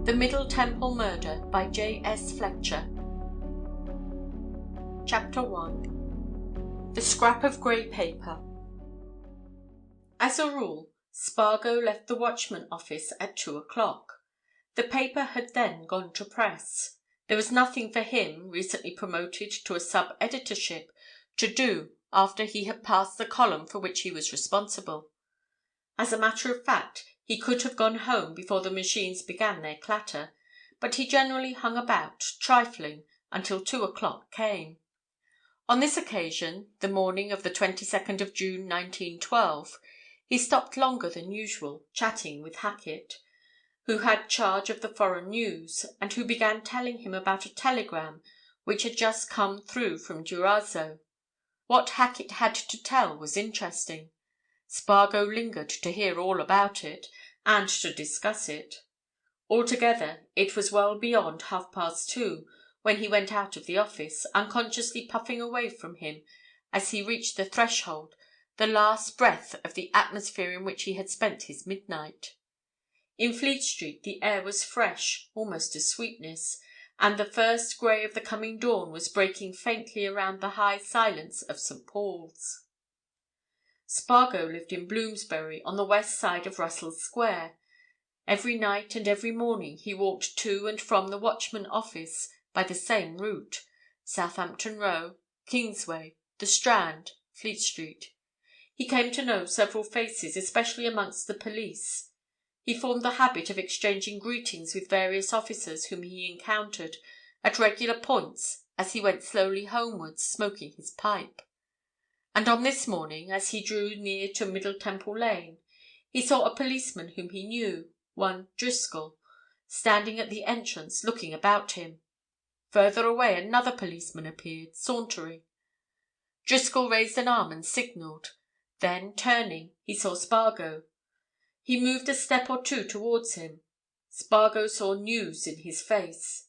The Middle Temple Murder by J.S. Fletcher. Chapter 1. The Scrap of Grey Paper. As a rule, Spargo left the Watchman office at 2 o'clock. The paper had then gone to press. There was nothing for him, recently promoted to a sub-editorship, to do after he had passed the column for which he was responsible. As a matter of fact, he could have gone home before the machines began their clatter, but he generally hung about, trifling, until 2 o'clock came. On this occasion, the morning of the 22nd of June 1912, he stopped longer than usual, chatting with Hackett, who had charge of the foreign news, and who began telling him about a telegram which had just come through from Durazzo. What Hackett had to tell was interesting. Spargo lingered to hear all about it, and to discuss it. Altogether, it was well beyond 2:30 when he went out of the office, unconsciously puffing away from him, as he reached the threshold, the last breath of the atmosphere in which he had spent his midnight. In Fleet Street the air was fresh, almost to sweetness, and the first grey of the coming dawn was breaking faintly around the high silence of St. Paul's. Spargo lived in Bloomsbury, on the west side of Russell Square. Every night and every morning he walked to and from the Watchman office by the same route: Southampton Row, Kingsway, the Strand, Fleet Street. He came to know several faces, especially amongst the police. He formed the habit of exchanging greetings with various officers whom he encountered at regular points as he went slowly homewards, smoking his pipe. And on this morning, as he drew near to Middle Temple Lane, he saw a policeman whom he knew, one Driscoll, standing at the entrance looking about him. Further away another policeman appeared, sauntering. Driscoll raised an arm and signalled. Then, turning, he saw Spargo. He moved a step or two towards him. Spargo saw news in his face.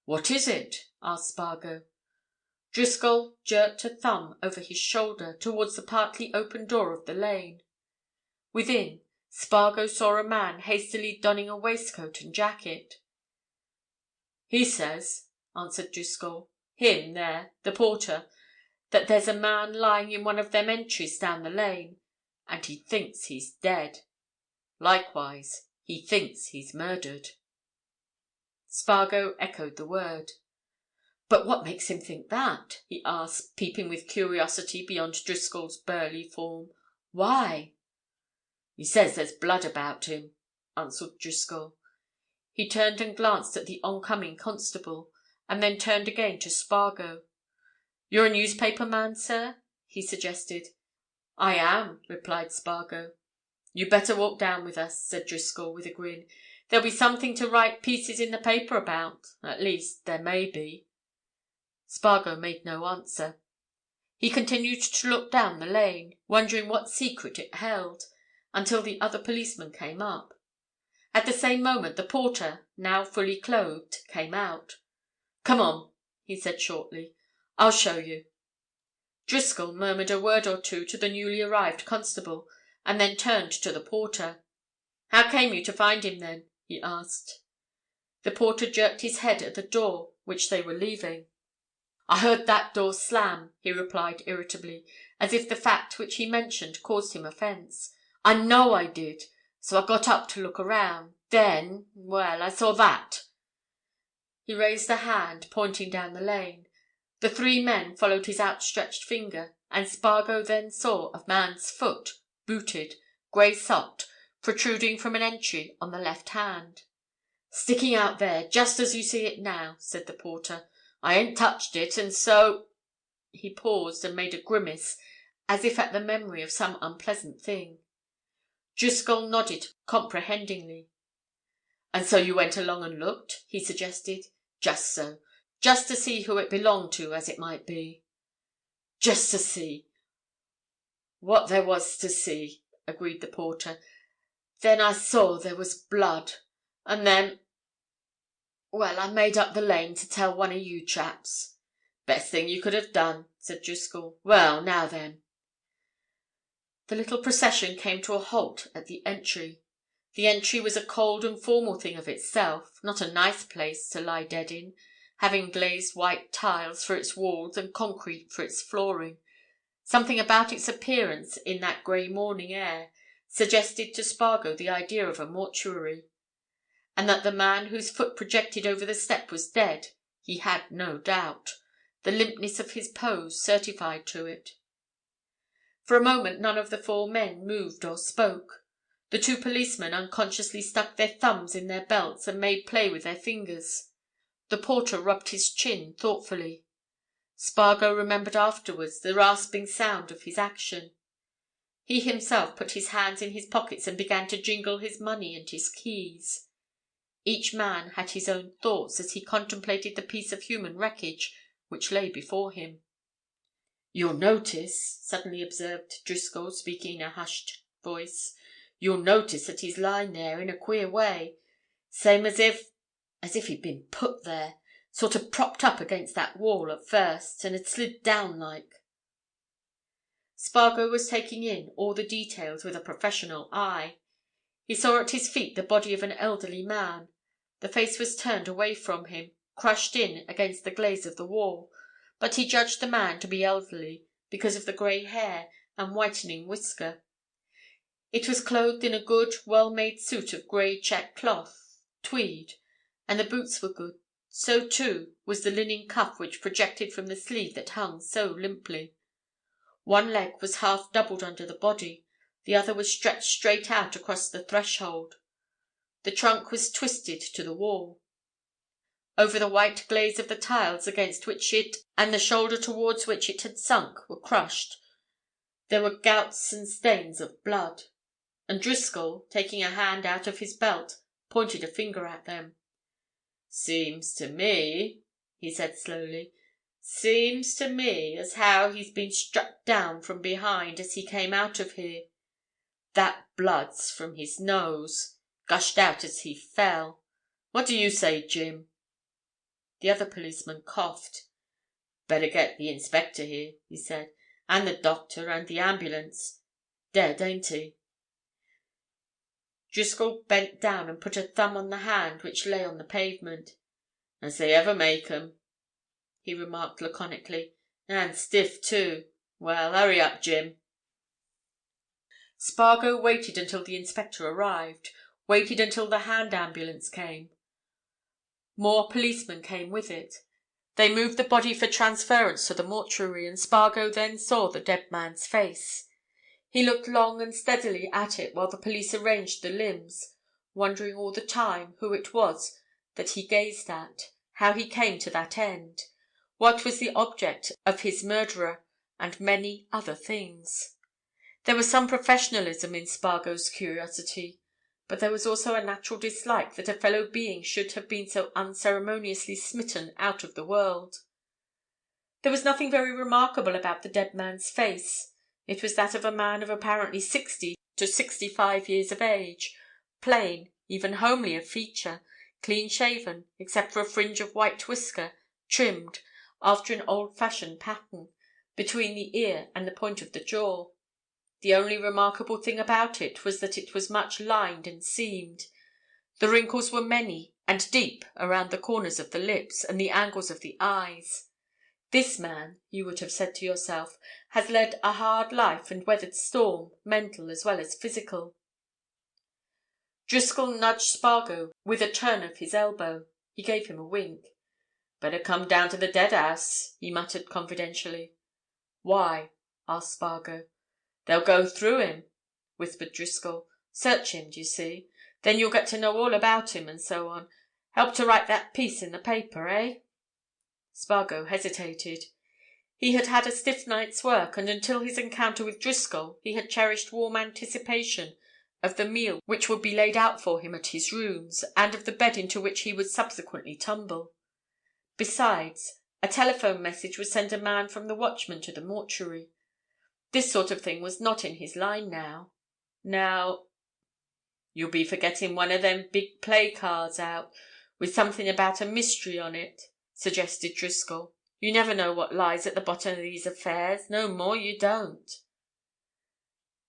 "What is it?" asked Spargo. Driscoll jerked a thumb over his shoulder towards the partly open door of the lane. Within, Spargo saw a man hastily donning a waistcoat and jacket. "He says," answered Driscoll, "him there, the porter, that there's a man lying in one of them entries down the lane, and he thinks he's dead. Likewise, he thinks he's murdered." Spargo echoed the word. "But what makes him think that?" he asked, peeping with curiosity beyond Driscoll's burly form. "Why?" "He says there's blood about him," answered Driscoll. He turned and glanced at the oncoming constable, and then turned again to Spargo. "You're a newspaper man, sir?" he suggested. "I am," replied Spargo. "You'd better walk down with us," said Driscoll, with a grin. "There'll be something to write pieces in the paper about. At least, there may be." Spargo made no answer. He continued to look down the lane, wondering what secret it held, until the other policeman came up. At the same moment the porter, now fully clothed, came out. "Come on," he said shortly. "I'll show you." Driscoll murmured a word or two to the newly arrived constable, and then turned to the porter. "How came you to find him, then?" he asked. The porter jerked his head at the door which they were leaving. "I heard that door slam," he replied irritably, as if the fact which he mentioned caused him offence. "I know I did, so I got up to look around. Then—well, I saw that." He raised a hand, pointing down the lane. The three men followed his outstretched finger, and Spargo then saw a man's foot, booted, grey-socked, protruding from an entry on the left hand. "Sticking out there, just as you see it now," said the porter. "I ain't touched it, and so—" He paused and made a grimace, as if at the memory of some unpleasant thing. Driscoll nodded comprehendingly. "And so you went along and looked?" he suggested. "Just so. Just to see who it belonged to, as it might be." "Just to see what there was to see," agreed the porter. "Then I saw there was blood. And then—well, I made up the lane to tell one of you chaps." "Best thing you could have done," said Driscoll. "Well, now then." The little procession came to a halt at the entry. The entry was a cold and formal thing of itself, not a nice place to lie dead in, having glazed white tiles for its walls and concrete for its flooring. Something about its appearance in that grey morning air suggested to Spargo the idea of a mortuary. And that the man whose foot projected over the step was dead, he had no doubt. The limpness of his pose certified to it. For a moment none of the four men moved or spoke. The two policemen unconsciously stuck their thumbs in their belts and made play with their fingers. The porter rubbed his chin thoughtfully. Spargo remembered afterwards the rasping sound of his action. He himself put his hands in his pockets and began to jingle his money and his keys. Each man had his own thoughts as he contemplated the piece of human wreckage which lay before him. "You'll notice," suddenly observed Driscoll, speaking in a hushed voice, "you'll notice that he's lying there in a queer way, same as if he'd been put there, sort of propped up against that wall at first, and had slid down like." Spargo was taking in all the details with a professional eye. He saw at his feet the body of an elderly man. The face was turned away from him, crushed in against the glaze of the wall, but he judged the man to be elderly because of the grey hair and whitening whisker. It was clothed in a good, well-made suit of grey check cloth, tweed, and the boots were good. So, too, was the linen cuff which projected from the sleeve that hung so limply. One leg was half doubled under the body, the other was stretched straight out across the threshold. The trunk was twisted to the wall. Over the white glaze of the tiles against which it and the shoulder towards which it had sunk were crushed, there were gouts and stains of blood. And Driscoll, taking a hand out of his belt, pointed a finger at them. "Seems to me," he said slowly, "seems to me as how he's been struck down from behind as he came out of here. That blood's from his nose, gushed out as he fell. What do you say, Jim?" The other policeman coughed. "Better get the inspector here," he said, "and the doctor and the ambulance. Dead, ain't he?" Driscoll bent down and put a thumb on the hand which lay on the pavement. "As they ever make 'em," he remarked laconically. "And stiff, too. Well, hurry up, Jim." Spargo waited until the inspector arrived, waited until the hand ambulance came. More policemen came with it. They moved the body for transference to the mortuary, and Spargo then saw the dead man's face. He looked long and steadily at it while the police arranged the limbs, wondering all the time who it was that he gazed at, how he came to that end, what was the object of his murderer, and many other things. There was some professionalism in Spargo's curiosity, but there was also a natural dislike that a fellow being should have been so unceremoniously smitten out of the world. There was nothing very remarkable about the dead man's face. It was that of a man of apparently 60 to 65 years of age, plain, even homely of feature, clean-shaven, except for a fringe of white whisker, trimmed, after an old-fashioned pattern, between the ear and the point of the jaw. The only remarkable thing about it was that it was much lined and seamed. The wrinkles were many and deep around the corners of the lips and the angles of the eyes. This man, you would have said to yourself, has led a hard life and weathered storm, mental as well as physical. Driscoll nudged Spargo with a turn of his elbow. He gave him a wink. "Better come down to the dead house," he muttered confidentially. "Why?" asked Spargo. "They'll go through him," whispered Driscoll. "Search him, d'you see? Then you'll get to know all about him, and so on. Help to write that piece in the paper, eh?" Spargo hesitated. He had had a stiff night's work, and until his encounter with Driscoll he had cherished warm anticipation of the meal which would be laid out for him at his rooms, and of the bed into which he would subsequently tumble. Besides, a telephone message would send a man from the Watchman to the mortuary. This sort of thing was not in his line now. "You'll be for getting one of them big play cards out, with something about a mystery on it," suggested Driscoll. "You never know what lies at the bottom of these affairs, no more you don't."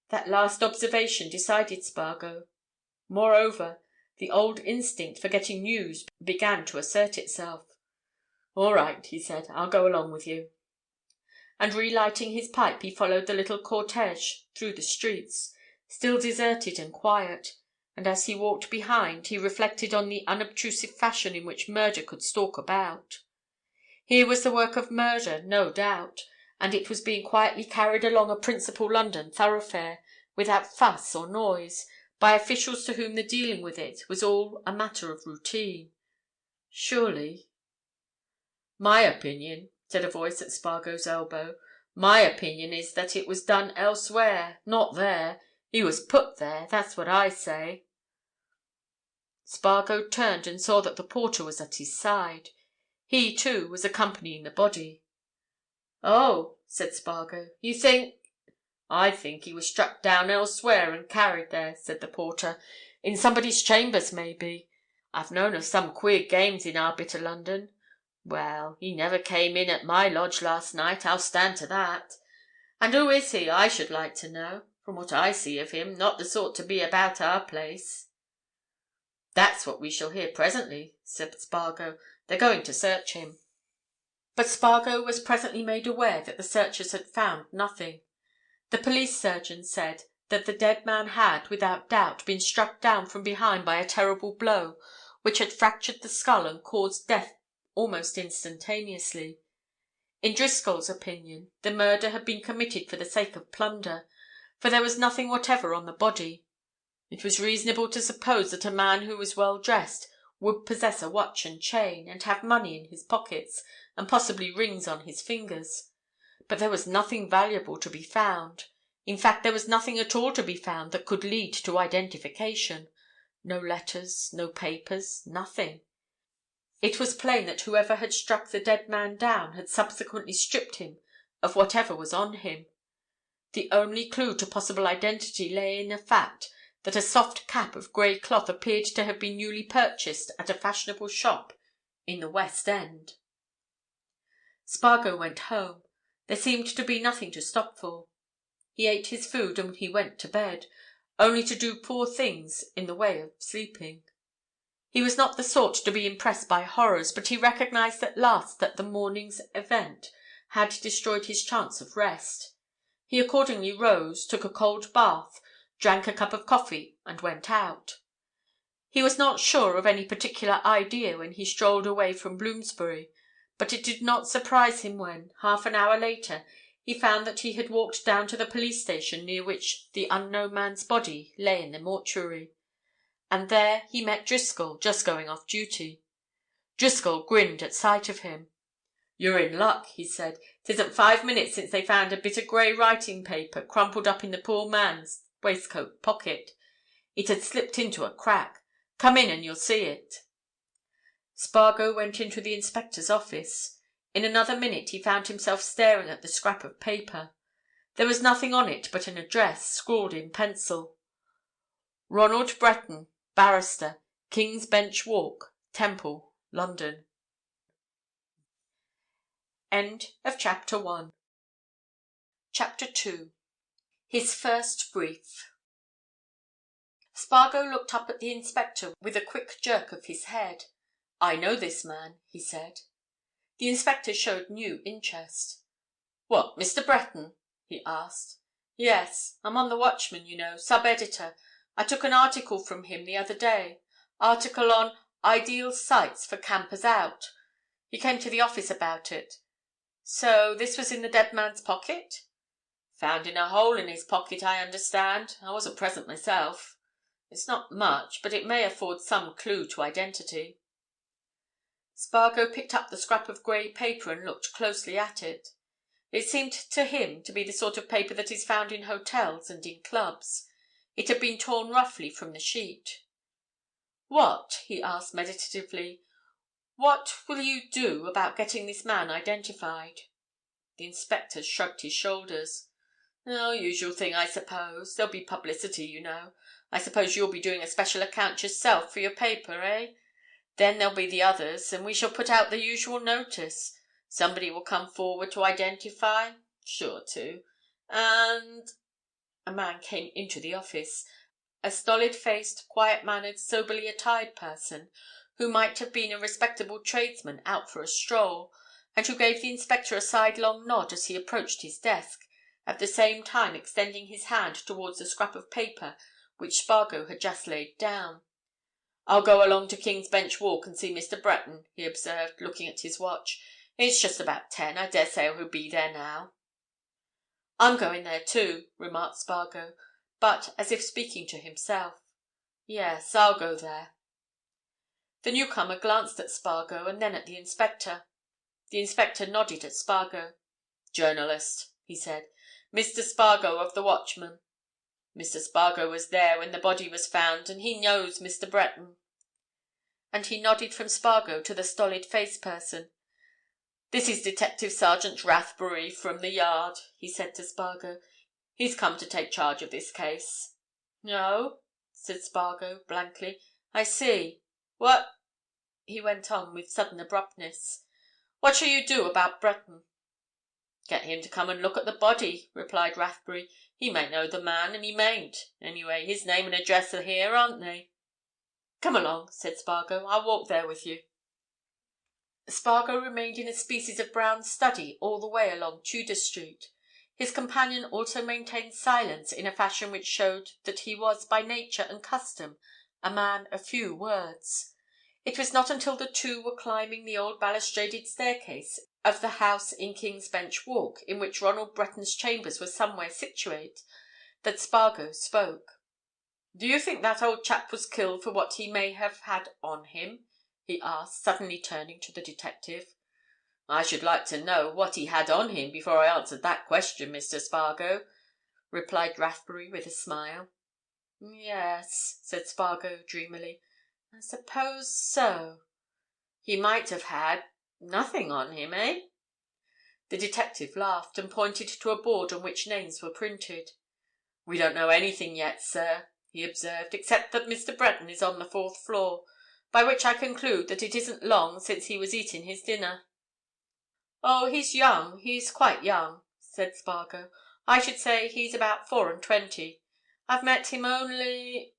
That last observation decided Spargo. Moreover, the old instinct for getting news began to assert itself. "All right," he said, "I'll go along with you." And relighting his pipe, he followed the little cortege through the streets, still deserted and quiet, and as he walked behind, he reflected on the unobtrusive fashion in which murder could stalk about. Here was the work of murder, no doubt, and it was being quietly carried along a principal London thoroughfare, without fuss or noise, by officials to whom the dealing with it was all a matter of routine. Surely— "My opinion," said a voice at Spargo's elbow, "my opinion is that it was done elsewhere, not there. He was put there, that's what I say." Spargo turned and saw that the porter was at his side. He, too, was accompanying the body. "Oh," said Spargo, "you think—" "I think he was struck down elsewhere and carried there," said the porter. "In somebody's chambers, maybe. I've known of some queer games in our bit of London. Well, he never came in at my lodge last night, I'll stand to that. And who is he, I should like to know? From what I see of him, not the sort to be about our place." "That's what we shall hear presently," said Spargo. "They're going to search him." But Spargo was presently made aware that the searchers had found nothing. The police surgeon said that the dead man had, without doubt, been struck down from behind by a terrible blow which had fractured the skull and caused death almost instantaneously. In Driscoll's opinion, the murder had been committed for the sake of plunder, for there was nothing whatever on the body. It was reasonable to suppose that a man who was well dressed would possess a watch and chain, and have money in his pockets, and possibly rings on his fingers. But there was nothing valuable to be found. In fact, there was nothing at all to be found that could lead to identification. No letters, no papers, nothing. It was plain that whoever had struck the dead man down had subsequently stripped him of whatever was on him. The only clue to possible identity lay in the fact that a soft cap of grey cloth appeared to have been newly purchased at a fashionable shop in the West End. Spargo went home. There seemed to be nothing to stop for. He ate his food and he went to bed, only to do poor things in the way of sleeping. He was not the sort to be impressed by horrors, but he recognized at last that the morning's event had destroyed his chance of rest. He accordingly rose, took a cold bath, drank a cup of coffee and went out. He was not sure of any particular idea when he strolled away from Bloomsbury, but it did not surprise him when, half an hour later, he found that he had walked down to the police station near which the unknown man's body lay in the mortuary. And there he met Driscoll, just going off duty. Driscoll grinned at sight of him. "You're in luck," he said. "'Tisn't 5 minutes since they found a bit of grey writing paper crumpled up in the poor man's waistcoat pocket. It had slipped into a crack. Come in and you'll see it." Spargo went into the inspector's office. In another minute he found himself staring at the scrap of paper. There was nothing on it but an address, scrawled in pencil. Ronald Breton, barrister, King's Bench Walk, Temple, London. End of Chapter 1. Chapter 2. His first brief. Spargo looked up at the inspector with a quick jerk of his head. "I know this man," he said. The inspector showed new interest. "What, Mr. Breton?" he asked. "Yes. I'm on the Watchman, you know, sub-editor. I took an article from him the other day. Article on Ideal Sites for Campers Out. He came to the office about it. So this was in the dead man's pocket?" "Found in a hole in his pocket, I understand. I wasn't present myself. It's not much, but it may afford some clue to identity." Spargo picked up the scrap of grey paper and looked closely at it. It seemed to him to be the sort of paper that is found in hotels and in clubs. It had been torn roughly from the sheet. "What," he asked meditatively, "what will you do about getting this man identified?" The inspector shrugged his shoulders. "Oh, usual thing, I suppose. There'll be publicity, you know. I suppose you'll be doing a special account yourself for your paper, eh? Then there'll be the others, and we shall put out the usual notice. Somebody will come forward to identify. Sure to. And—" A man came into the office. a stolid-faced, quiet-mannered, soberly attired person, who might have been a respectable tradesman out for a stroll, and who gave the inspector a sidelong nod as he approached his desk, at the same time extending his hand towards the scrap of paper which Spargo had just laid down. "I'll go along to King's Bench Walk and see Mr. Breton," he observed, looking at his watch. "It's just about 10. I dare say he'll be there now." "I'm going there too," remarked Spargo, but as if speaking to himself. "Yes, I'll go there." The newcomer glanced at Spargo and then at the inspector. The inspector nodded at Spargo. "Journalist," he said. "Mr. Spargo of the Watchman. Mr. Spargo was there when the body was found, and he knows Mr. Breton." And he nodded from Spargo to the stolid-faced person. "This is Detective Sergeant Rathbury from the Yard," he said to Spargo. "He's come to take charge of this case." "Oh?" said Spargo, blankly. "I see. What—" he went on with sudden abruptness. "What shall you do about Breton?" "Get him to come and look at the body," replied Rathbury. "He may know the man, and he mayn't. Anyway, his name and address are here, aren't they?" "Come along," said Spargo. "I'll walk there with you." Spargo remained in a species of brown study all the way along Tudor Street. His companion also maintained silence in a fashion which showed that he was by nature and custom a man of few words. It was not until the two were climbing the old balustraded staircase of the house in King's Bench Walk, in which Ronald Breton's chambers were somewhere situate, that Spargo spoke. "Do you think that old chap was killed for what he may have had on him?" he asked, suddenly turning to the detective. "I should like to know what he had on him before I answered that question, Mr. Spargo," replied Rathbury with a smile. "Yes," said Spargo dreamily. "I suppose so. He might have had—nothing on him, eh?" The detective laughed, and pointed to a board on which names were printed. "We don't know anything yet, sir," he observed, "except that Mr. Breton is on the 4th floor, by which I conclude that it isn't long since he was eating his dinner." "Oh, he's young, he's quite young," said Spargo. "I should say he's about 24. I've met him only—"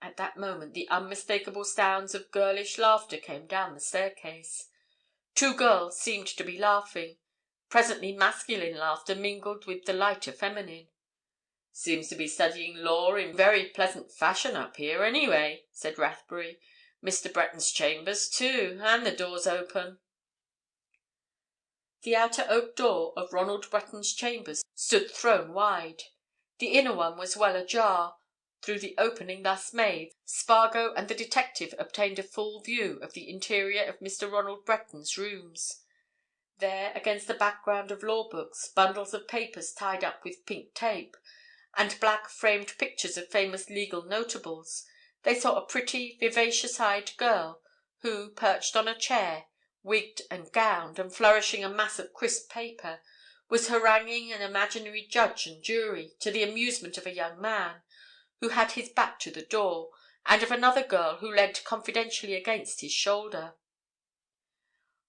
At that moment the unmistakable sounds of girlish laughter came down the staircase. Two girls seemed to be laughing. Presently masculine laughter mingled with the lighter feminine. "Seems to be studying law in very pleasant fashion up here, anyway," said Rathbury. "Mr. Breton's chambers, too, and the door's open." The outer oak door of Ronald Breton's chambers stood thrown wide. The inner one was well ajar. Through the opening thus made, Spargo and the detective obtained a full view of the interior of Mr. Ronald Breton's rooms. There, against a background of law books, bundles of papers tied up with pink tape, and black framed pictures of famous legal notables, they saw a pretty, vivacious-eyed girl who, perched on a chair, wigged and gowned, and flourishing a mass of crisp paper, was haranguing an imaginary judge and jury, to the amusement of a young man who had his back to the door, and of another girl who leant confidentially against his shoulder.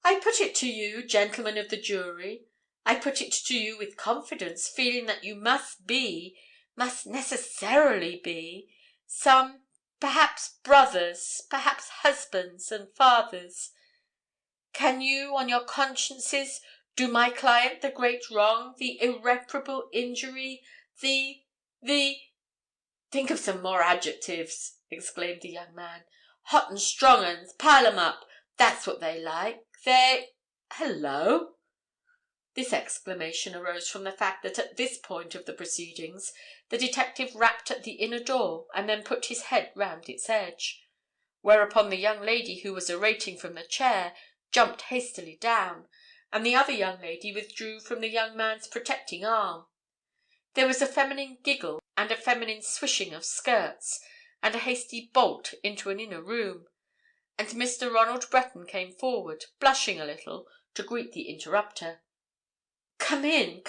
"I put it to you, gentlemen of the jury, I put it to you with confidence, feeling that you must necessarily be, perhaps brothers, perhaps husbands and fathers. Can you, on your consciences, do my client the great wrong, the irreparable injury, the— "Think of some more adjectives," exclaimed the young man. "Hot and strong uns, pile 'em up. That's what they like. Hello!" This exclamation arose from the fact that at this point of the proceedings the detective rapped at the inner door and then put his head round its edge. Whereupon the young lady who was orating from the chair jumped hastily down, and the other young lady withdrew from the young man's protecting arm. There was a feminine giggle and a feminine swishing of skirts, and a hasty bolt into an inner room, and Mr. Ronald Breton came forward, blushing a little, to greet the interrupter. Come in,"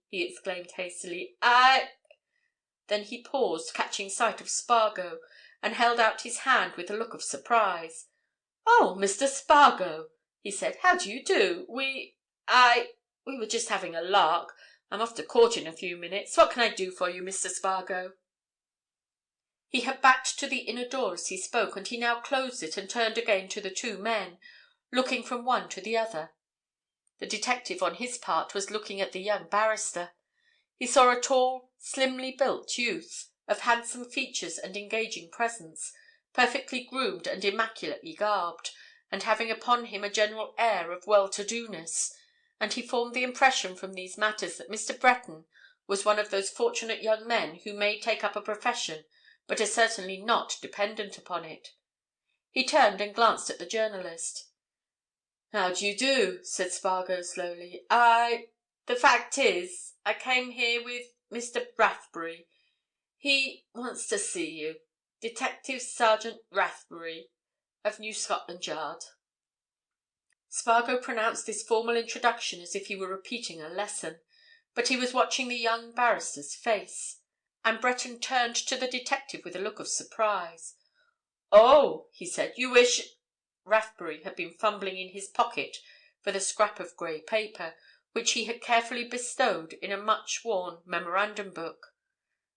he exclaimed hastily. Then he paused, catching sight of Spargo, and held out his hand with a look of surprise. "Oh, Mr. Spargo!" he said. "How do you do? We were just having a lark. I'm off to court in a few minutes. What can I do for you, Mr. Spargo?" He had backed to the inner door as he spoke, and he now closed it and turned again to the two men, looking from one to the other. The detective, on his part, was looking at the young barrister. He saw a tall, slimly built youth, of handsome features and engaging presence, perfectly groomed and immaculately garbed, and having upon him a general air of well-to-doness, and he formed the impression from these matters that Mr. Breton was one of those fortunate young men who may take up a profession but are certainly not dependent upon it. He turned and glanced at the journalist. "How do you do?" said Spargo slowly. The fact is, I came here with Mr. Rathbury. He wants to see you. Detective Sergeant Rathbury, of New Scotland Yard." Spargo pronounced this formal introduction as if he were repeating a lesson, but he was watching the young barrister's face, and Breton turned to the detective with a look of surprise. "Oh!" he said. "You wish—" Rathbury had been fumbling in his pocket for the scrap of grey paper, which he had carefully bestowed in a much-worn memorandum book.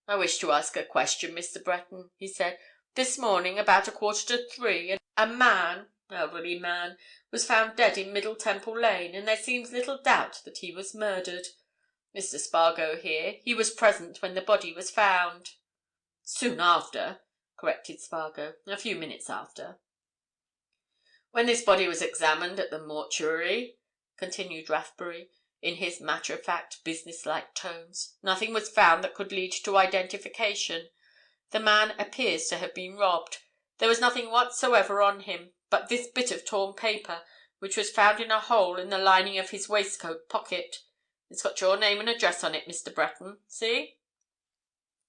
"I wish to ask a question, Mr. Breton," he said. "This morning, about 2:45, a man, elderly man, was found dead in Middle Temple Lane, and there seems little doubt that he was murdered. Mr. Spargo here, he was present when the body was found." "Soon after," corrected Spargo. "A few minutes after." "When this body was examined at the mortuary," continued Rathbury, in his matter-of-fact, business-like tones, "nothing was found that could lead to identification. The man appears to have been robbed. There was nothing whatsoever on him but this bit of torn paper, which was found in a hole in the lining of his waistcoat pocket. It's got your name and address on it, Mr. Breton. See?"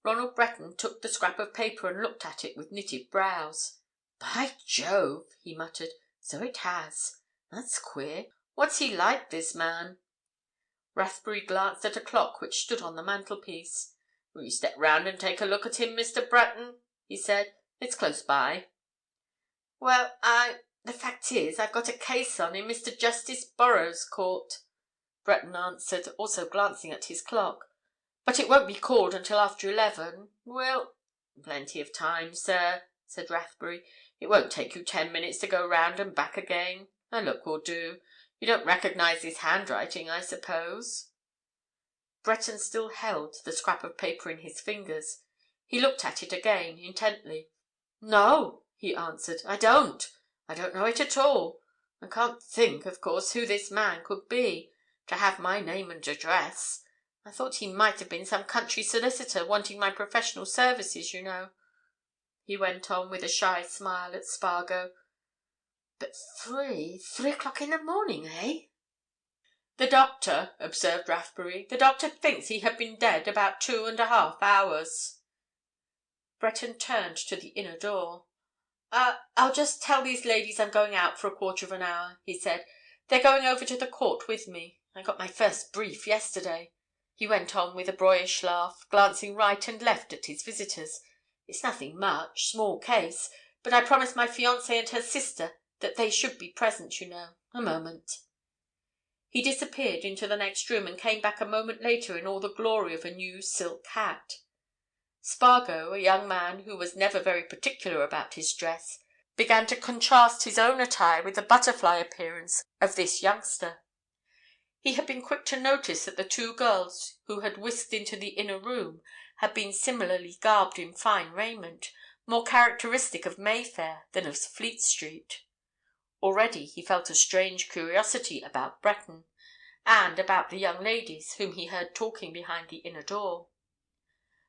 Ronald Breton took the scrap of paper and looked at it with knitted brows. "By Jove!" he muttered. "So it has. That's queer. What's he like, this man?" Rathbury glanced at a clock which stood on the mantelpiece. "Will you step round and take a look at him, Mr. Breton?" he said. "It's close by." "Well, the fact is, I've got a case on in Mr. Justice Borrow's court," Breton answered, also glancing at his clock. "But it won't be called until after 11. Will—" "Plenty of time, sir," said Rathbury. "It won't take you 10 minutes to go round and back again. A look will do. You don't recognise this handwriting, I suppose?" Breton still held the scrap of paper in his fingers. He looked at it again, intently. "No," he answered. "I don't. I don't know it at all. I can't think, of course, who this man could be, to have my name and address. I thought he might have been some country solicitor wanting my professional services, you know," he went on with a shy smile at Spargo. "But 3 o'clock in the morning, eh?" "The doctor," observed Rathbury, "the doctor thinks he had been dead about 2½ hours." Breton turned to the inner door. "I'll just tell these ladies I'm going out for 1/4 hour," he said. "They're going over to the court with me. I got my first brief yesterday," he went on with a boyish laugh, glancing right and left at his visitors. "It's nothing much, small case, but I promised my fiancée and her sister that they should be present, you know. A moment." He disappeared into the next room and came back a moment later in all the glory of a new silk hat. Spargo, a young man who was never very particular about his dress, began to contrast his own attire with the butterfly appearance of this youngster. He had been quick to notice that the two girls who had whisked into the inner room had been similarly garbed in fine raiment, more characteristic of Mayfair than of Fleet Street. Already he felt a strange curiosity about Breton, and about the young ladies whom he heard talking behind the inner door.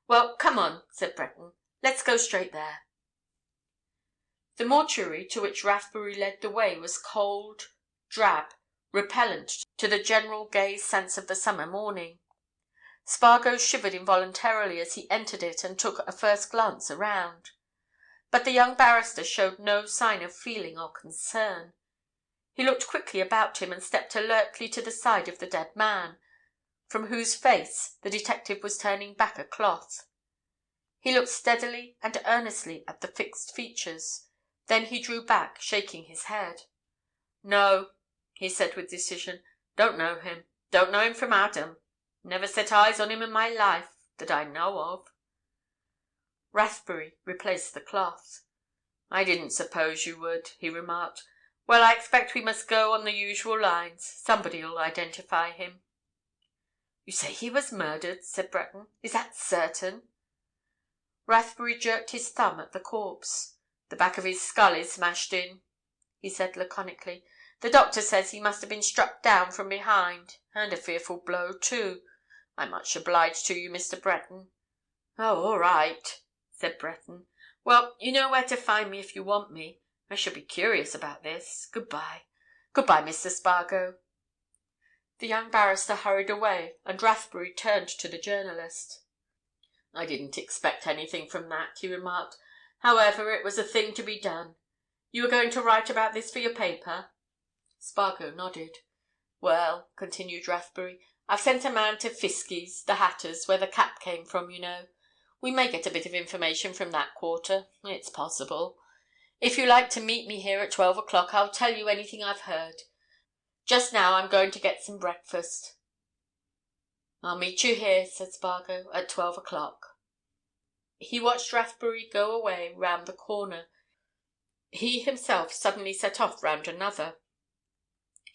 "Well, come on," said Breton. "Let's go straight there." The mortuary to which Rathbury led the way was cold, drab, repellent to the general gay sense of the summer morning. Spargo shivered involuntarily as he entered it and took a first glance around. But the young barrister showed no sign of feeling or concern. He looked quickly about him and stepped alertly to the side of the dead man, from whose face the detective was turning back a cloth. He looked steadily and earnestly at the fixed features. Then he drew back, shaking his head. "No," he said with decision. "Don't know him. Don't know him from Adam. Never set eyes on him in my life, that I know of." Rathbury replaced the cloth. "I didn't suppose you would," he remarked. "Well, I expect we must go on the usual lines. Somebody'll identify him." "You say he was murdered?" said Breton. "Is that certain?" Rathbury jerked his thumb at the corpse. "The back of his skull is smashed in," he said laconically. "The doctor says he must have been struck down from behind. And a fearful blow, too. I'm much obliged to you, Mr. Breton." "Oh, all right," said Breton. "Well, you know where to find me if you want me. I shall be curious about this. Good-bye. Good-bye, Mr. Spargo." The young barrister hurried away, and Rathbury turned to the journalist. "I didn't expect anything from that," he remarked. "However, it was a thing to be done. You were going to write about this for your paper?" Spargo nodded. "Well," continued Rathbury, "I've sent a man to Fiskie's, the hatter's, where the cap came from, you know. We may get a bit of information from that quarter. It's possible. If you like to meet me here at 12 o'clock, I'll tell you anything I've heard. Just now I'm going to get some breakfast." "I'll meet you here," said Spargo, "at 12 o'clock." He watched Rathbury go away round the corner. He himself suddenly set off round another.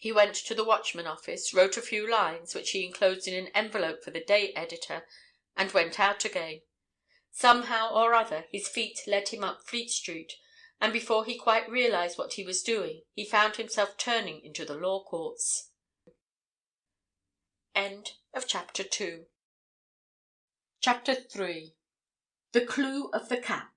He went to the Watchman office, wrote a few lines, which he enclosed in an envelope for the day editor, and went out again. Somehow or other his feet led him up Fleet Street, and before he quite realized what he was doing he found himself turning into the Law Courts. Chapter 3. The Clue of the Cap.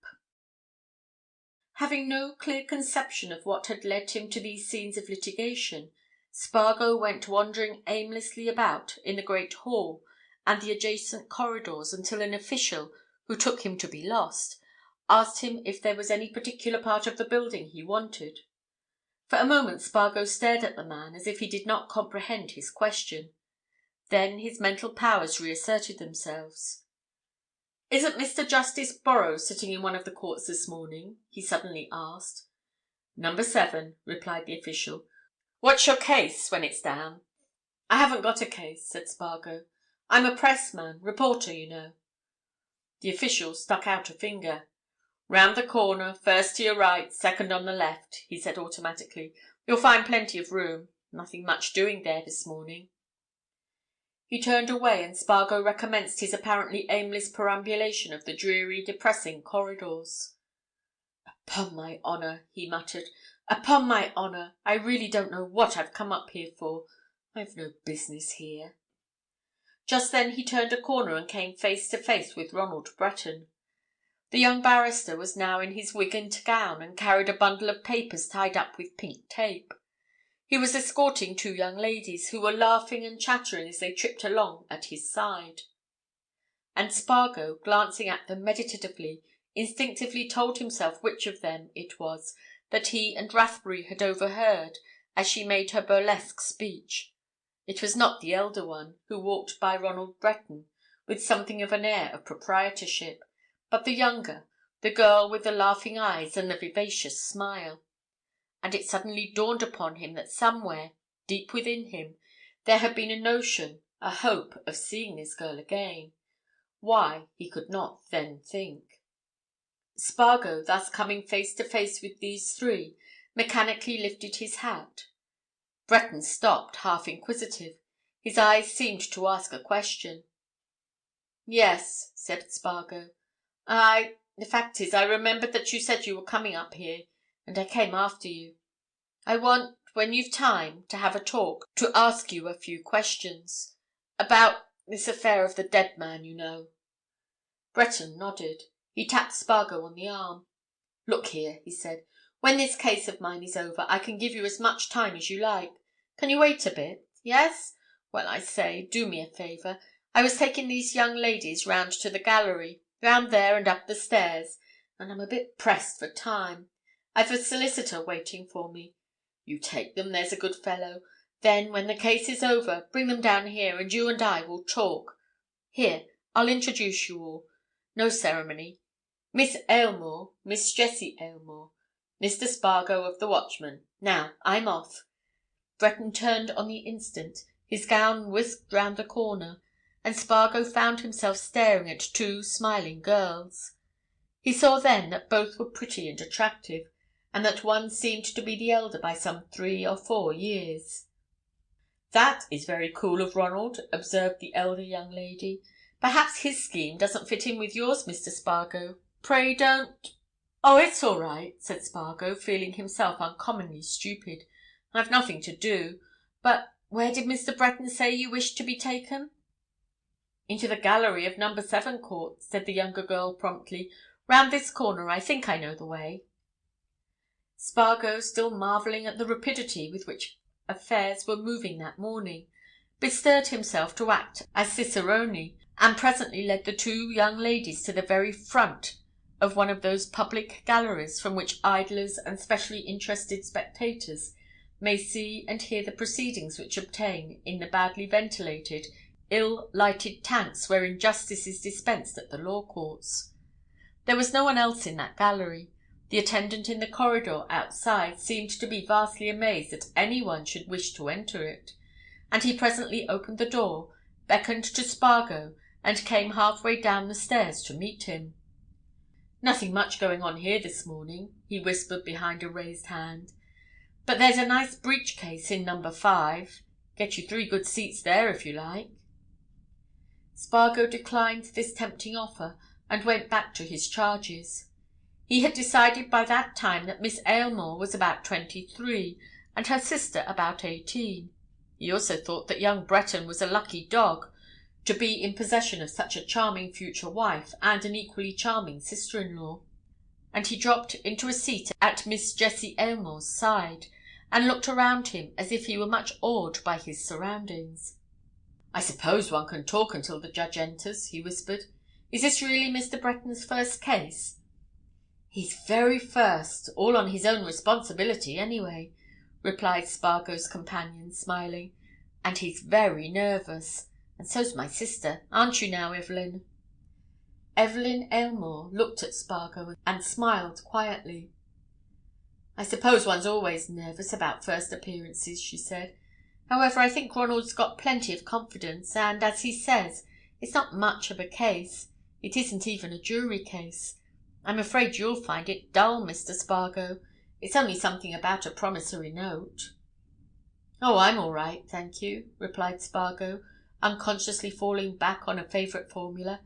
Having no clear conception of what had led him to these scenes of litigation, Spargo went wandering aimlessly about in the great hall and the adjacent corridors until an official, who took him to be lost, asked him if there was any particular part of the building he wanted. For a moment Spargo stared at the man as if he did not comprehend his question. Then his mental powers reasserted themselves. "Isn't Mr. Justice Borrow sitting in one of the courts this morning?" he suddenly asked. "Number 7," replied the official. "What's your case, when it's down?" "I haven't got a case," said Spargo. "I'm a pressman, reporter, you know." The official stuck out a finger. "Round the corner, first to your right, second on the left," he said automatically. "You'll find plenty of room. Nothing much doing there this morning." He turned away, and Spargo recommenced his apparently aimless perambulation of the dreary, depressing corridors. "Upon my honour," he muttered, "upon my honour, I really don't know what I've come up here for. I've no business here." Just then he turned a corner and came face to face with Ronald Breton. The young barrister was now in his wig and gown, and carried a bundle of papers tied up with pink tape. He was escorting two young ladies, who were laughing and chattering as they tripped along at his side. And Spargo, glancing at them meditatively, instinctively told himself which of them it was that he and Rathbury had overheard as she made her burlesque speech. It was not the elder one, who walked by Ronald Breton with something of an air of proprietorship, but the younger, the girl with the laughing eyes and the vivacious smile. And it suddenly dawned upon him that somewhere, deep within him, there had been a notion, a hope of seeing this girl again. Why, he could not then think. Spargo, thus coming face to face with these three, mechanically lifted his hat. Breton stopped, half inquisitive. His eyes seemed to ask a question. "Yes," said Spargo. The fact is, I remembered that you said you were coming up here, and I came after you. I want, when you've time, to have a talk, to ask you a few questions. About this affair of the dead man, you know." Breton nodded. He tapped Spargo on the arm. "Look here," he said. "When this case of mine is over, I can give you as much time as you like. Can you wait a bit? Yes? Well, I say, do me a favour. I was taking these young ladies round to the gallery, round there and up the stairs, and I'm a bit pressed for time. I've a solicitor waiting for me. You take them, there's a good fellow. Then, when the case is over, bring them down here and you and I will talk. Here, I'll introduce you all. No ceremony. Miss Aylmore, Miss Jessie Aylmore. Mr. Spargo of the Watchman. Now, I'm off." Breton turned on the instant, his gown whisked round the corner, and Spargo found himself staring at two smiling girls. He saw then that both were pretty and attractive, and that one seemed to be the elder by some 3 or 4 years. "That is very cool of Ronald," observed the elder young lady. "Perhaps his scheme doesn't fit in with yours, Mr. Spargo. Pray don't—" "Oh, it's all right," said Spargo, feeling himself uncommonly stupid. "I've nothing to do. But where did Mr. Breton say you wished to be taken?" "Into the gallery of No. 7 Court," said the younger girl promptly. "Round this corner. I think I know the way." Spargo, still marvelling at the rapidity with which affairs were moving that morning, bestirred himself to act as cicerone, and presently led the 2 young ladies to the very front of one of those public galleries from which idlers and specially interested spectators may see and hear the proceedings which obtain in the badly ventilated, ill-lighted tanks wherein justice is dispensed at the law courts. There was no one else in that gallery. The attendant in the corridor outside seemed to be vastly amazed that anyone should wish to enter it, and he presently opened the door, beckoned to Spargo, and came halfway down the stairs to meet him. "Nothing much going on here this morning," he whispered behind a raised hand. "But there's a nice breech case in No. 5. Get you 3 good seats there if you like." Spargo declined this tempting offer and went back to his charges. He had decided by that time that Miss Aylmore was about 23 and her sister about 18. He also thought that young Breton was a lucky dog to be in possession of such a charming future wife and an equally charming sister-in-law, and he dropped into a seat at Miss Jessie Aylmore's side, and looked around him as if he were much awed by his surroundings. "I suppose one can talk until the judge enters," he whispered. "Is this really Mr. Breton's first case?" "His very first, all on his own responsibility, anyway," replied Spargo's companion, smiling. "And he's very nervous. And so's my sister. Aren't you now, Evelyn?" Evelyn Aylmore looked at Spargo and smiled quietly. "I suppose one's always nervous about first appearances," she said. "However, I think Ronald's got plenty of confidence, and, as he says, it's not much of a case. It isn't even a jury case. I'm afraid you'll find it dull, Mr. Spargo. It's only something about a promissory note." "Oh, I'm all right, thank you," replied Spargo, unconsciously falling back on a favourite formula.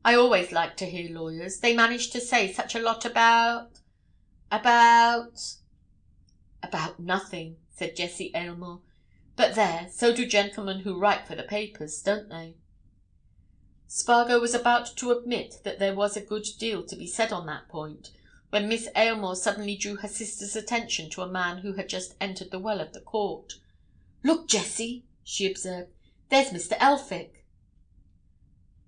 "I always like to hear lawyers. They manage to say such a lot about—" "About nothing," said Jessie Aylmore. "But there, so do gentlemen who write for the papers, don't they?" Spargo was about to admit that there was a good deal to be said on that point, when Miss Aylmore suddenly drew her sister's attention to a man who had just entered the well of the court. "Look, Jessie," she observed. "There's Mr. Elphick."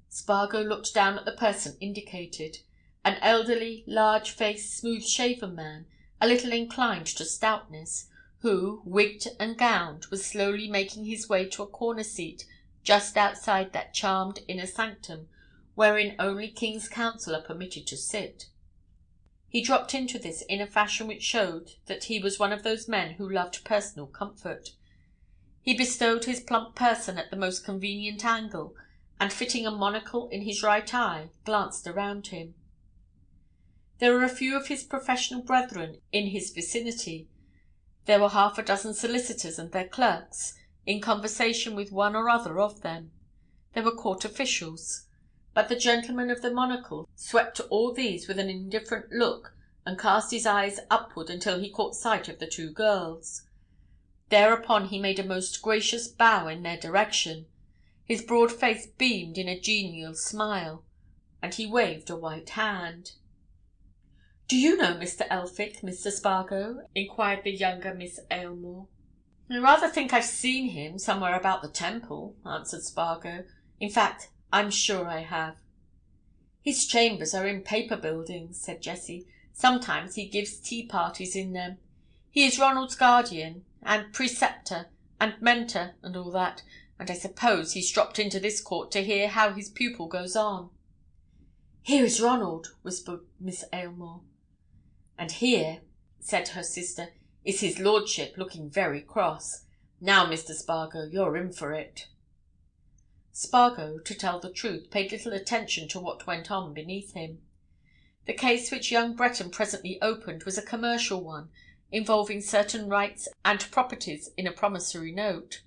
Spargo looked down at the person indicated, an elderly, large-faced, smooth-shaven man, a little inclined to stoutness, who, wigged and gowned, was slowly making his way to a corner seat just outside that charmed inner sanctum wherein only King's Counsel are permitted to sit. He dropped into this in a fashion which showed that he was one of those men who loved personal comfort. He bestowed his plump person at the most convenient angle, and fitting a monocle in his right eye, glanced around him. There were a few of his professional brethren in his vicinity. There were half a dozen solicitors and their clerks, in conversation with one or other of them. There were court officials. But the gentleman of the monocle swept all these with an indifferent look and cast his eyes upward until he caught sight of the 2 girls. Thereupon he made a most gracious bow in their direction. His broad face beamed in a genial smile, and he waved a white hand. "Do you know Mr. Elphick, Mr. Spargo?" inquired the younger Miss Aylmore. "I rather think I've seen him somewhere about the Temple," answered Spargo. "In fact, I'm sure I have." "His chambers are in paper buildings," said Jessie. "Sometimes he gives tea parties in them. He is Ronald's guardian, and preceptor, and mentor, and all that, and I suppose he's dropped into this court to hear how his pupil goes on." "Here is Ronald," whispered Miss Aylmore. "And here," said her sister, "is his lordship, looking very cross. Now, Mr. Spargo, you're in for it." Spargo, to tell the truth, paid little attention to what went on beneath him. The case which young Breton presently opened was a commercial one, involving certain rights and properties in a promissory note.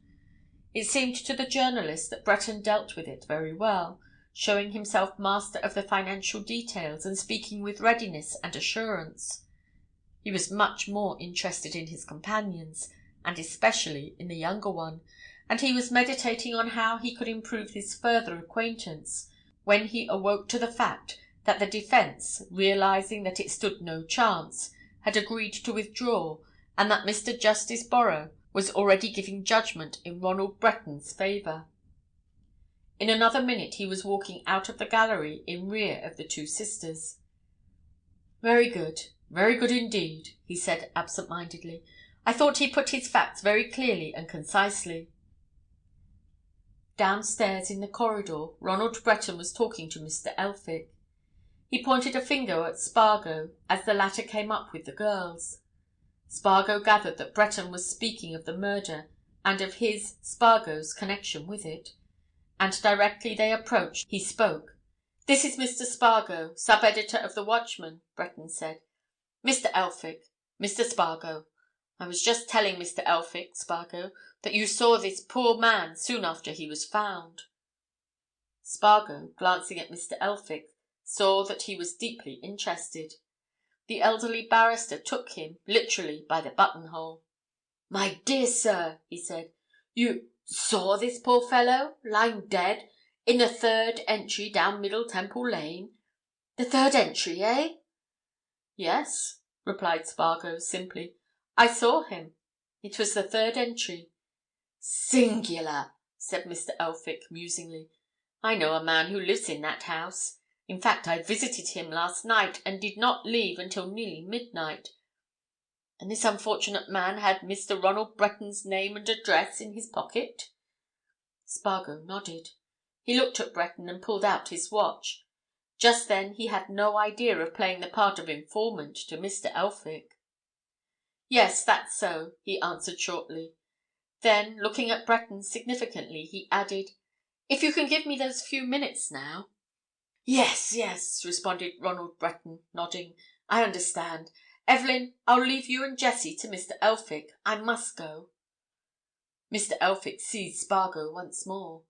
It seemed to the journalist that Breton dealt with it very well, showing himself master of the financial details and speaking with readiness and assurance. He was much more interested in his companions, and especially in the younger one, and he was meditating on how he could improve his further acquaintance, when he awoke to the fact that the defence, realising that it stood no chance, had agreed to withdraw, and that Mr. Justice Borrow was already giving judgment in Ronald Breton's favour. In another minute he was walking out of the gallery in rear of the two sisters. Very good indeed," he said absent-mindedly. "I thought he put his facts very clearly and concisely." Downstairs in the corridor, Ronald Breton was talking to Mr. Elphick. He pointed a finger at Spargo as the latter came up with the girls. Spargo gathered that Breton was speaking of the murder and of his, Spargo's, connection with it, and directly they approached he spoke. "This is Mr. Spargo, sub-editor of the Watchman," Breton said. "Mr. Elphick, Mr. Spargo. I was just telling Mr. Elphick, Spargo, that you saw this poor man soon after he was found." Spargo, glancing at Mr. Elphick, saw that he was deeply interested. The elderly barrister took him, literally, by the buttonhole. "My dear sir," he said, "you saw this poor fellow lying dead in the third entry down Middle Temple Lane? The third entry, eh?" "Yes," replied Spargo simply. "I saw him. It was the third entry." "Singular!" said Mr. Elphick musingly. "I know a man who lives in that house. In fact, I visited him last night and did not leave until nearly midnight. And this unfortunate man had Mr. Ronald Breton's name and address in his pocket?" Spargo nodded. He looked at Breton and pulled out his watch. Just then he had no idea of playing the part of informant to Mr. Elphick. "Yes, that's so," he answered shortly. Then, looking at Breton significantly, he added, "If you can give me those few minutes now." Yes," responded Ronald Breton, nodding. "I understand. Evelyn, I'll leave you and Jessie to Mr. Elphick. I must go." Mr. Elphick seized Spargo once more.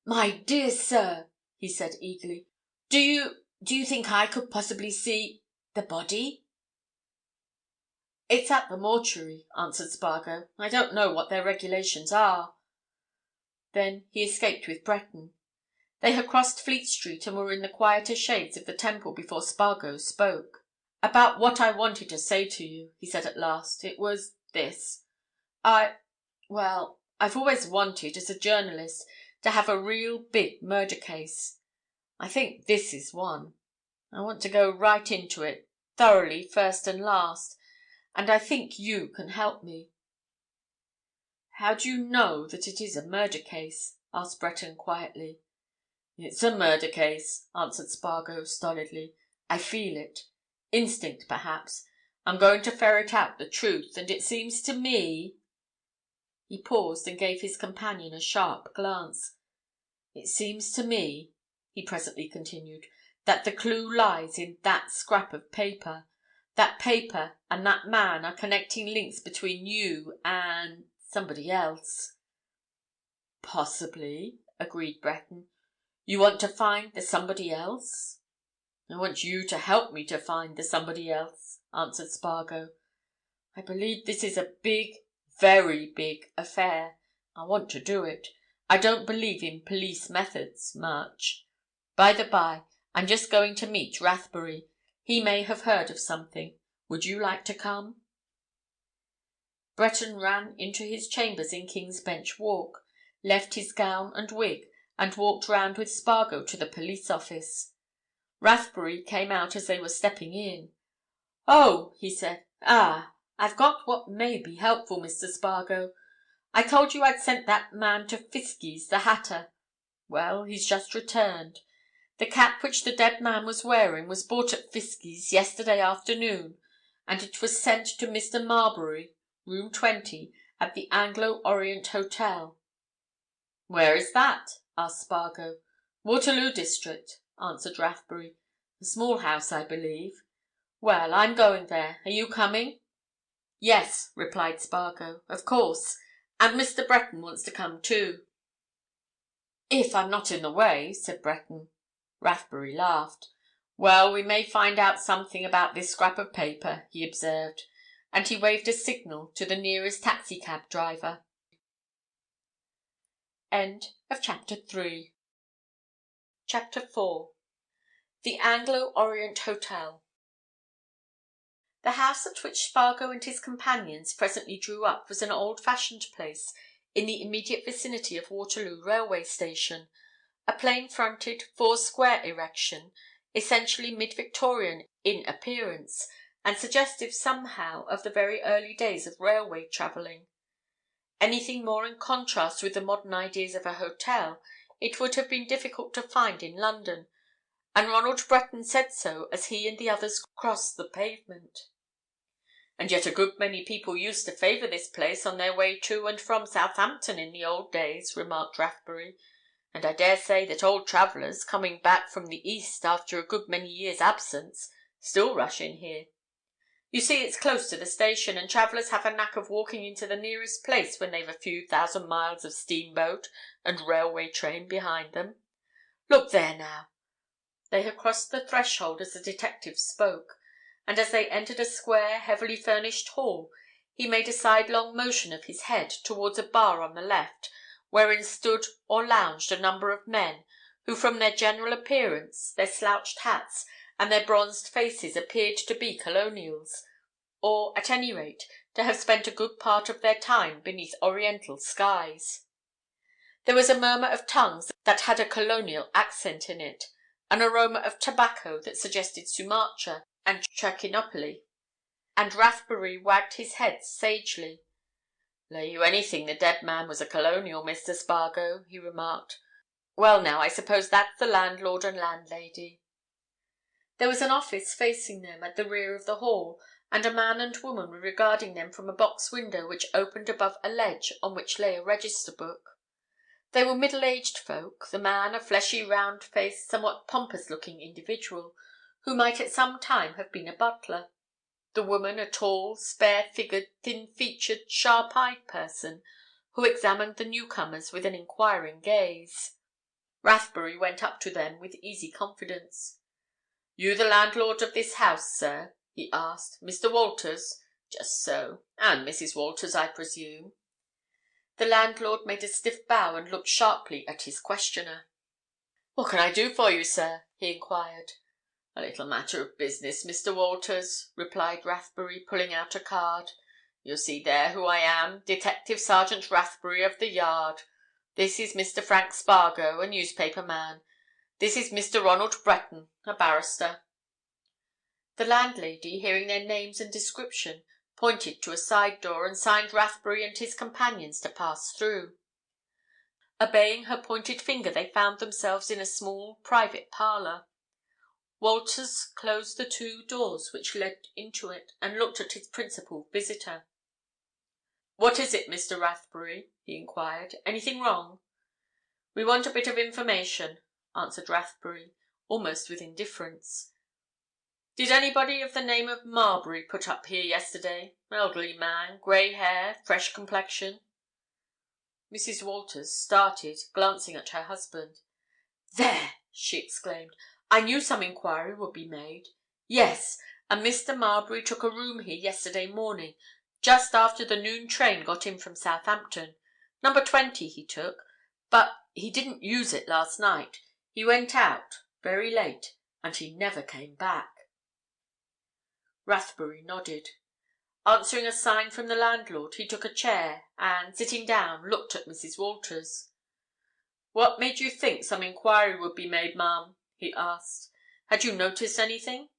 "My dear sir," he said eagerly, "do you think I could possibly see—the body?" "It's at the mortuary," answered Spargo. "I don't know what their regulations are." Then he escaped with Breton. They had crossed Fleet Street and were in the quieter shades of the Temple before Spargo spoke. "About what I wanted to say to you," he said at last. "It was this. I've always wanted, as a journalist, to have a real big murder case. I think this is one. I want to go right into it, thoroughly, first and last, and I think you can help me." "How do you know that it is a murder case?" asked Breton quietly. "It's a murder case," answered Spargo stolidly. "I feel it. Instinct, perhaps. I'm going to ferret out the truth, and it seems to me—" He paused and gave his companion a sharp glance. "It seems to me," he presently continued, "that the clue lies in that scrap of paper. That paper and that man are connecting links between you and—somebody else." "Possibly," agreed Breton. "You want to find the somebody else?" "I want you to help me to find the somebody else," answered Spargo. "I believe this is a big, very big affair. I want to do it. I don't believe in police methods, much. By the by, I'm just going to meet Rathbury. He may have heard of something. Would you like to come?" Breton ran into his chambers in King's Bench Walk, left his gown and wig, and walked round with Spargo to the police office. Rathbury came out as they were stepping in. "Oh!" he said. "I've got what may be helpful, Mr. Spargo. I told you I'd sent that man to Fiskie's, the hatter. Well, he's just returned. The cap which the dead man was wearing was bought at Fiskie's yesterday afternoon, and it was sent to Mr. Marbury, room 20, at the Anglo-Orient Hotel." "Where is that?" asked Spargo. "Waterloo district," answered Rathbury. A small house, I believe. Well, I'm going there. Are you coming?" "Yes," replied Spargo. "Of course. And Mr. Breton wants to come too." "If I'm not in the way," said Breton. Rathbury laughed. "Well, we may find out something about this scrap of paper," he observed, and he waved a signal to the nearest taxi-cab driver. Chapter 4. The Anglo-Orient Hotel. The house at which Spargo and his companions presently drew up was an old-fashioned place in the immediate vicinity of Waterloo railway station, a plain-fronted, four-square erection, essentially mid-Victorian in appearance, and suggestive somehow of the very early days of railway travelling. Anything more in contrast with the modern ideas of a hotel it would have been difficult to find in London, and Ronald Breton said so as he and the others crossed the pavement. "And yet a good many people used to favour this place on their way to and from Southampton in the old days," remarked Rathbury. "And I dare say that old travellers, coming back from the East after a good many years' absence, still rush in here. You see, it's close to the station, and travellers have a knack of walking into the nearest place when they've a few thousand miles of steamboat and railway train behind them. Look there now." They had crossed the threshold as the detective spoke, and as they entered a square, heavily furnished hall, he made a sidelong motion of his head towards a bar on the left, wherein stood or lounged a number of men who, from their general appearance, their slouched hats, and their bronzed faces, appeared to be colonials, or, at any rate, to have spent a good part of their time beneath Oriental skies. There was a murmur of tongues that had a colonial accent in it, an aroma of tobacco that suggested Sumatra and Trichinopoli, and Rathbury wagged his head sagely. "Lay you anything the dead man was a colonial, Mr. Spargo," he remarked. "Well, now, I suppose that's the landlord and landlady." There was an office facing them at the rear of the hall, and a man and woman were regarding them from a box window which opened above a ledge on which lay a register book. They were middle-aged folk, the man a fleshy, round-faced, somewhat pompous-looking individual, who might at some time have been a butler; the woman a tall, spare-figured, thin-featured, sharp-eyed person, who examined the newcomers with an inquiring gaze. Rathbury went up to them with easy confidence. "You the landlord of this house, sir?" he asked. "Mr. Walters? Just so. And Mrs. Walters, I presume?" The landlord made a stiff bow and looked sharply at his questioner. "What can I do for you, sir?" he enquired. "A little matter of business, Mr. Walters," replied Rathbury, pulling out a card. "You'll see there who I am. Detective Sergeant Rathbury of the Yard. This is Mr. Frank Spargo, a newspaper man. This is Mr. Ronald Breton, a barrister." The landlady, hearing their names and description, pointed to a side door and signed Rathbury and his companions to pass through. Obeying her pointed finger, they found themselves in a small private parlour. Walters closed the two doors which led into it and looked at his principal visitor. "What is it, Mr. Rathbury?" he enquired. "Anything wrong?" "We want a bit of information," answered Rathbury, almost with indifference. "Did anybody of the name of Marbury put up here yesterday? Elderly man, grey hair, fresh complexion?" Mrs. Walters started, glancing at her husband. "There!" she exclaimed. "I knew some inquiry would be made. Yes, and Mr. Marbury took a room here yesterday morning, just after the noon train got in from Southampton. Number 20 he took, but he didn't use it last night. He went out, very late, and he never came back." Rathbury nodded. Answering a sign from the landlord, he took a chair, and, sitting down, looked at Mrs. Walters. "What made you think some inquiry would be made, ma'am?" he asked. "Had you noticed anything?"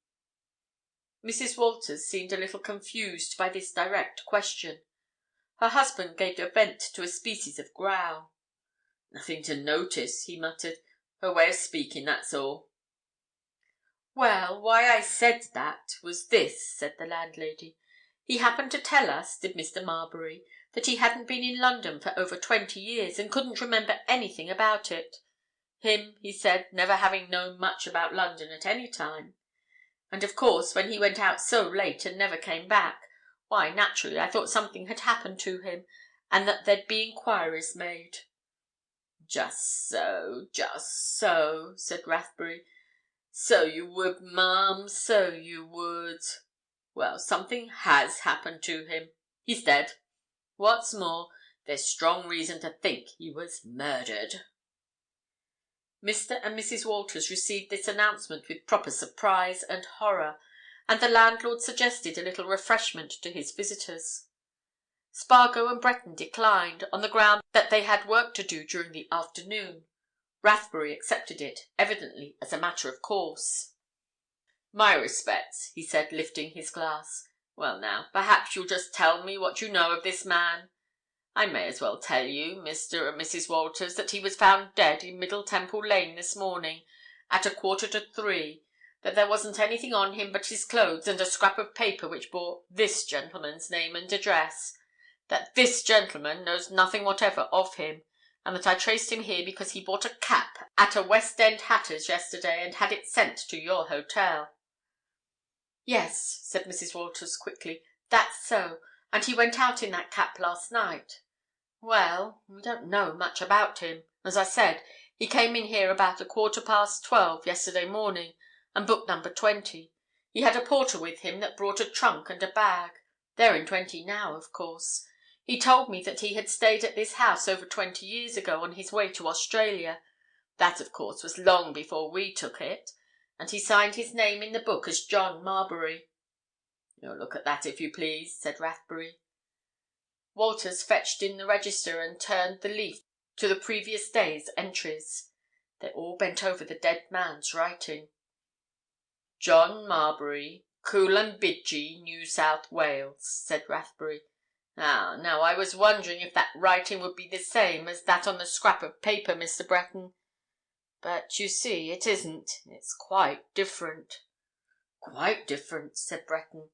Mrs. Walters seemed a little confused by this direct question. Her husband gave vent to a species of growl. "Nothing to notice," he muttered. "Her way of speaking, that's all." "Well, why I said that was this," said the landlady. "He happened to tell us, did Mr. Marbury, that he hadn't been in London for over 20 years, and couldn't remember anything about it. Him, he said, never having known much about London at any time. And of course, when he went out so late and never came back, why, naturally, I thought something had happened to him, and that there'd be inquiries made." "Just so," said Rathbury. "So you would, ma'am, so you would. Well, something has happened to him. He's dead. What's more, there's strong reason to think he was murdered." Mr. and Mrs. Walters received this announcement with proper surprise and horror, and the landlord suggested a little refreshment to his visitors. Spargo and Breton declined, on the ground that they had work to do during the afternoon. Rathbury accepted it, evidently as a matter of course. "My respects," he said, lifting his glass. "Well now, perhaps you'll just tell me what you know of this man. I may as well tell you, Mr. and Mrs. Walters, that he was found dead in Middle Temple Lane this morning at 2:45, that there wasn't anything on him but his clothes and a scrap of paper which bore this gentleman's name and address, that this gentleman knows nothing whatever of him, and that I traced him here because he bought a cap at a West End hatter's yesterday and had it sent to your hotel." "Yes," said Mrs. Walters quickly, "that's so, and he went out in that cap last night. Well, we don't know much about him. As I said, he came in here about 12:15 yesterday morning, and booked number 20. He had a porter with him that brought a trunk and a bag. They're in 20 now, of course. He told me that he had stayed at this house over 20 years ago on his way to Australia. That, of course, was long before we took it, and he signed his name in the book as John Marbury." "You'll look at that, if you please," said Rathbury. Walters fetched in the register and turned the leaf to the previous day's entries. They all bent over the dead man's writing. "John Marbury, Coolumbidgee, New South Wales," said Rathbury. "Ah, now I was wondering if that writing would be the same as that on the scrap of paper, Mr. Breton. But you see, it isn't. It's quite different." "Quite different," said Breton.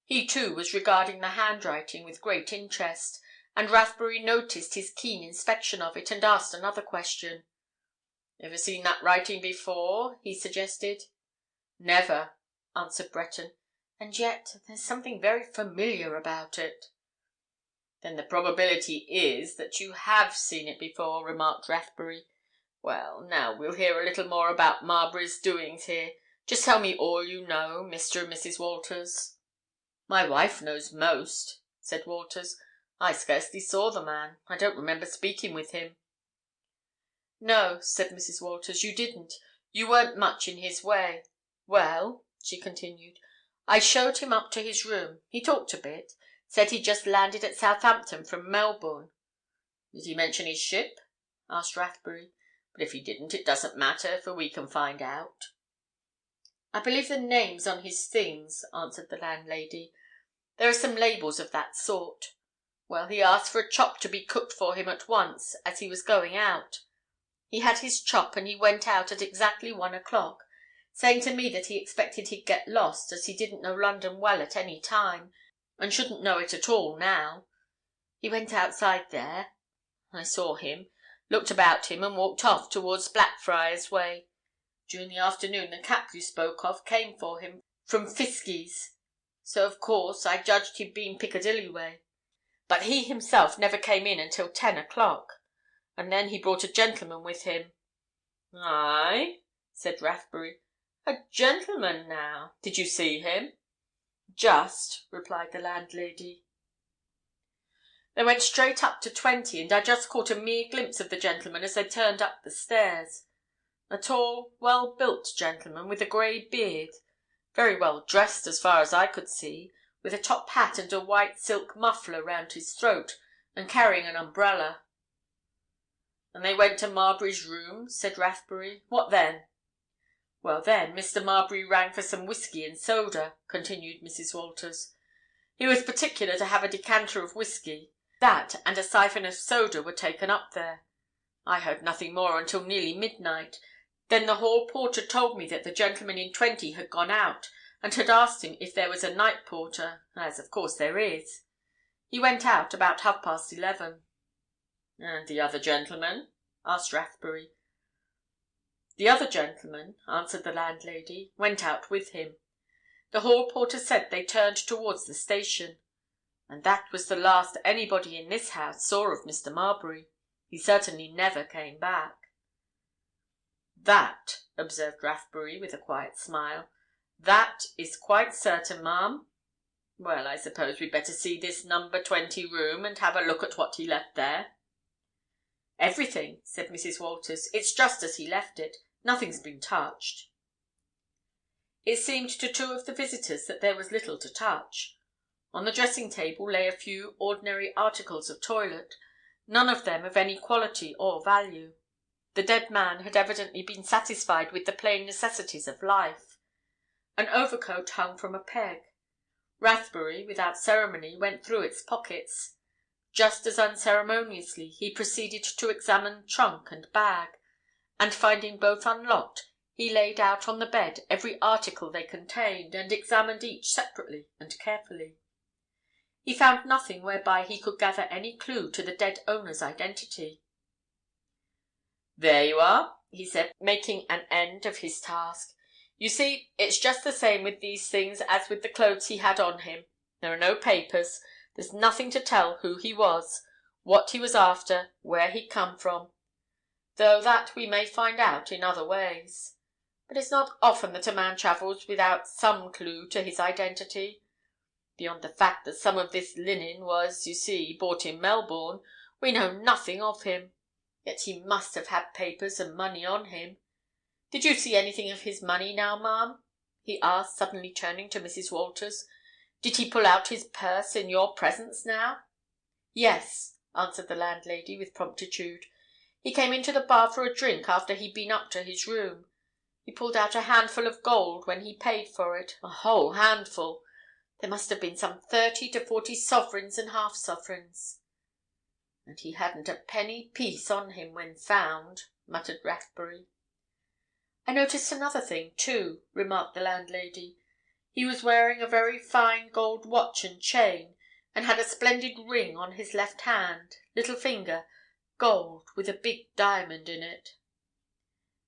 He too was regarding the handwriting with great interest, and Rathbury noticed his keen inspection of it and asked another question. "Ever seen that writing before?" he suggested. "Never," answered Breton. "And yet there's something very familiar about it." "Then the probability is that you have seen it before," remarked Rathbury. "Well, now we'll hear a little more about Marbury's doings here. Just tell me all you know, Mr. and Mrs. Walters." "My wife knows most," said Walters. "I scarcely saw the man. I don't remember speaking with him." "No," said Mrs. Walters, "you didn't. You weren't much in his way. Well," she continued, "I showed him up to his room. He talked a bit. Said he'd just landed at Southampton from Melbourne." "Did he mention his ship?" asked Rathbury. "But if he didn't, it doesn't matter, for we can find out." "I believe the name's on his things," answered the landlady. "There are some labels of that sort. Well, he asked for a chop to be cooked for him at once, as he was going out. He had his chop and he went out at exactly 1 o'clock, saying to me that he expected he'd get lost, as he didn't know London well at any time, and shouldn't know it at all now. He went outside there. I saw him, looked about him and walked off towards Blackfriars way. During the afternoon the cap you spoke of came for him from Fiskie's. So, of course, I judged he'd been Piccadilly way. But he himself never came in until 10 o'clock. And then he brought a gentleman with him." "Aye?" said Rathbury. "A gentleman, now? Did you see him?" "Just," replied the landlady. "They went straight up to 20, and I just caught a mere glimpse of the gentleman as they turned up the stairs. A tall, well-built gentleman with a grey beard, very well dressed as far as I could see, with a top hat and a white silk muffler round his throat, and carrying an umbrella." "And they went to Marbury's room?" said Rathbury. "What then?" "Well, then, Mr. Marbury rang for some whisky and soda," continued Mrs. Walters. "He was particular to have a decanter of whisky. That and a siphon of soda were taken up there. I heard nothing more until nearly midnight. Then the hall porter told me that the gentleman in 20 had gone out, and had asked him if there was a night porter, as of course there is. He went out about 11:30. "And the other gentleman?" asked Rathbury. The other gentleman, answered the landlady, went out with him. The hall porter said they turned towards the station. And that was the last anybody in this house saw of Mr. Marbury. He certainly never came back. "That," observed Rathbury, with a quiet smile, "that is quite certain, ma'am. Well, I suppose we'd better see this number 20 room and have a look at what he left there." "Everything," said Mrs. Walters. "It's just as he left it. Nothing's been touched." It seemed to two of the visitors that there was little to touch. On the dressing-table lay a few ordinary articles of toilet, none of them of any quality or value. The dead man had evidently been satisfied with the plain necessities of life. An overcoat hung from a peg. Rathbury, without ceremony, went through its pockets. Just as unceremoniously he proceeded to examine trunk and bag, and finding both unlocked, he laid out on the bed every article they contained, and examined each separately and carefully. He found nothing whereby he could gather any clue to the dead owner's identity. "There you are," he said, making an end of his task. "You see, it's just the same with these things as with the clothes he had on him. There are no papers. There's nothing to tell who he was, what he was after, where he'd come from. Though that we may find out in other ways. But it's not often that a man travels without some clue to his identity. Beyond the fact that some of this linen was, you see, bought in Melbourne, we know nothing of him. Yet he must have had papers and money on him. Did you see anything of his money now, ma'am?" he asked, suddenly turning to Mrs. Walters. "Did he pull out his purse in your presence now?" "Yes," answered the landlady with promptitude. "He came into the bar for a drink after he'd been up to his room. He pulled out a handful of gold when he paid for it, a whole handful. There must have been some 30 to 40 sovereigns and half-sovereigns." "And he hadn't a penny piece on him when found," muttered Rathbury. "I noticed another thing, too," remarked the landlady. "He was wearing a very fine gold watch and chain, and had a splendid ring on his left hand, little finger, gold, with a big diamond in it."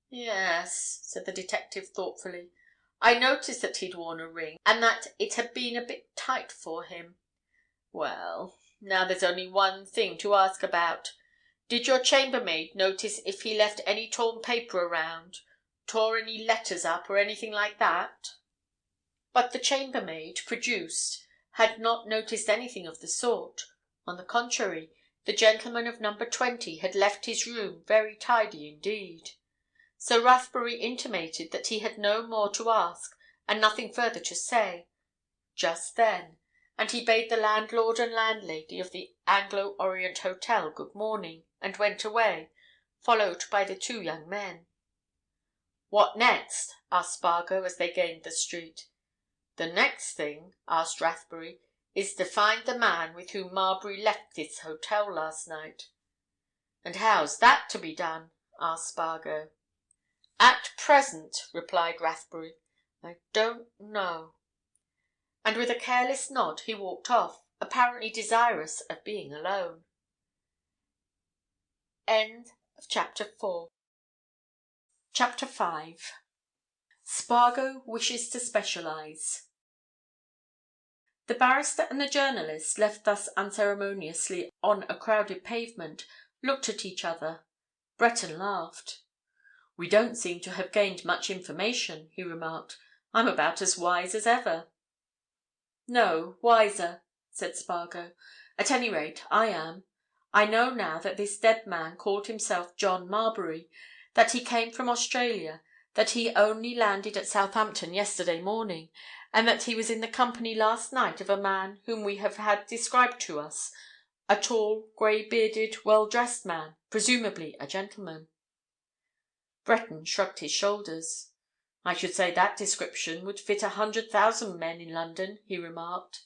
"Yes," said the detective thoughtfully. "I noticed that he'd worn a ring, and that it had been a bit tight for him. Well, now there's only one thing to ask about. Did your chambermaid notice if he left any torn paper around, tore any letters up, or anything like that?" But the chambermaid, produced, had not noticed anything of the sort. On the contrary, the gentleman of number 20 had left his room very tidy indeed. So Rathbury intimated that he had no more to ask and nothing further to say, just then, and he bade the landlord and landlady of the Anglo-Orient Hotel good morning, and went away, followed by the two young men. "What next?" asked Spargo as they gained the street. "The next thing," asked Rathbury, "is to find the man with whom Marbury left this hotel last night." "And how's that to be done?" asked Spargo. "At present," replied Rathbury, "I don't know." And with a careless nod he walked off, apparently desirous of being alone. Chapter 5. Spargo wishes to specialise. The barrister and the journalist, left thus unceremoniously on a crowded pavement, looked at each other. Breton laughed. "We don't seem to have gained much information," he remarked. "I'm about as wise as ever." "No, wiser," said Spargo. "At any rate, I am. I know now that this dead man called himself John Marbury, that he came from Australia, that he only landed at Southampton yesterday morning, and that he was in the company last night of a man whom we have had described to us, a tall, grey-bearded, well-dressed man, presumably a gentleman." Breton shrugged his shoulders. "I should say that description would fit 100,000 men in London," he remarked.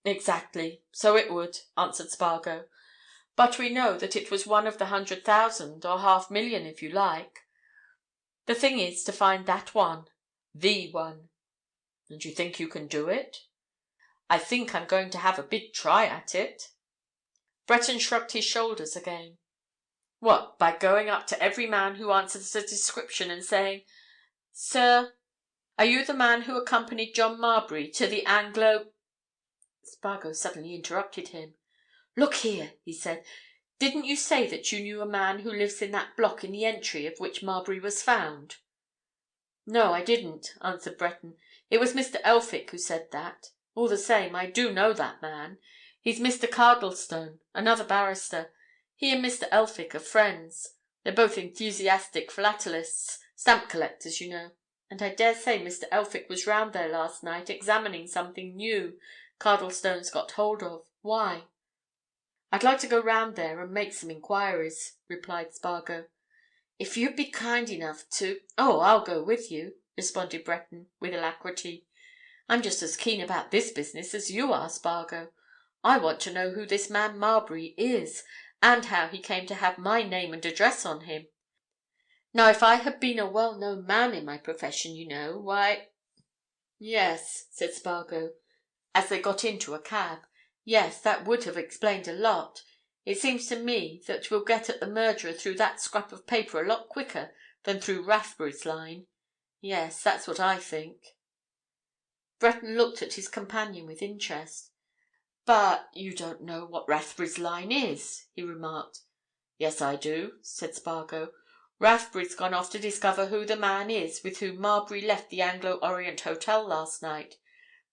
"Exactly, so it would," answered Spargo. "But we know that it was one of the 100,000, or 500,000 if you like. The thing is to find that one. The one." "And you think you can do it?" "I think I'm going to have a big try at it." Breton shrugged his shoulders again. What, by going up to every man who answers the description and saying, 'Sir, are you the man who accompanied John Marbury to the Anglo—'" Spargo suddenly interrupted him. "Look here," he said. "Didn't you say that you knew a man who lives in that block in the entry of which Marbury was found?" "No, I didn't," answered Breton. "It was Mr. Elphick who said that. All the same, I do know that man. He's Mr. Cardlestone, another barrister. He and Mr. Elphick are friends. They're both enthusiastic philatelists, stamp collectors, you know. And I dare say Mr. Elphick was round there last night examining something new Cardlestone's got hold of. Why?" "I'd like to go round there and make some inquiries," replied Spargo. "If you'd be kind enough to—" "Oh, I'll go with you," responded Breton, with alacrity. "I'm just as keen about this business as you are, Spargo. I want to know who this man Marbury is, and how he came to have my name and address on him. Now, if I had been a well-known man in my profession, you know, why—" "Yes," said Spargo, as they got into a cab. "Yes, that would have explained a lot. It seems to me that we'll get at the murderer through that scrap of paper a lot quicker than through Rathbury's line. Yes, that's what I think." Breton looked at his companion with interest. "But you don't know what Rathbury's line is," he remarked. "Yes, I do," said Spargo. "Rathbury's gone off to discover who the man is with whom Marbury left the Anglo-Orient Hotel last night.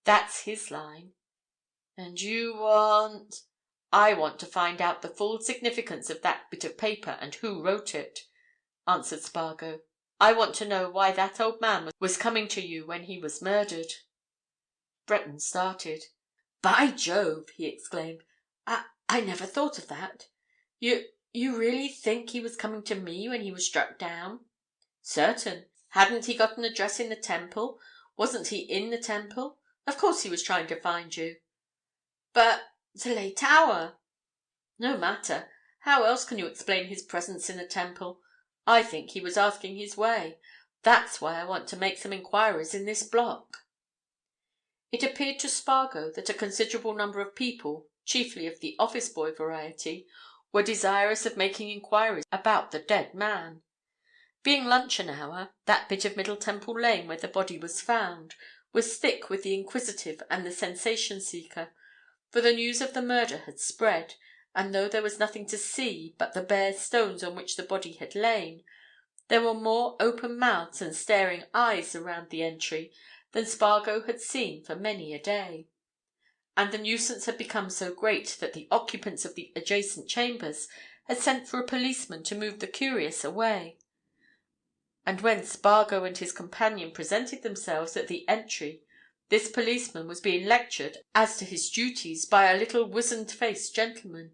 That's his line." "And you want—" "I want to find out the full significance of that bit of paper and who wrote it," answered Spargo. "I want to know why that old man was coming to you when he was murdered." Breton started. "By Jove!" he exclaimed. "I never thought of that. You really think he was coming to me when he was struck down?" "Certain. Hadn't he got an address in the Temple? Wasn't he in the Temple? Of course he was trying to find you." "But the late hour—" "No matter. How else can you explain his presence in the Temple? I think he was asking his way. That's why I want to make some inquiries in this block." It appeared to Spargo that a considerable number of people, chiefly of the office boy variety, were desirous of making inquiries about the dead man. Being luncheon hour, that bit of Middle Temple Lane where the body was found was thick with the inquisitive and the sensation-seeker, for the news of the murder had spread, and though there was nothing to see but the bare stones on which the body had lain, there were more open mouths and staring eyes around the entry than Spargo had seen for many a day. And the nuisance had become so great that the occupants of the adjacent chambers had sent for a policeman to move the curious away. And when Spargo and his companion presented themselves at the entry, this policeman was being lectured as to his duties by a little wizened-faced gentleman,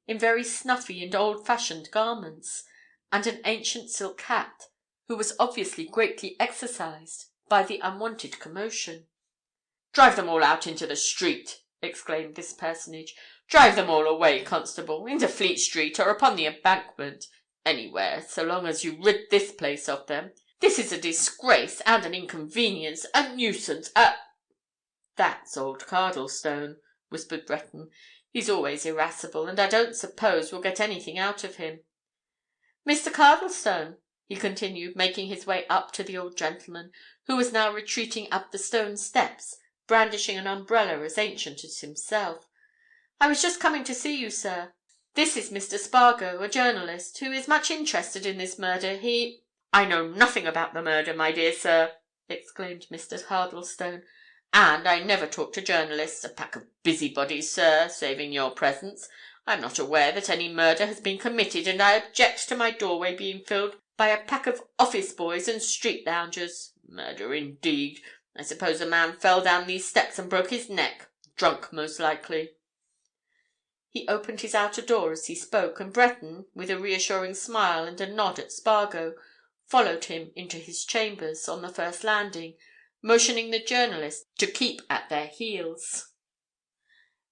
in very snuffy and old-fashioned garments, and an ancient silk hat, who was obviously greatly exercised by the unwonted commotion. "Drive them all out into the street!" exclaimed this personage. "Drive them all away, constable, into Fleet Street or upon the Embankment, anywhere, so long as you rid this place of them. This is a disgrace and an inconvenience, a nuisance, a—" "That's old Cardlestone," whispered Breton. "He's always irascible, and I don't suppose we'll get anything out of him. Mr. Cardlestone," he continued, making his way up to the old gentleman, who was now retreating up the stone steps, brandishing an umbrella as ancient as himself. "I was just coming to see you, sir. This is Mr. Spargo, a journalist, who is much interested in this murder. He—" "I know nothing about the murder, my dear sir," exclaimed Mr. Cardlestone. "And I never talk to journalists, a pack of busybodies, sir, saving your presence. I'm not aware that any murder has been committed, and I object to my doorway being filled by a pack of office boys and street loungers. Murder, indeed! I suppose a man fell down these steps and broke his neck. Drunk, most likely." He opened his outer door as he spoke, and Breton, with a reassuring smile and a nod at Spargo, followed him into his chambers on the first landing, motioning the journalists to keep at their heels.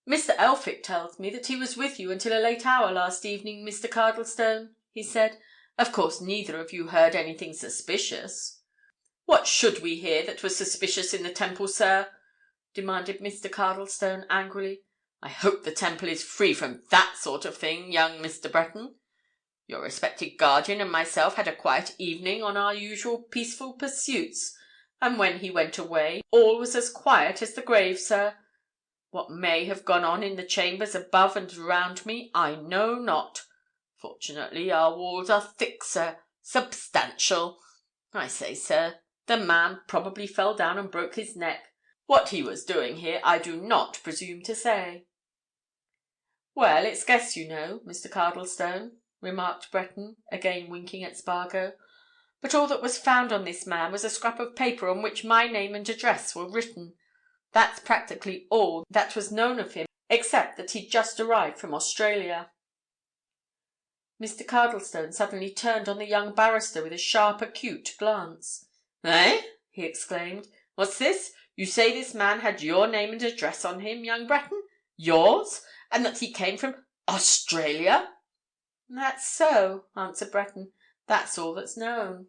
"Mr. Elphick tells me that he was with you until a late hour last evening, Mr. Cardlestone," he said. "Of course, neither of you heard anything suspicious." "What should we hear that was suspicious in the Temple, sir?" demanded Mr. Cardlestone angrily. "I hope the Temple is free from that sort of thing, young Mr. Breton." Your respected guardian and myself had a quiet evening on our usual peaceful pursuits, and when he went away, all was as quiet as the grave, sir. What may have gone on in the chambers above and around me, I know not. Fortunately, our walls are thick, sir, substantial. I say, sir, the man probably fell down and broke his neck. What he was doing here, I do not presume to say." "Well, it's guess, you know, Mr. Cardlestone," remarked Breton, again winking at Spargo. "But all that was found on this man was a scrap of paper on which my name and address were written. That's practically all that was known of him, except that he'd just arrived from Australia." Mr. Cardlestone suddenly turned on the young barrister with a sharp, acute glance. "Eh?" he exclaimed. "What's this? You say this man had your name and address on him, young Breton? Yours? And that he came from Australia?" "That's so," answered Breton. "That's all that's known."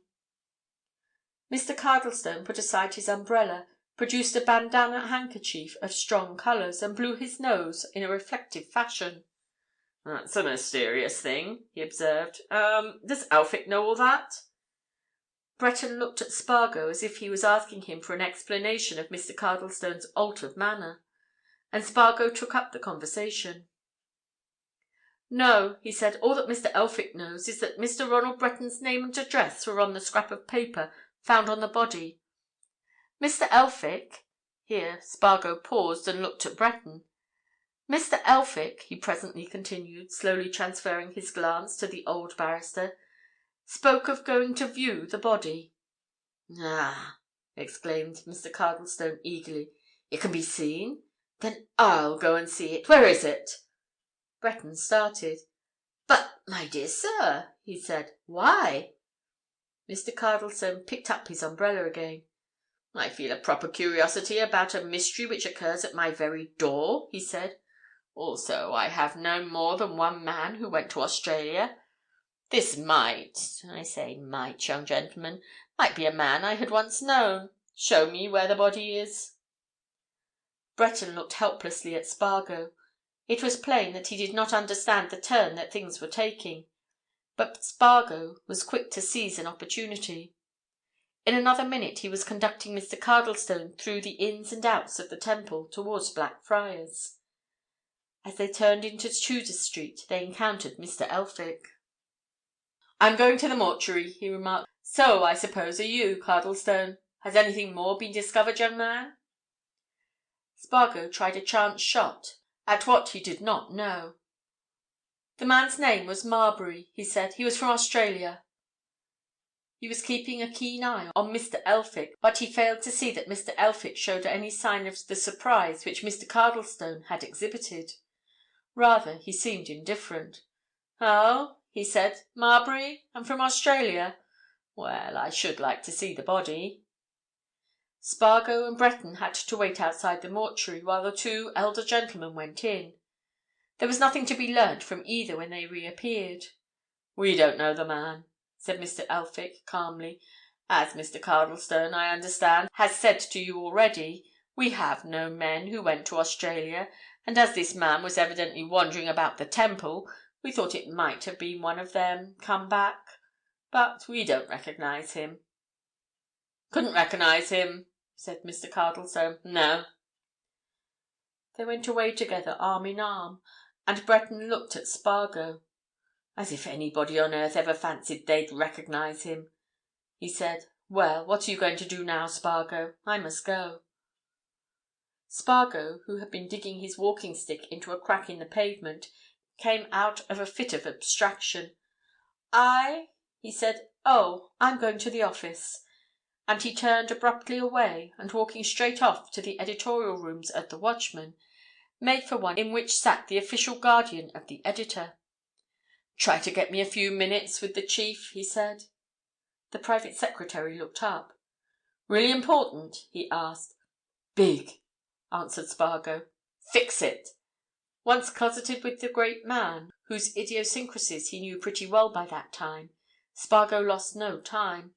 Mr. Cardlestone put aside his umbrella, produced a bandana handkerchief of strong colours, and blew his nose in a reflective fashion. "That's a mysterious thing," he observed. Does Elphick know all that?" Breton looked at Spargo as if he was asking him for an explanation of Mr. Cardlestone's altered manner, and Spargo took up the conversation. "No," he said. "All that Mr. Elphick knows is that Mr. Ronald Breton's name and address were on the scrap of paper found on the body. Mr. Elphick—" here Spargo paused and looked at Breton. "Mr. Elphick," he presently continued, slowly transferring his glance to the old barrister, "spoke of going to view the body." "Ah!" exclaimed Mr. Cardlestone eagerly. "It can be seen? Then I'll go and see it. Where is it?" Breton started. "But, my dear sir," he said. "Why?" Mr. Cardlestone picked up his umbrella again. "I feel a proper curiosity about a mystery which occurs at my very door," he said. "Also, I have known more than one man who went to Australia. This I say might, young gentleman, might be a man I had once known. Show me where the body is." Breton looked helplessly at Spargo. It was plain that he did not understand the turn that things were taking, but Spargo was quick to seize an opportunity. In another minute he was conducting Mr. Cardlestone through the ins and outs of the Temple towards Blackfriars. As they turned into Tudor Street they encountered Mr. Elphick. "I'm going to the mortuary," he remarked. "So, I suppose, are you, Cardlestone. Has anything more been discovered, young man?" Spargo tried a chance shot at what he did not know. "The man's name was Marbury," he said. "He was from Australia." He was keeping a keen eye on Mr. Elphick, but he failed to see that Mr. Elphick showed any sign of the surprise which Mr. Cardlestone had exhibited. Rather, he seemed indifferent. "Oh?" he said. "Marbury? And from Australia? Well, I should like to see the body." Spargo and Breton had to wait outside the mortuary while the two elder gentlemen went in. There was nothing to be learnt from either when they reappeared. "We don't know the man," said Mr. Elphick calmly. "As Mr. Cardlestone, I understand, has said to you already, we have no men who went to Australia, and as this man was evidently wandering about the Temple, we thought it might have been one of them come back. But we don't recognise him." "Couldn't recognise him," said Mr. Cardlestone. "No." They went away together arm in arm, and Breton looked at Spargo. "As if anybody on earth ever fancied they'd recognise him," he said. "Well, what are you going to do now, Spargo? I must go." Spargo, who had been digging his walking stick into a crack in the pavement, came out of a fit of abstraction. "I?" he said. "Oh, I'm going to the office." And he turned abruptly away, and walking straight off to the editorial rooms at the Watchman, made for one in which sat the official guardian of the editor. "Try to get me a few minutes with the chief," he said. The private secretary looked up. "Really important?" he asked. "Big," answered Spargo. "Fix it." Once closeted with the great man, whose idiosyncrasies he knew pretty well by that time, Spargo lost no time.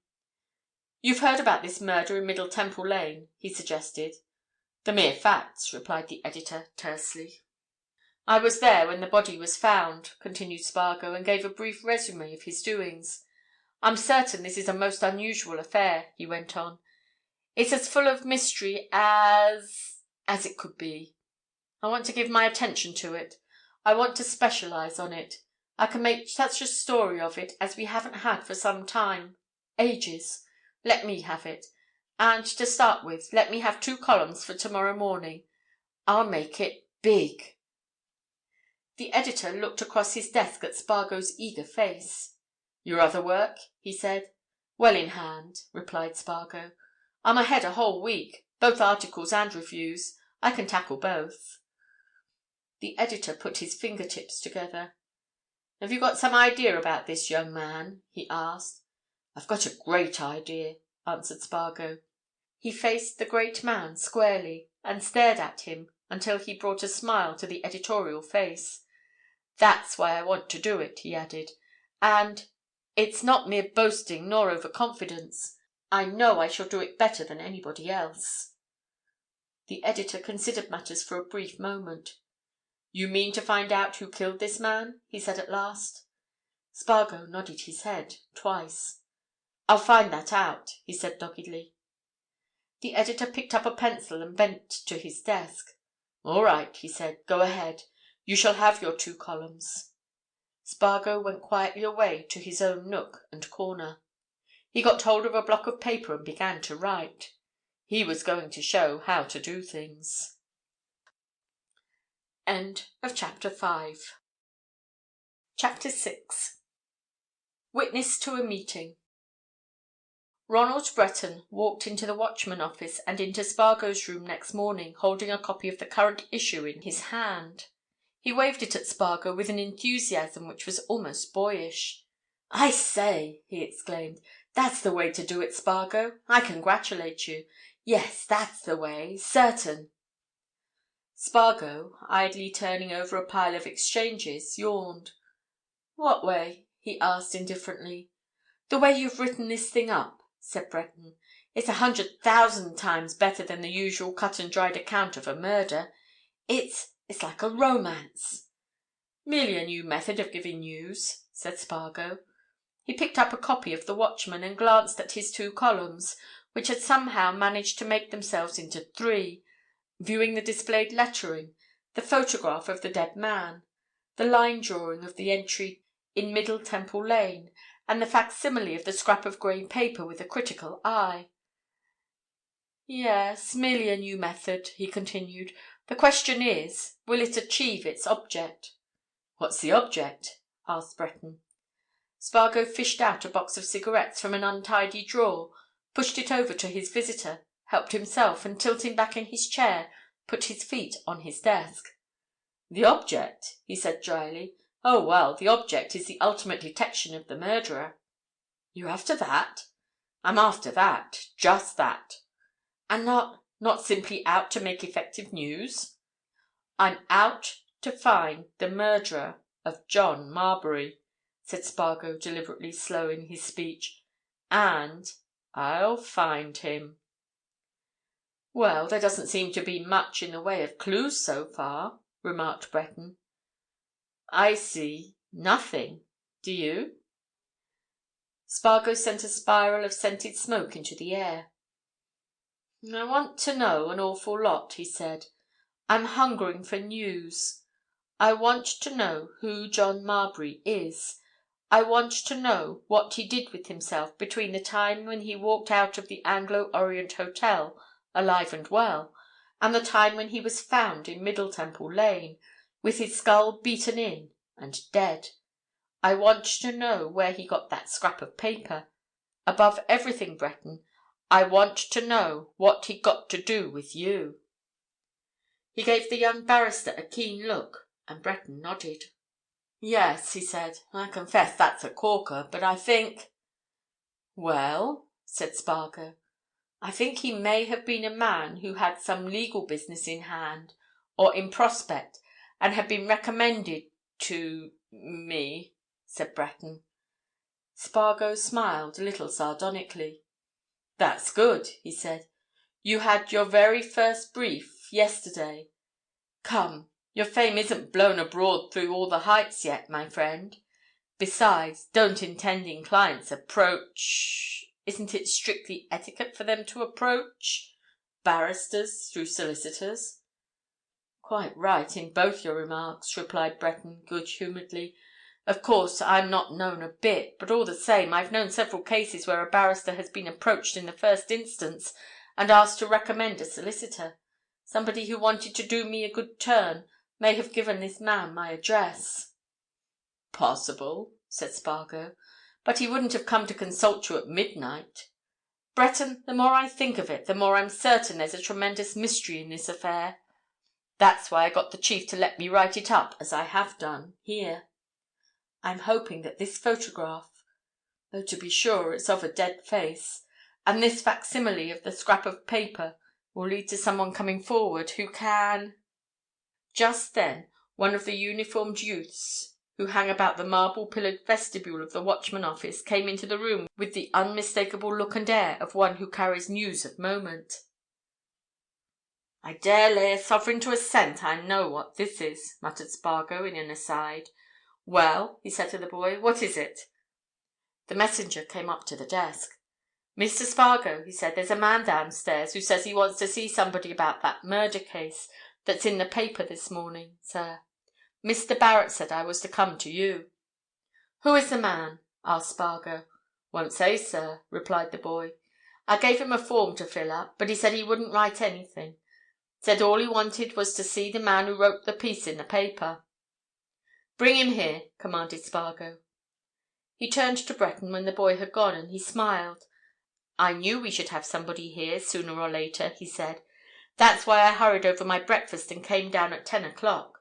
"You've heard about this murder in Middle Temple Lane?" he suggested. "The mere facts," replied the editor tersely. "I was there when the body was found," continued Spargo, and gave a brief resume of his doings. "I'm certain this is a most unusual affair," he went on. "It's as full of mystery as it could be. I want to give my attention to it. I want to specialise on it. I can make such a story of it as we haven't had for some time—ages. Let me have it. And to start with, let me have 2 columns for tomorrow morning. I'll make it big." The editor looked across his desk at Spargo's eager face. "Your other work?" he said. "Well in hand," replied Spargo. "I'm ahead a whole week, both articles and reviews. I can tackle both." The editor put his fingertips together. "Have you got some idea about this young man?" he asked. "I've got a great idea," answered Spargo. He faced the great man squarely, and stared at him until he brought a smile to the editorial face. "That's why I want to do it," he added. "And—it's not mere boasting nor overconfidence. I know I shall do it better than anybody else." The editor considered matters for a brief moment. "You mean to find out who killed this man?" he said at last. Spargo nodded his head twice. "I'll find that out," he said doggedly. The editor picked up a pencil and bent to his desk. "All right," he said. "Go ahead. You shall have your 2 columns." Spargo went quietly away to his own nook and corner. He got hold of a block of paper and began to write. He was going to show how to do things. Chapter 6. Witness to a Meeting. Ronald Breton walked into the Watchman office and into Spargo's room next morning, holding a copy of the current issue in his hand. He waved it at Spargo with an enthusiasm which was almost boyish. "I say!" he exclaimed. "That's the way to do it, Spargo. I congratulate you. Yes, that's the way. Certain." Spargo, idly turning over a pile of exchanges, yawned. "What way?" he asked indifferently. "The way you've written this thing up," said Breton. "It's 100,000 times better than the usual cut-and-dried account of a murder. It's like a romance." "Merely a new method of giving news," said Spargo. He picked up a copy of the Watchman and glanced at his 2 columns, which had somehow managed to make themselves into 3, viewing the displayed lettering, the photograph of the dead man, the line drawing of the entry in Middle Temple Lane, and the facsimile of the scrap of grey paper with a critical eye. "Yes, merely a new method," he continued. "The question is, will it achieve its object?" "What's the object?" asked Breton. Spargo fished out a box of cigarettes from an untidy drawer, pushed it over to his visitor, helped himself, and tilting back in his chair, put his feet on his desk. "The object?" he said dryly. "Oh, well, the object is the ultimate detection of the murderer." "You're after that?" "I'm after that. Just that." "And not simply out to make effective news?" "I'm out to find the murderer of John Marbury," said Spargo, deliberately slowing his speech. "And I'll find him." "Well, there doesn't seem to be much in the way of clues so far," remarked Breton. "I see nothing. Do you?" Spargo sent a spiral of scented smoke into the air. "I want to know an awful lot," he said. "I'm hungering for news. I want to know who John Marbury is. I want to know what he did with himself between the time when he walked out of the Anglo-Orient Hotel alive and well, and the time when he was found in Middle Temple Lane, with his skull beaten in and dead. I want to know where he got that scrap of paper. Above everything, Breton, I want to know what he got to do with you." He gave the young barrister a keen look, and Breton nodded. "Yes," he said. "I confess that's a corker, but I think—" "Well?" said Spargo. "I think he may have been a man who had some legal business in hand, or in prospect, and had been recommended to—me," said Breton. Spargo smiled a little sardonically. "That's good," he said. "You had your very first brief yesterday. Come, Your fame isn't blown abroad through all the heights yet, my friend. Besides, don't intending clients approach— Isn't it strictly etiquette for them to approach barristers through solicitors?" "Quite right in both your remarks," replied Breton good-humouredly. "Of course, I'm not known a bit, but all the same, I've known several cases where a barrister has been approached in the first instance and asked to recommend a solicitor. Somebody who wanted to do me a good turn may have given this man my address." "Possible," said Spargo. "But he wouldn't have come to consult you at midnight. Breton, the more I think of it, the more I'm certain there's a tremendous mystery in this affair. That's why I got the chief to let me write it up as I have done, here. I'm hoping that this photograph, though to be sure it's of a dead face, and this facsimile of the scrap of paper will lead to someone coming forward who can—" Just then one of the uniformed youths who hang about the marble-pillared vestibule of the Watchman office came into the room with the unmistakable look and air of one who carries news of moment. "I dare lay a sovereign to a cent I know what this is," muttered Spargo in an aside. "Well," he said to the boy, "what is it?" The messenger came up to the desk. "Mr. Spargo," he said, "there's a man downstairs who says he wants to see somebody about that murder case that's in the paper this morning, sir. Mr. Barrett said I was to come to you." "Who is the man?" asked Spargo. "Won't say, sir," replied the boy. "I gave him a form to fill up, but he said he wouldn't write anything. Said all he wanted was to see the man who wrote the piece in the paper." "Bring him here," commanded Spargo. He turned to Breton when the boy had gone, and he smiled. "I knew we should have somebody here sooner or later," he said. "That's why I hurried over my breakfast and came down at 10 o'clock.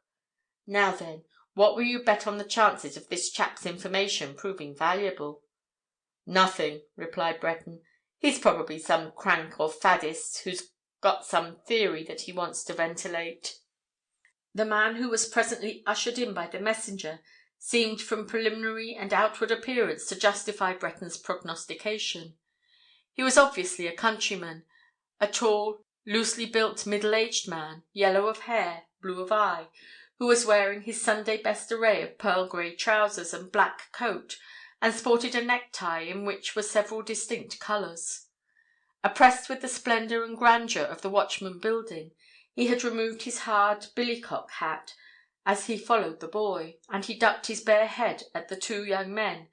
Now then, what will you bet on the chances of this chap's information proving valuable?" "Nothing," replied Breton. "He's probably some crank or faddist who's got some theory that he wants to ventilate." The man who was presently ushered in by the messenger seemed from preliminary and outward appearance to justify Breton's prognostication. He was obviously a countryman, a tall, loosely built, middle-aged man, yellow of hair, blue of eye, who was wearing his Sunday best array of pearl grey trousers and black coat, and sported a necktie in which were several distinct colours. Oppressed with the splendour and grandeur of the Watchman building, he had removed his hard billycock hat as he followed the boy, and he ducked his bare head at the two young men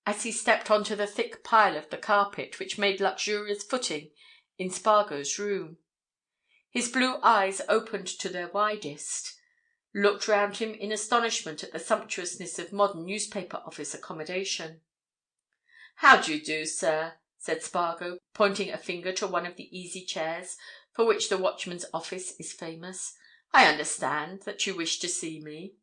as he stepped onto the thick pile of the carpet which made luxurious footing in Spargo's room. His blue eyes opened to their widest, looked round him in astonishment at the sumptuousness of modern newspaper office accommodation. "How do you do, sir?" said Spargo, pointing a finger to one of the easy chairs for which the Watchman's office is famous. "I understand that you wish to see me."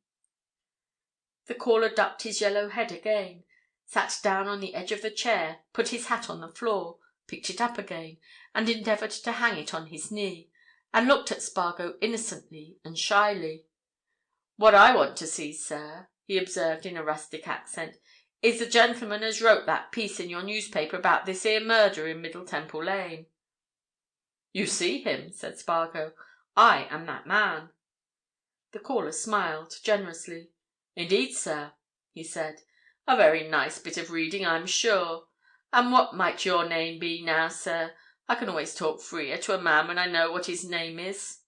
The caller ducked his yellow head again, sat down on the edge of the chair, put his hat on the floor, picked it up again, and endeavoured to hang it on his knee, and looked at Spargo innocently and shyly. "What I want to see, sir," he observed in a rustic accent, "is the gentleman as wrote that piece in your newspaper about this here murder in Middle Temple Lane." "You see him," said Spargo. "I am that man." The caller smiled generously. "Indeed, sir," he said. "A very nice bit of reading, I'm sure. And what might your name be now, sir? I can always talk freer to a man when I know what his name is."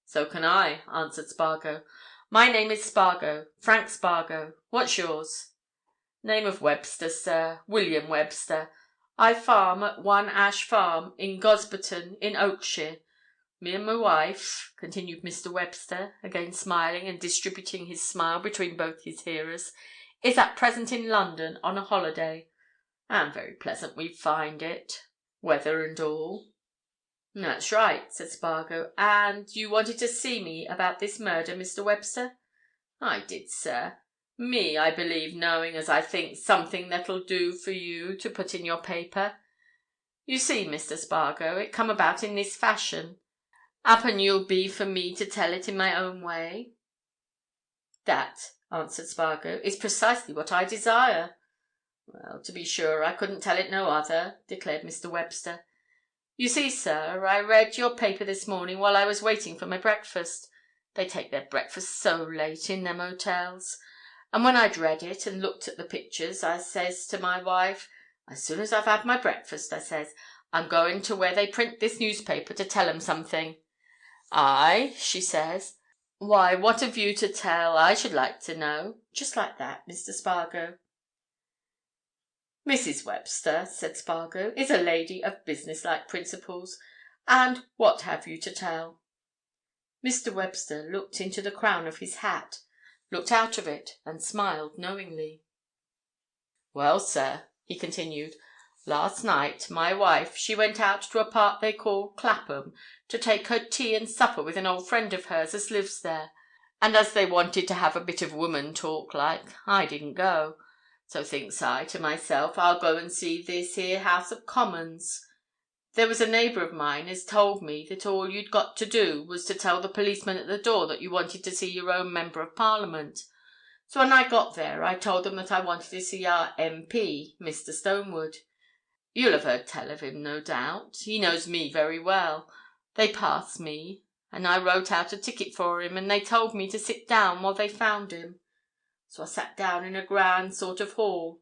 "So can I," answered Spargo. "My name is Spargo, Frank Spargo. What's yours?" "Name of Webster, sir. William Webster. I farm at 1 Ash Farm in Gosberton in Oakshire. Me and my wife," continued Mr. Webster, again smiling and distributing his smile between both his hearers, "is at present in London on a holiday. And very pleasant we find it, weather and all." "That's right," said Spargo. "And you wanted to see me about this murder, Mr. Webster?" "I did, sir. Me, I believe, knowing, as I think, something that'll do for you to put in your paper. You see, Mr. Spargo, it come about in this fashion. 'Appen you'll be for me to tell it in my own way." "That," answered Spargo, "is precisely what I desire." "Well, to be sure, I couldn't tell it no other," declared Mr. Webster. "You see, sir, I read your paper this morning while I was waiting for my breakfast. They take their breakfast so late in them hotels. And when I'd read it and looked at the pictures, I says to my wife, as soon as I've had my breakfast, I says, I'm going to where they print this newspaper to tell 'em something. Aye, she says. Why, what have you to tell, I should like to know? Just like that, Mr. Spargo. Mrs. Webster, said Spargo, is a lady of businesslike principles. And what have you to tell? Mr. Webster looked into the crown of his hat, looked out of it, and smiled knowingly. Well, sir, he continued, last night my wife, she went out to a part they call Clapham to take her tea and supper with an old friend of hers as lives there, and as they wanted to have a bit of woman talk like, I didn't go. So thinks I to myself, I'll go and see this here House of Commons. There was a neighbour of mine as told me that all you'd got to do was to tell the policeman at the door that you wanted to see your own Member of Parliament. So when I got there, I told them that I wanted to see our MP, Mr. Stonewood. You'll have heard tell of him, no doubt. He knows me very well. They passed me, and I wrote out a ticket for him, and they told me to sit down while they found him. So I sat down in a grand sort of hall,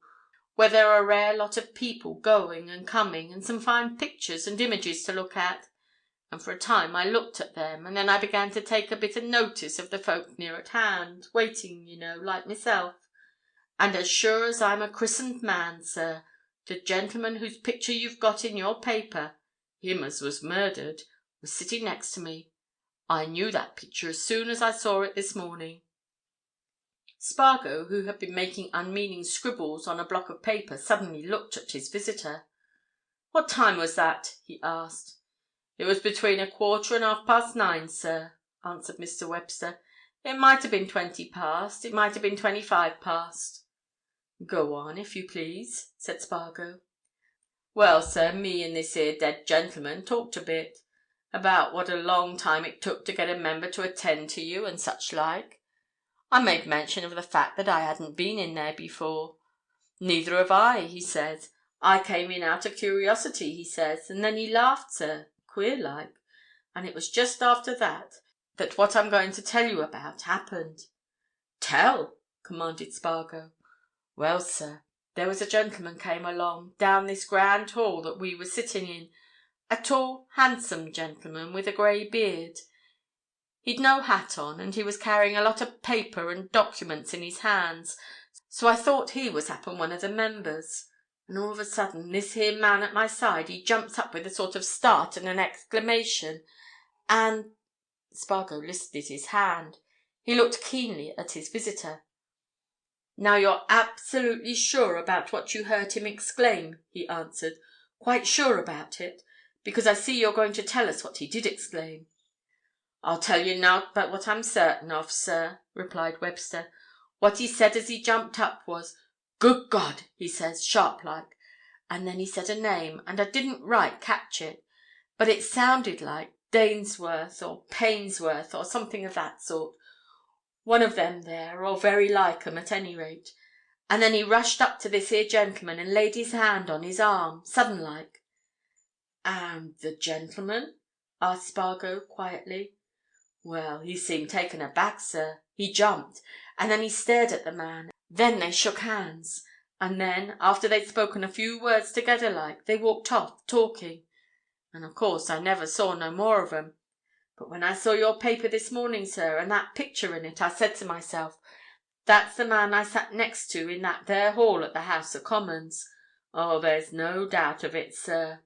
where there are a rare lot of people going and coming, and some fine pictures and images to look at. And for a time I looked at them, and then I began to take a bit of notice of the folk near at hand, waiting, you know, like myself. And as sure as I'm a christened man, sir, the gentleman whose picture you've got in your paper, him as was murdered, was sitting next to me. I knew that picture as soon as I saw it this morning. Spargo, who had been making unmeaning scribbles on a block of paper, suddenly looked at his visitor. What time was that? He asked. It was between 8:15 and 9:30, sir, answered Mr. Webster. It might have been 20 past, it might have been 25 past. Go on, if you please, said Spargo. Well, sir, me and this here dead gentleman talked a bit about what a long time it took to get a member to attend to you and such like. I made mention of the fact that I hadn't been in there before. Neither have I, he says. I came in out of curiosity, he says, and then he laughed, sir, queer like. And it was just after that what I'm going to tell you about happened. Tell, commanded Spargo. Well, sir, there was a gentleman came along, down this grand hall that we were sitting in, a tall, handsome gentleman with a grey beard. He'd no hat on, and he was carrying a lot of paper and documents in his hands, so I thought he was happen one of the members. And all of a sudden, this here man at my side, he jumps up with a sort of start and an exclamation, and— Spargo lifted his hand. He looked keenly at his visitor. Now you're absolutely sure about what you heard him exclaim, he answered. Quite sure about it, because I see you're going to tell us what he did exclaim. I'll tell you naught but what I'm certain of, sir, replied Webster. What he said as he jumped up was, Good God, he says, sharp-like. And then he said a name, and I didn't right catch it, but it sounded like Dainsworth or Painsworth or something of that sort. One of them there, or very like 'em at any rate. And then he rushed up to this here gentleman and laid his hand on his arm, sudden-like. And the gentleman? Asked Spargo quietly. Well, he seemed taken aback, sir. He jumped, and then he stared at the man. Then they shook hands, and then, after they'd spoken a few words together like, they walked off, talking. And of course I never saw no more of 'em. But when I saw your paper this morning, sir, and that picture in it, I said to myself, that's the man I sat next to in that there hall at the House of Commons. Oh, there's no doubt of it, sir.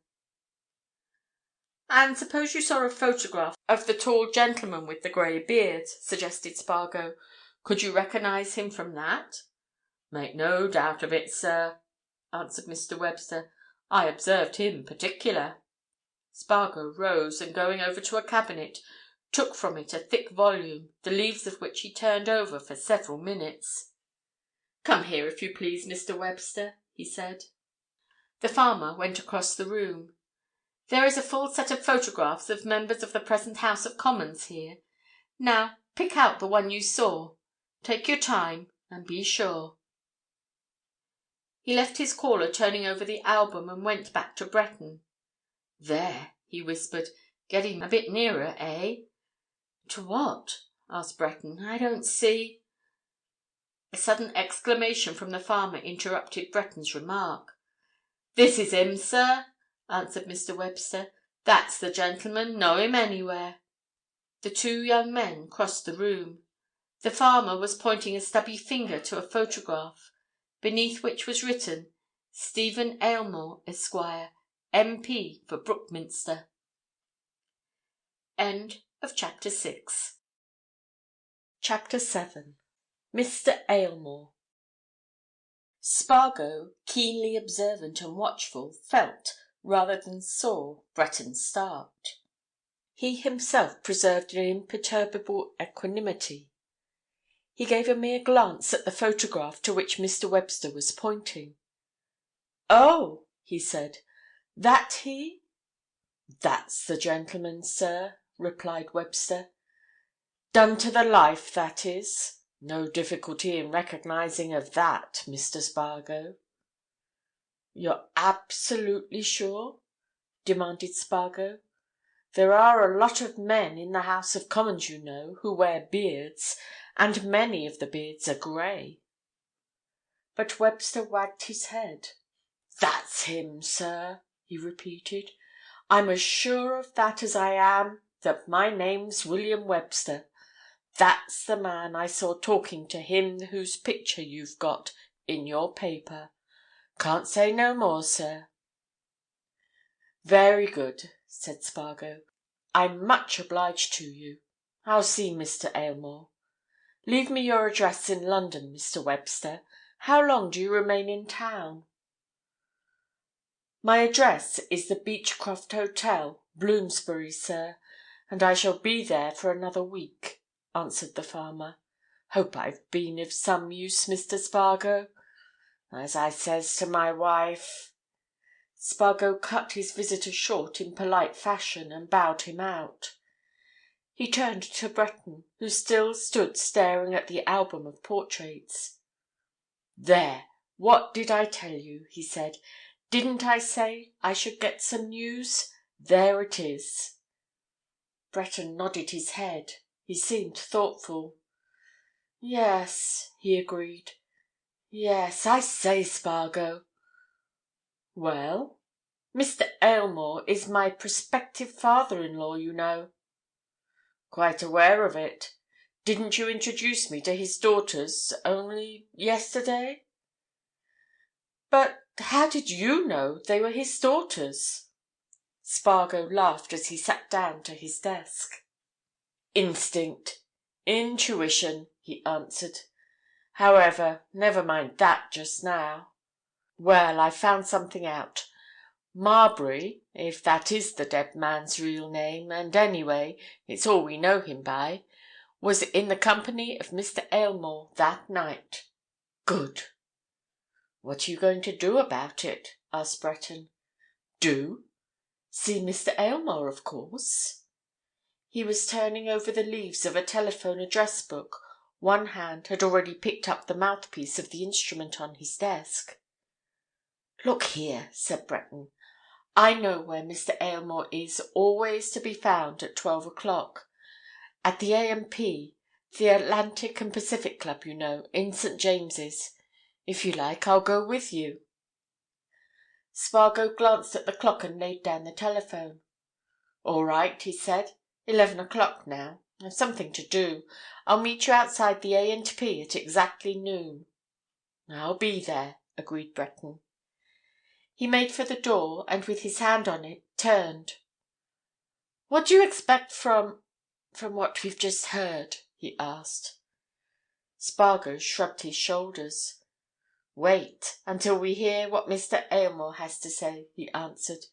And suppose you saw a photograph of the tall gentleman with the grey beard, suggested Spargo. Could you recognise him from that? Make no doubt of it, sir, answered Mr. Webster. I observed him particular. Spargo rose, and going over to a cabinet, took from it a thick volume, the leaves of which he turned over for several minutes. Come here, if you please, Mr. Webster, he said. The farmer went across the room. There is a full set of photographs of members of the present House of Commons here. Now, pick out the one you saw. Take your time, and be sure. He left his caller turning over the album and went back to Breton. There, he whispered, getting a bit nearer, eh? To what? asked Breton. "I don't see—" A sudden exclamation from the farmer interrupted Breton's remark. "This is him, sir," answered Mr. Webster. "That's the gentleman. Know him anywhere." The two young men crossed the room. The farmer was pointing a stubby finger to a photograph, beneath which was written, "Stephen Aylmore, Esquire, MP for Brookminster." Chapter 7. Mr. Aylmore. Spargo, keenly observant and watchful, felt, rather than saw, Breton start. He himself preserved an imperturbable equanimity. He gave a mere glance at the photograph to which Mr. Webster was pointing. "Oh!" he said. "That he?" "That's the gentleman, sir," replied Webster. "Done to the life, that is. No difficulty in recognizing of that, Mr. Spargo." "You're absolutely sure?" demanded Spargo. "There are a lot of men in the House of Commons, you know, who wear beards, and many of the beards are grey." But Webster wagged his head. "That's him, sir," he repeated. "I'm as sure of that as I am that my name's William Webster. That's the man I saw talking to him whose picture you've got in your paper. Can't say no more, sir." "Very good," said Spargo. "I'm much obliged to you. I'll see Mr. Aylmore. Leave me your address in London, Mr. Webster. How long do you remain in town?" "My address is the Beechcroft Hotel, Bloomsbury, sir, and I shall be there for another week," answered the farmer. "Hope I've been of some use, Mr. Spargo. As I says to my wife—" Spargo cut his visitor short in polite fashion and bowed him out. He turned to Breton, who still stood staring at the album of portraits. "There! What did I tell you?" he said. "Didn't I say I should get some news? There it is." Breton nodded his head. He seemed thoughtful. "Yes," he agreed. "Yes, I say, Spargo." "Well?" "Mr. Aylmore is my prospective father-in-law, you know." "Quite aware of it. Didn't you introduce me to his daughters only yesterday?" "But how did you know they were his daughters?" Spargo laughed as he sat down to his desk. "Instinct. Intuition," he answered. "However, never mind that just now. Well, I've found something out. Marbury, if that is the dead man's real name, and anyway, it's all we know him by, was in the company of Mr. Aylmore that night." "Good!" "What are you going to do about it?" asked Breton. "Do? See Mr. Aylmore, of course." He was turning over the leaves of a telephone address book. One hand had already picked up the mouthpiece of the instrument on his desk. "Look here," said Breton. "I know where Mr. Aylmore is always to be found at 12 o'clock. At the A&P, the Atlantic and Pacific Club, you know, in St. James's. If you like, I'll go with you." Spargo glanced at the clock and laid down the telephone. "All right," he said. 11 o'clock now. I've something to do. I'll meet you outside the A&P at exactly noon." "I'll be there," agreed Breton. He made for the door, and with his hand on it, turned. "What do you expect from what we've just heard?" he asked. Spargo shrugged his shoulders. "Wait until we hear what Mr. Aylmore has to say," he answered.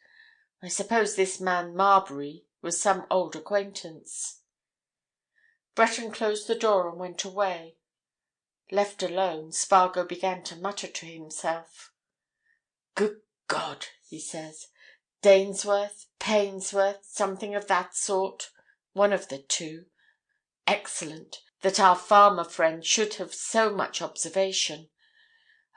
"I suppose this man Marbury was some old acquaintance." Breton closed the door and went away. Left alone, Spargo began to mutter to himself. "Good God!" he says. "Dainsworth, Painsworth, something of that sort. One of the two. Excellent that our farmer friend should have so much observation.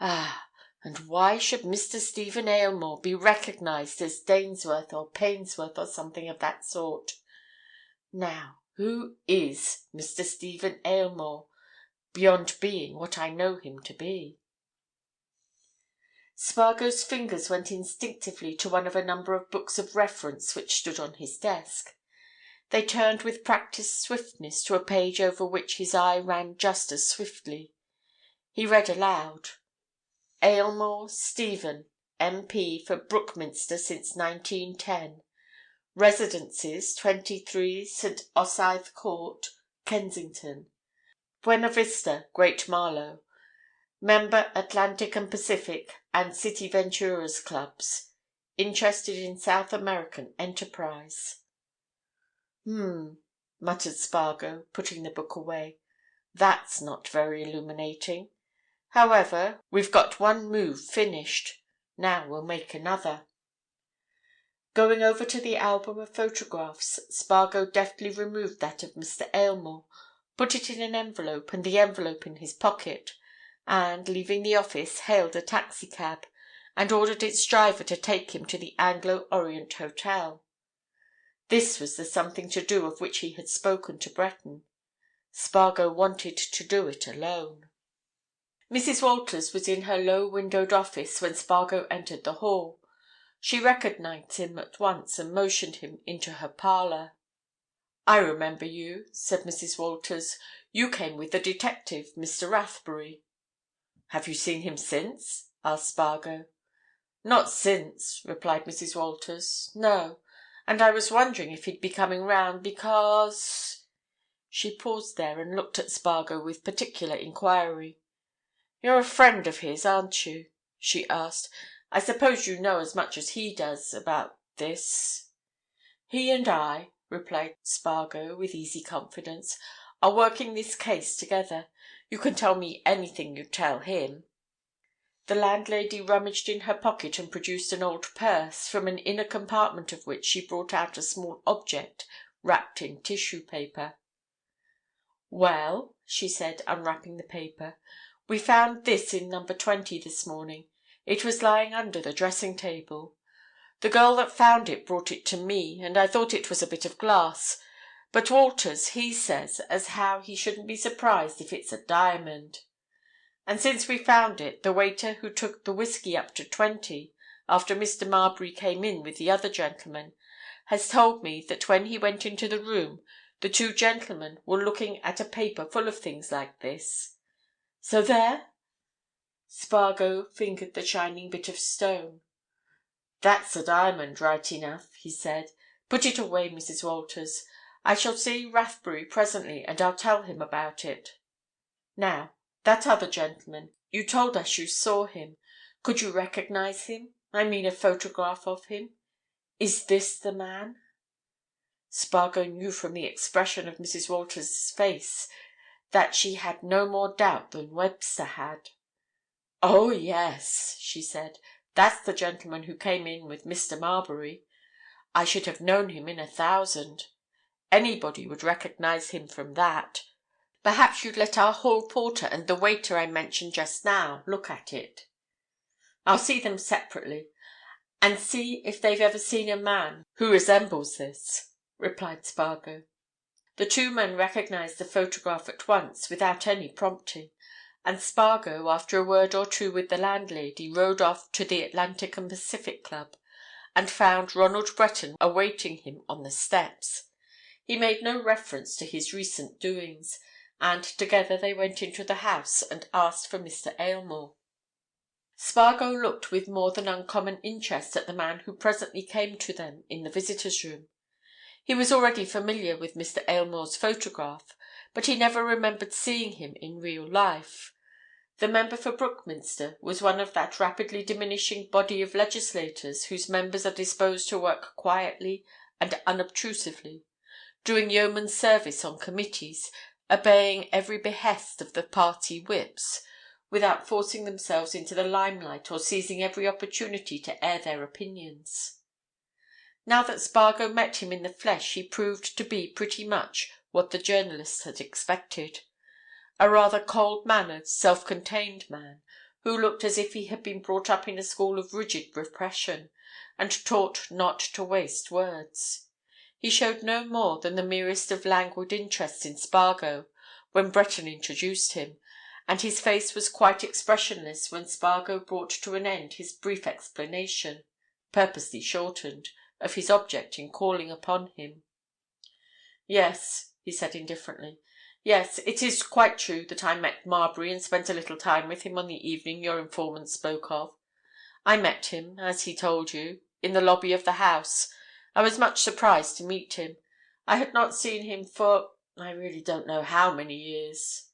Ah, and why should Mr. Stephen Aylmore be recognized as Dainsworth or Painsworth or something of that sort? Now, Who is Mr. Stephen Aylmore, beyond being what I know him to be? Spargo's fingers went instinctively to one of a number of books of reference which stood on his desk. They turned with practised swiftness to a page over which his eye ran just as swiftly. He read aloud: Aylmore Stephen, MP for Brookminster since 1910. Residences 23 St. Osythe Court, Kensington. Buena Vista, Great Marlow. Member Atlantic and Pacific and City Venturers Clubs. Interested in South American enterprise. Muttered Spargo, putting the book away. That's not very illuminating. However, we've got one move finished. Now we'll make another. Going over to the album of photographs, Spargo deftly removed that of Mr. Aylmore, put it in an envelope and the envelope in his pocket, and, leaving the office, hailed a taxicab and ordered its driver to take him to the Anglo-Orient Hotel. This was the something to do of which he had spoken to Breton. Spargo wanted to do it alone. Mrs. Walters was in her low-windowed office when Spargo entered the hall. She recognised him at once and motioned him into her parlour. "I remember you," said Mrs. Walters. "You came with the detective, Mr. Rathbury." "Have you seen him since?" asked Spargo. "Not since," replied Mrs. Walters. "No. And I was wondering if he'd be coming round because—" She paused there and looked at Spargo with particular inquiry. "You're a friend of his, aren't you?" she asked. "I suppose you know as much as he does about this?" "He and I," replied Spargo, with easy confidence, "are working this case together. You can tell me anything you'd tell him." The landlady rummaged in her pocket and produced an old purse, from an inner compartment of which she brought out a small object wrapped in tissue paper. "Well," she said, unwrapping the paper, "we found this in number 20 this morning. It was lying under the dressing-table. The girl that found it brought it to me, and I thought it was a bit of glass, but Walters, he says as how he shouldn't be surprised if it's a diamond. And since we found it, the waiter who took the whisky up to 20, after Mr. Marbury came in with the other gentleman, has told me that when he went into the room the two gentlemen were looking at a paper full of things like this. So there?" Spargo fingered the shining bit of stone. "That's a diamond, right enough," he said. "Put it away, Mrs. Walters. I shall see Rathbury presently, and I'll tell him about it. Now, that other gentleman, you told us you saw him. Could you recognise him? I mean a photograph of him. Is this the man?" Spargo knew from the expression of Mrs. Walters' face that she had no more doubt than Webster had. "Oh, yes," she said. "That's the gentleman who came in with Mr. Marbury. I should have known him in 1,000. Anybody would recognise him from that. Perhaps you'd let our hall porter and the waiter I mentioned just now look at it." "I'll see them separately, and see if they've ever seen a man who resembles this," replied Spargo. The two men recognised the photograph at once, without any prompting, and Spargo, after a word or two with the landlady, rode off to the Atlantic and Pacific Club, and found Ronald Breton awaiting him on the steps. He made no reference to his recent doings, and together they went into the house and asked for Mr. Aylmore. Spargo looked with more than uncommon interest at the man who presently came to them in the visitors' room. He was already familiar with Mr. Aylmore's photograph, but he never remembered seeing him in real life. The member for Brookminster was one of that rapidly diminishing body of legislators whose members are disposed to work quietly and unobtrusively, doing yeoman's service on committees, obeying every behest of the party whips, without forcing themselves into the limelight or seizing every opportunity to air their opinions. Now that Spargo met him in the flesh he proved to be pretty much what the journalist had expected. A rather cold-mannered, self-contained man, who looked as if he had been brought up in a school of rigid repression, and taught not to waste words. He showed no more than the merest of languid interest in Spargo when Breton introduced him, and his face was quite expressionless when Spargo brought to an end his brief explanation, purposely shortened, of his object in calling upon him. "Yes," he said indifferently. "Yes, it is quite true that I met Marbury and spent a little time with him on the evening your informant spoke of. I met him, as he told you, in the lobby of the house. I was much surprised to meet him. I had not seen him for I really don't know how many years."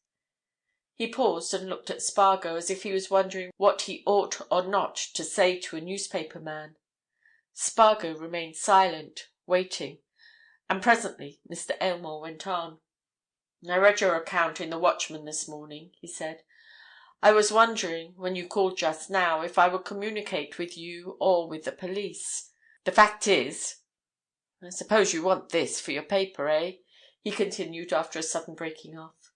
He paused and looked at Spargo as if he was wondering what he ought or not to say to a newspaper man. Spargo remained silent, waiting, and presently Mr. Aylmore went on. "I read your account in the Watchman this morning," he said. "I was wondering, when you called just now, if I would communicate with you or with the police. The fact is—I suppose you want this for your paper, eh?" he continued after a sudden breaking off.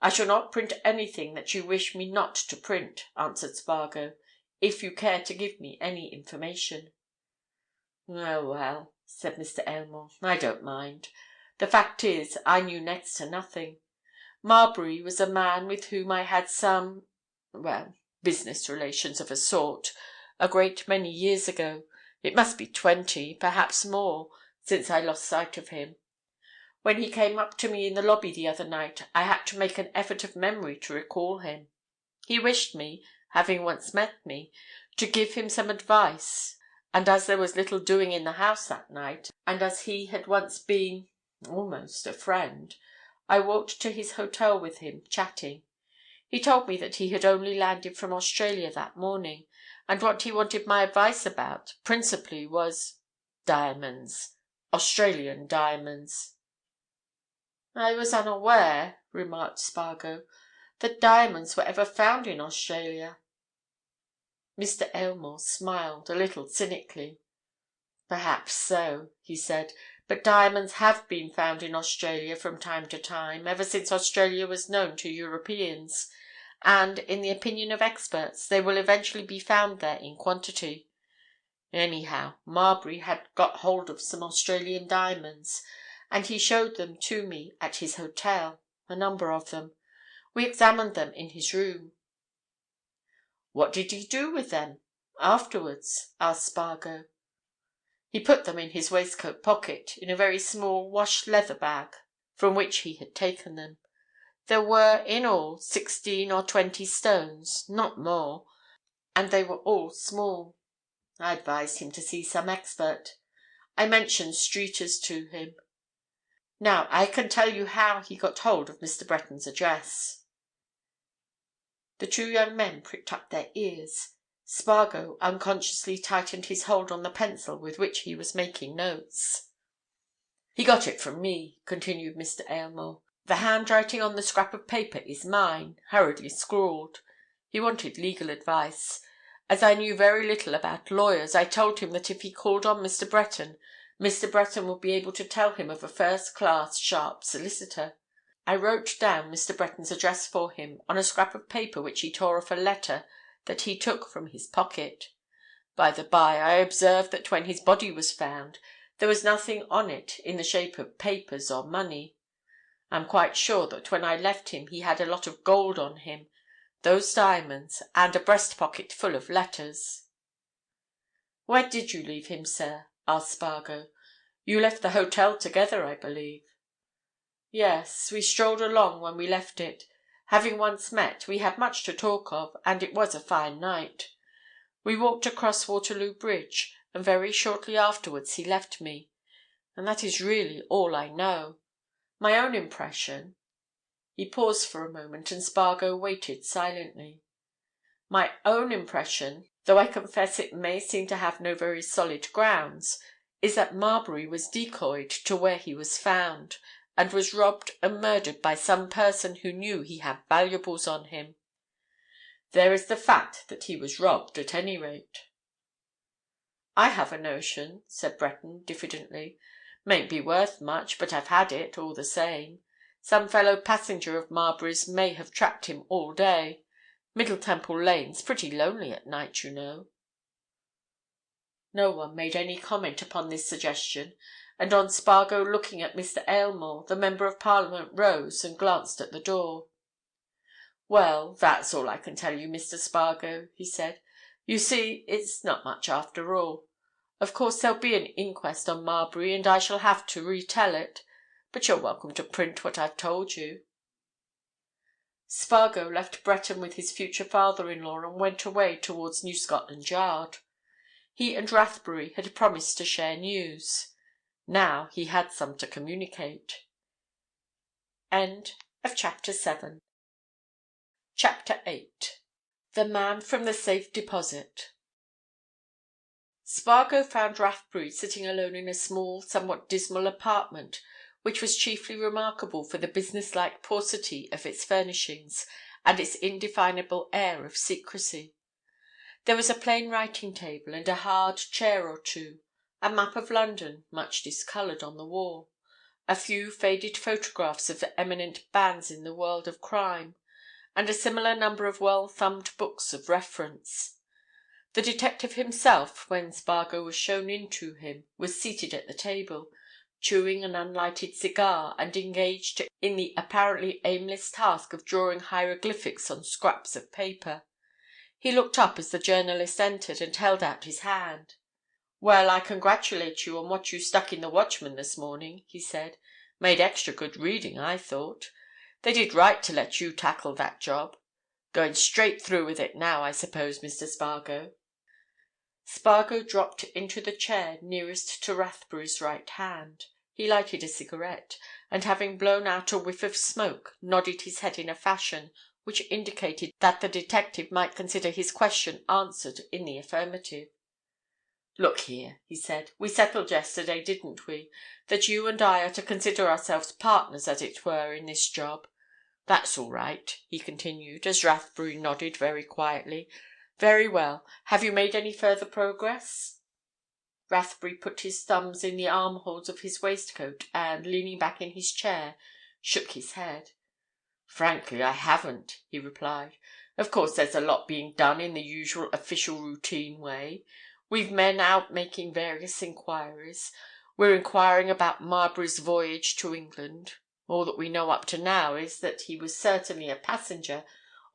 "I shall not print anything that you wish me not to print," answered Spargo, "if you care to give me any information." "Oh, well," said Mr. Aylmore, "I don't mind. The fact is, I knew next to nothing. Marbury was a man with whom I had business relations of a sort, a great many years ago. It must be 20, perhaps more, since I lost sight of him. When he came up to me in the lobby the other night, I had to make an effort of memory to recall him. He wished me, having once met me, to give him some advice, and as there was little doing in the house that night, and as he had once been almost a friend, I walked to his hotel with him, chatting. He told me that he had only landed from Australia that morning, and what he wanted my advice about, principally, was diamonds. Australian diamonds." "I was unaware," remarked Spargo, "that diamonds were ever found in Australia." Mr. Aylmore smiled, a little cynically. "Perhaps so," he said. "But diamonds have been found in Australia from time to time, ever since Australia was known to Europeans, and, in the opinion of experts, they will eventually be found there in quantity. Anyhow, Marbury had got hold of some Australian diamonds, and he showed them to me at his hotel, a number of them. We examined them in his room." "What did he do with them afterwards?" asked Spargo. "He put them in his waistcoat pocket, in a very small wash leather bag from which he had taken them. There were, in all, 16 or 20 stones, not more, and they were all small. I advised him to see some expert. I mentioned Streeter's to him. Now, I can tell you how he got hold of Mr. Breton's address." The two young men pricked up their ears. Spargo unconsciously tightened his hold on the pencil with which he was making notes. "He got it from me," continued Mr. Aylmore. "The handwriting on the scrap of paper is mine, hurriedly scrawled. He wanted legal advice. As I knew very little about lawyers, I told him that if he called on Mr. Breton would be able to tell him of a first-class, sharp solicitor. I wrote down Mr. Breton's address for him on a scrap of paper which he tore off a letter that he took from his pocket. By the by, I observed that when his body was found, there was nothing on it in the shape of papers or money. I'm quite sure that when I left him he had a lot of gold on him, those diamonds, and a breast pocket full of letters." "Where did you leave him, sir?" asked Spargo. "You left the hotel together, I believe." "Yes, we strolled along when we left it. Having once met, we had much to talk of, and it was a fine night. We walked across Waterloo Bridge, and very shortly afterwards he left me. And that is really all I know. My own impression—" He paused for a moment, and Spargo waited silently. "My own impression, though I confess it may seem to have no very solid grounds, is that Marbury was decoyed to where he was found, and was robbed and murdered by some person who knew he had valuables on him. There is the fact that he was robbed, at any rate." "I have a notion," said Breton, diffidently. "Mayn't be worth much, but I've had it, all the same. Some fellow passenger of Marbury's may have tracked him all day. Middle Temple Lane's pretty lonely at night, you know." No one made any comment upon this suggestion, and on Spargo looking at Mr. Aylmore, the Member of Parliament rose and glanced at the door. "Well, that's all I can tell you, Mr. Spargo," he said. "You see, it's not much after all. Of course, there'll be an inquest on Marbury, and I shall have to retell it, but you're welcome to print what I've told you." Spargo left Breton with his future father-in-law and went away towards New Scotland Yard. He and Rathbury had promised to share news. Now he had some to communicate. End of Chapter 7. Chapter 8. The Man from the Safe Deposit. Spargo found Rathbury sitting alone in a small, somewhat dismal apartment which was chiefly remarkable for the businesslike paucity of its furnishings and its indefinable air of secrecy. There was a plain writing table and a hard chair or two, a map of London, much discoloured, on the wall, a few faded photographs of eminent bands in the world of crime, and a similar number of well-thumbed books of reference. The detective himself, when Spargo was shown in to him, was seated at the table, chewing an unlighted cigar and engaged in the apparently aimless task of drawing hieroglyphics on scraps of paper. He looked up as the journalist entered and held out his hand. "Well, I congratulate you on what you stuck in the Watchman this morning," he said. "Made extra good reading, I thought. They did right to let you tackle that job. Going straight through with it now, I suppose, Mr. Spargo?" Spargo dropped into the chair nearest to Rathbury's right hand. He lighted a cigarette, and having blown out a whiff of smoke, nodded his head in a fashion which indicated that the detective might consider his question answered in the affirmative. "Look here," he said. "We settled yesterday, didn't we, that you and I are to consider ourselves partners, as it were, in this job? That's all right," he continued, as Rathbury nodded very quietly. "Very well. Have you made any further progress?" Rathbury put his thumbs in the armholes of his waistcoat and, leaning back in his chair, shook his head. "Frankly, I haven't," he replied. "Of course, there's a lot being done in the usual official routine way. We've men out making various inquiries. We're inquiring about Marbury's voyage to England. All that we know up to now is that he was certainly a passenger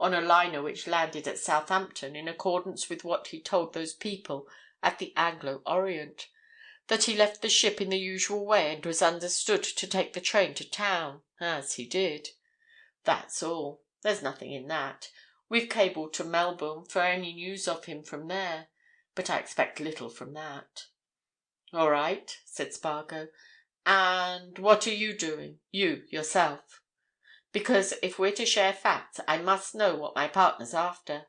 on a liner which landed at Southampton in accordance with what he told those people at the Anglo-Orient, that he left the ship in the usual way and was understood to take the train to town, as he did. That's all. There's nothing in that. We've cabled to Melbourne for any news of him from there, but I expect little from that." "All right," said Spargo. "And what are you doing? You, yourself? Because if we're to share facts, I must know what my partner's after.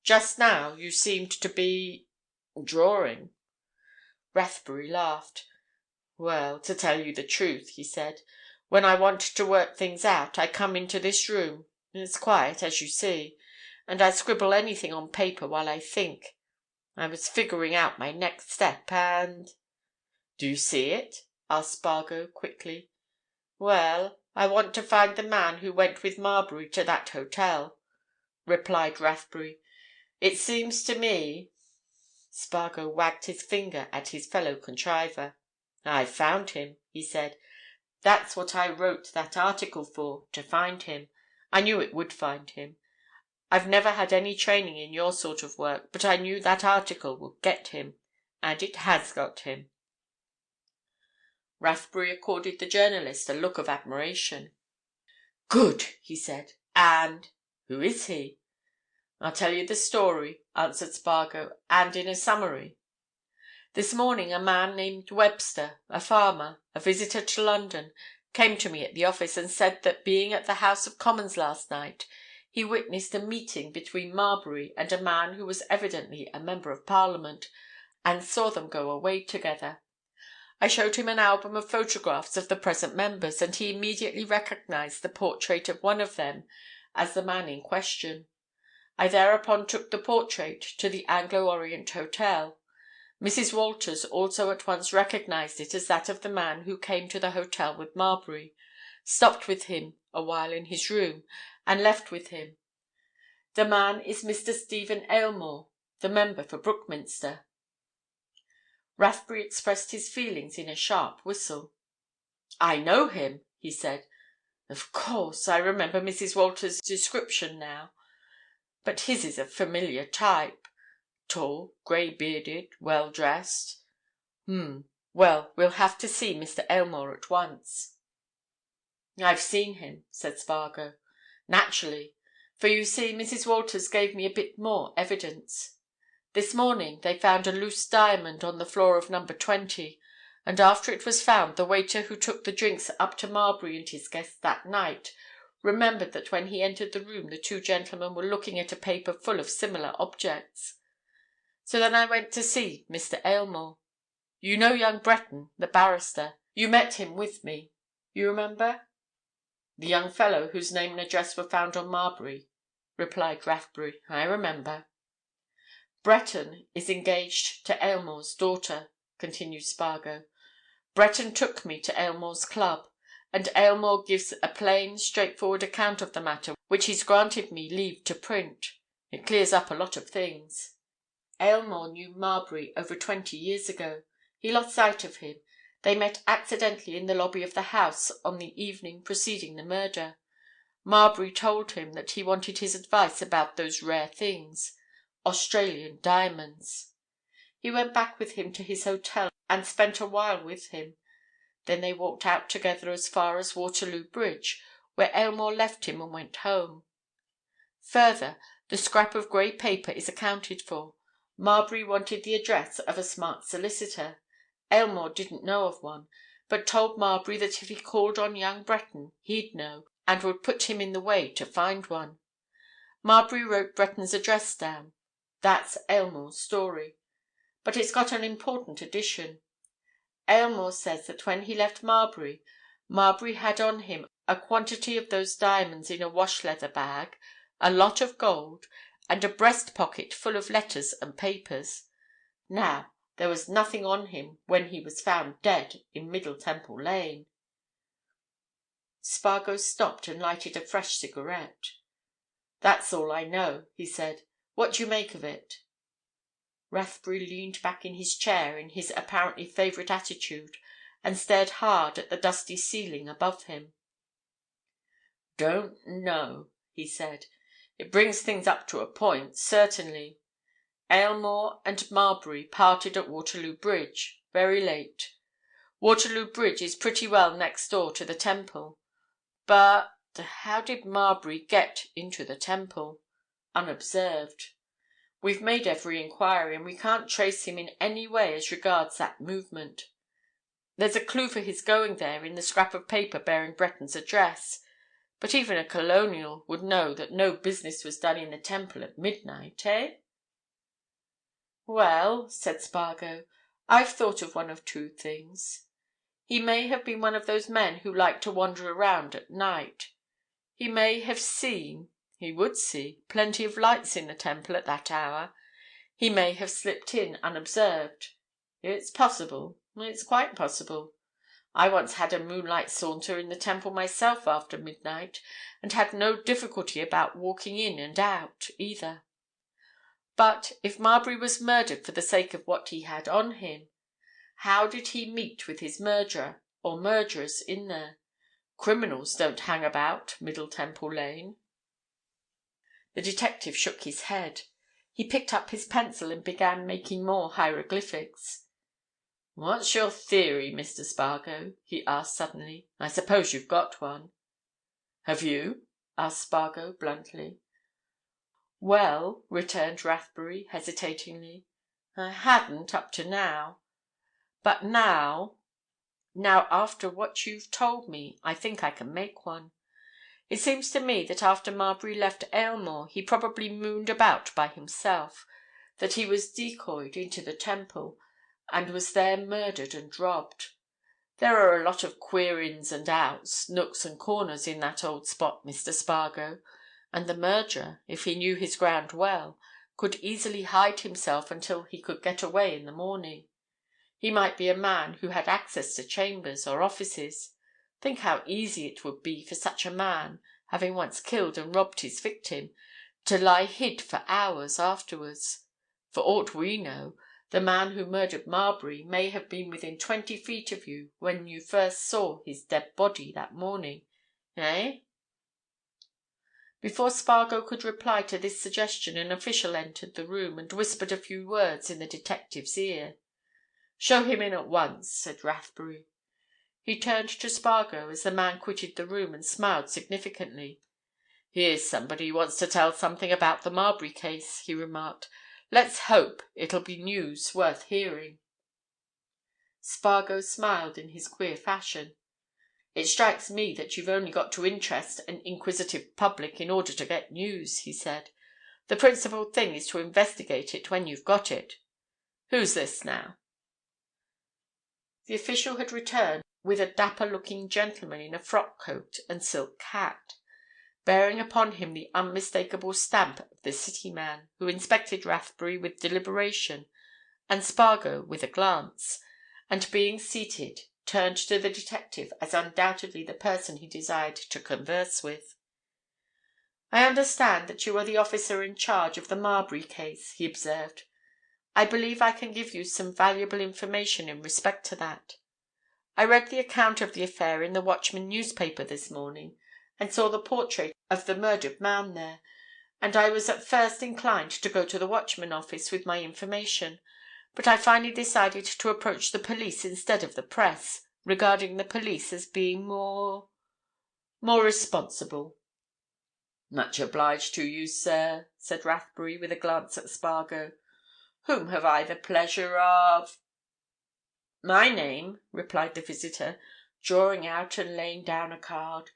Just now you seemed to be—drawing." Rathbury laughed. "Well, to tell you the truth," he said, "when I want to work things out, I come into this room. It's quiet, as you see, and I scribble anything on paper while I think. I was figuring out my next step, and—" "Do you see it?" asked Spargo quickly. "Well, I want to find the man who went with Marbury to that hotel," replied Rathbury. "It seems to me—" Spargo wagged his finger at his fellow contriver. "I've found him," he said. "That's what I wrote that article for, to find him. I knew it would find him. I've never had any training in your sort of work, but I knew that article would get him. And it has got him." Rathbury accorded the journalist a look of admiration. "Good!" he said. "And who is he?" "I'll tell you the story," answered Spargo, "and in a summary. This morning a man named Webster, a farmer, a visitor to London, came to me at the office and said that being at the House of Commons last night, he witnessed a meeting between Marbury and a man who was evidently a Member of Parliament, and saw them go away together. I showed him an album of photographs of the present members, and he immediately recognized the portrait of one of them as the man in question. I thereupon took the portrait to the Anglo-Orient Hotel. Mrs. Walters also at once recognized it as that of the man who came to the hotel with Marbury, stopped with him a while in his room, and left with him. The man is Mr. Stephen Aylmore, the member for Brookminster." Rathbury expressed his feelings in a sharp whistle. "I know him," he said. "Of course, I remember Mrs. Walters' description now. But his is a familiar type. Tall, grey-bearded, well-dressed. Well, we'll have to see Mr. Aylmore at once." "I've seen him," said Spargo. "Naturally. For you see, Mrs. Walters gave me a bit more evidence. This morning they found a loose diamond on the floor of number 20, and after it was found the waiter who took the drinks up to Marbury and his guest that night remembered that when he entered the room the two gentlemen were looking at a paper full of similar objects. So then I went to see Mr. Aylmore. You know young Breton, the barrister. You met him with me. You remember?" "The young fellow whose name and address were found on Marbury," replied Rathbury. "I remember." "Breton is engaged to Aylmore's daughter," continued Spargo. "Breton took me to Aylmore's club, and Aylmore gives a plain, straightforward account of the matter which he's granted me leave to print. It clears up a lot of things. Aylmore knew Marbury over 20 years ago. He lost sight of him. They met accidentally in the lobby of the house on the evening preceding the murder. Marbury told him that he wanted his advice about those rare things, Australian diamonds. He went back with him to his hotel and spent a while with him. Then they walked out together as far as Waterloo Bridge, where Aylmore left him and went home. Further, the scrap of grey paper is accounted for. Marbury wanted the address of a smart solicitor. Aylmore didn't know of one, but told Marbury that if he called on young Breton, he'd know, and would put him in the way to find one. Marbury wrote Breton's address down. That's Aylmore's story. But it's got an important addition. Aylmore says that when he left Marbury, Marbury had on him a quantity of those diamonds in a wash-leather bag, a lot of gold, and a breast pocket full of letters and papers. Now, there was nothing on him when he was found dead in Middle Temple Lane." Spargo stopped and lighted a fresh cigarette. "That's all I know," he said. "What do you make of it?" Rathbury leaned back in his chair in his apparently favourite attitude and stared hard at the dusty ceiling above him. "Don't know," he said. "It brings things up to a point, certainly. Aylmore and Marbury parted at Waterloo Bridge, very late. Waterloo Bridge is pretty well next door to the Temple. But how did Marbury get into the Temple, unobserved? We've made every inquiry, and we can't trace him in any way as regards that movement. There's a clue for his going there in the scrap of paper bearing Breton's address, but even a colonial would know that no business was done in the Temple at midnight, eh?" "Well," said Spargo, "I've thought of one of two things. He may have been one of those men who like to wander around at night. He may have he would see, plenty of lights in the Temple at that hour. He may have slipped in unobserved. It's possible, it's quite possible. I once had a moonlight saunter in the Temple myself after midnight, and had no difficulty about walking in and out, either. But if Marbury was murdered for the sake of what he had on him, how did he meet with his murderer or murderers in there? Criminals don't hang about Middle Temple Lane." The detective shook his head. He picked up his pencil and began making more hieroglyphics. "What's your theory, Mr. Spargo?" he asked suddenly. "I suppose you've got one." "Have you?" asked Spargo bluntly. "Well," returned Rathbury hesitatingly, "I hadn't up to now. But now after what you've told me, I think I can make one. It seems to me that after Marbury left Aylmore he probably mooned about by himself, that he was decoyed into the Temple, and was there murdered and robbed. There are a lot of queer ins and outs, nooks and corners in that old spot, Mr. Spargo, and the murderer, if he knew his ground well, could easily hide himself until he could get away in the morning. He might be a man who had access to chambers or offices. Think how easy it would be for such a man, having once killed and robbed his victim, to lie hid for hours afterwards. For aught we know, The man who murdered Marbury may have been within 20 feet of you when you first saw his dead body that morning. Eh?" Before Spargo could reply to this suggestion, an official entered the room and whispered a few words in the detective's ear. "Show him in at once," said Rathbury. He turned to Spargo as the man quitted the room and smiled significantly. "Here's somebody who wants to tell something about the Marbury case," he remarked. "Let's hope it'll be news worth hearing." Spargo smiled in his queer fashion. "It strikes me that you've only got to interest an inquisitive public in order to get news," he said. "The principal thing is to investigate it when you've got it. Who's this, now?" The official had returned with a dapper-looking gentleman in a frock-coat and silk hat, bearing upon him the unmistakable stamp of the City man, who inspected Rathbury with deliberation and Spargo with a glance, and being seated, turned to the detective as undoubtedly the person he desired to converse with. "I understand that you are the officer in charge of the Marbury case," he observed. "I believe I can give you some valuable information in respect to that. I read the account of the affair in the Watchman newspaper this morning, and saw the portrait of the murdered man there, and I was at first inclined to go to the Watchman office with my information, but I finally decided to approach the police instead of the press, regarding the police as being more responsible." "Much obliged to you, sir," said Rathbury, with a glance at Spargo. "Whom have I the pleasure of—" "My name," replied the visitor, drawing out and laying down a card,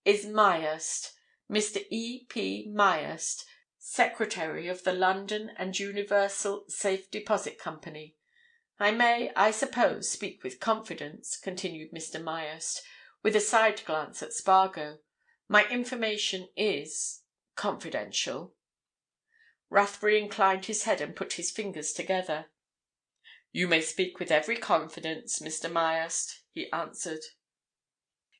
"is Myerst, Mr. E.P. Myerst, secretary of the London and Universal Safe Deposit Company. I may, I suppose, speak with confidence," continued Mr. Myerst, with a side glance at Spargo. "My information is—confidential." Rathbury inclined his head and put his fingers together. "You may speak with every confidence, Mr. Myerst," he answered.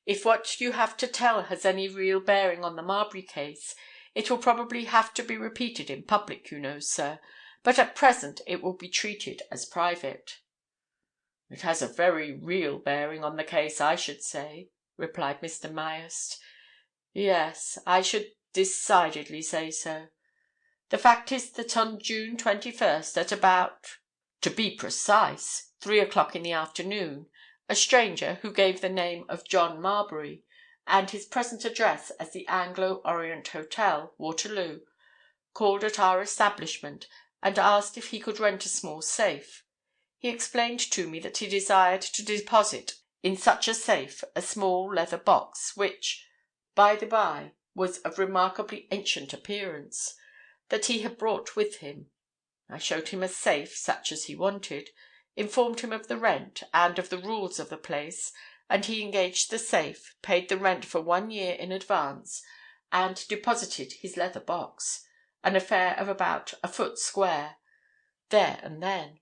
"If what you have to tell has any real bearing on the Marbury case, it will probably have to be repeated in public, you know, sir, but at present it will be treated as private." "It has a very real bearing on the case, I should say," replied Mr. Myerst. "Yes, I should decidedly say so. The fact is that on June 21st, at about—to be precise, 3 o'clock in the afternoon, a stranger, who gave the name of John Marbury, and his present address as the Anglo-Orient Hotel, Waterloo, called at our establishment and asked if he could rent a small safe. He explained to me that he desired to deposit in such a safe a small leather box, which, by the by, was of remarkably ancient appearance, that he had brought with him. I showed him a safe, such as he wanted, informed him of the rent and of the rules of the place, and he engaged the safe, paid the rent for 1 year in advance, and deposited his leather box, an affair of about a foot square, there and then.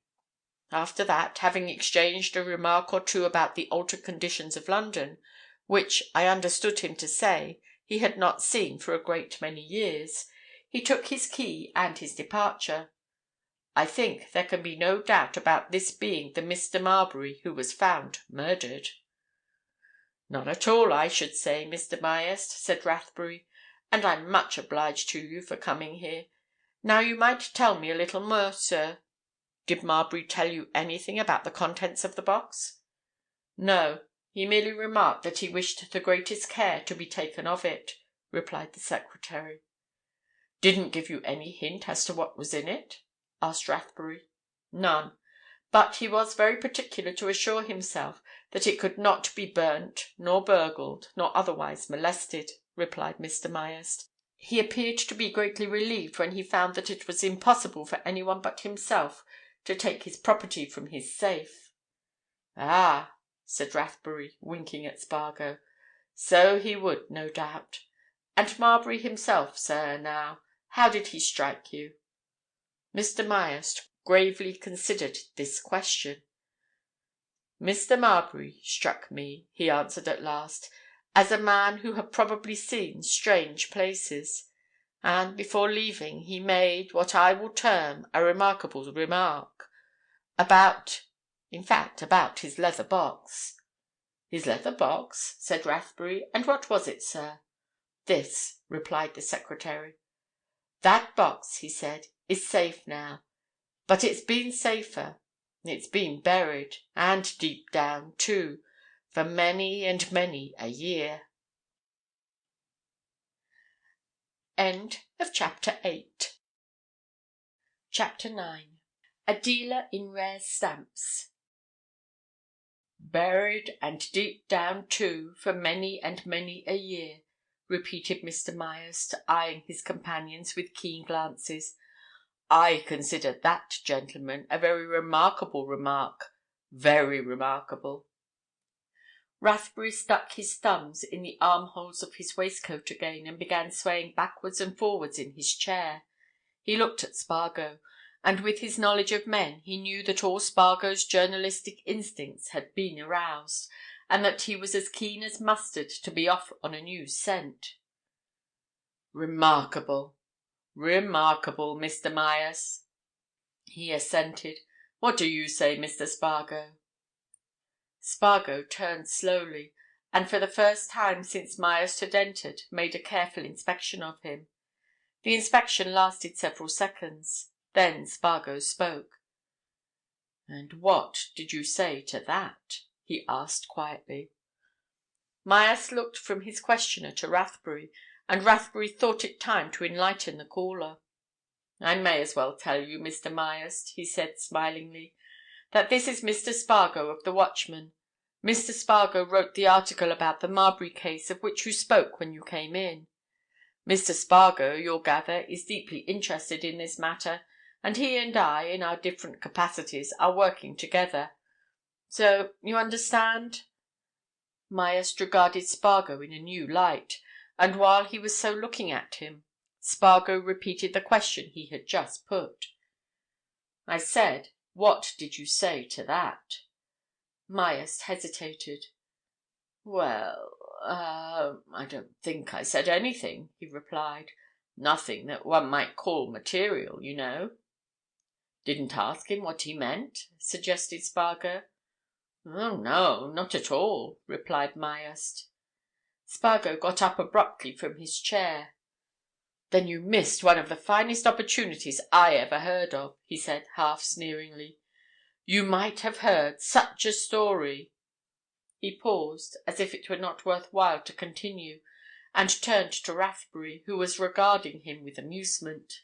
After that, having exchanged a remark or two about the altered conditions of London, which I understood him to say he had not seen for a great many years, he took his key and his departure. I think there can be no doubt about this being the Mr. Marbury who was found murdered." "None at all, I should say, Mr. Myerst," said Rathbury. "And I'm much obliged to you for coming here. Now you might tell me a little more, sir. Did Marbury tell you anything about the contents of the box?" "No. He merely remarked that he wished the greatest care to be taken of it," replied the secretary. "Didn't give you any hint as to what was in it?" asked Rathbury. "None. But he was very particular to assure himself that it could not be burnt, nor burgled, nor otherwise molested," replied Mr. Myerst. "He appeared to be greatly relieved when he found that it was impossible for anyone but himself to take his property from his safe." "Ah!" said Rathbury, winking at Spargo. "So he would, no doubt. And Marbury himself, sir, now, how did he strike you?" Mr. Myerst gravely considered this question. "Mr. Marbury struck me," he answered at last, "as a man who had probably seen strange places. And before leaving he made, what I will term, a remarkable remark. about his leather box." "His leather box?" said Rathbury. "And what was it, sir?" "This," replied the secretary. "That box," he said, "is safe now. But it's been safer. It's been buried, and deep down, too, for many and many a year." End of Chapter 8. Chapter 9. A dealer in rare stamps. "Buried and deep down, too, for many and many a year," repeated Mr. Myerst, eyeing his companions with keen glances. "I consider that, gentlemen, a very remarkable remark. Very remarkable." Rathbury stuck his thumbs in the armholes of his waistcoat again and began swaying backwards and forwards in his chair. He looked at Spargo, and with his knowledge of men he knew that all Spargo's journalistic instincts had been aroused, and that he was as keen as mustard to be off on a new scent. "Remarkable, Mr. Myerst," he assented. "What do you say, Mr. Spargo?" Spargo turned slowly, and for the first time since Myerst had entered made a careful inspection of him. The inspection lasted several seconds. Then Spargo spoke. "And what did you say to that?" he asked quietly. Myerst looked from his questioner to Rathbury, and Rathbury thought it time to enlighten the caller. "I may as well tell you, Mr. Myerst," he said smilingly, "that this is Mr. Spargo of the Watchman. Mr. Spargo wrote the article about the Marbury case of which you spoke when you came in. Mr. Spargo, you'll gather, is deeply interested in this matter, and he and I, in our different capacities, are working together. So, you understand?" Myerst regarded Spargo in a new light, and while he was so looking at him, Spargo repeated the question he had just put. "I said, what did you say to that?" Myerst hesitated. "I don't think I said anything," he replied. "Nothing that one might call material, you know." "Didn't ask him what he meant?" suggested Spargo. "Oh, no, not at all," replied Myerst. Spargo got up abruptly from his chair. "Then you missed one of the finest opportunities I ever heard of," he said, half sneeringly. "You might have heard such a story." He paused, as if it were not worth while to continue, and turned to Rathbury, who was regarding him with amusement.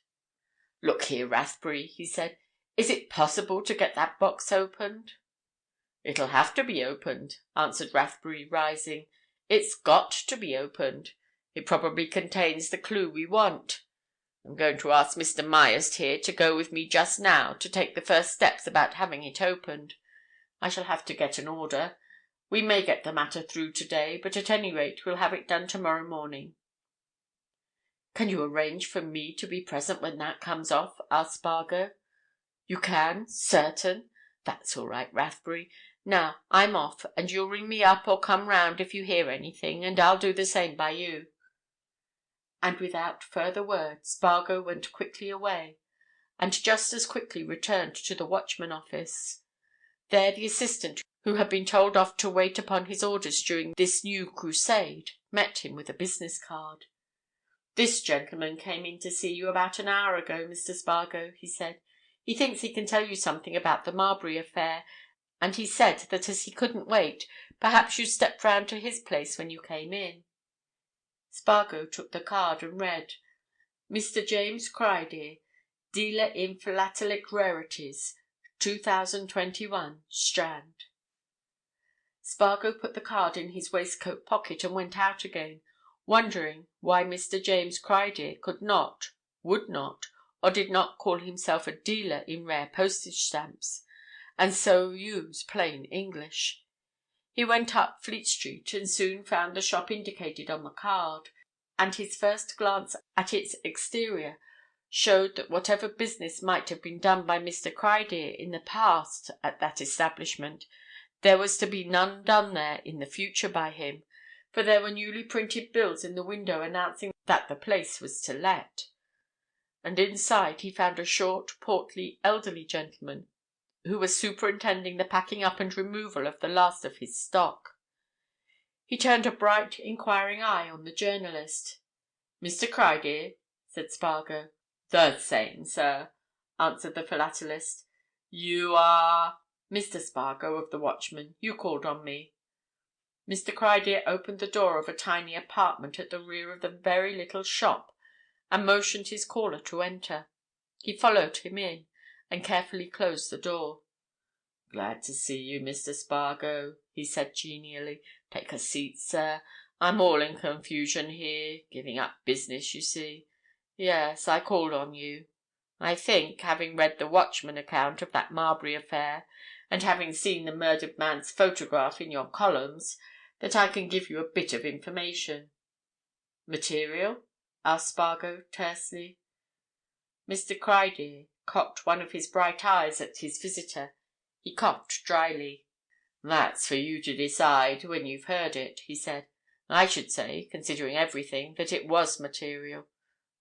"Look here, Rathbury," he said. "Is it possible to get that box opened?" "It'll have to be opened," answered Rathbury, rising. "It's got to be opened. It probably contains the clue we want. I'm going to ask Mr. Myerst here to go with me just now to take the first steps about having it opened. I shall have to get an order. We may get the matter through today, but at any rate we'll have it done tomorrow morning." "Can you arrange for me to be present when that comes off?" asked Spargo. "You can? Certain? That's all right, Rathbury. Now, I'm off, and you'll ring me up or come round if you hear anything, and I'll do the same by you." And without further word, Spargo went quickly away, and just as quickly returned to the Watchman office. There the assistant, who had been told off to wait upon his orders during this new crusade, met him with a business card. "This gentleman came in to see you about an hour ago, Mr. Spargo," he said. "He thinks he can tell you something about the Marbury affair, and he said that as he couldn't wait, perhaps you'd step round to his place when you came in." Spargo took the card and read: "Mr. James Criedir, dealer in philatelic rarities, 2021, Strand." Spargo put the card in his waistcoat pocket and went out again, wondering why Mr. James Criedir could not, would not, or did not call himself a dealer in rare postage stamps, and so use plain English. He went up Fleet Street and soon found the shop indicated on the card, and his first glance at its exterior showed that whatever business might have been done by Mr. Criedir in the past at that establishment, there was to be none done there in the future by him, for there were newly printed bills in the window announcing that the place was to let. And inside he found a short, portly, elderly gentleman who was superintending the packing up and removal of the last of his stock. He turned a bright, inquiring eye on the journalist. "Mr. Criedir?" said Spargo. "The same, sir," answered the philatelist. "You are—" "Mr. Spargo of the Watchman. You called on me." Mr. Criedir opened the door of a tiny apartment at the rear of the very little shop and motioned his caller to enter. He followed him in and carefully closed the door. "Glad to see you, Mr. Spargo," he said genially. "Take a seat, sir. I'm all in confusion here. Giving up business, you see. Yes, I called on you. I think, having read the Watchman account of that Marbury affair, and having seen the murdered man's photograph in your columns, that I can give you a bit of information." "Material?" asked Spargo tersely. Mr. Criedir cocked one of his bright eyes at his visitor. He coughed dryly. "That's for you to decide when you've heard it," he said. "I should say, considering everything, that it was material.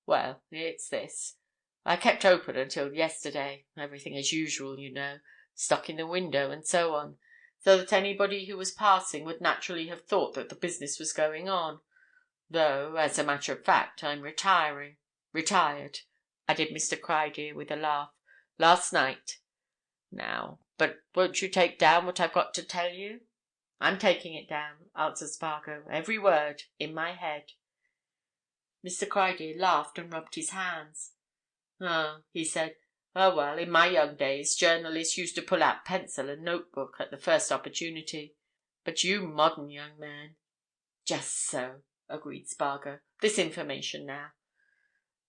Well, it's this. I kept open until yesterday, everything as usual, you know, stock in the window and so on, so that anybody who was passing would naturally have thought that the business was going on. Though, as a matter of fact, I'm retired," added Mr. Criedir with a laugh, "last night. Now, but won't you take down what I've got to tell you?" "I'm taking it down," answered Spargo. "Every word, in my head." Mr. Criedir laughed and rubbed his hands. "Oh," he said. "Oh, well, in my young days, journalists used to pull out pencil and notebook at the first opportunity. But you modern young men—" "Just so," agreed Spargo. "This information, now."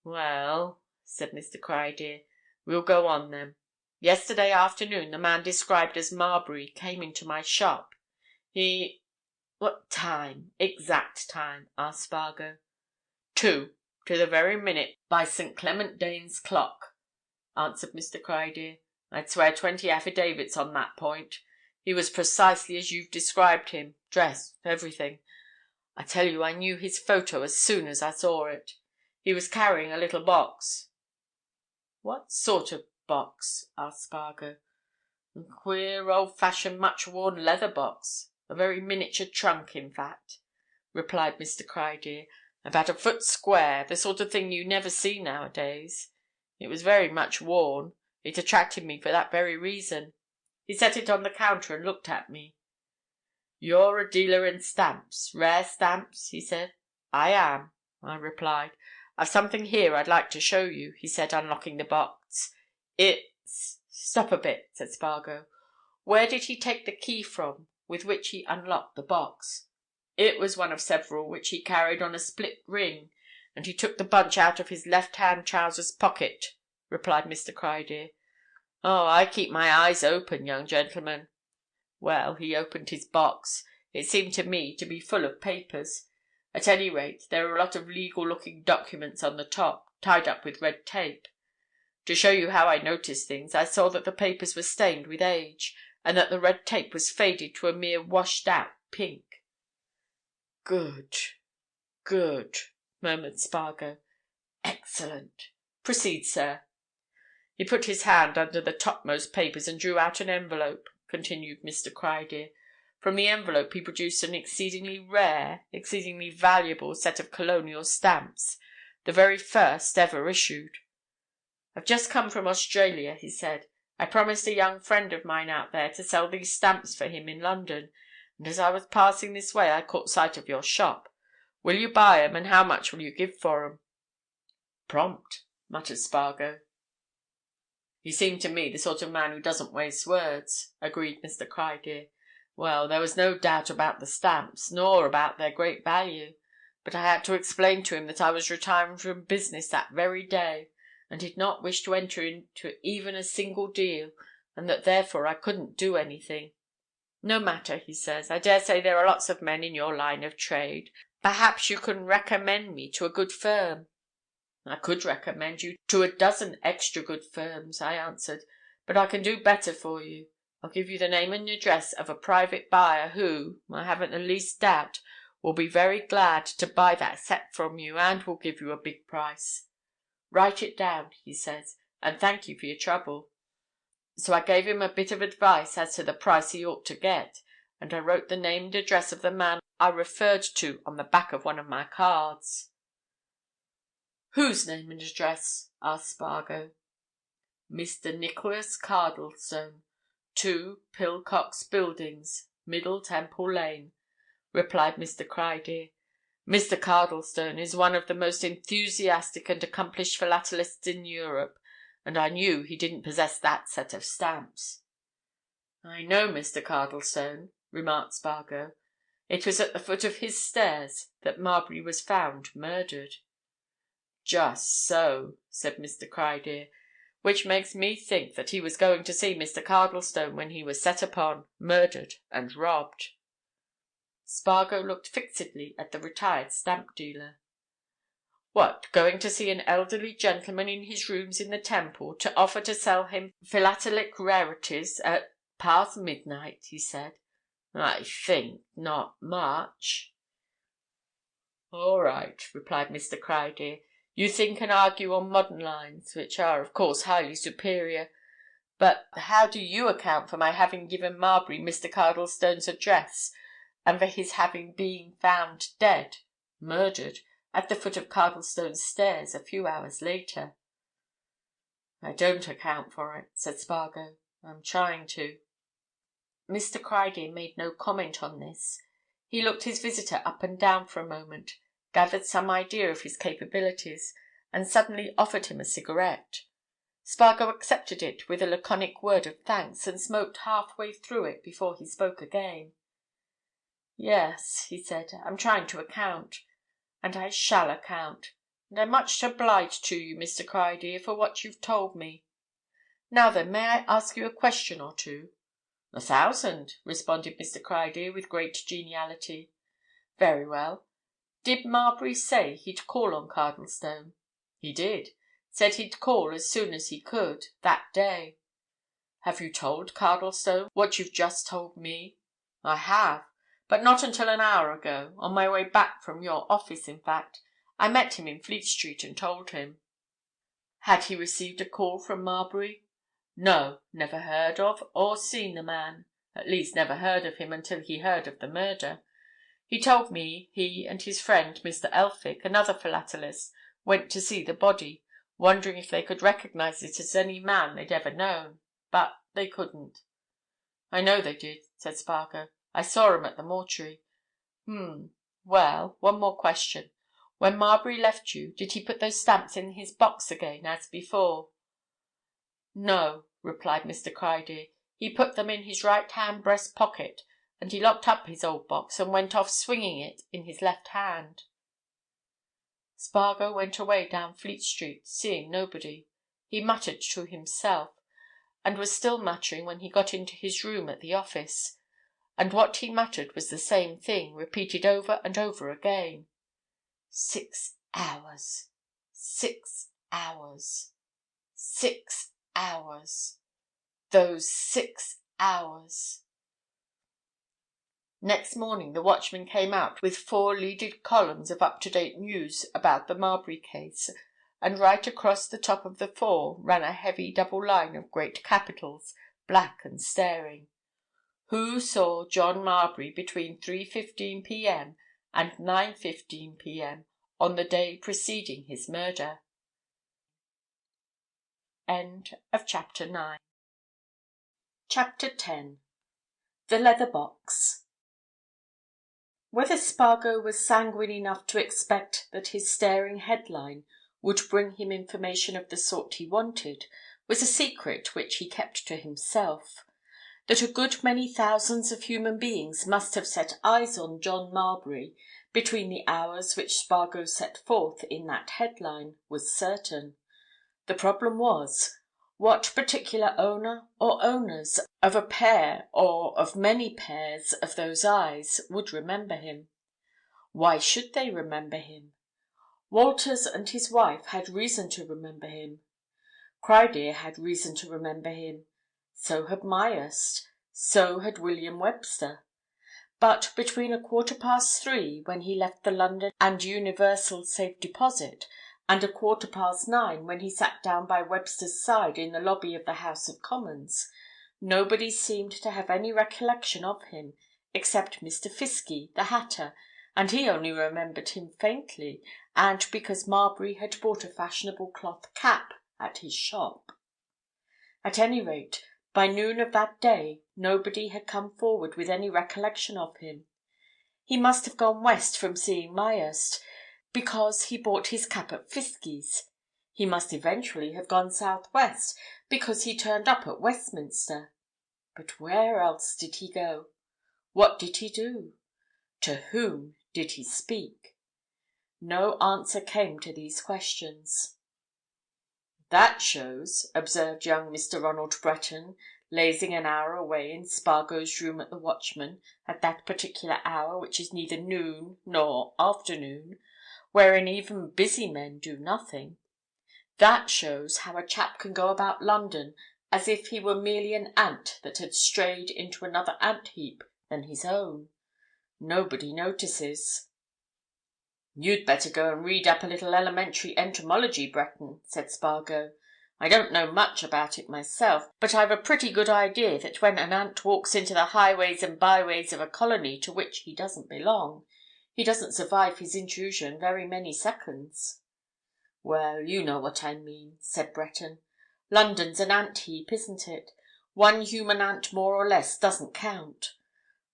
"Well," said Mr. Criedir, "we'll go on then. Yesterday afternoon the man described as Marbury came into my shop. He—" "What time? Exact time?" asked Spargo. 2, to the very minute, by St. Clement Danes clock," answered Mr. Criedir. "I'd swear 20 affidavits on that point. He was precisely as you've described him, dressed, everything. I tell you I knew his photo as soon as I saw it. He was carrying a little box." "What sort of box?" asked Spargo. "A queer, old-fashioned, much-worn leather box. A very miniature trunk, in fact," replied Mr. Criedir. "About a foot square, the sort of thing you never see nowadays. It was very much worn. It attracted me for that very reason. He set it on the counter and looked at me. 'You're a dealer in stamps, rare stamps?' he said. 'I am,' I replied. 'I've something here I'd like to show you,' he said, unlocking the box. 'It's—' 'Stop a bit,' said Spargo. 'Where did he take the key from with which he unlocked the box?' 'It was one of several which he carried on a split ring, and he took the bunch out of his left-hand trousers pocket,' replied Mr. Criedir. 'Oh, I keep my eyes open, young gentleman. Well, he opened his box. It seemed to me to be full of papers. At any rate, there were a lot of legal-looking documents on the top, tied up with red tape. To show you how I noticed things, I saw that the papers were stained with age, and that the red tape was faded to a mere washed-out pink." "Good," murmured Spargo. "Excellent. Proceed, sir." "He put his hand under the topmost papers and drew out an envelope," continued Mr. Criedir. "From the envelope he produced an exceedingly rare, exceedingly valuable set of colonial stamps, the very first ever issued. 'I've just come from Australia,' he said. 'I promised a young friend of mine out there to sell these stamps for him in London, and as I was passing this way I caught sight of your shop. Will you buy 'em, and how much will you give for 'em?'" "Prompt," muttered Spargo. "He seemed to me the sort of man who doesn't waste words," agreed Mr. Criedir. "Well, there was no doubt about the stamps, nor about their great value. But I had to explain to him that I was retiring from business that very day, and did not wish to enter into even a single deal, and that therefore I couldn't do anything. 'No matter,' he says. 'I daresay there are lots of men in your line of trade. Perhaps you can recommend me to a good firm.' 'I could recommend you to a dozen extra good firms,' I answered. 'But I can do better for you. I'll give you the name and address of a private buyer who, I haven't the least doubt, will be very glad to buy that set from you, and will give you a big price. Write it down,' he says, 'and thank you for your trouble. So I gave him a bit of advice as to the price he ought to get, and I wrote the name and address of the man I referred to on the back of one of my cards." "Whose name and address?" asked Spargo. "Mr. Nicholas Cardlestone, 2 Pilcox Buildings, Middle Temple Lane," replied Mr. Criedir. "Mr. Cardlestone is one of the most enthusiastic and accomplished philatelists in Europe, and I knew he didn't possess that set of stamps." "I know Mr. Cardlestone," remarked Spargo. "It was at the foot of his stairs that Marbury was found murdered." "Just so," said Mr. Criedir. "Which makes me think that he was going to see Mr. Cardlestone when he was set upon, murdered and robbed." Spargo looked fixedly at the retired stamp dealer. "What, going to see an elderly gentleman in his rooms in the Temple to offer to sell him philatelic rarities at past midnight?" he said. "I think not much." "All right," replied Mr. Criedir. "You think and argue on modern lines, which are, of course, highly superior. But how do you account for my having given Marbury Mr. Cardlestone's address, and for his having been found dead, murdered, at the foot of Cardlestone's stairs a few hours later?" "I don't account for it," said Spargo. "I'm trying to." Mr. Criedir made no comment on this. He looked his visitor up and down for a moment, gathered some idea of his capabilities, and suddenly offered him a cigarette. Spargo accepted it with a laconic word of thanks, and smoked half-way through it before he spoke again. "Yes," he said, "I'm trying to account. And I shall account. And I'm much obliged to you, Mr. Criedir, for what you've told me. Now then, may I ask you a question or two?" "1,000," responded Mr. Criedir with great geniality. "Very well. Did Marbury say he'd call on Cardlestone?" "He did. Said he'd call as soon as he could, that day." "Have you told Cardlestone what you've just told me?" "I have. But not until an hour ago, on my way back from your office, in fact. I met him in Fleet Street and told him." "Had he received a call from Marbury?" "No, never heard of or seen the man. At least, never heard of him until he heard of the murder. He told me he and his friend, Mr. Elphick, another philatelist, went to see the body, wondering if they could recognize it as any man they'd ever known. But they couldn't." "I know they did," said Spargo. "I saw 'em at the mortuary. Well, one more question. When Marbury left you, did he put those stamps in his box again, as before?" "No," replied Mr. Criedir. "He put them in his right-hand breast pocket, and he locked up his old box and went off swinging it in his left hand." Spargo went away down Fleet Street, seeing nobody. He muttered to himself, and was still muttering when he got into his room at the office. And what he muttered was the same thing, repeated over and over again. 6 hours. 6 hours. 6 hours. Those 6 hours. Next morning the Watchman came out with 4 leaded columns of up-to-date news about the Marbury case, and right across the top of the 4 ran a heavy double line of great capitals, black and staring. "Who saw John Marbury between 3:15 p.m. and 9:15 p.m. on the day preceding his murder?" End of Chapter 9. Chapter 10. The Leather Box. Whether Spargo was sanguine enough to expect that his staring headline would bring him information of the sort he wanted was a secret which he kept to himself. That a good many thousands of human beings must have set eyes on John Marbury between the hours which Spargo set forth in that headline was certain. The problem was, what particular owner or owners of a pair or of many pairs of those eyes would remember him? Why should they remember him? Walters and his wife had reason to remember him. Criedir had reason to remember him. So had Myerst. So had William Webster. But between 3:15, when he left the London and Universal Safe Deposit, and 9:15 when he sat down by Webster's side in the lobby of the House of Commons, nobody seemed to have any recollection of him except Mr. Fiskey, the hatter, and he only remembered him faintly, and because Marbury had bought a fashionable cloth cap at his shop. At any rate, by noon of that day, nobody had come forward with any recollection of him. He must have gone west from seeing Myerst, because he bought his cap at Fiskey's. He must eventually have gone south-west, because he turned up at Westminster. But where else did he go? What did he do? To whom did he speak? No answer came to these questions. "That shows," observed young Mr. Ronald Breton, lazing an hour away in Spargo's room at the Watchman at that particular hour which is neither noon nor afternoon, wherein even busy men do nothing. "That shows how a chap can go about London as if he were merely an ant that had strayed into another ant-heap than his own. Nobody notices." "You'd better go and read up a little elementary entomology, Breton," said Spargo. "I don't know much about it myself, but I've a pretty good idea that when an ant walks into the highways and byways of a colony to which he doesn't belong, he doesn't survive his intrusion very many seconds." "Well, you know what I mean," said Breton. "London's an ant-heap, isn't it? One human ant more or less doesn't count.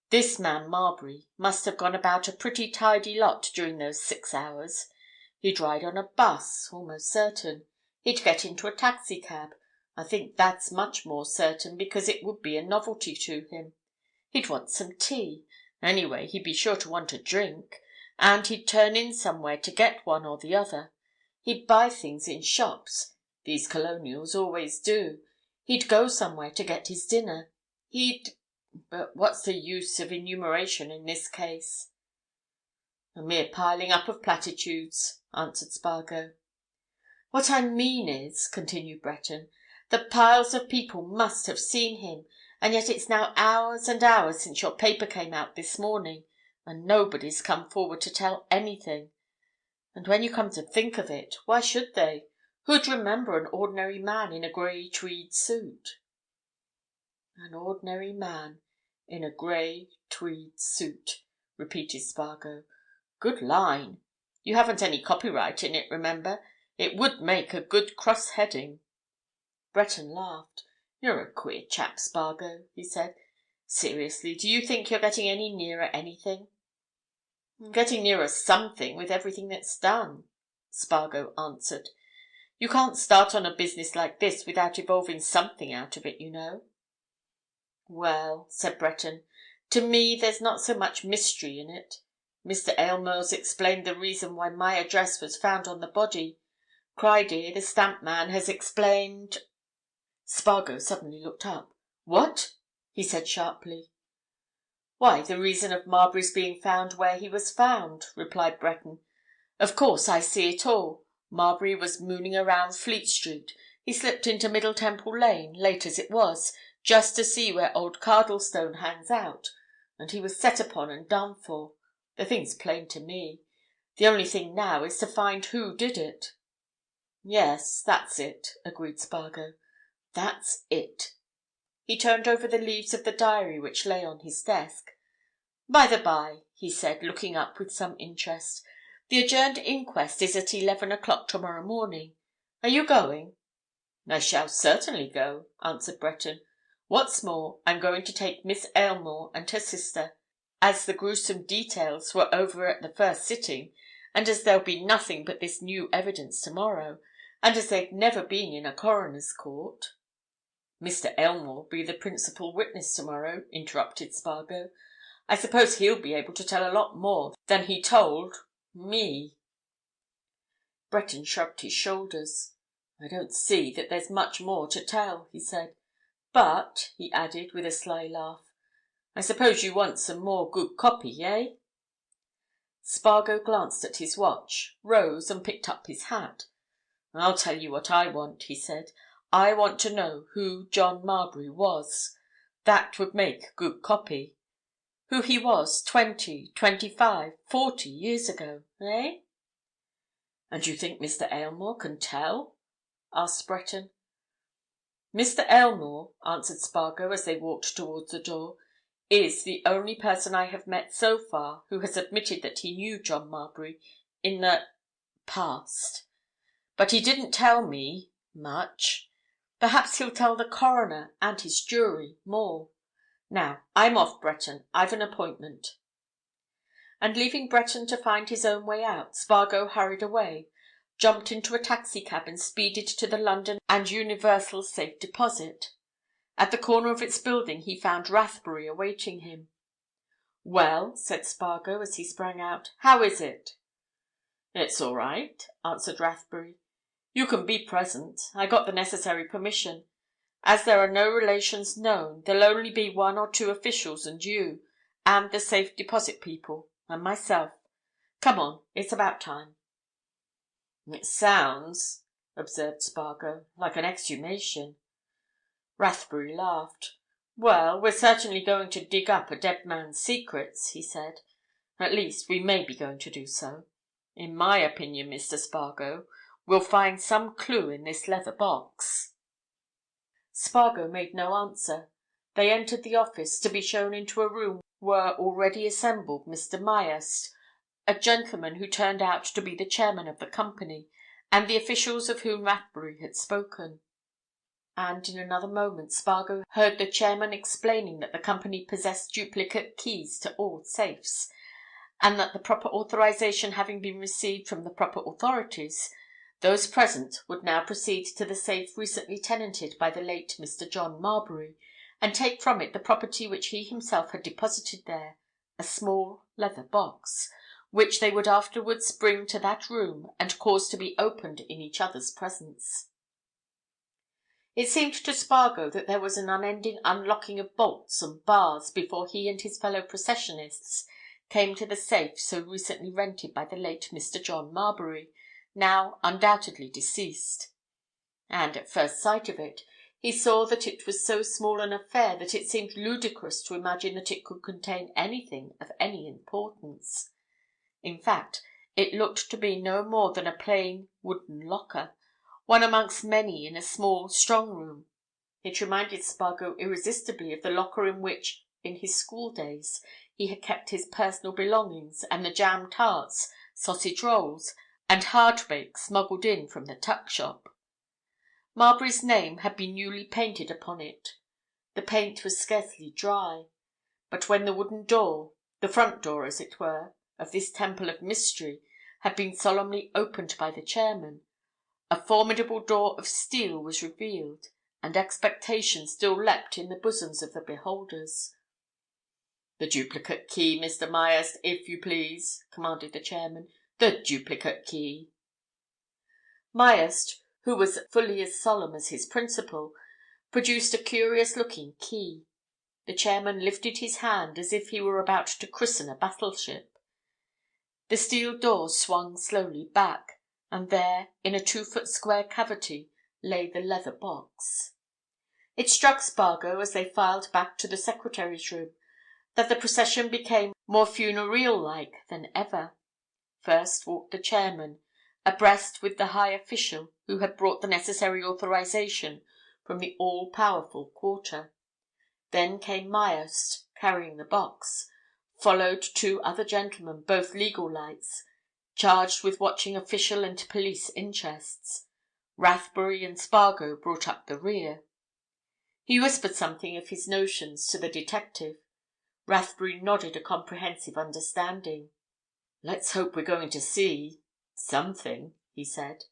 This man Marbury must have gone about a pretty tidy lot during those 6 hours. He'd ride on a bus, almost certain. He'd get into a taxi-cab. I think that's much more certain, because it would be a novelty to him. He'd want some tea. Anyway, he'd be sure to want a drink. And he'd turn in somewhere to get one or the other. He'd buy things in shops. These colonials always do. He'd go somewhere to get his dinner. But what's the use of enumeration in this case?" "A mere piling up of platitudes," answered Spargo. "What I mean is," continued Breton, "that piles of people must have seen him, and yet it's now hours and hours since your paper came out this morning, and nobody's come forward to tell anything. And when you come to think of it, why should they? Who'd remember an ordinary man in a grey tweed suit?" "An ordinary man in a grey tweed suit," repeated Spargo. "Good line. You haven't any copyright in it, remember. It would make a good cross-heading." Breton laughed. "You're a queer chap, Spargo," he said. "Seriously, do you think you're getting any nearer anything?" "I'm getting nearer something with everything that's done," Spargo answered. "You can't start on a business like this without evolving something out of it, you know." "Well," said Breton, "to me there's not so much mystery in it. Mr. Aylmore's explained the reason why my address was found on the body. Criedir, the stamp man, has explained—" Spargo suddenly looked up. "What?" he said sharply. "Why, the reason of Marbury's being found where he was found," replied Breton. "Of course, I see it all. Marbury was mooning around Fleet Street. He slipped into Middle Temple Lane, late as it was, just to see where old Cardlestone hangs out, and he was set upon and done for. The thing's plain to me. The only thing now is to find who did it." "Yes, that's it," agreed Spargo. "That's it." He turned over the leaves of the diary which lay on his desk. "By the by," he said, looking up with some interest, "the adjourned inquest is at 11 o'clock tomorrow morning. Are you going?" "I shall certainly go," answered Breton. "What's more, I'm going to take Miss Aylmore and her sister. As the gruesome details were over at the first sitting, and as there'll be nothing but this new evidence tomorrow, and as they've never been in a coroner's court—" "Mr. Aylmore'll be the principal witness tomorrow," interrupted Spargo. "I suppose he'll be able to tell a lot more than he told—me." Breton shrugged his shoulders. "I don't see that there's much more to tell," he said. "But," he added, with a sly laugh, "I suppose you want some more good copy, eh?" Spargo glanced at his watch, rose and picked up his hat. "I'll tell you what I want," he said. "I want to know who John Marbury was. That would make good copy. Who he was 20, 25, 40 years ago, eh?" "And you think Mr. Aylmore can tell?" asked Breton. "Mr. Aylmore," answered Spargo as they walked towards the door, "is the only person I have met so far who has admitted that he knew John Marbury in the—past. But he didn't tell me—much. Perhaps he'll tell the coroner and his jury more. Now, I'm off, Breton. I've an appointment." And leaving Breton to find his own way out, Spargo hurried away, jumped into a taxicab and speeded to the London and Universal Safe Deposit. At the corner of its building he found Rathbury awaiting him. "Well," said Spargo as he sprang out, "how is it?" "It's all right," answered Rathbury. "You can be present. I got the necessary permission. As there are no relations known, there'll only be one or two officials and you, and the safe deposit people, and myself. Come on, it's about time." "It sounds," observed Spargo, "like an exhumation." Rathbury laughed. "Well, we're certainly going to dig up a dead man's secrets," he said. "At least, we may be going to do so. In my opinion, Mr. Spargo, we'll find some clue in this leather box." Spargo made no answer. They entered the office, to be shown into a room where already assembled Mr. Myerst, a gentleman who turned out to be the chairman of the company, and the officials of whom Rathbury had spoken. And in another moment Spargo heard the chairman explaining that the company possessed duplicate keys to all safes, and that the proper authorization having been received from the proper authorities, those present would now proceed to the safe recently tenanted by the late Mr. John Marbury, and take from it the property which he himself had deposited there, a small leather box, which they would afterwards bring to that room and cause to be opened in each other's presence. It seemed to Spargo that there was an unending unlocking of bolts and bars before he and his fellow processionists came to the safe so recently rented by the late Mr. John Marbury, now undoubtedly deceased. And at first sight of it, he saw that it was so small an affair that it seemed ludicrous to imagine that it could contain anything of any importance. In fact, it looked to be no more than a plain wooden locker, one amongst many in a small strong room. It reminded Spargo irresistibly of the locker in which, in his school days, he had kept his personal belongings and the jam tarts, sausage rolls, and hardbake smuggled in from the tuck shop. Marbury's name had been newly painted upon it. The paint was scarcely dry. But when the wooden door, the front door, as it were, of this temple of mystery had been solemnly opened by the chairman, a formidable door of steel was revealed, and expectation still leapt in the bosoms of the beholders. "The duplicate key, Mr. Myerst, if you please," commanded the chairman. "The duplicate key." Myerst, who was fully as solemn as his principal, produced a curious-looking key. The chairman lifted his hand as if he were about to christen a battleship. The steel door swung slowly back, and there, in a 2-foot square cavity, lay the leather box. It struck Spargo, as they filed back to the secretary's room, that the procession became more funereal-like than ever. First walked the chairman, abreast with the high official who had brought the necessary authorization from the all-powerful Quarter. Then came Myerst, carrying the box, followed 2 other gentlemen, both legal lights, charged with watching official and police interests. Rathbury and Spargo brought up the rear. He whispered something of his notions to the detective. Rathbury nodded a comprehensive understanding. "Let's hope we're going to see—something," he said.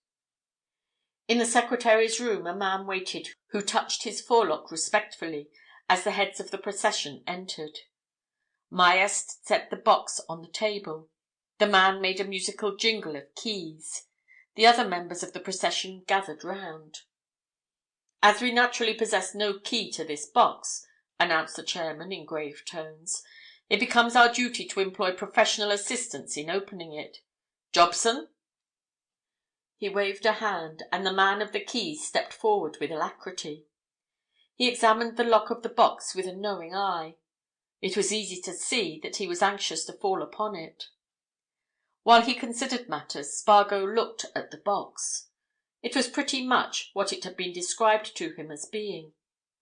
In the secretary's room a man waited who touched his forelock respectfully as the heads of the procession entered. Myerst set the box on the table. The man made a musical jingle of keys. The other members of the procession gathered round. "As we naturally possess no key to this box," announced the chairman in grave tones, "it becomes our duty to employ professional assistance in opening it. Jobson?" He waved a hand, and the man of the keys stepped forward with alacrity. He examined the lock of the box with a knowing eye. It was easy to see that he was anxious to fall upon it. While he considered matters, Spargo looked at the box. It was pretty much what it had been described to him as being: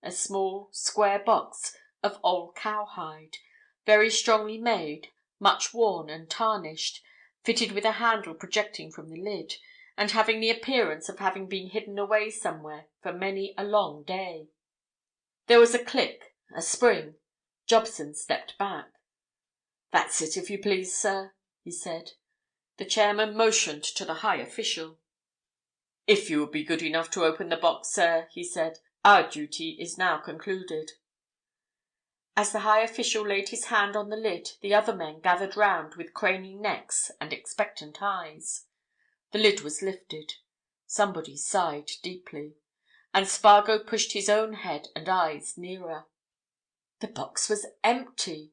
a small, square box of old cowhide, very strongly made, much worn and tarnished, fitted with a handle projecting from the lid, and having the appearance of having been hidden away somewhere for many a long day. There was a click, a spring. Jobson stepped back. "That's it, if you please, sir," he said. The chairman motioned to the high official. "If you would be good enough to open the box, sir," he said, "our duty is now concluded." As the high official laid his hand on the lid, the other men gathered round with craning necks and expectant eyes. The lid was lifted. Somebody sighed deeply, and Spargo pushed his own head and eyes nearer. The box was empty.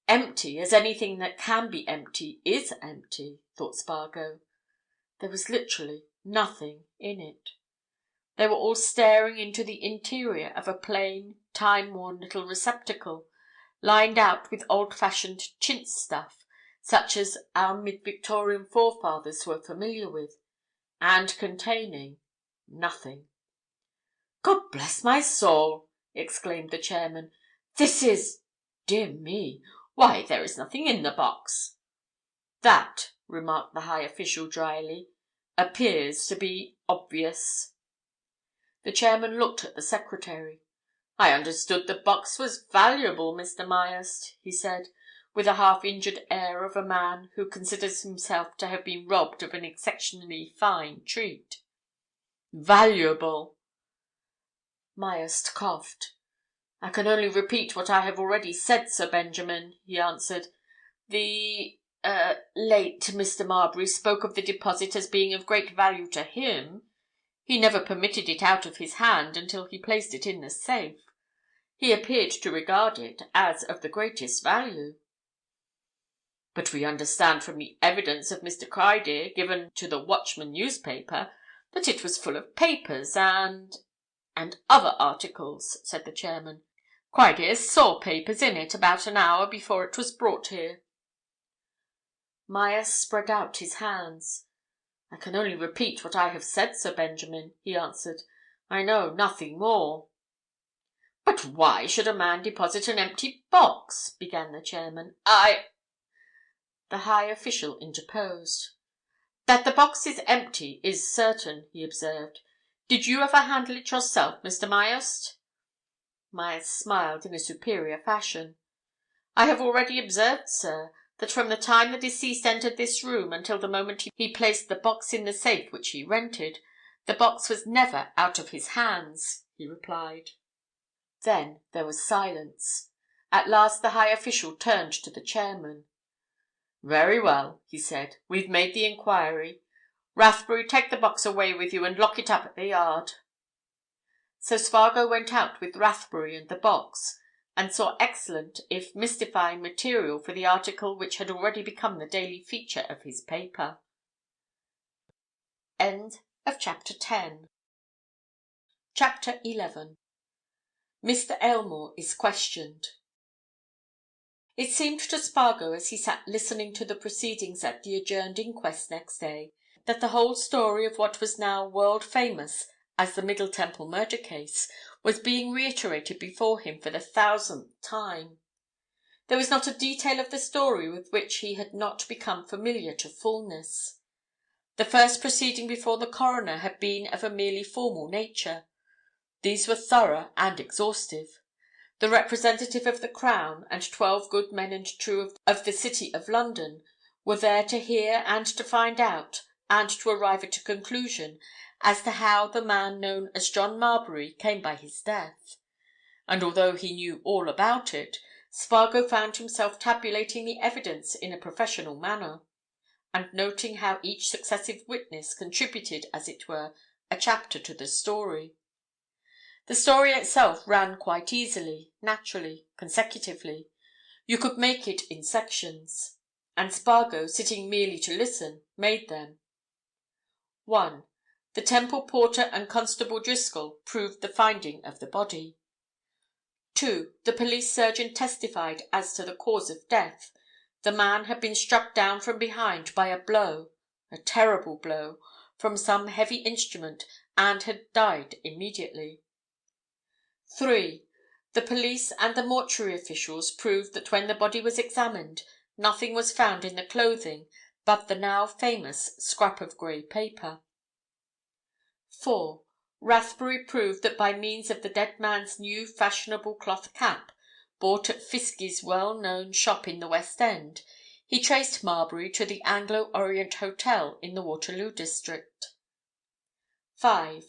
Empty, as anything that can be empty is empty, thought Spargo. There was literally nothing in it. They were all staring into the interior of a plain, time-worn little receptacle, lined out with old-fashioned chintz stuff, such as our mid-Victorian forefathers were familiar with, and containing nothing. "God bless my soul!" exclaimed the chairman. "This is—dear me! Why, there is nothing in the box." "That," remarked the high official drily, "appears to be obvious." The chairman looked at the secretary. "I understood the box was valuable, Mr. Myerst," he said, with a half-injured air of a man who considers himself to have been robbed of an exceptionally fine treat. "Valuable!" Myerst coughed. "I can only repeat what I have already said, Sir Benjamin," he answered. "The late Mr. Marbury spoke of the deposit as being of great value to him. He never permitted it out of his hand until he placed it in the safe. He appeared to regard it as of the greatest value." "But we understand from the evidence of Mr. Criedir, given to the Watchman newspaper, that it was full of papers and other articles," said the chairman. "Criedir saw papers in it about an hour before it was brought here." Myerst spread out his hands. "I can only repeat what I have said, Sir Benjamin," he answered. "I know nothing more." "But why should a man deposit an empty box?" began the chairman. The high official interposed. "That the box is empty is certain," he observed. "Did you ever handle it yourself, Mr. Myerst?" Myerst smiled in a superior fashion. "I have already observed, sir, that from the time the deceased entered this room until the moment he placed the box in the safe which he rented, the box was never out of his hands," he replied. Then there was silence. At last the high official turned to the chairman. "Very well," he said. "We've made the inquiry. Rathbury, take the box away with you and lock it up at the yard." So Spargo went out with Rathbury and the box, and saw excellent, if mystifying, material for the article which had already become the daily feature of his paper. Chapter 11. Mr. Aylmore is questioned. It seemed to Spargo, as he sat listening to the proceedings at the adjourned inquest next day, that the whole story of what was now world-famous as the Middle Temple murder case was being reiterated before him for the 1000th time. There was not a detail of the story with which he had not become familiar to fullness. The first proceeding before the coroner had been of a merely formal nature. These were thorough and exhaustive. The representative of the Crown and 12 good men and true of the City of London were there to hear and to find out and to arrive at a conclusion as to how the man known as John Marbury came by his death. And although he knew all about it, Spargo found himself tabulating the evidence in a professional manner, and noting how each successive witness contributed, as it were, a chapter to the story. The story itself ran quite easily, naturally, consecutively. You could make it in sections. And Spargo, sitting merely to listen, made them. 1. The Temple porter and Constable Driscoll proved the finding of the body. 2. The police surgeon testified as to the cause of death. the man had been struck down from behind by a blow, a terrible blow, from some heavy instrument, and had died immediately. 3. The police and the mortuary officials proved that when the body was examined, nothing was found in the clothing but the now famous scrap of grey paper. 4. Rathbury proved that by means of the dead man's new fashionable cloth cap, bought at Fiskie's well-known shop in the West End, he traced Marbury to the Anglo-Orient Hotel in the Waterloo district. 5.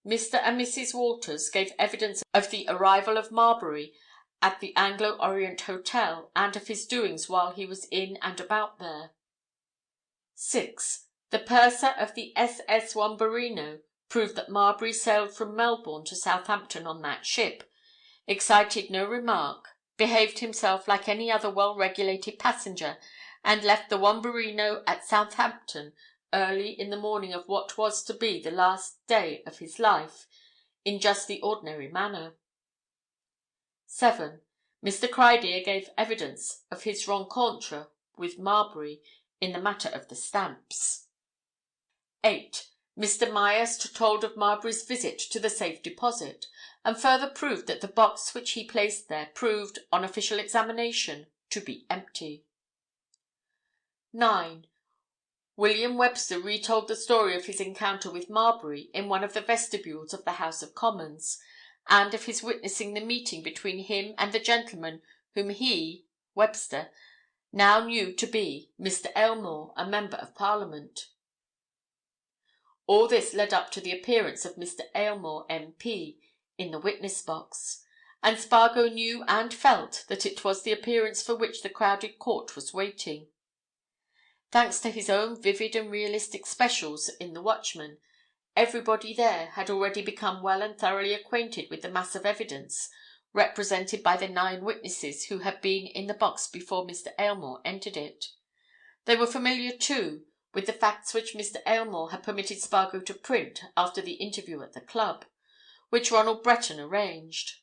Mr. and Mrs. Walters gave evidence of the arrival of Marbury at the Anglo-Orient Hotel and of his doings while he was in and about there. 6. The purser of the SS Womberino proved that Marbury sailed from Melbourne to Southampton on that ship, excited no remark, behaved himself like any other well-regulated passenger, and left the Womberino at Southampton early in the morning of what was to be the last day of his life in just the ordinary manner. 7. Mr. Criedir gave evidence of his rencontre with Marbury in the matter of the stamps. 8. Mr. Myerst told of Marbury's visit to the safe deposit, and further proved that the box which he placed there proved, on official examination, to be empty. 9. William Webster retold the story of his encounter with Marbury in one of the vestibules of the House of Commons, and of his witnessing the meeting between him and the gentleman whom he, Webster, now knew to be Mr. Aylmore, a Member of Parliament. All this led up to the appearance of Mr. Aylmore, MP, in the witness box, and Spargo knew and felt that it was the appearance for which the crowded court was waiting. Thanks to his own vivid and realistic specials in the Watchman, everybody there had already become well and thoroughly acquainted with the mass of evidence represented by the 9 witnesses who had been in the box before Mr. Aylmore entered it. They were familiar, too, with the facts which Mr. Aylmore had permitted Spargo to print after the interview at the club, which Ronald Breton arranged.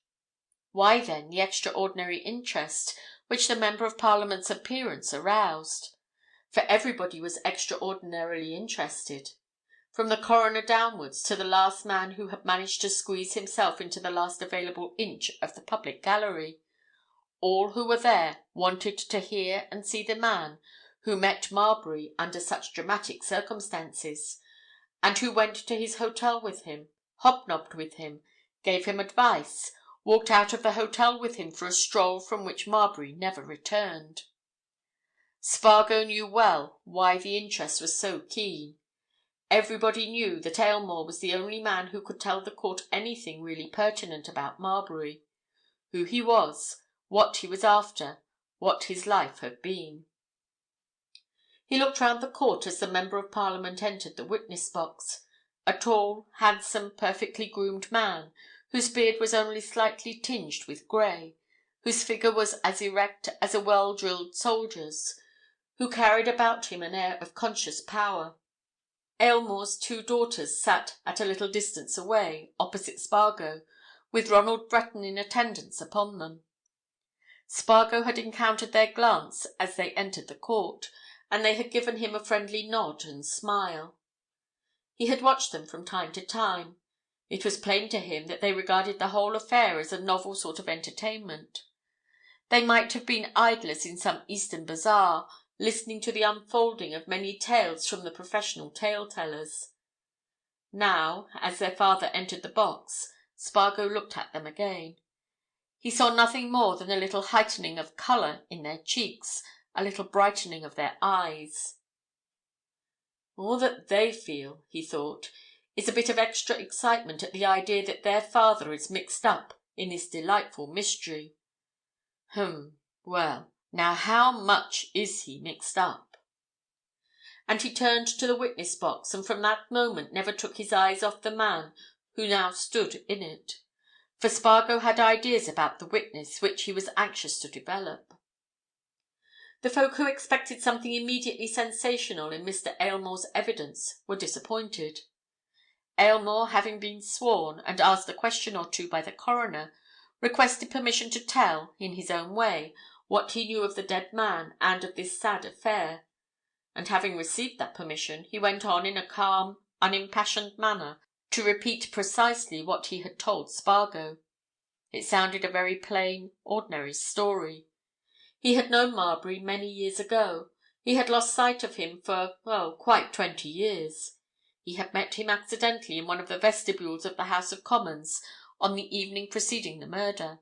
Why, then, the extraordinary interest which the Member of Parliament's appearance aroused? For everybody was extraordinarily interested, from the coroner downwards to the last man who had managed to squeeze himself into the last available inch of the public gallery. All who were there wanted to hear and see the man who met Marbury under such dramatic circumstances, and who went to his hotel with him, hobnobbed with him, gave him advice, walked out of the hotel with him for a stroll from which Marbury never returned. Spargo knew well why the interest was so keen. Everybody knew that Aylmore was the only man who could tell the court anything really pertinent about Marbury, who he was, what he was after, what his life had been. He looked round the court as the Member of Parliament entered the witness box, a tall, handsome, perfectly groomed man, whose beard was only slightly tinged with grey, whose figure was as erect as a well-drilled soldier's, who carried about him an air of conscious power. Aylmore's 2 daughters sat at a little distance away, opposite Spargo, with Ronald Breton in attendance upon them. Spargo had encountered their glance as they entered the court, and they had given him a friendly nod and smile. He had watched them from time to time. It was plain to him that they regarded the whole affair as a novel sort of entertainment. They might have been idlers in some Eastern bazaar, listening to the unfolding of many tales from the professional tale-tellers. Now, as their father entered the box, Spargo looked at them again. He saw nothing more than a little heightening of colour in their cheeks, a little brightening of their eyes. All that they feel, he thought, is a bit of extra excitement at the idea that their father is mixed up in this delightful mystery. Well, now how much is he mixed up? And he turned to the witness box, and from that moment never took his eyes off the man who now stood in it. For Spargo had ideas about the witness which he was anxious to develop. The folk who expected something immediately sensational in Mr. Aylmore's evidence were disappointed. Aylmore, having been sworn and asked a question or two by the coroner, requested permission to tell, in his own way, what he knew of the dead man and of this sad affair, and having received that permission, he went on in a calm, unimpassioned manner to repeat precisely what he had told Spargo. It sounded a very plain, ordinary story. He had known Marbury many years ago. He had lost sight of him for, quite 20 years. He had met him accidentally in one of the vestibules of the House of Commons on the evening preceding the murder.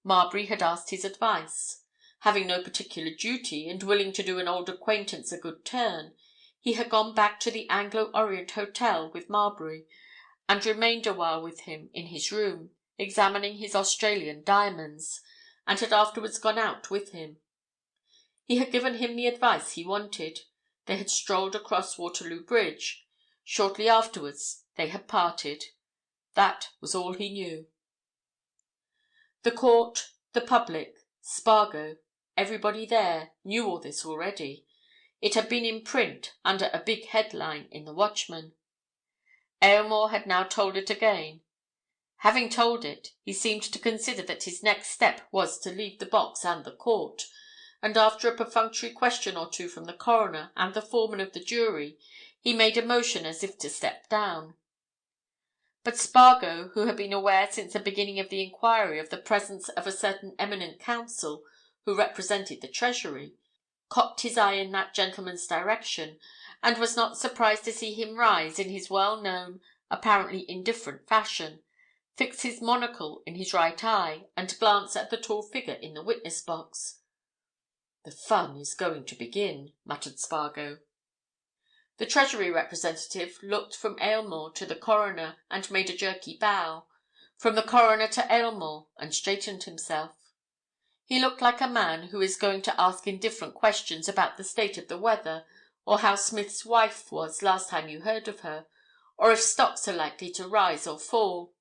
Marbury had asked his advice. Having no particular duty, and willing to do an old acquaintance a good turn, he had gone back to the Anglo-Orient Hotel with Marbury, and remained a while with him in his room, examining his Australian diamonds, and had afterwards gone out with him. He had given him the advice he wanted. They had strolled across Waterloo Bridge. Shortly afterwards they had parted. That was all he knew. The court, the public, Spargo, everybody there, knew all this already. It had been in print under a big headline in the Watchman. Aylmore had now told it again. Having told it, he seemed to consider that his next step was to leave the box and the court, and after a perfunctory question or two from the coroner and the foreman of the jury, he made a motion as if to step down. But Spargo, who had been aware since the beginning of the inquiry of the presence of a certain eminent counsel who represented the Treasury, cocked his eye in that gentleman's direction, and was not surprised to see him rise in his well-known, apparently indifferent fashion, fix his monocle in his right eye, and glance at the tall figure in the witness-box. "The fun is going to begin," muttered Spargo. The Treasury representative looked from Aylmore to the coroner and made a jerky bow, from the coroner to Aylmore and straightened himself. He looked like a man who is going to ask indifferent questions about the state of the weather, or how Smith's wife was last time you heard of her, or if stocks are likely to rise or fall.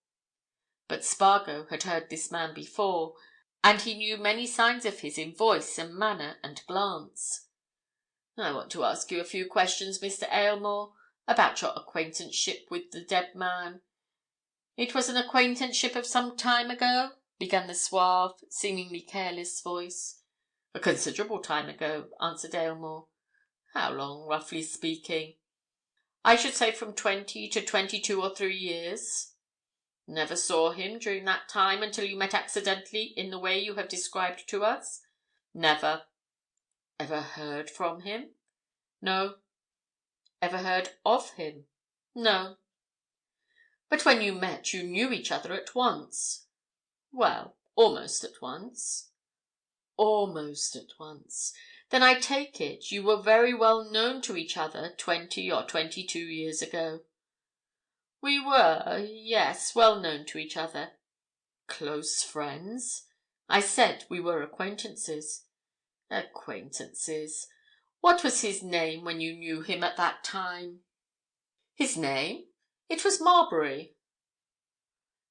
But Spargo had heard this man before, and he knew many signs of his in voice and manner and glance. "I want to ask you a few questions, Mr. Aylmore, about your acquaintanceship with the dead man." "It was an acquaintanceship of some time ago?" began the suave, seemingly careless voice. "A considerable time ago," answered Aylmore. "How long, roughly speaking?" "I should say from 20 to 22 or 3 years." "Never saw him during that time until you met accidentally in the way you have described to us?" "Never." "Ever heard from him?" "No." "Ever heard of him?" "No." "But when you met you knew each other at once?" "Well, almost at once." "Almost at once. Then I take it you were very well known to each other 20 or 22 years ago?" "We were, yes, well known to each other." "Close friends?" "I said we were acquaintances." "Acquaintances. What was his name when you knew him at that time?" "His name? It was Marbury."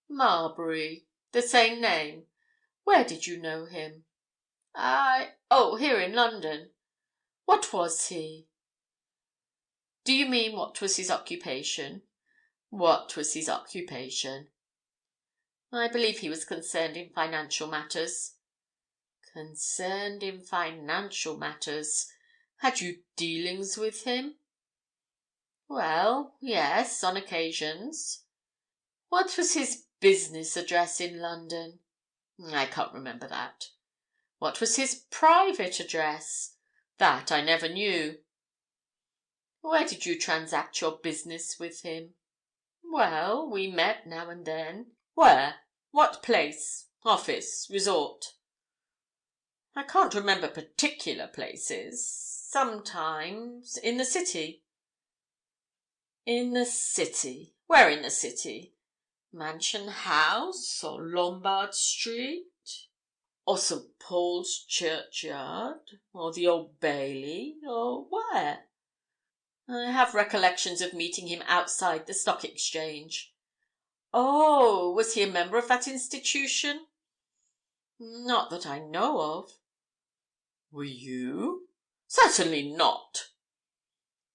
"Marbury. The same name. Where did you know him?" Here in London." "What was he?" "Do you mean what was his occupation?" "What was his occupation?" "I believe he was concerned in financial matters." "Concerned in financial matters. Had you dealings with him?" "Well, yes, on occasions." "What was his business address in London?" "I can't remember that." "What was his private address?" "That I never knew." "Where did you transact your business with him?" "Well, we met now and then." "Where? What place? Office? Resort?" "I can't remember particular places. Sometimes in the City." "In the City? Where in the City? Mansion House, or Lombard Street, or St. Paul's Churchyard, or the Old Bailey, or where?" "I have recollections of meeting him outside the Stock Exchange." "Oh! Was he a member of that institution?" "Not that I know of." "Were you?" "Certainly not."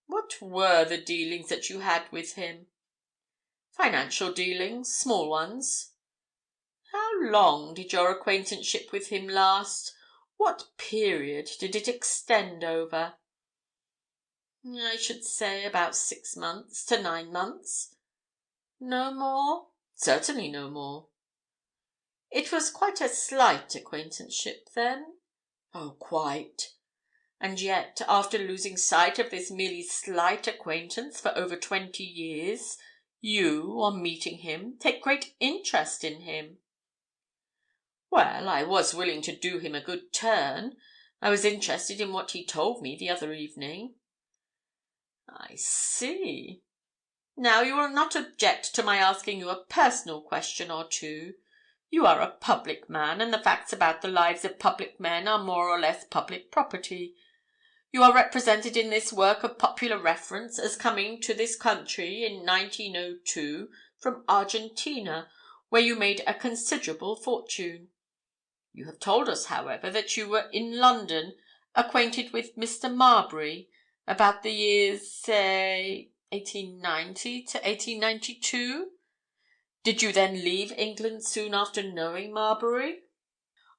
"What were the dealings that you had with him?" "Financial dealings, small ones." "How long did your acquaintanceship with him last? What period did it extend over? I should say about 6 months to 9 months. No more? Certainly no more. It was quite a slight acquaintanceship then? Oh, quite. And yet, after losing sight of this merely slight acquaintance for over 20 years, you, on meeting him, take great interest in him. Well, I was willing to do him a good turn. I was interested in what he told me the other evening. I see. Now, you will not object to my asking you a personal question or two. You are a public man, and the facts about the lives of public men are more or less public property. You are represented in this work of popular reference as coming to this country in 1902 from Argentina, where you made a considerable fortune. You have told us, however, that you were in London, acquainted with Mr. Marbury, about the years, say, 1890 to 1892. Did you then leave England soon after knowing Marbury?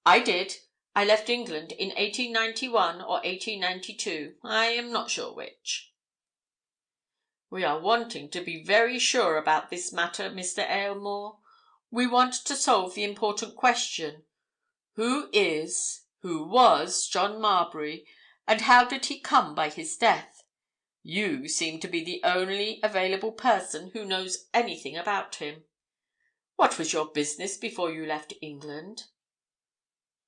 I did. I left England in 1891 or 1892. I am not sure which. We are wanting to be very sure about this matter, Mr. Aylmore. We want to solve the important question: who was John Marbury, and how did he come by his death? You seem to be the only available person who knows anything about him. What was your business before you left England?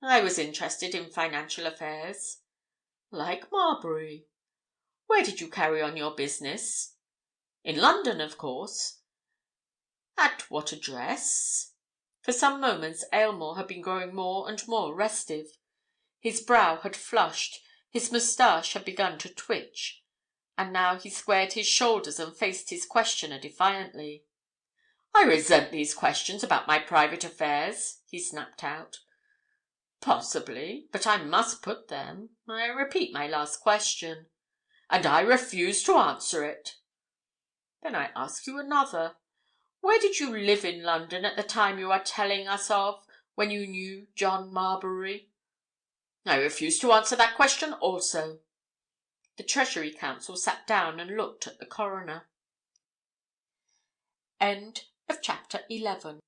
I was interested in financial affairs. Like Marbury. Where did you carry on your business? In London, of course. At what address? For some moments Aylmore had been growing more and more restive. His brow had flushed, his moustache had begun to twitch, and now he squared his shoulders and faced his questioner defiantly. I resent these questions about my private affairs, he snapped out. Possibly, but I must put them. I repeat my last question. And I refuse to answer it. Then I ask you another. Where did you live in London at the time you are telling us of, when you knew John Marbury? I refuse to answer that question also. The Treasury Counsel sat down and looked at the coroner. End of chapter 11.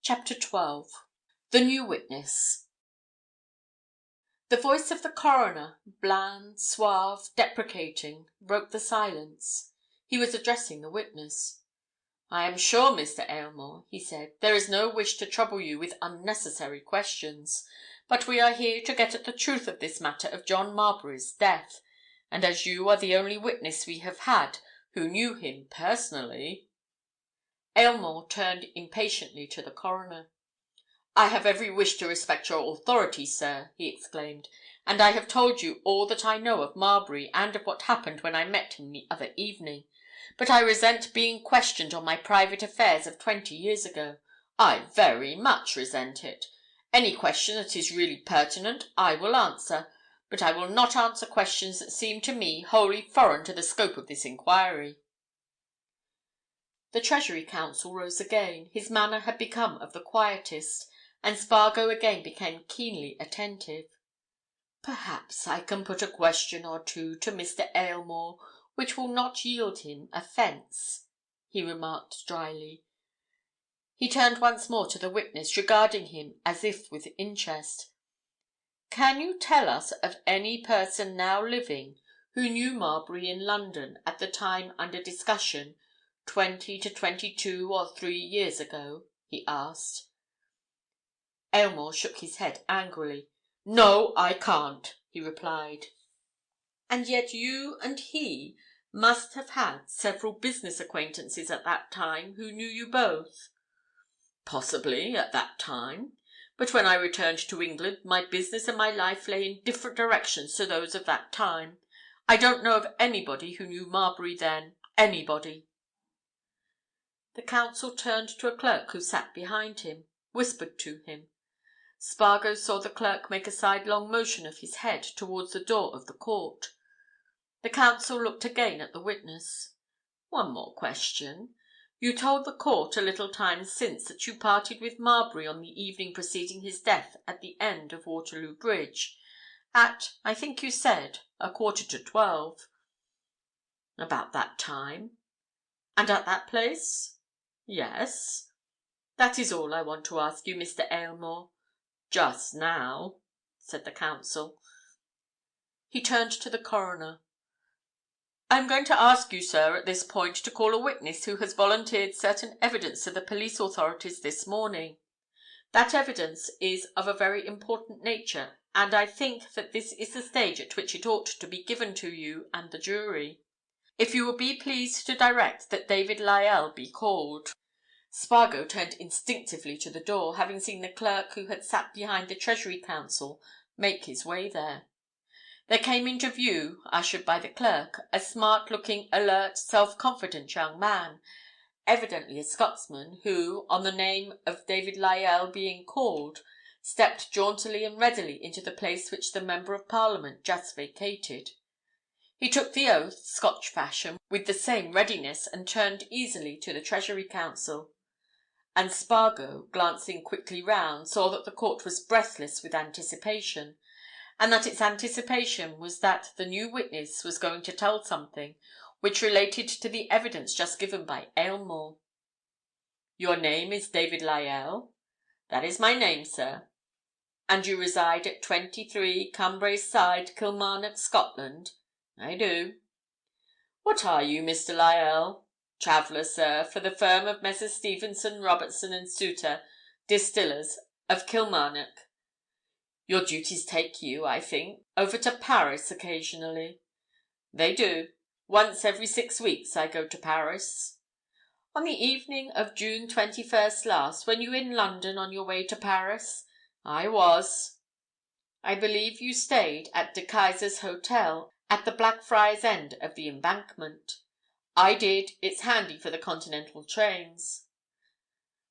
Chapter 12. The New Witness. The voice of the coroner, bland, suave, deprecating, broke the silence. He was addressing the witness. I am sure, Mr. Aylmore, he said, there is no wish to trouble you with unnecessary questions, but we are here to get at the truth of this matter of John Marbury's death, and as you are the only witness we have had who knew him personally— Aylmore turned impatiently to the coroner. I have every wish to respect your authority, sir, he exclaimed, and I have told you all that I know of Marbury and of what happened when I met him the other evening. But I resent being questioned on my private affairs of 20 years ago. I very much resent it. Any question that is really pertinent I will answer, but I will not answer questions that seem to me wholly foreign to the scope of this inquiry. The Treasury Counsel rose again. His manner had become of the quietest, and Spargo again became keenly attentive. Perhaps I can put a question or two to Mr. Aylmore which will not yield him offence, he remarked drily. He turned once more to the witness, regarding him as if with interest. Can you tell us of any person now living who knew Marbury in London at the time under discussion, 20 to 22 or 3 years ago? He asked. Aylmore shook his head angrily. No, I can't, he replied. And yet you and he must have had several business acquaintances at that time who knew you both. Possibly, at that time. But when I returned to England, my business and my life lay in different directions to those of that time. I don't know of anybody who knew Marbury then. Anybody. The counsel turned to a clerk who sat behind him, whispered to him. Spargo saw the clerk make a sidelong motion of his head towards the door of the court. The counsel looked again at the witness. One more question. You told the court a little time since that you parted with Marbury on the evening preceding his death at the end of Waterloo Bridge, at, I think you said, 11:45. About that time. And at that place? Yes. That is all I want to ask you, Mr. Aylmore. Just now," said the counsel. He turned to the coroner. "I am going to ask you, sir, at this point to call a witness who has volunteered certain evidence to the police authorities this morning. That evidence is of a very important nature, and I think that this is the stage at which it ought to be given to you and the jury. If you will be pleased to direct that David Lyell be called." Spargo turned instinctively to the door, having seen the clerk who had sat behind the Treasury counsel make his way there. There came into view, ushered by the clerk, a smart-looking, alert, self-confident young man, evidently a Scotsman, who, on the name of David Lyell being called, stepped jauntily and readily into the place which the Member of Parliament just vacated. He took the oath, Scotch fashion, with the same readiness, and turned easily to the Treasury counsel. And Spargo, glancing quickly round, saw that the court was breathless with anticipation, and that its anticipation was that the new witness was going to tell something which related to the evidence just given by Aylmore. "Your name is David Lyell?" "That is my name, sir." "And you reside at 23 Cumbrae Side, Kilmarnock, Scotland?" "I do." "What are you, Mr. Lyell?" "Traveller, sir, for the firm of Messrs. Stevenson, Robertson and Souter, distillers, of Kilmarnock. Your duties take you, I think, over to Paris occasionally?" "They do. Once every 6 weeks I go to Paris." "On the evening of June 21st last, were you in London on your way to Paris?" "I was." "I believe you stayed at De Keyser's Hotel, at the Blackfriars end of the Embankment?" "I did. It's handy for the Continental trains."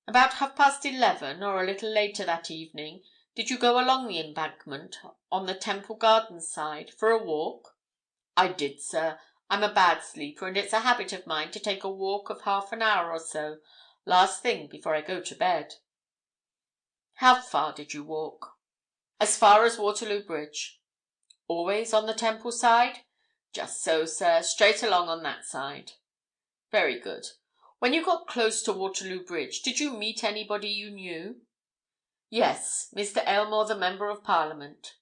"About 11:30, or a little later that evening, did you go along the Embankment, on the Temple Gardens side, for a walk?" "I did, sir. I'm a bad sleeper, and it's a habit of mine to take a walk of half an hour or so, last thing before I go to bed." "How far did you walk?" "As far as Waterloo Bridge." "Always on the Temple side?" "Just so, sir. Straight along on that side." "Very good. When you got close to Waterloo Bridge, did you meet anybody you knew?" "Yes, Mr. Aylmore, the Member of Parliament."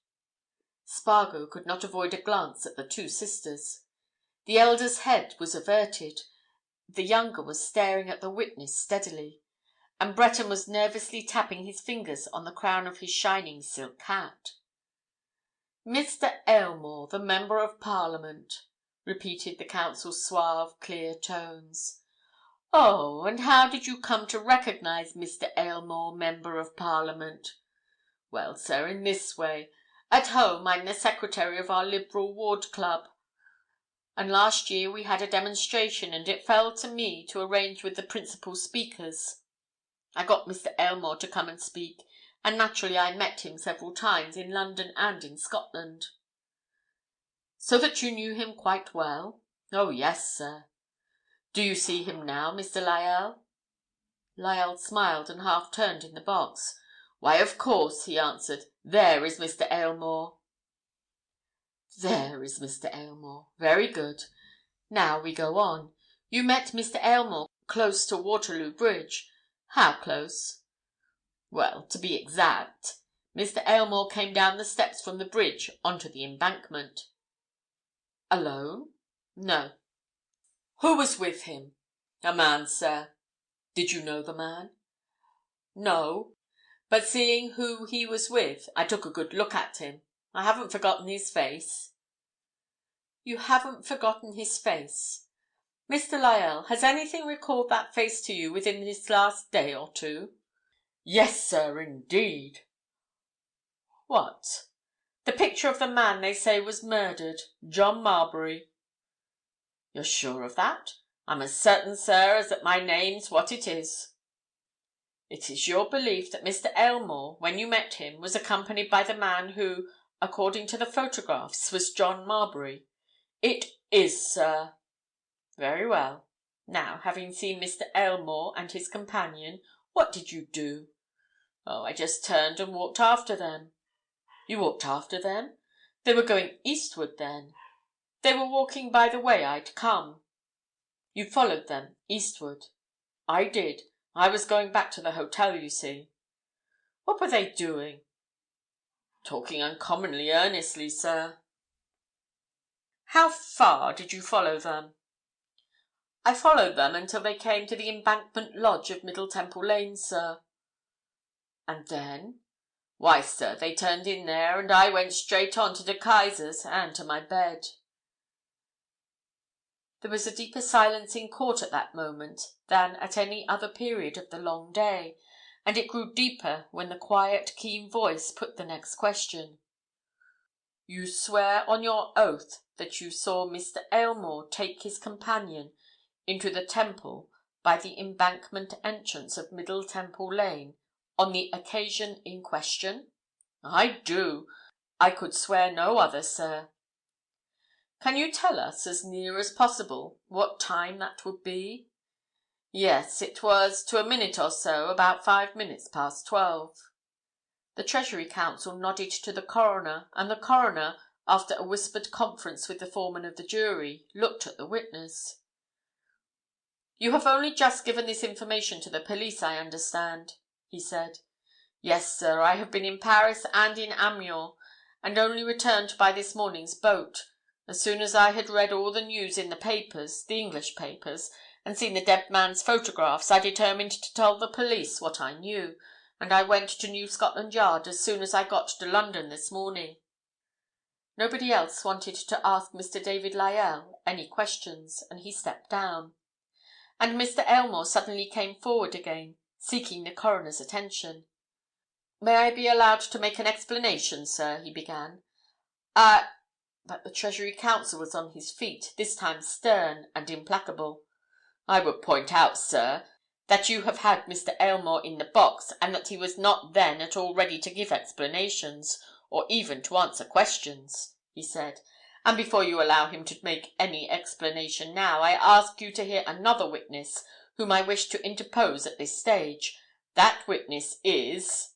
Spargo could not avoid a glance at the two sisters. The elder's head was averted, the younger was staring at the witness steadily, and Breton was nervously tapping his fingers on the crown of his shining silk hat. "Mr. Aylmore, the Member of Parliament," repeated the counsel's suave, clear tones. "Oh, and how did you come to recognise Mr. Aylmore, Member of Parliament?" "Well, sir, in this way. At home I'm the secretary of our Liberal Ward Club, and last year we had a demonstration, and it fell to me to arrange with the principal speakers. I got Mr. Aylmore to come and speak, and naturally I met him several times in London and in Scotland." "So that you knew him quite well?" "Oh, yes, sir." "Do you see him now, Mr. Lyell?" Lyell smiled and half turned in the box. "Why, of course," he answered. "There is Mr. Aylmore." "There is Mr. Aylmore. Very good. Now we go on. You met Mr. Aylmore close to Waterloo Bridge. How close?" "Well, to be exact, Mr. Aylmore came down the steps from the bridge onto the Embankment." "Alone?" "No." "Who was with him?" "A man, sir." "Did you know the man?" "No. But seeing who he was with, I took a good look at him. I haven't forgotten his face." "You haven't forgotten his face. Mr. Lyell, has anything recalled that face to you within this last day or two?" "Yes, sir, indeed." "What?" "The picture of the man they say was murdered, John Marbury." "You're sure of that?" "I'm as certain, sir, as that my name's what it is." "It is your belief that Mr. Aylmore, when you met him, was accompanied by the man who, according to the photographs, was John Marbury?" "It is, sir." "Very well. Now, having seen Mr. Aylmore and his companion, what did you do?" "Oh, I just turned and walked after them." "You walked after them? They were going eastward, then?" "They were walking by the way I'd come." "You followed them eastward?" "I did. I was going back to the hotel, you see." "What were they doing?" "Talking uncommonly earnestly, sir." "How far did you follow them?" "I followed them until they came to the Embankment Lodge of Middle Temple Lane, sir." "And then?" "Why, sir, they turned in there, and I went straight on to De Keyser's and to my bed." There was a deeper silence in court at that moment than at any other period of the long day, and it grew deeper when the quiet, keen voice put the next question. "You swear on your oath that you saw Mr. Aylmore take his companion into the Temple by the Embankment entrance of Middle Temple Lane on the occasion in question?" "I do. I could swear no other, sir." "Can you tell us, as near as possible, what time that would be?" "Yes, it was, to a minute or so, about 5 minutes past 12. The Treasury Counsel nodded to the coroner, and the coroner, after a whispered conference with the foreman of the jury, looked at the witness. "You have only just given this information to the police, I understand," he said. "Yes, sir, I have been in Paris and in Amiens, and only returned by this morning's boat. As soon as I had read all the news in the papers, the English papers, and seen the dead man's photographs, I determined to tell the police what I knew, and I went to New Scotland Yard as soon as I got to London this morning." Nobody else wanted to ask Mr. David Lyell any questions, and he stepped down. And Mr. Aylmore suddenly came forward again, seeking the coroner's attention. "May I be allowed to make an explanation, sir?" he began. But the Treasury Counsel was on his feet, this time stern and implacable. "I would point out, sir, that you have had Mr. Aylmore in the box, and that he was not then at all ready to give explanations, or even to answer questions," he said. "And before you allow him to make any explanation now, I ask you to hear another witness whom I wish to interpose at this stage. That witness is—"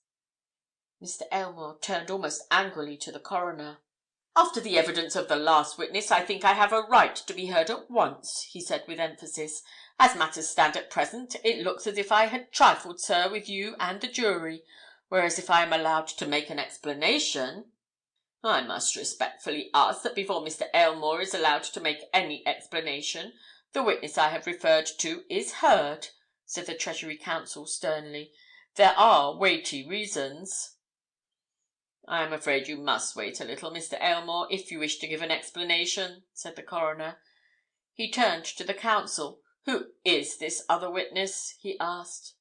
Mr. Aylmore turned almost angrily to the coroner. "After the evidence of the last witness, I think I have a right to be heard at once," he said with emphasis. "As matters stand at present, it looks as if I had trifled, sir, with you and the jury, whereas if I am allowed to make an explanation—" "I must respectfully ask that before Mr. Aylmore is allowed to make any explanation, the witness I have referred to is heard," said the Treasury Counsel sternly. "There are weighty reasons." "I am afraid you must wait a little, Mr. Aylmore, if you wish to give an explanation," said the coroner. He turned to the counsel. "Who is this other witness?" he asked.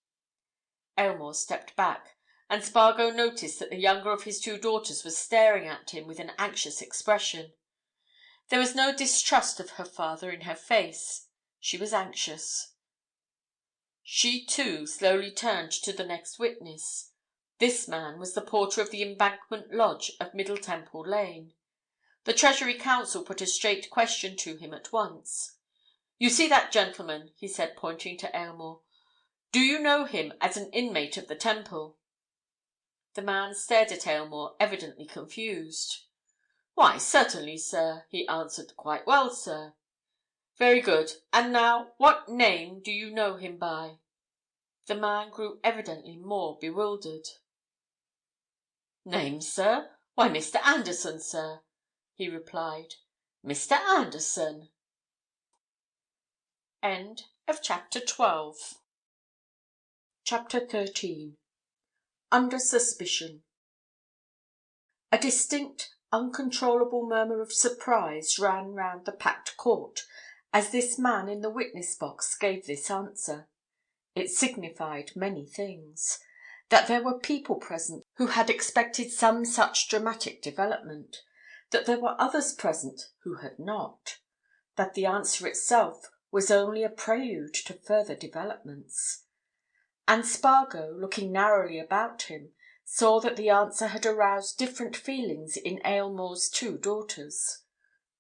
Aylmore stepped back, and Spargo noticed that the younger of his two daughters was staring at him with an anxious expression. There was no distrust of her father in her face. She was anxious. She, too, slowly turned to the next witness. This man was the porter of the Embankment Lodge of Middle Temple Lane. The Treasury Counsel put a straight question to him at once. "You see that gentleman?" he said, pointing to Aylmore. "Do you know him as an inmate of the Temple?" The man stared at Aylmore, evidently confused. "Why, certainly, sir," he answered. "Quite well, sir." "Very good. And now, what name do you know him by?" The man grew evidently more bewildered. "Name, sir? Why, Mr. Anderson, sir," he replied. "Mr. Anderson!" Chapter 13. Under Suspicion. A distinct, uncontrollable murmur of surprise ran round the packed court as this man in the witness box gave this answer. It signified many things. That there were people present who had expected some such dramatic development, that there were others present who had not, that the answer itself was only a prelude to further developments. And Spargo, looking narrowly about him, saw that the answer had aroused different feelings in Aylmore's two daughters.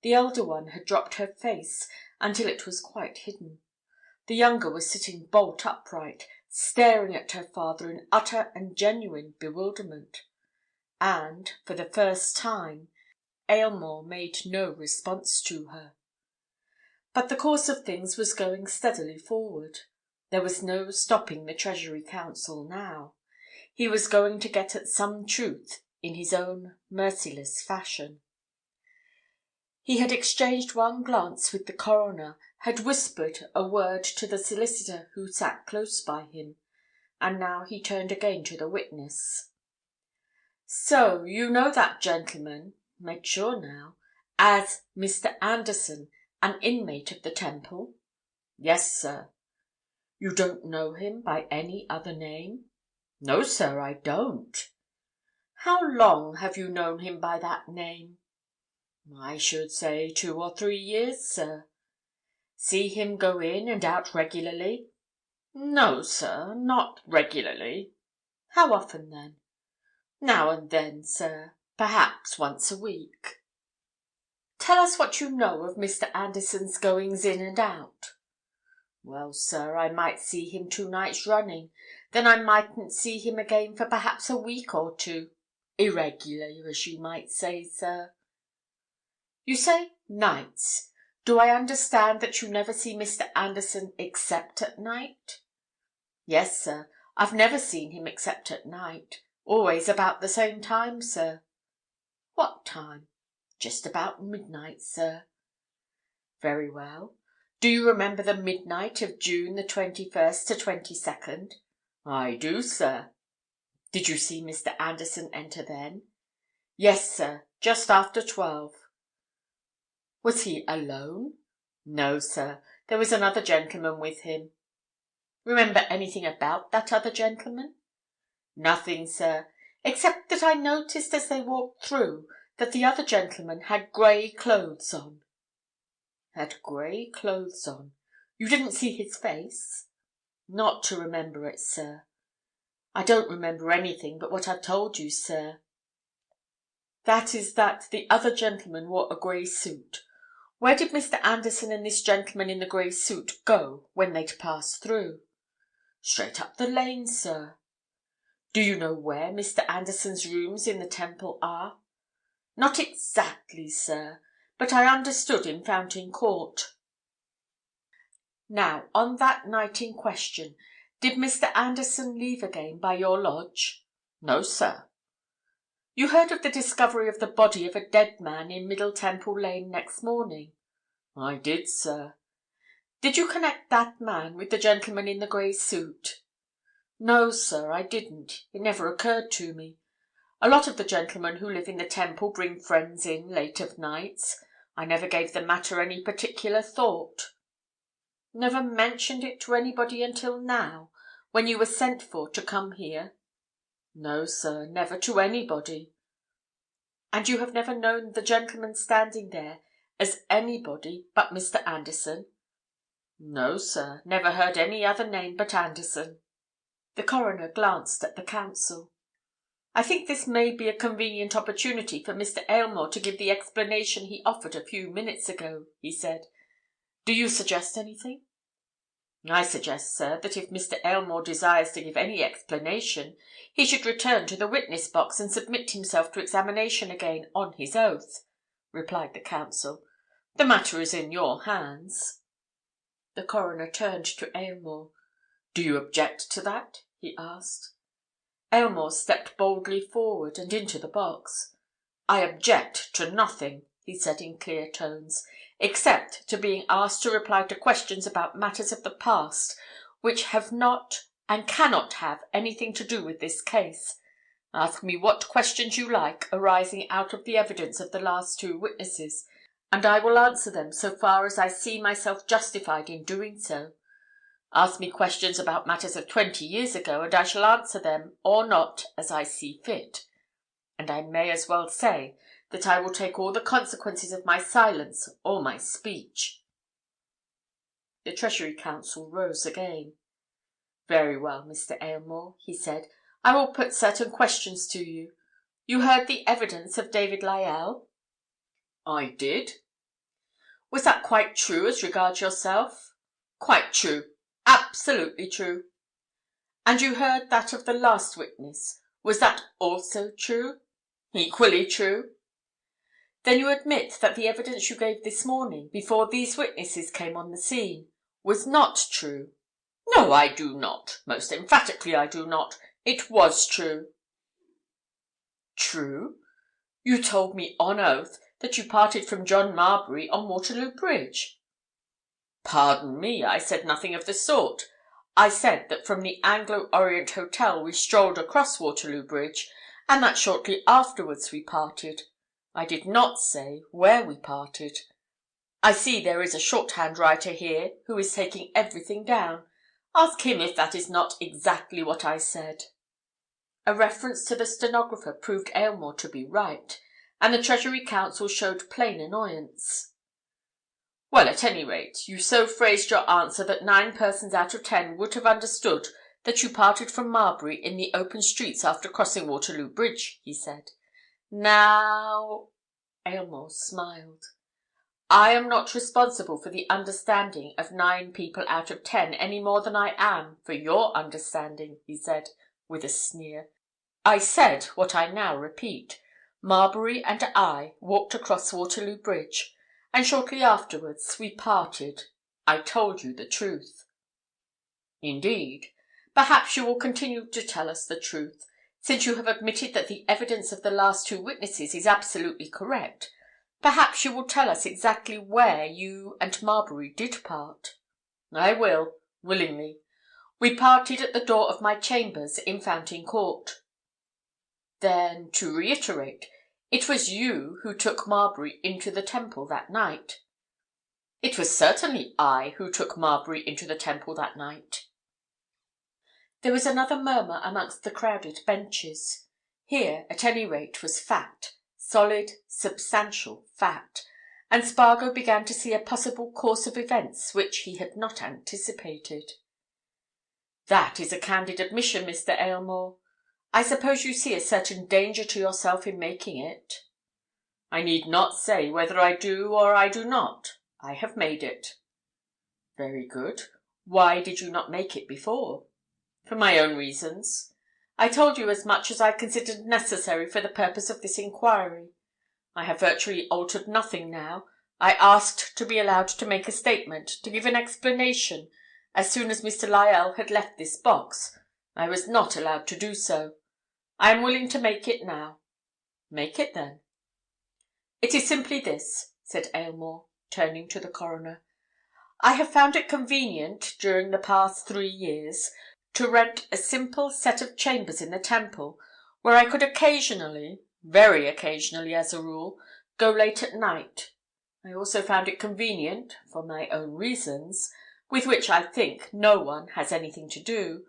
The elder one had dropped her face until it was quite hidden. The younger was sitting bolt upright, staring at her father in utter and genuine bewilderment. And, for the first time, Aylmore made no response to her. But the course of things was going steadily forward. There was no stopping the Treasury Counsel now. He was going to get at some truth in his own merciless fashion. He had exchanged one glance with the coroner, had whispered a word to the solicitor who sat close by him, and now he turned again to the witness. "So you know that gentleman, make sure now, as Mr. Anderson, an inmate of the Temple?" "Yes, sir." "You don't know him by any other name?" "No, sir, I don't." "How long have you known him by that name?" "I should say 2 or 3 years, sir." "See him go in and out regularly?" "No, sir, not regularly." "How often, then?" "Now and then, sir. Perhaps once a week." "Tell us what you know of Mr. Anderson's goings in and out." "Well, sir, I might see him 2 nights running. Then I mightn't see him again for perhaps a week or 2. Irregular, as you might say, sir." "You say nights. Do I understand that you never see Mr. Anderson except at night?" "Yes, sir. I've never seen him except at night. Always about the same time, sir." "What time?" "Just about midnight, sir." "Very well. Do you remember the midnight of June the 21st to 22nd? "I do, sir." "Did you see Mr. Anderson enter then?" "Yes, sir, just after 12. "Was he alone?" "No, sir. There was another gentleman with him." "Remember anything about that other gentleman?" "Nothing, sir, except that I noticed as they walked through that the other gentleman had grey clothes on." "Had grey clothes on. You didn't see his face?" "Not to remember it, sir." "I don't remember anything but what I've told you, sir. That is that the other gentleman wore a grey suit. Where did Mr. Anderson and this gentleman in the grey suit go when they'd passed through?" "Straight up the lane, sir." "Do you know where Mr. Anderson's rooms in the Temple are?" "Not exactly, sir, but I understood in Fountain Court." "Now, on that night in question, did Mr. Anderson leave again by your lodge?" "No, sir." "You heard of the discovery of the body of a dead man in Middle Temple Lane next morning?" "I did, sir." "Did you connect that man with the gentleman in the grey suit?" "No, sir, I didn't. It never occurred to me. A lot of the gentlemen who live in the Temple bring friends in late of nights. I never gave the matter any particular thought." "Never mentioned it to anybody until now, when you were sent for to come here?" "No, sir, never to anybody." "And you have never known the gentleman standing there as anybody but Mr. Anderson?" "No, sir, never heard any other name but Anderson." The coroner glanced at the counsel. "I think this may be a convenient opportunity for Mr. Aylmore to give the explanation he offered a few minutes ago," he said. "Do you suggest anything?" "I suggest, sir, that if Mr. Aylmore desires to give any explanation, he should return to the witness box and submit himself to examination again on his oath," replied the counsel. "The matter is in your hands." The coroner turned to Aylmore. "Do you object to that?" he asked. Aylmore stepped boldly forward and into the box. "I object to nothing," he said in clear tones, "except to being asked to reply to questions about matters of the past which have not and cannot have anything to do with this case. Ask me what questions you like arising out of the evidence of the last 2 witnesses, and I will answer them so far as I see myself justified in doing so. Ask me questions about matters of 20 years ago, and I shall answer them or not as I see fit. And I may as well say that I will take all the consequences of my silence or my speech." The Treasury Counsel rose again. "Very well, Mr. Aylmore," he said. "I will put certain questions to you. You heard the evidence of David Lyell?" "I did." "Was that quite true as regards yourself?" "Quite true. Absolutely true. And you heard that of the last witness. Was that also true? Equally true. Then you admit that the evidence you gave this morning, before these witnesses came on the scene, was not true? No, I do not. Most emphatically I do not. It was true. True? You told me on oath that you parted from John Marbury on Waterloo Bridge. Pardon me, I said nothing of the sort. I said that from the Anglo-Orient Hotel we strolled across Waterloo Bridge, and that shortly afterwards we parted. I did not say where we parted. I see there is a shorthand writer here who is taking everything down. Ask him if that is not exactly what I said. A reference to the stenographer proved Aylmore to be right, and the Treasury Counsel showed plain annoyance. Well, at any rate, you so phrased your answer that 9 persons out of 10 would have understood that you parted from Marbury in the open streets after crossing Waterloo Bridge, he said. Now, Aylmore smiled. I am not responsible for the understanding of 9 people out of 10 any more than I am for your understanding, he said, with a sneer. I said what I now repeat. Marbury and I walked across Waterloo Bridge, and shortly afterwards we parted. I told you the truth. Indeed. Perhaps you will continue to tell us the truth, since you have admitted that the evidence of the last 2 witnesses is absolutely correct. Perhaps you will tell us exactly where you and Marbury did part. I will, willingly. We parted at the door of my chambers in Fountain Court. Then, to reiterate, it was you who took Marbury into the Temple that night. It was certainly I who took Marbury into the Temple that night. There was another murmur amongst the crowded benches. Here, at any rate, was fact, solid, substantial fact, and Spargo began to see a possible course of events which he had not anticipated. That is a candid admission, Mr. Aylmore. I suppose you see a certain danger to yourself in making it. I need not say whether I do or I do not. I have made it. Very good. Why did you not make it before? For my own reasons. I told you as much as I considered necessary for the purpose of this inquiry. I have virtually altered nothing now. I asked to be allowed to make a statement, to give an explanation, as soon as Mr. Lyell had left this box. I was not allowed to do so. I am willing to make it now. Make it, then. It is simply this, said Aylmore, turning to the coroner. I have found it convenient, during the past 3 years, to rent a simple set of chambers in the Temple, where I could occasionally, very occasionally as a rule, go late at night. I also found it convenient, for my own reasons, with which I think no one has anything to do,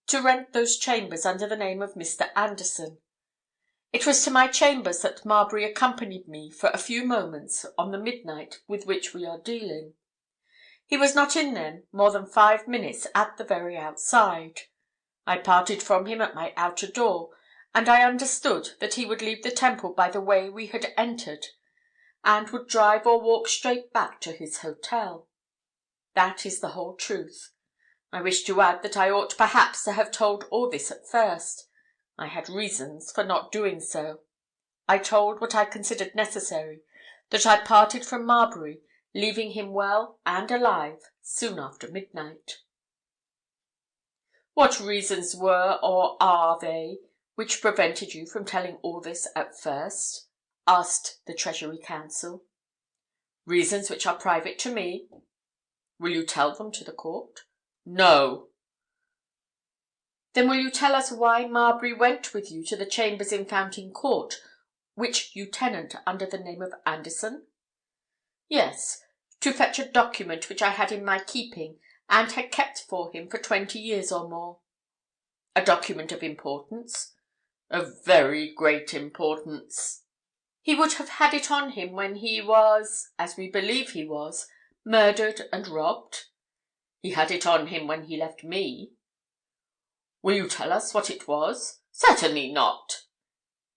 to rent those chambers under the name of Mr. Anderson. It was to my chambers that Marbury accompanied me for a few moments on the midnight with which we are dealing. He was not in them more than 5 minutes at the very outside. I parted from him at my outer door, and I understood that he would leave the Temple by the way we had entered, and would drive or walk straight back to his hotel. That is the whole truth. I wish to add that I ought perhaps to have told all this at first. I had reasons for not doing so. I told what I considered necessary, that I parted from Marbury, leaving him well and alive soon after midnight. What reasons were or are they which prevented you from telling all this at first? Asked the Treasury Counsel. Reasons which are private to me. Will you tell them to the court? No. Then will you tell us why Marbury went with you to the chambers in Fountain Court, which you tenant under the name of Anderson? Yes, to fetch a document which I had in my keeping and had kept for him for 20 years or more. A document of importance? Of very great importance. He would have had it on him when he was, as we believe he was, murdered and robbed? He had it on him when he left me. Will you tell us what it was? Certainly not.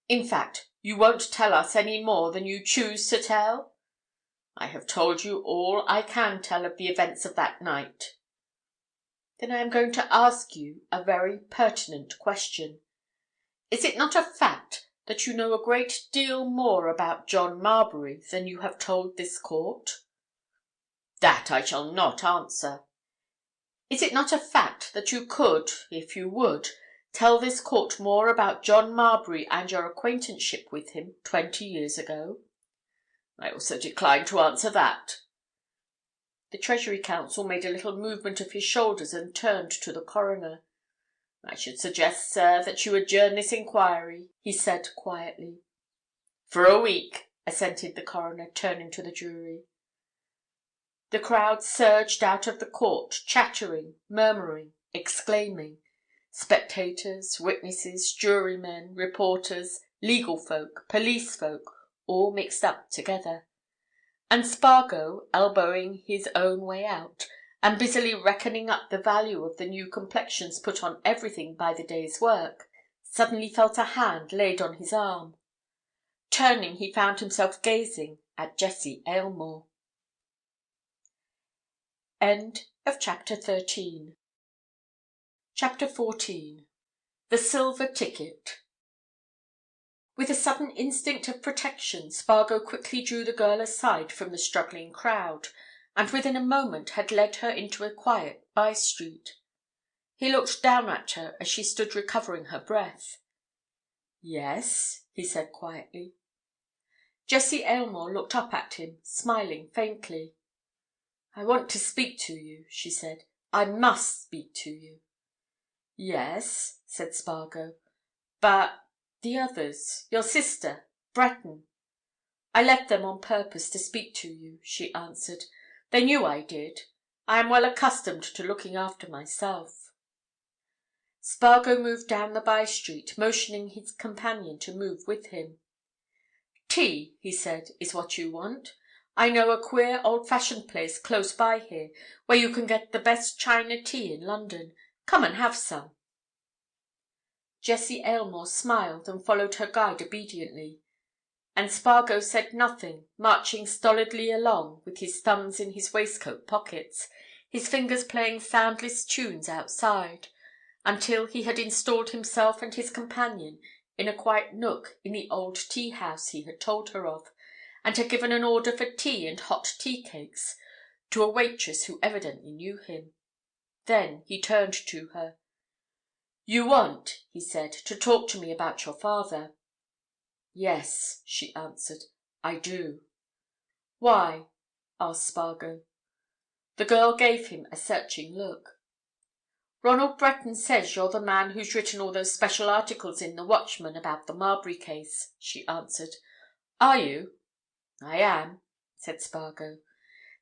In fact, you won't tell us any more than you choose to tell? I have told you all I can tell of the events of that night. Then I am going to ask you a very pertinent question. Is it not a fact that you know a great deal more about John Marbury than you have told this court?" "That I shall not answer." "Is it not a fact that you could, if you would, tell this court more about John Marbury and your acquaintanceship with him 20 years ago?" "I also decline to answer that." The Treasury Counsel made a little movement of his shoulders and turned to the coroner. "I should suggest, sir, that you adjourn this inquiry," he said quietly. "For a week," assented the coroner, turning to the jury. The crowd surged out of the court, chattering, murmuring, exclaiming. Spectators, witnesses, jurymen, reporters, legal folk, police folk, all mixed up together. And Spargo, elbowing his own way out, and busily reckoning up the value of the new complexions put on everything by the day's work, suddenly felt a hand laid on his arm. Turning, he found himself gazing at Jessie Aylmore. End of chapter 13. Chapter 14. The Silver Ticket. With a sudden instinct of protection, Spargo quickly drew the girl aside from the struggling crowd, and within a moment had led her into a quiet by-street. He looked down at her as she stood recovering her breath. "Yes?" he said quietly. Jessie Aylmore looked up at him, smiling faintly. "I want to speak to you," she said. "I must speak to you." "Yes?" said Spargo. "But the others, your sister, Breton—" "I left them on purpose to speak to you," she answered. "They knew I did. I am well accustomed to looking after myself." Spargo moved down the by-street, motioning his companion to move with him. "Tea," he said, "is what you want. I know a queer old-fashioned place close by here where you can get the best China tea in London. Come and have some." Jessie Aylmore smiled and followed her guide obediently, and Spargo said nothing, marching stolidly along with his thumbs in his waistcoat pockets, his fingers playing soundless tunes outside, until he had installed himself and his companion in a quiet nook in the old tea-house he had told her of, and had given an order for tea and hot tea-cakes to a waitress who evidently knew him. Then he turned to her. "You want," he said, "to talk to me about your father." "Yes," she answered, "I do." "Why?" asked Spargo. The girl gave him a searching look. "Ronald Breton says you're the man who's written all those special articles in the Watchman about the Marbury case," she answered. "Are you?" "I am," said Spargo.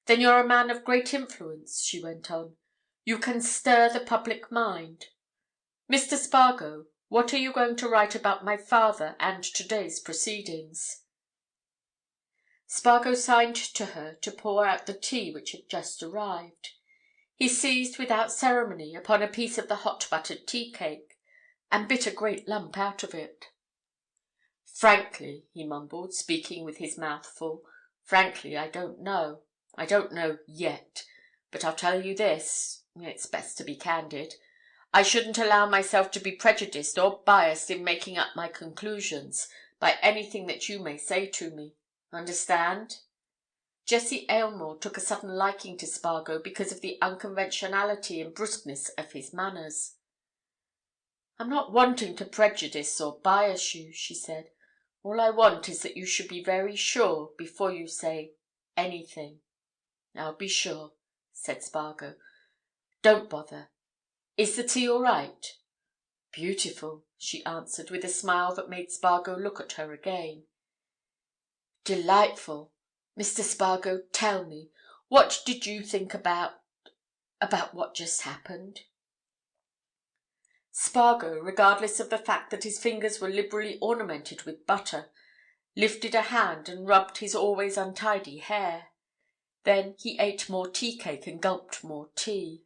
"Then you're a man of great influence," she went on. "You can stir the public mind. Mr. Spargo, what are you going to write about my father and today's proceedings?" Spargo signed to her to pour out the tea which had just arrived. He seized without ceremony upon a piece of the hot buttered tea-cake, and bit a great lump out of it. "Frankly," he mumbled, speaking with his mouth full, "frankly, I don't know. I don't know yet. But I'll tell you this—it's best to be candid. I shouldn't allow myself to be prejudiced or biased in making up my conclusions by anything that you may say to me. Understand?" Jessie Aylmore took a sudden liking to Spargo because of the unconventionality and brusqueness of his manners. "I'm not wanting to prejudice or bias you," she said. "All I want is that you should be very sure before you say anything." "I'll be sure," said Spargo. "Don't bother. Is the tea all right?" "Beautiful," she answered, with a smile that made Spargo look at her again. "Delightful. Mr. Spargo, tell me, what did you think about what just happened?" Spargo, regardless of the fact that his fingers were liberally ornamented with butter, lifted a hand and rubbed his always untidy hair. Then he ate more tea-cake and gulped more tea.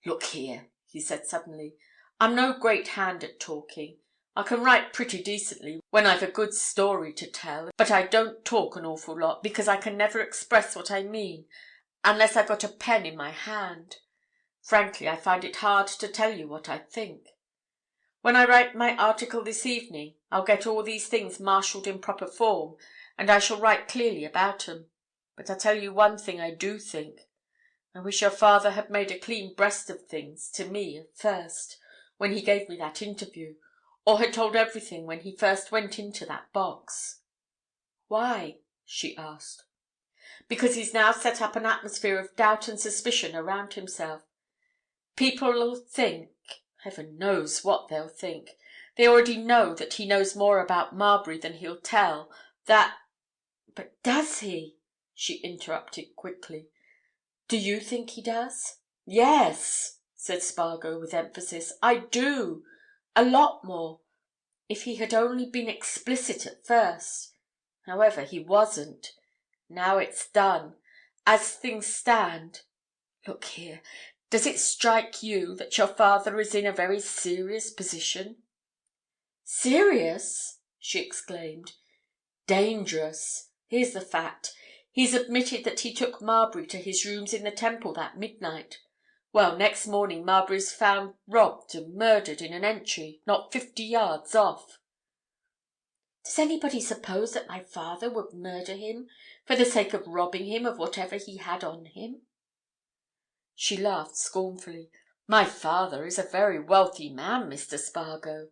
"Look here," he said suddenly, "I'm no great hand at talking. I can write pretty decently when I've a good story to tell, but I don't talk an awful lot because I can never express what I mean unless I've got a pen in my hand. Frankly, I find it hard to tell you what I think. When I write my article this evening, I'll get all these things marshalled in proper form, and I shall write clearly about 'em. But I'll tell you one thing I do think. I wish your father had made a clean breast of things to me at first, when he gave me that interview, or had told everything when he first went into that box." "Why?" she asked. "Because he's now set up an atmosphere of doubt and suspicion around himself. People'll think, heaven knows what they'll think. They already know that he knows more about Marbury than he'll tell, that—" "But does he?" she interrupted quickly. "Do you think he does?" "Yes," said Spargo with emphasis. "I do. A lot more. If he had only been explicit at first. However, he wasn't. Now it's done. As things stand. Look here, does it strike you that your father is in a very serious position?" "Serious?" she exclaimed. "Dangerous. Here's the fact. He's admitted that he took Marbury to his rooms in the Temple that midnight. Well, next morning Marbury's found robbed and murdered in an entry not 50 yards off." "Does anybody suppose that my father would murder him for the sake of robbing him of whatever he had on him?" She laughed scornfully. "My father is a very wealthy man, Mr. Spargo."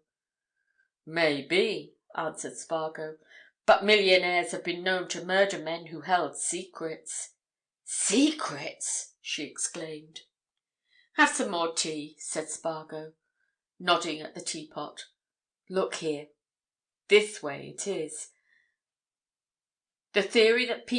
"Maybe," answered Spargo. "But millionaires have been known to murder men who held secrets." "Secrets!" she exclaimed. "Have some more tea," said Spargo, nodding at the teapot. "Look here. This way it is. The theory that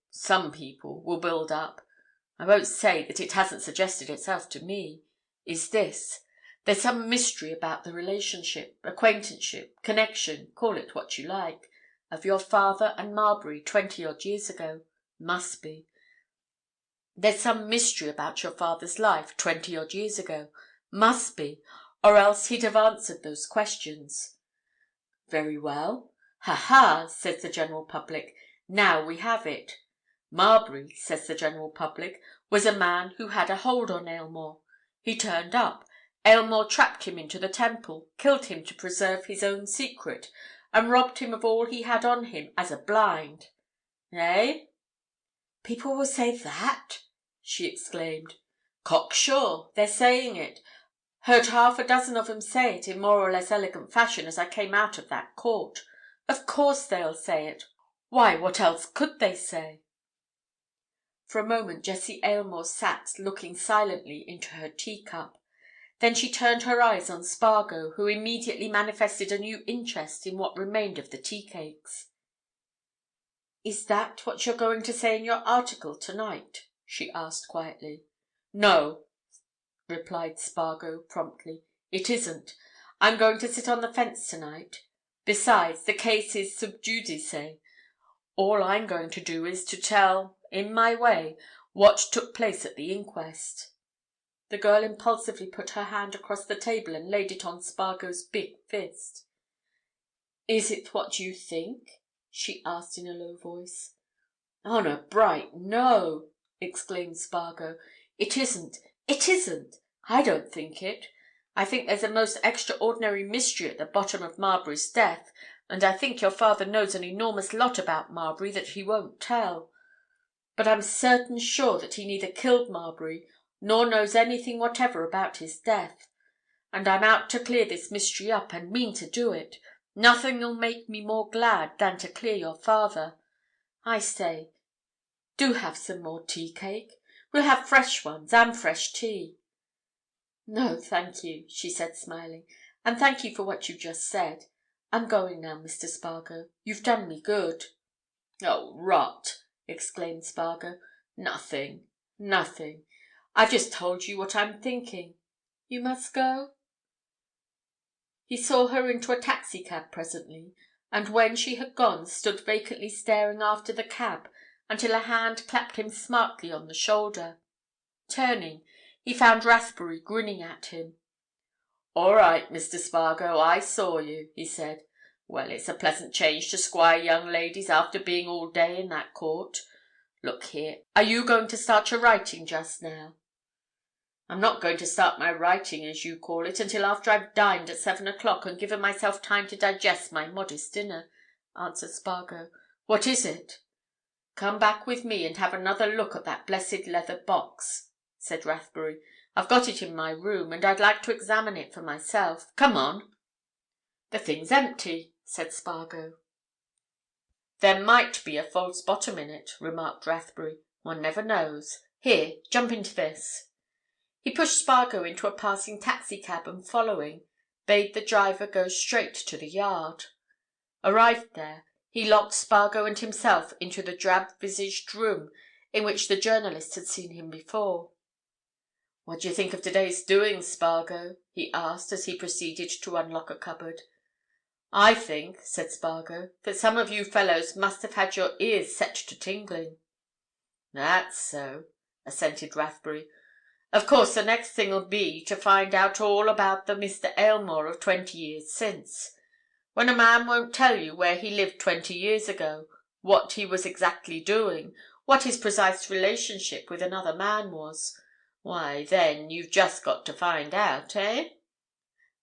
some people, will build up—I won't say that it hasn't suggested itself to me—is this. There's some mystery about the relationship, acquaintanceship, connection, call it what you like, of your father and Marbury 20-odd years ago. Must be. There's some mystery about your father's life 20-odd years ago. Must be, or else he'd have answered those questions. Very well. Ha-ha, says the general public. Now we have it. Marbury, says the general public, was a man who had a hold on Aylmore. He turned up. Aylmore trapped him into the Temple, killed him to preserve his own secret, and robbed him of all he had on him as a blind. Eh?" "People will say that?" she exclaimed. "Cocksure, they're saying it. Heard half a dozen of 'em say it in more or less elegant fashion as I came out of that court. Of course they'll say it. Why, what else could they say?" For a moment Jessie Aylmore sat looking silently into her teacup. Then she turned her eyes on Spargo, who immediately manifested a new interest in what remained of the tea cakes. "Is that what you're going to say in your article tonight?" she asked quietly. "No," replied Spargo promptly. "It isn't. I'm going to sit on the fence tonight. Besides, the case is sub judice. All I'm going to do is to tell, in my way, what took place at the inquest." The girl impulsively put her hand across the table and laid it on Spargo's big fist. "Is it what you think?" she asked in a low voice. "Honour bright, no!" exclaimed Spargo. "It isn't. It isn't! I don't think it. I think there's a most extraordinary mystery at the bottom of Marbury's death, and I think your father knows an enormous lot about Marbury that he won't tell. But I'm certain sure that he neither killed Marbury nor knows anything whatever about his death. And I'm out to clear this mystery up, and mean to do it. Nothing'll make me more glad than to clear your father. I say, do have some more tea cake. We'll have fresh ones and fresh tea." "No, thank you," she said, smiling. "And thank you for what you've just said. I'm going now, Mr. Spargo. You've done me good." "Oh, rot!" exclaimed Spargo. "Nothing. I've just told you what I'm thinking. You must go?" He saw her into a taxi-cab presently, and when she had gone stood vacantly staring after the cab until a hand clapped him smartly on the shoulder. Turning, he found Rathbury grinning at him. "All right, Mr. Spargo, I saw you," he said. "Well, it's a pleasant change to squire young ladies after being all day in that court. Look here, are you going to start your writing just now?" I'm not going to start my writing, as you call it, until after I've dined at 7 o'clock and given myself time to digest my modest dinner," answered Spargo. "What is it?" "Come back with me and have another look at that blessed leather box," said Rathbury. "I've got it in my room, and I'd like to examine it for myself. Come on." "The thing's empty," said Spargo. "There might be a false bottom in it," remarked Rathbury. "One never knows. Here, jump into this." He pushed Spargo into a passing taxicab and following, bade the driver go straight to the yard. Arrived there, he locked Spargo and himself into the drab-visaged room in which the journalist had seen him before. "What do you think of today's doings, Spargo?" he asked as he proceeded to unlock a cupboard. "I think," said Spargo, "that some of you fellows must have had your ears set to tingling." "That's so," assented Rathbury. "Of course, the next thing'll be to find out all about the Mr. Aylmore of 20 years since. When a man won't tell you where he lived 20 years ago, what he was exactly doing, what his precise relationship with another man was, why, then you've just got to find out, eh?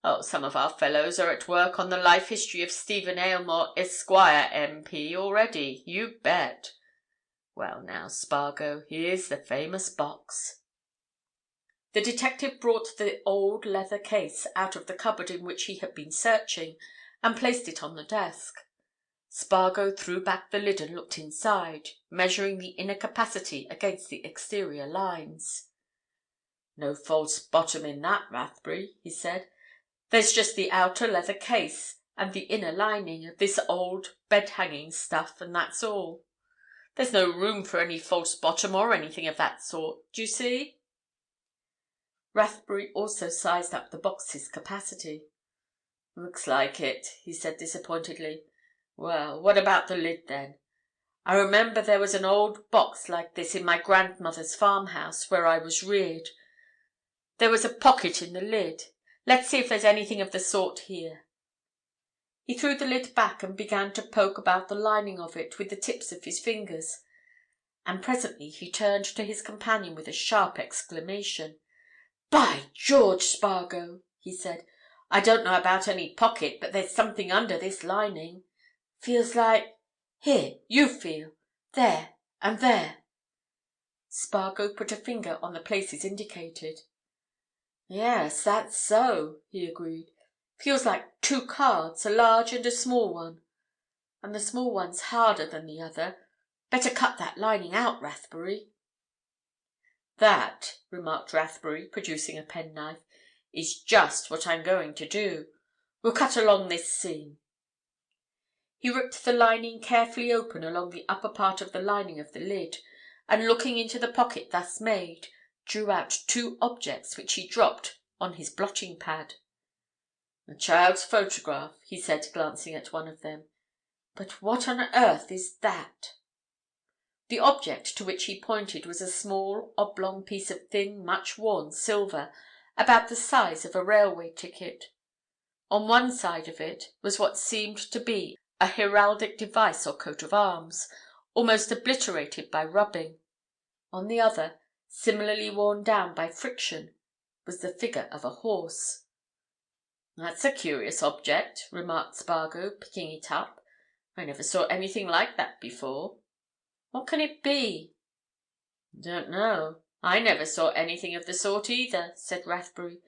Oh, some of our fellows are at work on the life history of Stephen Aylmore, Esquire, MP, already, you bet. Well now, Spargo, here's the famous box." The detective brought the old leather case out of the cupboard in which he had been searching, and placed it on the desk. Spargo threw back the lid and looked inside, measuring the inner capacity against the exterior lines. "No false bottom in that, Rathbury," he said. "There's just the outer leather case and the inner lining of this old bed-hanging stuff, and that's all. There's no room for any false bottom or anything of that sort. Do you see?" Rathbury also sized up the box's capacity. "Looks like it," he said disappointedly. "Well, what about the lid, then? I remember there was an old box like this in my grandmother's farmhouse where I was reared. There was a pocket in the lid. Let's see if there's anything of the sort here." He threw the lid back and began to poke about the lining of it with the tips of his fingers, and presently he turned to his companion with a sharp exclamation. "By George, Spargo!" he said. "I don't know about any pocket, but there's something under this lining. Feels like— Here, you feel. There, and there." Spargo put a finger on the places indicated. "Yes, that's so," he agreed. "Feels like two cards, a large and a small one. And the small one's harder than the other. Better cut that lining out, Rathbury." "That," remarked Rathbury, producing a penknife, "is just what I'm going to do. We'll cut along this seam." He ripped the lining carefully open along the upper part of the lining of the lid, and looking into the pocket thus made, drew out two objects which he dropped on his blotting pad. "A child's photograph," he said, glancing at one of them. "But what on earth is that?" The object to which he pointed was a small, oblong piece of thin, much-worn silver, about the size of a railway ticket. On one side of it was what seemed to be a heraldic device or coat of arms, almost obliterated by rubbing. On the other, similarly worn down by friction, was the figure of a horse. "That's a curious object," remarked Spargo, picking it up. "I never saw anything like that before. What can it be?" "Don't know. I never saw anything of the sort either," said Rathbury.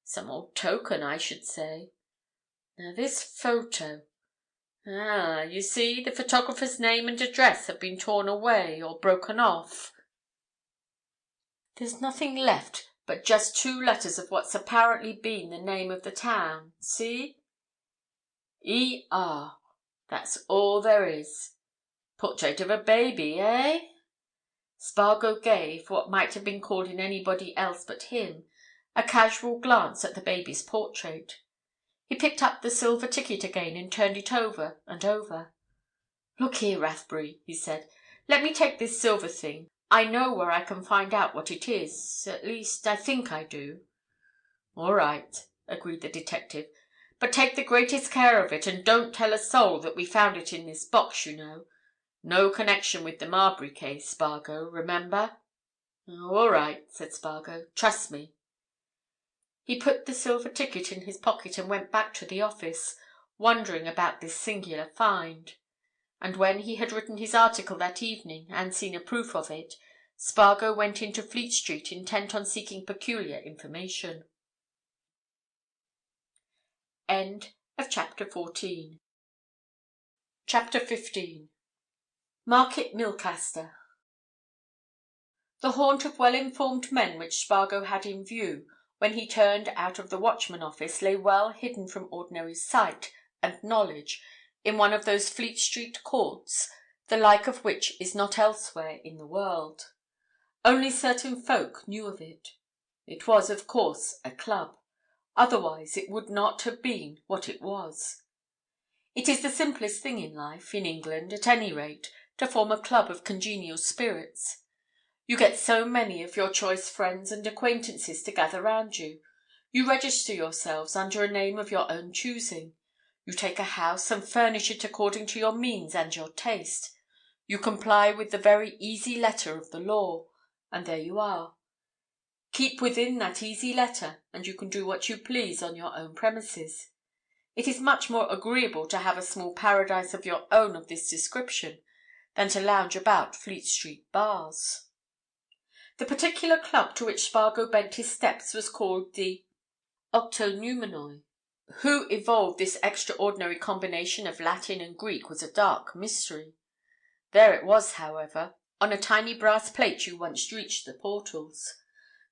"Some old token, I should say. Now this photo. Ah, you see, the photographer's name and address have been torn away or broken off. There's nothing left but just two letters of what's apparently been the name of the town. See? E.R. That's all there is. Portrait of a baby, eh?" Spargo gave, what might have been called in anybody else but him, a casual glance at the baby's portrait. He picked up the silver ticket again and turned it over and over. "Look here, Rathbury," he said. "Let me take this silver thing. I know where I can find out what it is. At least, I think I do." "All right," agreed the detective. "But take the greatest care of it, and don't tell a soul that we found it in this box, you know. No connection with the Marbury case, Spargo, remember." "Oh, all right," said Spargo. "Trust me." He put the silver ticket in his pocket and went back to the office, wondering about this singular find. And when he had written his article that evening and seen a proof of it, Spargo went into Fleet Street intent on seeking peculiar information. End of chapter 14. Chapter 15. Market Milcaster. The haunt of well-informed men which Spargo had in view when he turned out of the Watchman office lay well hidden from ordinary sight and knowledge in one of those Fleet Street courts, the like of which is not elsewhere in the world. Only certain folk knew of it. It was, of course, a club. Otherwise it would not have been what it was. It is the simplest thing in life, in England, at any rate, to form a club of congenial spirits. You get so many of your choice friends and acquaintances to gather round you. You register yourselves under a name of your own choosing. You take a house and furnish it according to your means and your taste. You comply with the very easy letter of the law, and there you are. Keep within that easy letter, and you can do what you please on your own premises. It is much more agreeable to have a small paradise of your own of this description than to lounge about Fleet Street bars. The particular club to which Spargo bent his steps was called the Octoneumenoi. Who evolved this extraordinary combination of Latin and Greek was a dark mystery. There it was, however. On a tiny brass plate you once reached the portals.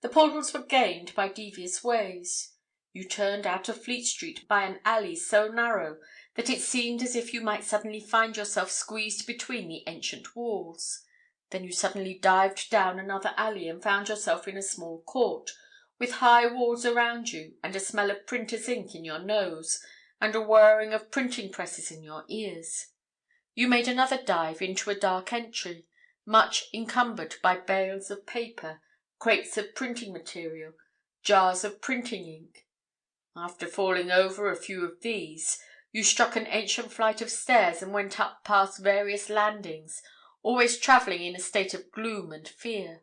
The portals were gained by devious ways. You turned out of Fleet Street by an alley so narrow that it seemed as if you might suddenly find yourself squeezed between the ancient walls. Then you suddenly dived down another alley and found yourself in a small court, with high walls around you, and a smell of printer's ink in your nose, and a whirring of printing presses in your ears. You made another dive into a dark entry, much encumbered by bales of paper, crates of printing material, jars of printing ink. After falling over a few of these, you struck an ancient flight of stairs and went up past various landings, always travelling in a state of gloom and fear.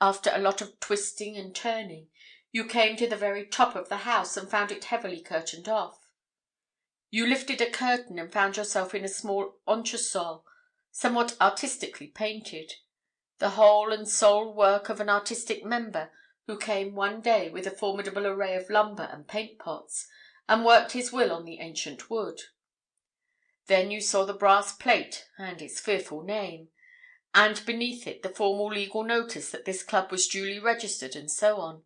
After a lot of twisting and turning, you came to the very top of the house and found it heavily curtained off. You lifted a curtain and found yourself in a small entresol, somewhat artistically painted, the whole and sole work of an artistic member who came one day with a formidable array of lumber and paint pots, and worked his will on the ancient wood. Then you saw the brass plate and its fearful name, and beneath it the formal legal notice that this club was duly registered and so on.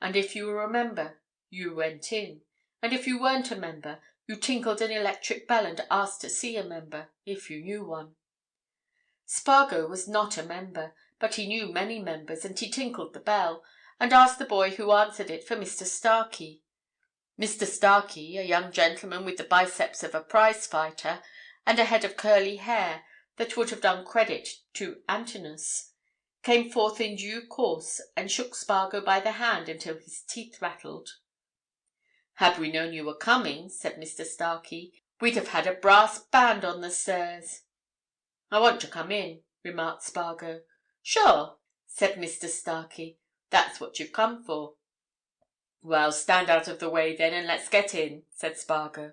And if you were a member, you went in, and if you weren't a member, you tinkled an electric bell and asked to see a member, if you knew one. Spargo was not a member, but he knew many members, and he tinkled the bell, and asked the boy who answered it for Mr. Starkey. Mr. Starkey, a young gentleman with the biceps of a prize-fighter, and a head of curly hair that would have done credit to Antinous, came forth in due course and shook Spargo by the hand until his teeth rattled. "Had we known you were coming," said Mr. Starkey, "we'd have had a brass band on the stairs." "I want to come in," remarked Spargo. "Sure," said Mr. Starkey. "That's what you've come for." "Well, stand out of the way then, and let's get in," said Spargo.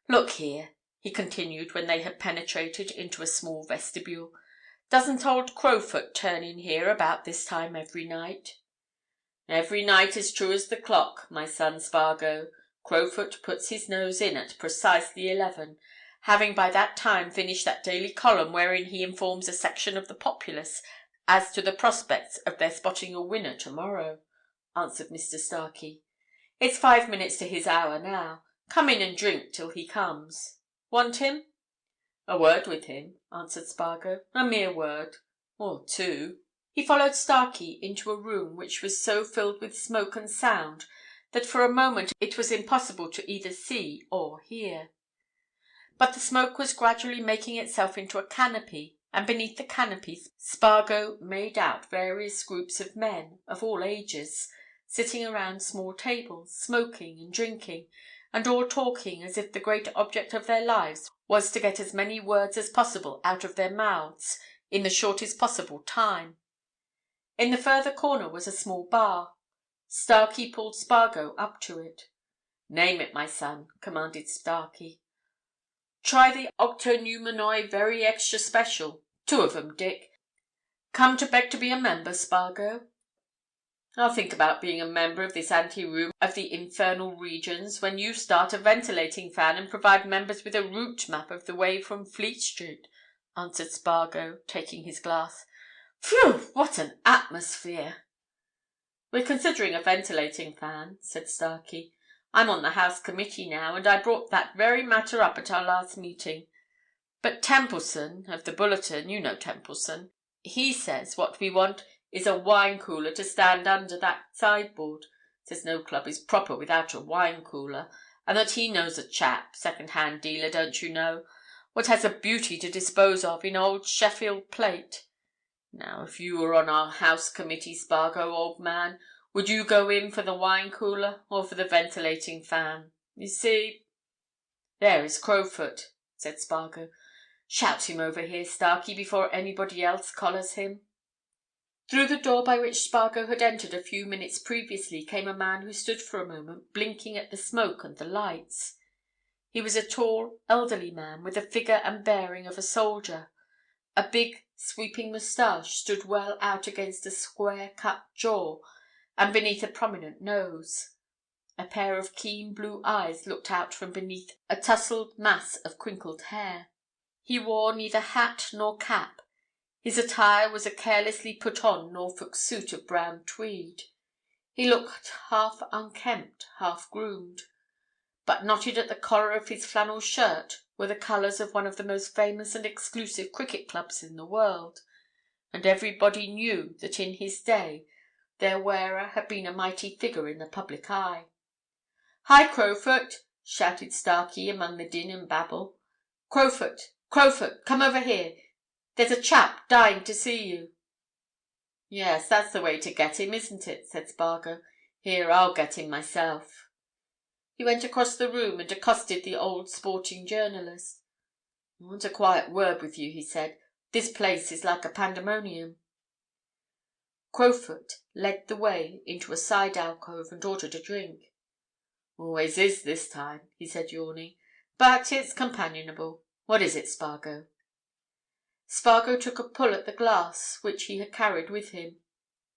"Look here," he continued when they had penetrated into a small vestibule, "doesn't old Crowfoot turn in here about this time every night?" "Every night as true as the clock, my son Spargo. Crowfoot puts his nose in at precisely 11, having by that time finished that daily column wherein he informs a section of the populace as to the prospects of their spotting a winner tomorrow," answered Mr. Starkey. "It's 5 minutes to his hour now. Come in and drink till he comes. Want him?" "A word with him," answered Spargo. "A mere word. Or two." He followed Starkey into a room which was so filled with smoke and sound that for a moment it was impossible to either see or hear. But the smoke was gradually making itself into a canopy, and beneath the canopy Spargo made out various groups of men, of all ages, sitting around small tables, smoking and drinking, and all talking as if the great object of their lives was to get as many words as possible out of their mouths in the shortest possible time. In the further corner was a small bar. Starkey pulled Spargo up to it. "Name it, my son," commanded Starkey. "Try the Octoneumenoi Very Extra Special. 2 of 'em, Dick. Come to beg to be a member, Spargo?" "I'll think about being a member of this ante-room of the infernal regions when you start a ventilating fan and provide members with a route map of the way from Fleet Street," answered Spargo, taking his glass. "Phew! What an atmosphere!" "We're considering a ventilating fan," said Starkey. "I'm on the House Committee now, and I brought that very matter up at our last meeting. But Templeson, of the Bulletin, you know Templeson, he says what we want is a wine cooler to stand under that sideboard. Says no club is proper without a wine cooler, and that he knows a chap, second-hand dealer, don't you know, what has a beauty to dispose of in old Sheffield plate. Now, if you were on our House Committee, Spargo, old man, would you go in for the wine cooler or for the ventilating fan? You see—" "There is Crowfoot," said Spargo. "Shout him over here, Starkey, before anybody else collars him." Through the door by which Spargo had entered a few minutes previously came a man who stood for a moment blinking at the smoke and the lights. He was a tall, elderly man, with the figure and bearing of a soldier. A big, sweeping moustache stood well out against a square-cut jaw and beneath a prominent nose. A pair of keen blue eyes looked out from beneath a tousled mass of crinkled hair. He wore neither hat nor cap. His attire was a carelessly put-on Norfolk suit of brown tweed. He looked half unkempt, half groomed. But knotted at the collar of his flannel shirt were the colours of one of the most famous and exclusive cricket clubs in the world, and everybody knew that in his day their wearer had been a mighty figure in the public eye. "Hi, Crowfoot!" shouted Starkey among the din and babble. "Crowfoot! Crowfoot! Come over here! There's a chap dying to see you." "Yes, that's the way to get him, isn't it?" said Spargo. "Here, I'll get him myself." He went across the room and accosted the old sporting journalist. "I want a quiet word with you," he said. "This place is like a pandemonium." Crowfoot led the way into a side alcove and ordered a drink. "Always is this time," he said, yawning. "But it's companionable. What is it, Spargo?" Spargo took a pull at the glass which he had carried with him.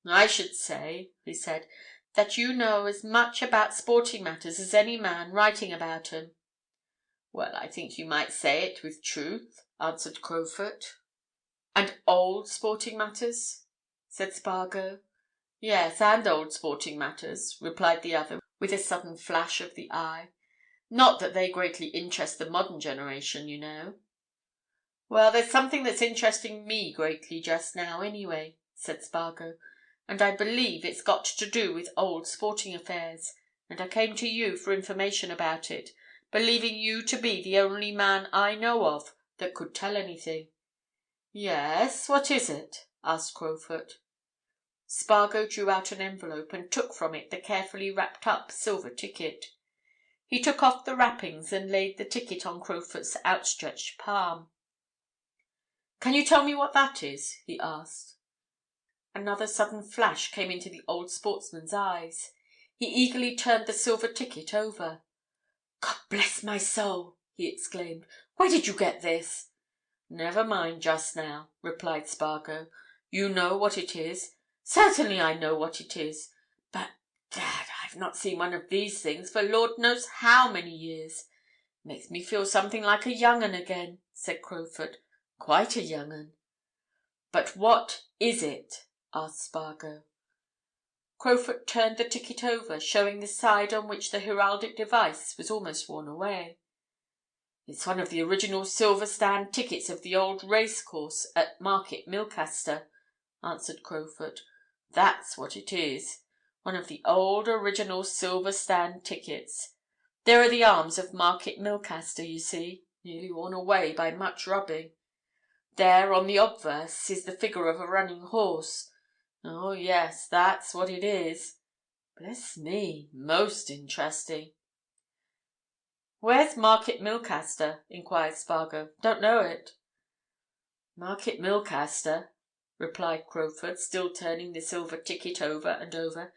"I should say," he said, "that you know as much about sporting matters as any man writing about 'em." "Well, I think you might say it with truth," answered Crowfoot. "And old sporting matters?" said Spargo. "Yes, and old sporting matters," replied the other with a sudden flash of the eye. "Not that they greatly interest the modern generation, you know." "Well, there's something that's interesting me greatly just now, anyway," said Spargo. "And I believe it's got to do with old sporting affairs, and I came to you for information about it, believing you to be the only man I know of that could tell anything." "Yes, what is it?" asked Crowfoot. Spargo drew out an envelope and took from it the carefully wrapped-up silver ticket. He took off the wrappings and laid the ticket on Crowfoot's outstretched palm. "Can you tell me what that is?" he asked. Another sudden flash came into the old sportsman's eyes. He eagerly turned the silver ticket over. "God bless my soul!" he exclaimed. "Where did you get this?" "Never mind just now," replied Spargo. "You know what it is?" "Certainly I know what it is. But, Gad, I've not seen one of these things for Lord knows how many years. Makes me feel something like a young 'un again," said Crowfoot. "Quite a young 'un." "But what is it?" asked Spargo. Crowfoot turned the ticket over, showing the side on which the heraldic device was almost worn away. "It's one of the original silver stand tickets of the old racecourse at Market Milcaster," answered Crowfoot. "That's what it is. One of the old original silver stand tickets. There are the arms of Market Milcaster, you see, nearly worn away by much rubbing. There, on the obverse, is the figure of a running horse. Oh, yes, that's what it is. Bless me, most interesting." "Where's Market Milcaster?" enquired Spargo. "Don't know it." "Market Milcaster?" replied Crowfoot, still turning the silver ticket over and over,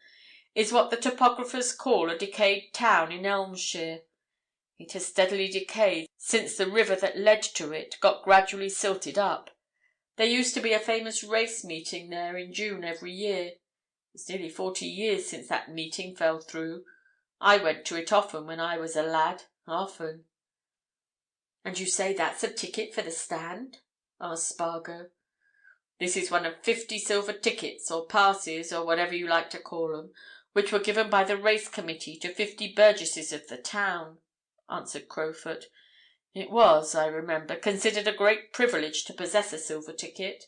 "is what the topographers call a decayed town in Elmshire. It has steadily decayed since the river that led to it got gradually silted up. There used to be a famous race meeting there in June every year. It's nearly 40 years since that meeting fell through. I went to it often when I was a lad, often." "And you say that's a ticket for the stand?" asked Spargo. "This is one of 50 silver tickets, or passes, or whatever you like to call 'em, which were given by the race committee to 50 burgesses of the town," answered Crowfoot. "It was, I remember, considered a great privilege to possess a silver ticket.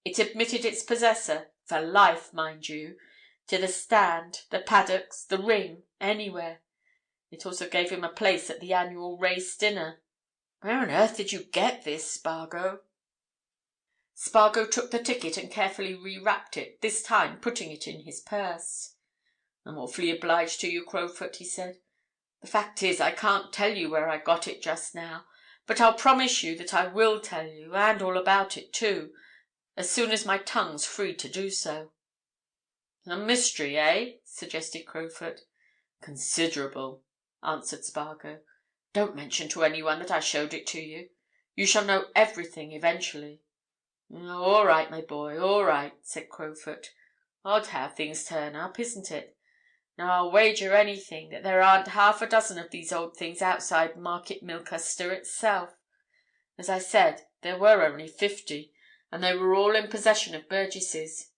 It admitted its possessor, for life, mind you, to the stand, the paddocks, the ring, anywhere. It also gave him a place at the annual race dinner. Where on earth did you get this, Spargo?" Spargo took the ticket and carefully rewrapped it, this time putting it in his purse. "I'm awfully obliged to you, Crowfoot," he said. "The fact is, I can't tell you where I got it just now, but I'll promise you that I will tell you, and all about it too, as soon as my tongue's free to do so." "A mystery, eh?" suggested Crowfoot. "Considerable," answered Spargo. "Don't mention to anyone that I showed it to you. You shall know everything eventually." "Oh, all right, my boy, all right," said Crowfoot. "Odd how things turn up, isn't it? Now, I'll wager anything that there aren't half a dozen of these old things outside Market Milcaster itself. As I said, there were only 50, and they were all in possession of burgesses.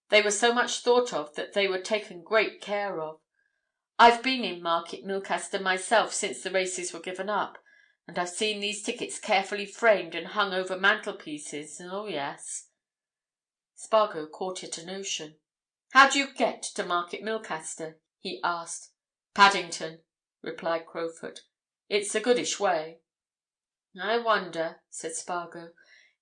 They were so much thought of that they were taken great care of. I've been in Market Milcaster myself since the races were given up, and I've seen these tickets carefully framed and hung over mantelpieces, oh yes." Spargo caught at a notion. "How do you get to Market Milcaster?" he asked. "Paddington," replied Crowfoot. "It's a goodish way." "I wonder," said Spargo,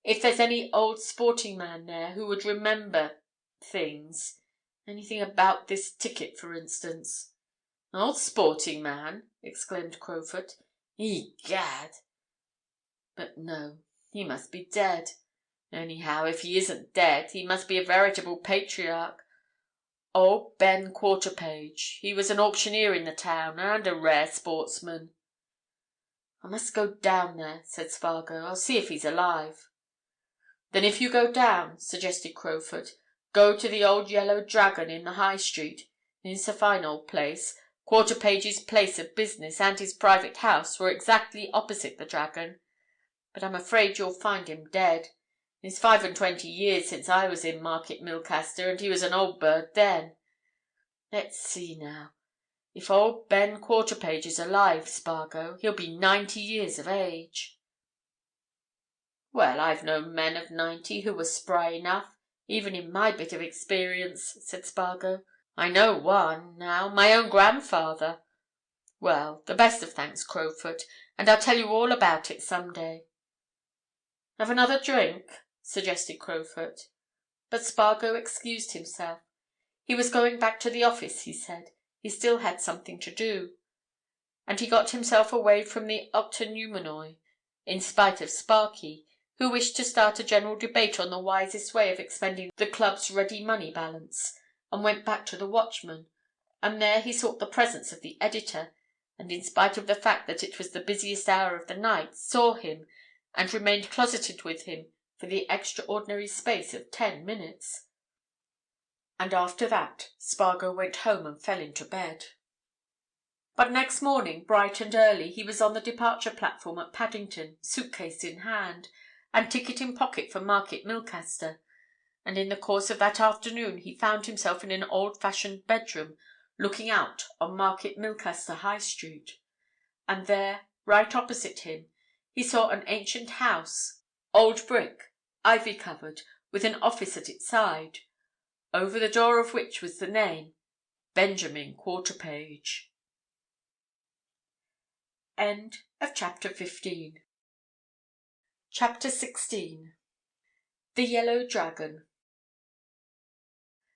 "if there's any old sporting man there who would remember things. Anything about this ticket, for instance." "Old sporting man!" exclaimed Crowfoot. "Egad! But no, he must be dead. Anyhow, if he isn't dead, he must be a veritable patriarch. Old Ben Quarterpage. He was an auctioneer in the town, and a rare sportsman." "I must go down there," said Spargo. "I'll see if he's alive." "Then if you go down," suggested Crowfoot, "go to the old Yellow Dragon in the High Street. It's a fine old place. Quarterpage's place of business and his private house were exactly opposite the Dragon. But I'm afraid you'll find him dead. It's 25 years since I was in Market Milcaster, and he was an old bird then. Let's see now. If old Ben Quarterpage is alive, Spargo, he'll be 90 years of age." "Well, I've known men of 90 who were spry enough, even in my bit of experience," said Spargo. "I know one, now, my own grandfather. Well, the best of thanks, Crowfoot, and I'll tell you all about it some day." "Have another drink?" suggested Crowfoot. But Spargo excused himself. He was going back to the office, he said. He still had something to do. And he got himself away from the octoneumenoi, in spite of Sparky, who wished to start a general debate on the wisest way of expending the club's ready money balance, and went back to the Watchman, and there he sought the presence of the editor, and in spite of the fact that it was the busiest hour of the night, saw him, and remained closeted with him for the extraordinary space of 10 minutes. And after that, Spargo went home and fell into bed. But next morning, bright and early, he was on the departure platform at Paddington, suitcase in hand, and ticket in pocket for Market Milcaster, and in the course of that afternoon he found himself in an old-fashioned bedroom looking out on Market Milcaster High Street. And there, right opposite him, he saw an ancient house, old brick, ivy-covered, with an office at its side, over the door of which was the name Benjamin Quarterpage. End of chapter 15. Chapter 16. The Yellow Dragon.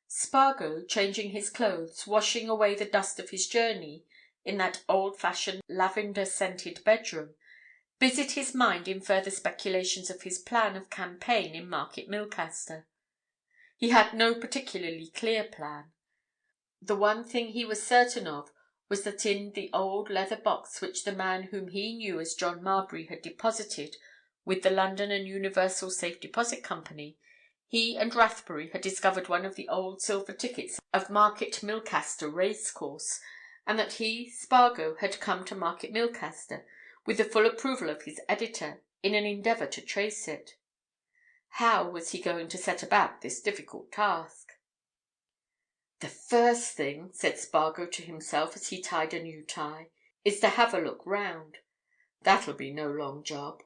Spargo, changing his clothes, washing away the dust of his journey in that old-fashioned lavender-scented bedroom, busied his mind in further speculations of his plan of campaign in Market Milcaster. He had no particularly clear plan. The one thing he was certain of was that in the old leather box which the man whom he knew as John Marbury had deposited with the London and Universal Safe Deposit Company, he and Rathbury had discovered one of the old silver tickets of Market Milcaster racecourse, and that he, Spargo, had come to Market Milcaster with the full approval of his editor in an endeavour to trace it. How was he going to set about this difficult task? "The first thing," said Spargo to himself as he tied a new tie, "is to have a look round. That'll be no long job."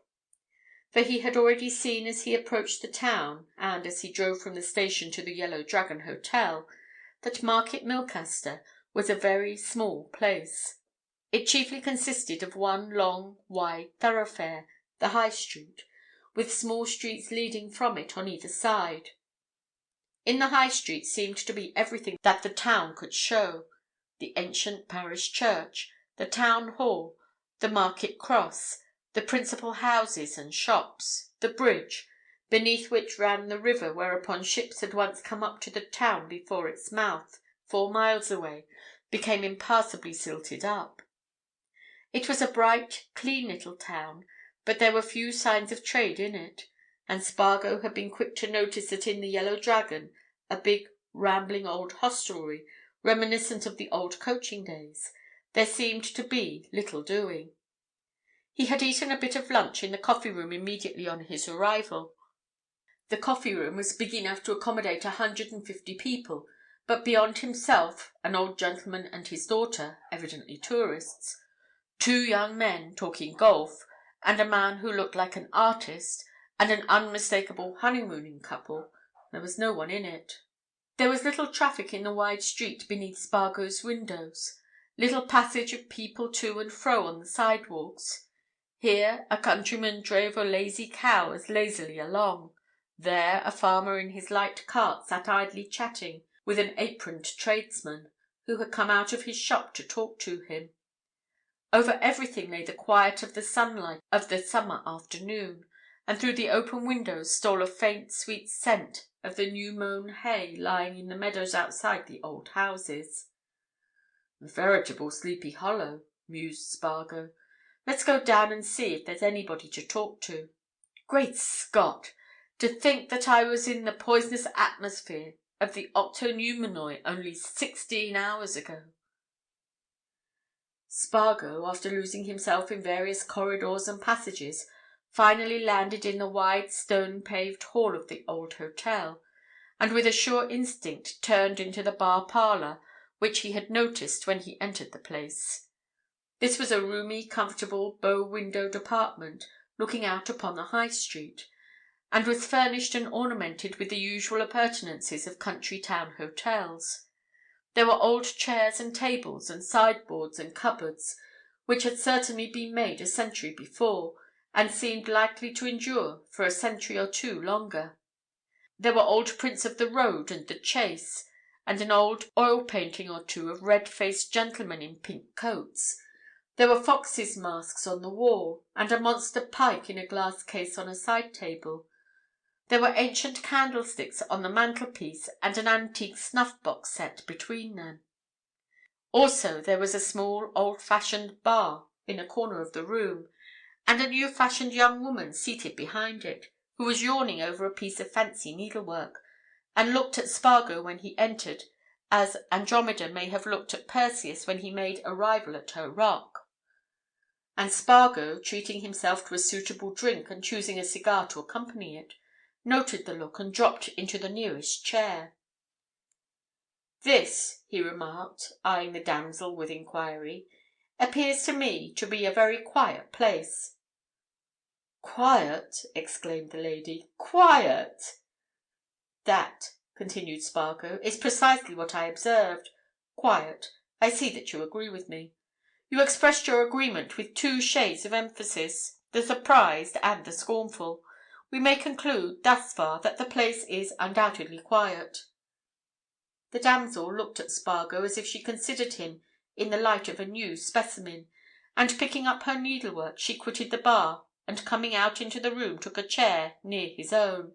For he had already seen as he approached the town, and as he drove from the station to the Yellow Dragon Hotel, that Market Milcaster was a very small place. It chiefly consisted of one long, wide thoroughfare, the High Street, with small streets leading from it on either side. In the High Street seemed to be everything that the town could show: the ancient parish church, the town hall, the market cross, the principal houses and shops, the bridge, beneath which ran the river whereupon ships had once come up to the town before its mouth, 4 miles away, became impassably silted up. It was a bright, clean little town, but there were few signs of trade in it, and Spargo had been quick to notice that in the Yellow Dragon, a big, rambling old hostelry, reminiscent of the old coaching days, there seemed to be little doing. He had eaten a bit of lunch in the coffee-room immediately on his arrival. The coffee-room was big enough to accommodate 150 people, but beyond himself, an old gentleman and his daughter, evidently tourists, 2 young men talking golf, and a man who looked like an artist, and an unmistakable honeymooning couple, there was no one in it. There was little traffic in the wide street beneath Spargo's windows, little passage of people to and fro on the sidewalks. Here a countryman drove a lazy cow as lazily along; there a farmer in his light cart sat idly chatting with an aproned tradesman, who had come out of his shop to talk to him. Over everything lay the quiet of the sunlight of the summer afternoon, and through the open windows stole a faint, sweet scent of the new-mown hay lying in the meadows outside the old houses. "A veritable Sleepy Hollow," mused Spargo. "Let's go down and see if there's anybody to talk to. Great Scott! To think that I was in the poisonous atmosphere of the Octoneumenoi only 16 hours ago!" Spargo, after losing himself in various corridors and passages, finally landed in the wide stone-paved hall of the old hotel, and with a sure instinct turned into the bar-parlour which he had noticed when he entered the place. This was a roomy, comfortable, bow-windowed apartment, looking out upon the High Street, and was furnished and ornamented with the usual appurtenances of country town hotels. There were old chairs and tables and sideboards and cupboards, which had certainly been made a century before, and seemed likely to endure for a century or 2 longer. There were old prints of the road and the chase, and an old oil painting or 2 of red-faced gentlemen in pink coats. There were foxes' masks on the wall, and a monster pike in a glass case on a side-table. There were ancient candlesticks on the mantelpiece and an antique snuff-box set between them. Also there was a small, old-fashioned bar in a corner of the room, and a new-fashioned young woman seated behind it, who was yawning over a piece of fancy needlework, and looked at Spargo when he entered as Andromeda may have looked at Perseus when he made arrival at her rock. And Spargo, treating himself to a suitable drink and choosing a cigar to accompany it, noted the look and dropped into the nearest chair. "This," he remarked, eyeing the damsel with inquiry, "appears to me to be a very quiet place." "Quiet!" exclaimed the lady. "Quiet!" "That," continued Spargo, "is precisely what I observed. Quiet. I see that you agree with me. You expressed your agreement with 2 shades of emphasis, the surprised and the scornful. We may conclude, thus far, that the place is undoubtedly quiet." The damsel looked at Spargo as if she considered him in the light of a new specimen, and picking up her needlework she quitted the bar and coming out into the room took a chair near his own.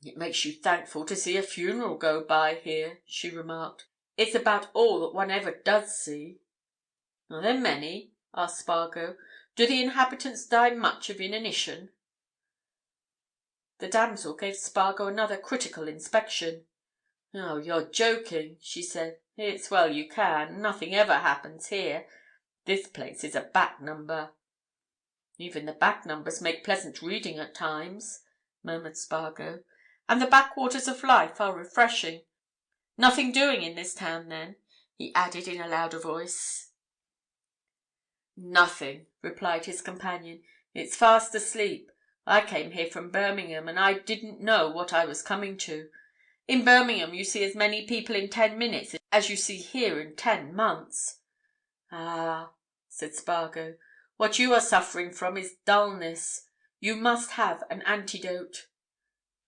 "It makes you thankful to see a funeral go by here," she remarked. "It's about all that one ever does see." "Are there many?" asked Spargo. "Do the inhabitants die much of inanition?" The damsel gave Spargo another critical inspection. "Oh, you're joking," she said. "It's well you can. Nothing ever happens here. This place is a back number." "Even the back numbers make pleasant reading at times," murmured Spargo. "And the backwaters of life are refreshing. Nothing doing in this town, then?" he added in a louder voice. "Nothing," replied his companion. "It's fast asleep. I came here from Birmingham, and I didn't know what I was coming to. In Birmingham you see as many people in 10 minutes as you see here in 10 months." "Ah," said Spargo. "What you are suffering from is dullness. You must have an antidote."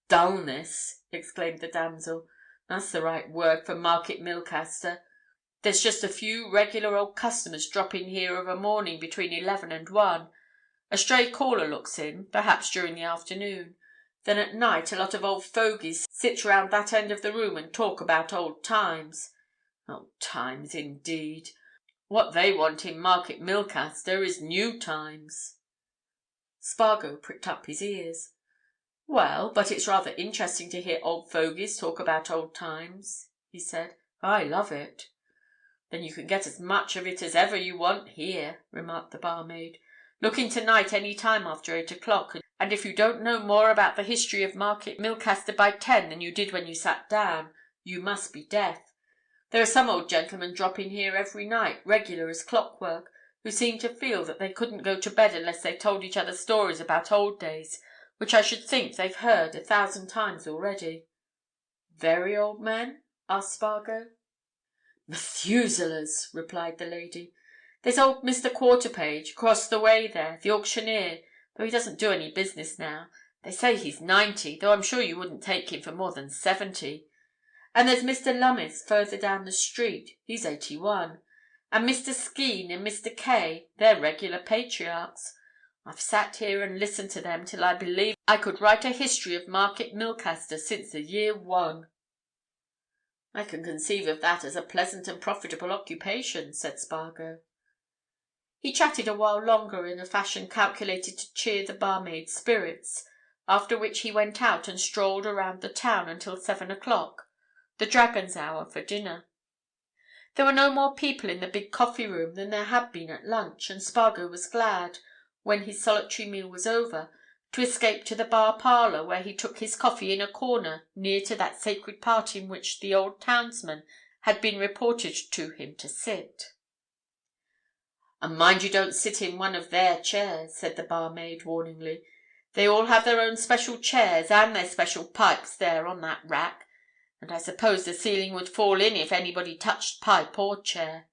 "Dullness!" exclaimed the damsel. "That's the right word for Market Milcaster. There's just a few regular old customers drop in here of a morning between 11 and 1. A stray caller looks in, perhaps during the afternoon. Then at night a lot of old fogies sit round that end of the room and talk about old times. Old times, indeed! What they want in Market Milcaster is new times." Spargo pricked up his ears. "Well, but it's rather interesting to hear old fogies talk about old times," he said. "I love it." "Then you can get as much of it as ever you want here," remarked the barmaid. "Look in tonight any time after 8 o'clock, and if you don't know more about the history of Market Milcaster by 10 than you did when you sat down, you must be deaf. There are some old gentlemen drop in here every night, regular as clockwork, who seem to feel that they couldn't go to bed unless they told each other stories about old days, which I should think they've heard 1,000 times already." "Very old men?" asked Spargo. "Methuselahs!" replied the lady. "There's old Mr. Quarterpage, across the way there, the auctioneer, though he doesn't do any business now. They say he's 90, though I'm sure you wouldn't take him for more than 70. And there's Mr. Lummis further down the street, he's 81. And Mr. Skene and Mr. Kay, they're regular patriarchs. I've sat here and listened to them till I believe I could write a history of Market Milcaster since the year 1. "I can conceive of that as a pleasant and profitable occupation," said Spargo. He chatted a while longer in a fashion calculated to cheer the barmaid's spirits, after which he went out and strolled around the town until 7 o'clock, the dragon's hour for dinner. There were no more people in the big coffee room than there had been at lunch, and Spargo was glad, when his solitary meal was over, to escape to the bar parlour, where he took his coffee in a corner near to that sacred part in which the old townsman had been reported to him to sit. "And mind you don't sit in one of their chairs," said the barmaid warningly. "They all have their own special chairs and their special pipes there on that rack, and I suppose the ceiling would fall in if anybody touched pipe or chair.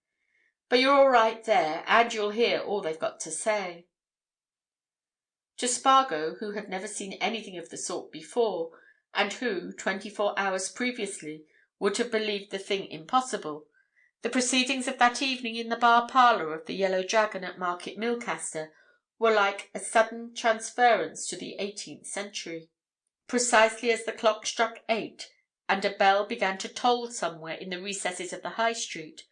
But you're all right there, and you'll hear all they've got to say." To Spargo, who had never seen anything of the sort before, and who, 24 hours previously, would have believed the thing impossible, the proceedings of that evening in the bar parlour of the Yellow Dragon at Market Milcaster were like a sudden transference to the 18th century. Precisely as the clock struck 8, and a bell began to toll somewhere in the recesses of the High Street,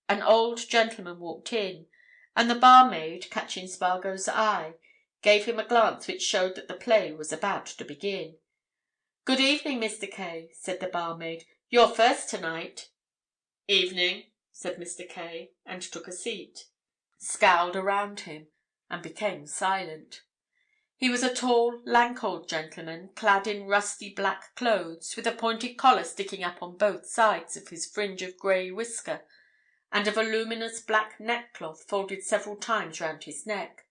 an old gentleman walked in, and the barmaid, catching Spargo's eye, gave him a glance which showed that the play was about to begin. "Good evening, Mr. Kay," said the barmaid. "You're first tonight." "Evening," said Mr. Kay, and took a seat, scowled around him, and became silent. He was a tall, lank old gentleman, clad in rusty black clothes, with a pointed collar sticking up on both sides of his fringe of grey whisker, and a voluminous black neckcloth folded several times round his neck,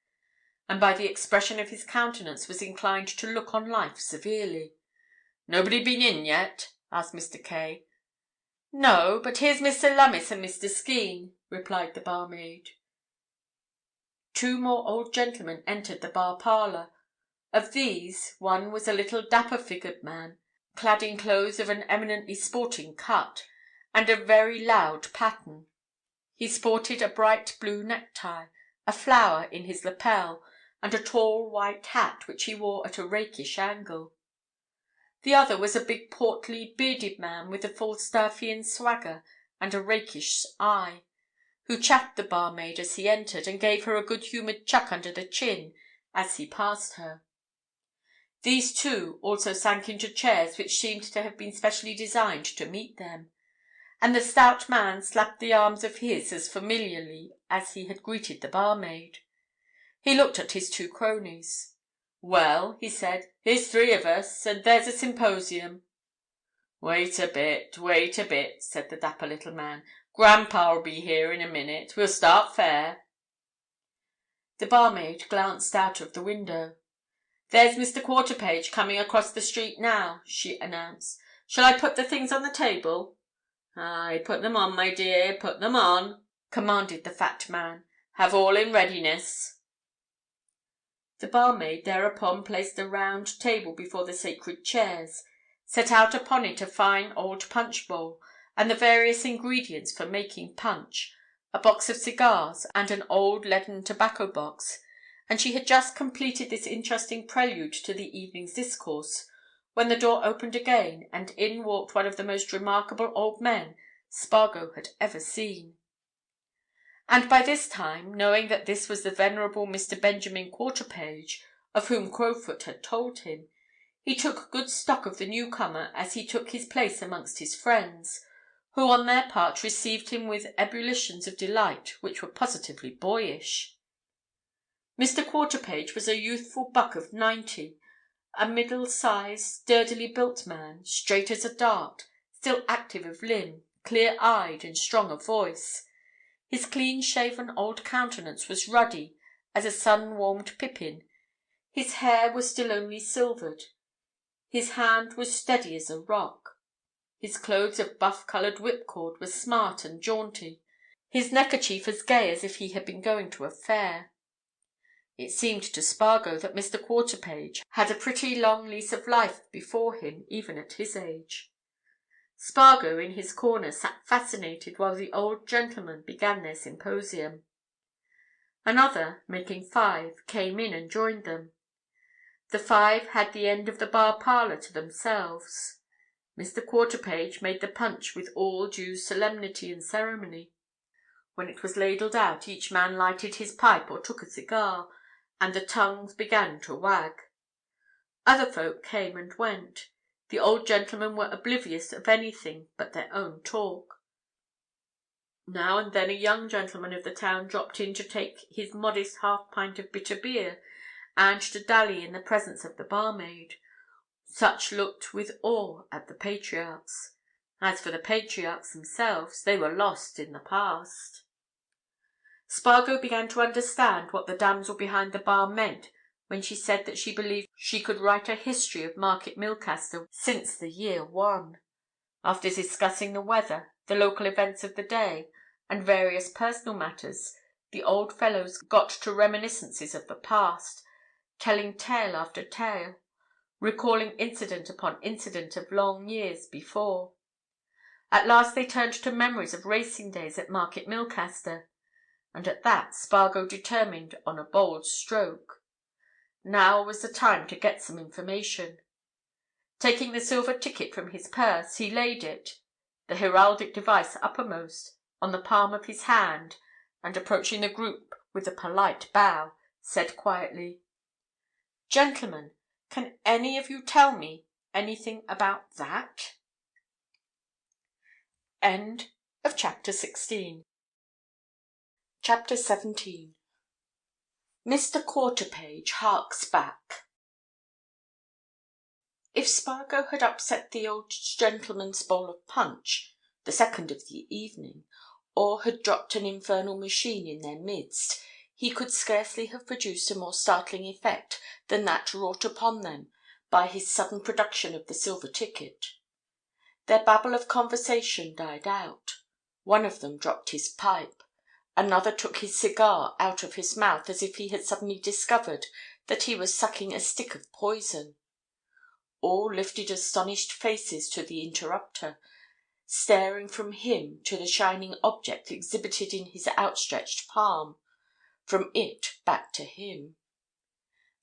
and by the expression of his countenance was inclined to look on life severely. "Nobody been in yet?" asked Mr. Kay. "No, but here's Mr. Lummis and Mr. Skene," replied the barmaid. 2 more old gentlemen entered the bar parlour. Of these, one was a little dapper-figured man, clad in clothes of an eminently sporting cut, and of very loud pattern. He sported a bright blue necktie, a flower in his lapel, and a tall white hat, which he wore at a rakish angle. The other was a big, portly, bearded man with a Falstaffian swagger and a rakish eye, who chaffed the barmaid as he entered, and gave her a good-humoured chuck under the chin as he passed her. These two also sank into chairs which seemed to have been specially designed to meet them, and the stout man slapped the arms of his as familiarly as he had greeted the barmaid. He looked at his two cronies. "Well," he said, "here's three of us, and there's a symposium." Wait a bit," said the dapper little man. "Grandpa'll be here in a minute. We'll start fair." The barmaid glanced out of the window. "There's Mr. Quarterpage coming across the street now," she announced. "Shall I put the things on the table?" "Aye, put them on, my dear, put them on," commanded the fat man. "Have all in readiness." The barmaid thereupon placed a round table before the sacred chairs, set out upon it a fine old punch bowl, and the various ingredients for making punch, a box of cigars, and an old leaden tobacco box, and she had just completed this interesting prelude to the evening's discourse, when the door opened again, and in walked one of the most remarkable old men Spargo had ever seen. And by this time, knowing that this was the venerable Mr. Benjamin Quarterpage, of whom Crowfoot had told him, he took good stock of the newcomer as he took his place amongst his friends, who on their part received him with ebullitions of delight which were positively boyish. Mr. Quarterpage was a youthful buck of 90, a middle-sized, sturdily built man, straight as a dart, still active of limb, clear-eyed, and strong of voice. His clean-shaven old countenance was ruddy as a sun-warmed pippin. His hair was still only silvered. His hand was steady as a rock. His clothes of buff-coloured whipcord were smart and jaunty, his neckerchief as gay as if he had been going to a fair. It seemed to Spargo that Mr. Quarterpage had a pretty long lease of life before him, even at his age. Spargo, in his corner, sat fascinated while the old gentlemen began their symposium. Another, making 5, came in and joined them. The 5 had the end of the bar parlour to themselves. Mr. Quarterpage made the punch with all due solemnity and ceremony. When it was ladled out, each man lighted his pipe or took a cigar, and the tongues began to wag. Other folk came and went. The old gentlemen were oblivious of anything but their own talk. Now and then a young gentleman of the town dropped in to take his modest half-pint of bitter beer, and to dally in the presence of the barmaid. Such looked with awe at the patriarchs. As for the patriarchs themselves, they were lost in the past. Spargo began to understand what the damsel behind the bar meant when she said that she believed she could write a history of Market Milcaster since the year 1. After discussing the weather, the local events of the day, and various personal matters, the old fellows got to reminiscences of the past, telling tale after tale, recalling incident upon incident of long years before. At last they turned to memories of racing days at Market Milcaster, and at that Spargo determined on a bold stroke. Now was the time to get some information. Taking the silver ticket from his purse, he laid it, the heraldic device uppermost, on the palm of his hand, and approaching the group with a polite bow, said quietly, "Gentlemen, can any of you tell me anything about that?" End of chapter 16. Chapter 17. Mr. Quarterpage harks back. If Spargo had upset the old gentleman's bowl of punch, the second of the evening, or had dropped an infernal machine in their midst, he could scarcely have produced a more startling effect than that wrought upon them by his sudden production of the silver ticket. Their babble of conversation died out. One of them dropped his pipe. Another took his cigar out of his mouth as if he had suddenly discovered that he was sucking a stick of poison. All lifted astonished faces to the interrupter, staring from him to the shining object exhibited in his outstretched palm, from it back to him.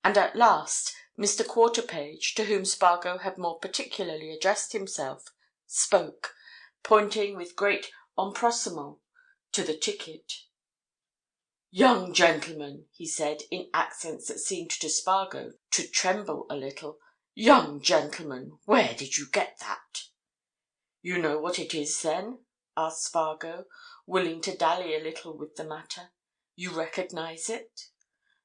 And at last Mr. Quarterpage, to whom Spargo had more particularly addressed himself, spoke, pointing with great empressement to the ticket. "Young gentleman," he said, in accents that seemed to Spargo to tremble a little. "Young gentleman, where did you get that?" "You know what it is, then?" asked Spargo, willing to dally a little with the matter. "You recognise it?"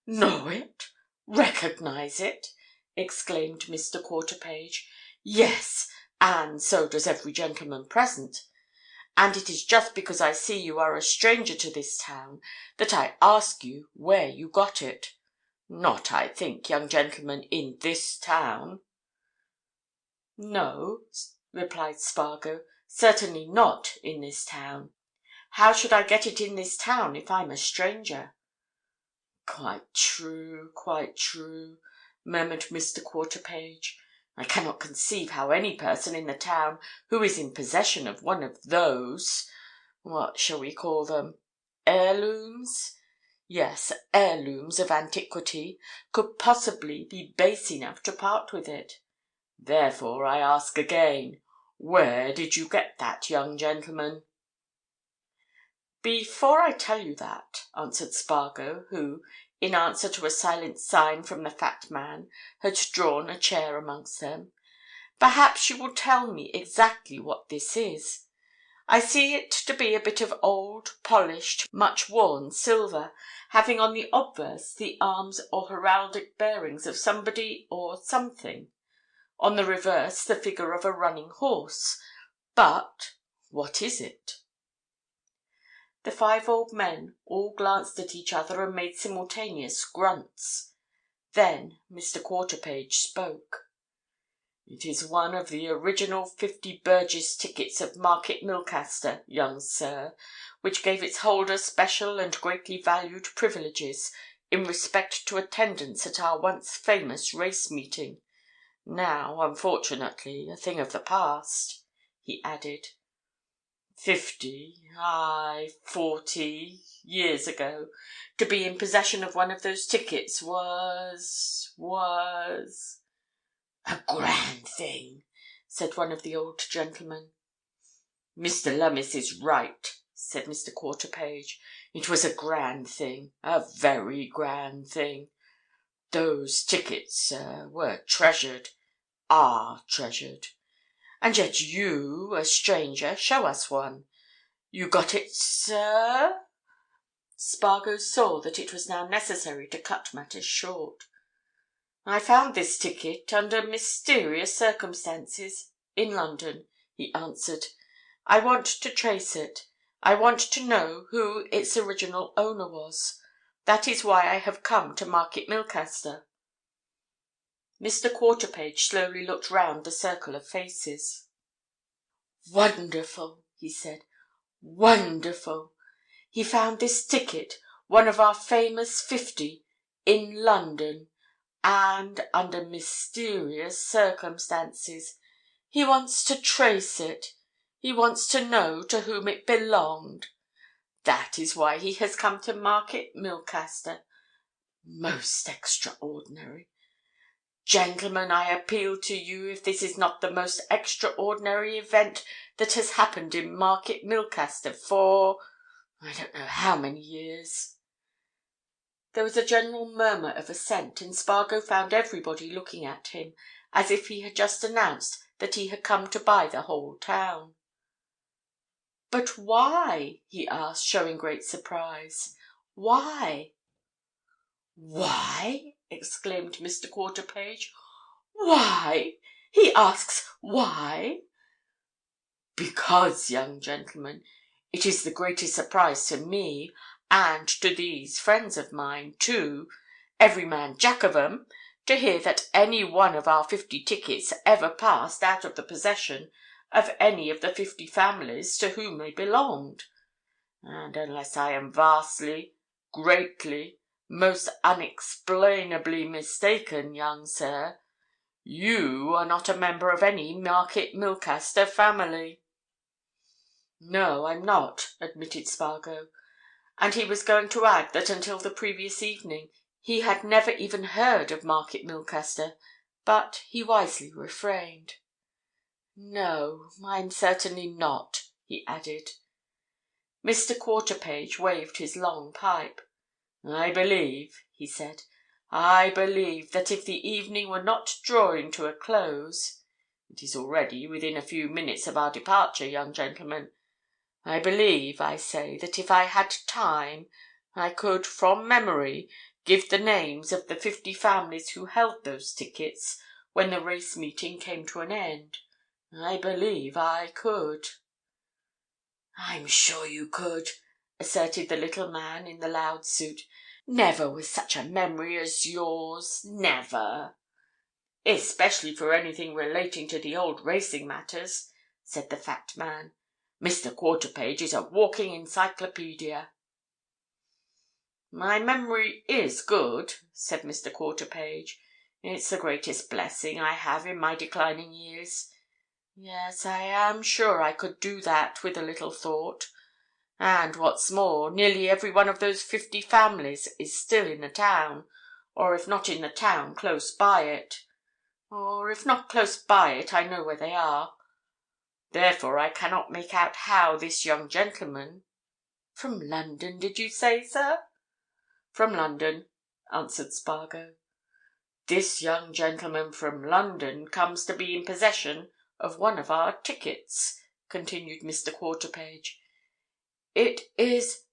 "Know it? Recognise it?" exclaimed Mr. Quarterpage. "Yes, and so does every gentleman present. And it is just because I see you are a stranger to this town that I ask you where you got it. Not, I think, young gentleman, in this town." "No," replied Spargo, "certainly not in this town. How should I get it in this town if I'm a stranger?" "Quite true, murmured Mr. Quarterpage. "I cannot conceive how any person in the town who is in possession of one of those—what shall we call them—heirlooms? Yes, heirlooms of antiquity, could possibly be base enough to part with it. Therefore, I ask again, where did you get that, young gentleman?" "Before I tell you that," answered Spargo, who, in answer to a silent sign from the fat man, had drawn a chair amongst them, "perhaps you will tell me exactly what this is. I see it to be a bit of old, polished, much-worn silver, having on the obverse the arms or heraldic bearings of somebody or something, on the reverse the figure of a running horse. But what is it?" The five old men all glanced at each other and made simultaneous grunts. Then Mr. Quarterpage spoke. "It is one of the original 50 burgess tickets of Market Milcaster, young sir, which gave its holder special and greatly valued privileges in respect to attendance at our once famous race meeting. Now, unfortunately, a thing of the past," he added. 40 years ago, to be in possession of one of those tickets was "A grand thing," said one of the old gentlemen. "Mr. Lummis is right," said Mr. Quarterpage. "It was a grand thing, a very grand thing. Those tickets, sir, were treasured, are treasured. And yet you, a stranger, show us one. You got it, sir?" Spargo saw that it was now necessary to cut matters short. "I found this ticket, under mysterious circumstances, in London," he answered. "I want to trace it. I want to know who its original owner was. That is why I have come to Market Milcaster." Mr. Quarterpage slowly looked round the circle of faces. "Wonderful!" he said. "Wonderful! He found this ticket, one of our famous 50, in London, and under mysterious circumstances. He wants to trace it. He wants to know to whom it belonged. That is why he has come to Market Milcaster. Most extraordinary! Gentlemen, I appeal to you if this is not the most extraordinary event that has happened in Market Milcaster for I don't know how many years." There was a general murmur of assent, and Spargo found everybody looking at him as if he had just announced that he had come to buy the whole town. "But why?" he asked, showing great surprise. "Why?" "Why?" exclaimed Mr. Quarterpage. "Why? He asks why? Because, young gentleman, it is the greatest surprise to me, and to these friends of mine, too, every man jack of 'em, to hear that any one of our 50 tickets ever passed out of the possession of any of the 50 families to whom they belonged. And unless I am vastly, greatly, most unexplainably mistaken, young sir, you are not a member of any Market Milcaster family." "No, I'm not," admitted Spargo. And he was going to add that until the previous evening He had never even heard of Market Milcaster, but he wisely refrained. "No, I'm certainly not," he added. Mr. Quarterpage waved his long pipe. "I believe," he said, "I believe that if the evening were not drawing to a close—it is already within a few minutes of our departure, young gentleman—I believe, I say, that if I had time, I could, from memory, give the names of the 50 families who held those tickets when the race meeting came to an end. I believe I could." "I'm sure you could," asserted the little man in the loud suit. "Never was such a memory as yours, never." "Especially for anything relating to the old racing matters," said the fat man. "Mr. Quarterpage is a walking encyclopedia." "My memory is good," said Mr. Quarterpage. "It's the greatest blessing I have in my declining years. Yes, I am sure I could do that with a little thought. And what's more, nearly every one of those 50 families is still in the town, or if not in the town, close by it. Or if not close by it, I know where they are. Therefore I cannot make out how this young gentleman—from London, did you say, sir?" "From London," answered Spargo. "This young gentleman from London comes to be in possession of one of our tickets," continued Mr. Quarterpage. "It is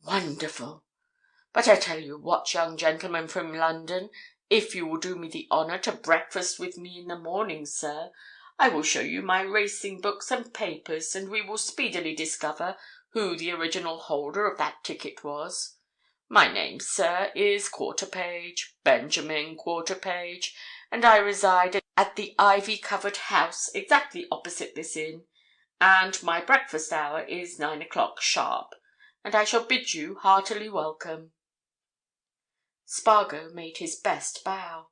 wonderful! But I tell you what, young gentleman from London, if you will do me the honour to breakfast with me in the morning, sir, I will show you my racing books and papers, and we will speedily discover who the original holder of that ticket was. My name, sir, is Quarterpage, Benjamin Quarterpage, and I reside at the ivy-covered house exactly opposite this inn, and my breakfast hour is 9 o'clock sharp, and I shall bid you heartily welcome." Spargo made his best bow.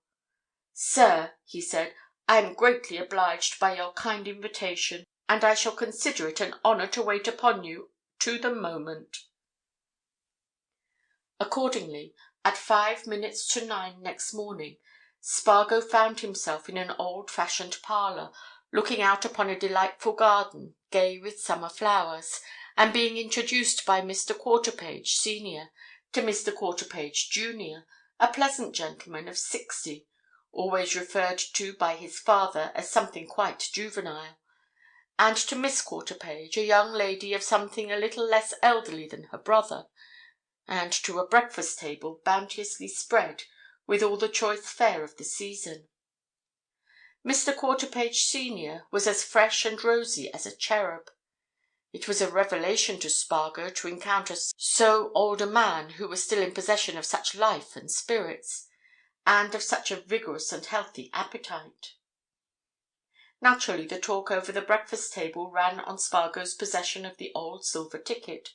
"Sir," he said, "I am greatly obliged by your kind invitation, and I shall consider it an honour to wait upon you to the moment." Accordingly, at 5 minutes to 9 next morning, Spargo found himself in an old-fashioned parlour, looking out upon a delightful garden, gay with summer flowers, and being introduced by Mr. Quarterpage, senior, to Mr. Quarterpage, junior, a pleasant gentleman of 60, always referred to by his father as something quite juvenile, and to Miss Quarterpage, a young lady of something a little less elderly than her brother, and to a breakfast table bounteously spread with all the choice fare of the season. Mr. Quarterpage senior was as fresh and rosy as a cherub. It was a revelation to Spargo to encounter so old a man who was still in possession of such life and spirits, and of such a vigorous and healthy appetite. Naturally, the talk over the breakfast table ran on Spargo's possession of the old silver ticket,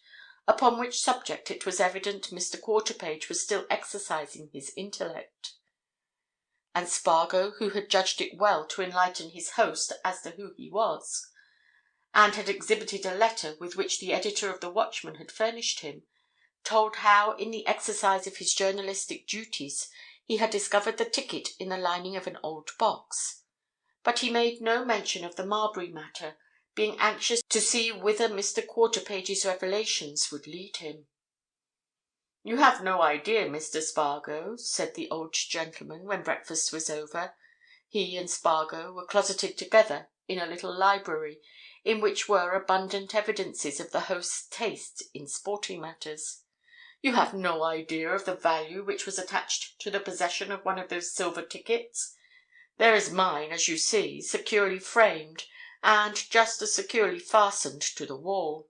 upon which subject it was evident Mr. Quarterpage was still exercising his intellect. And Spargo, who had judged it well to enlighten his host as to who he was, and had exhibited a letter with which the editor of the Watchman had furnished him, told how in the exercise of his journalistic duties he had discovered the ticket in the lining of an old box. But he made no mention of the Marbury matter, being anxious to see whither Mr. Quarterpage's revelations would lead him. "You have no idea, Mr. Spargo," said the old gentleman when breakfast was over. He and Spargo were closeted together in a little library in which were abundant evidences of the host's taste in sporting matters. "You have no idea of the value which was attached to the possession of one of those silver tickets. There is mine, as you see, securely framed and just as securely fastened to the wall.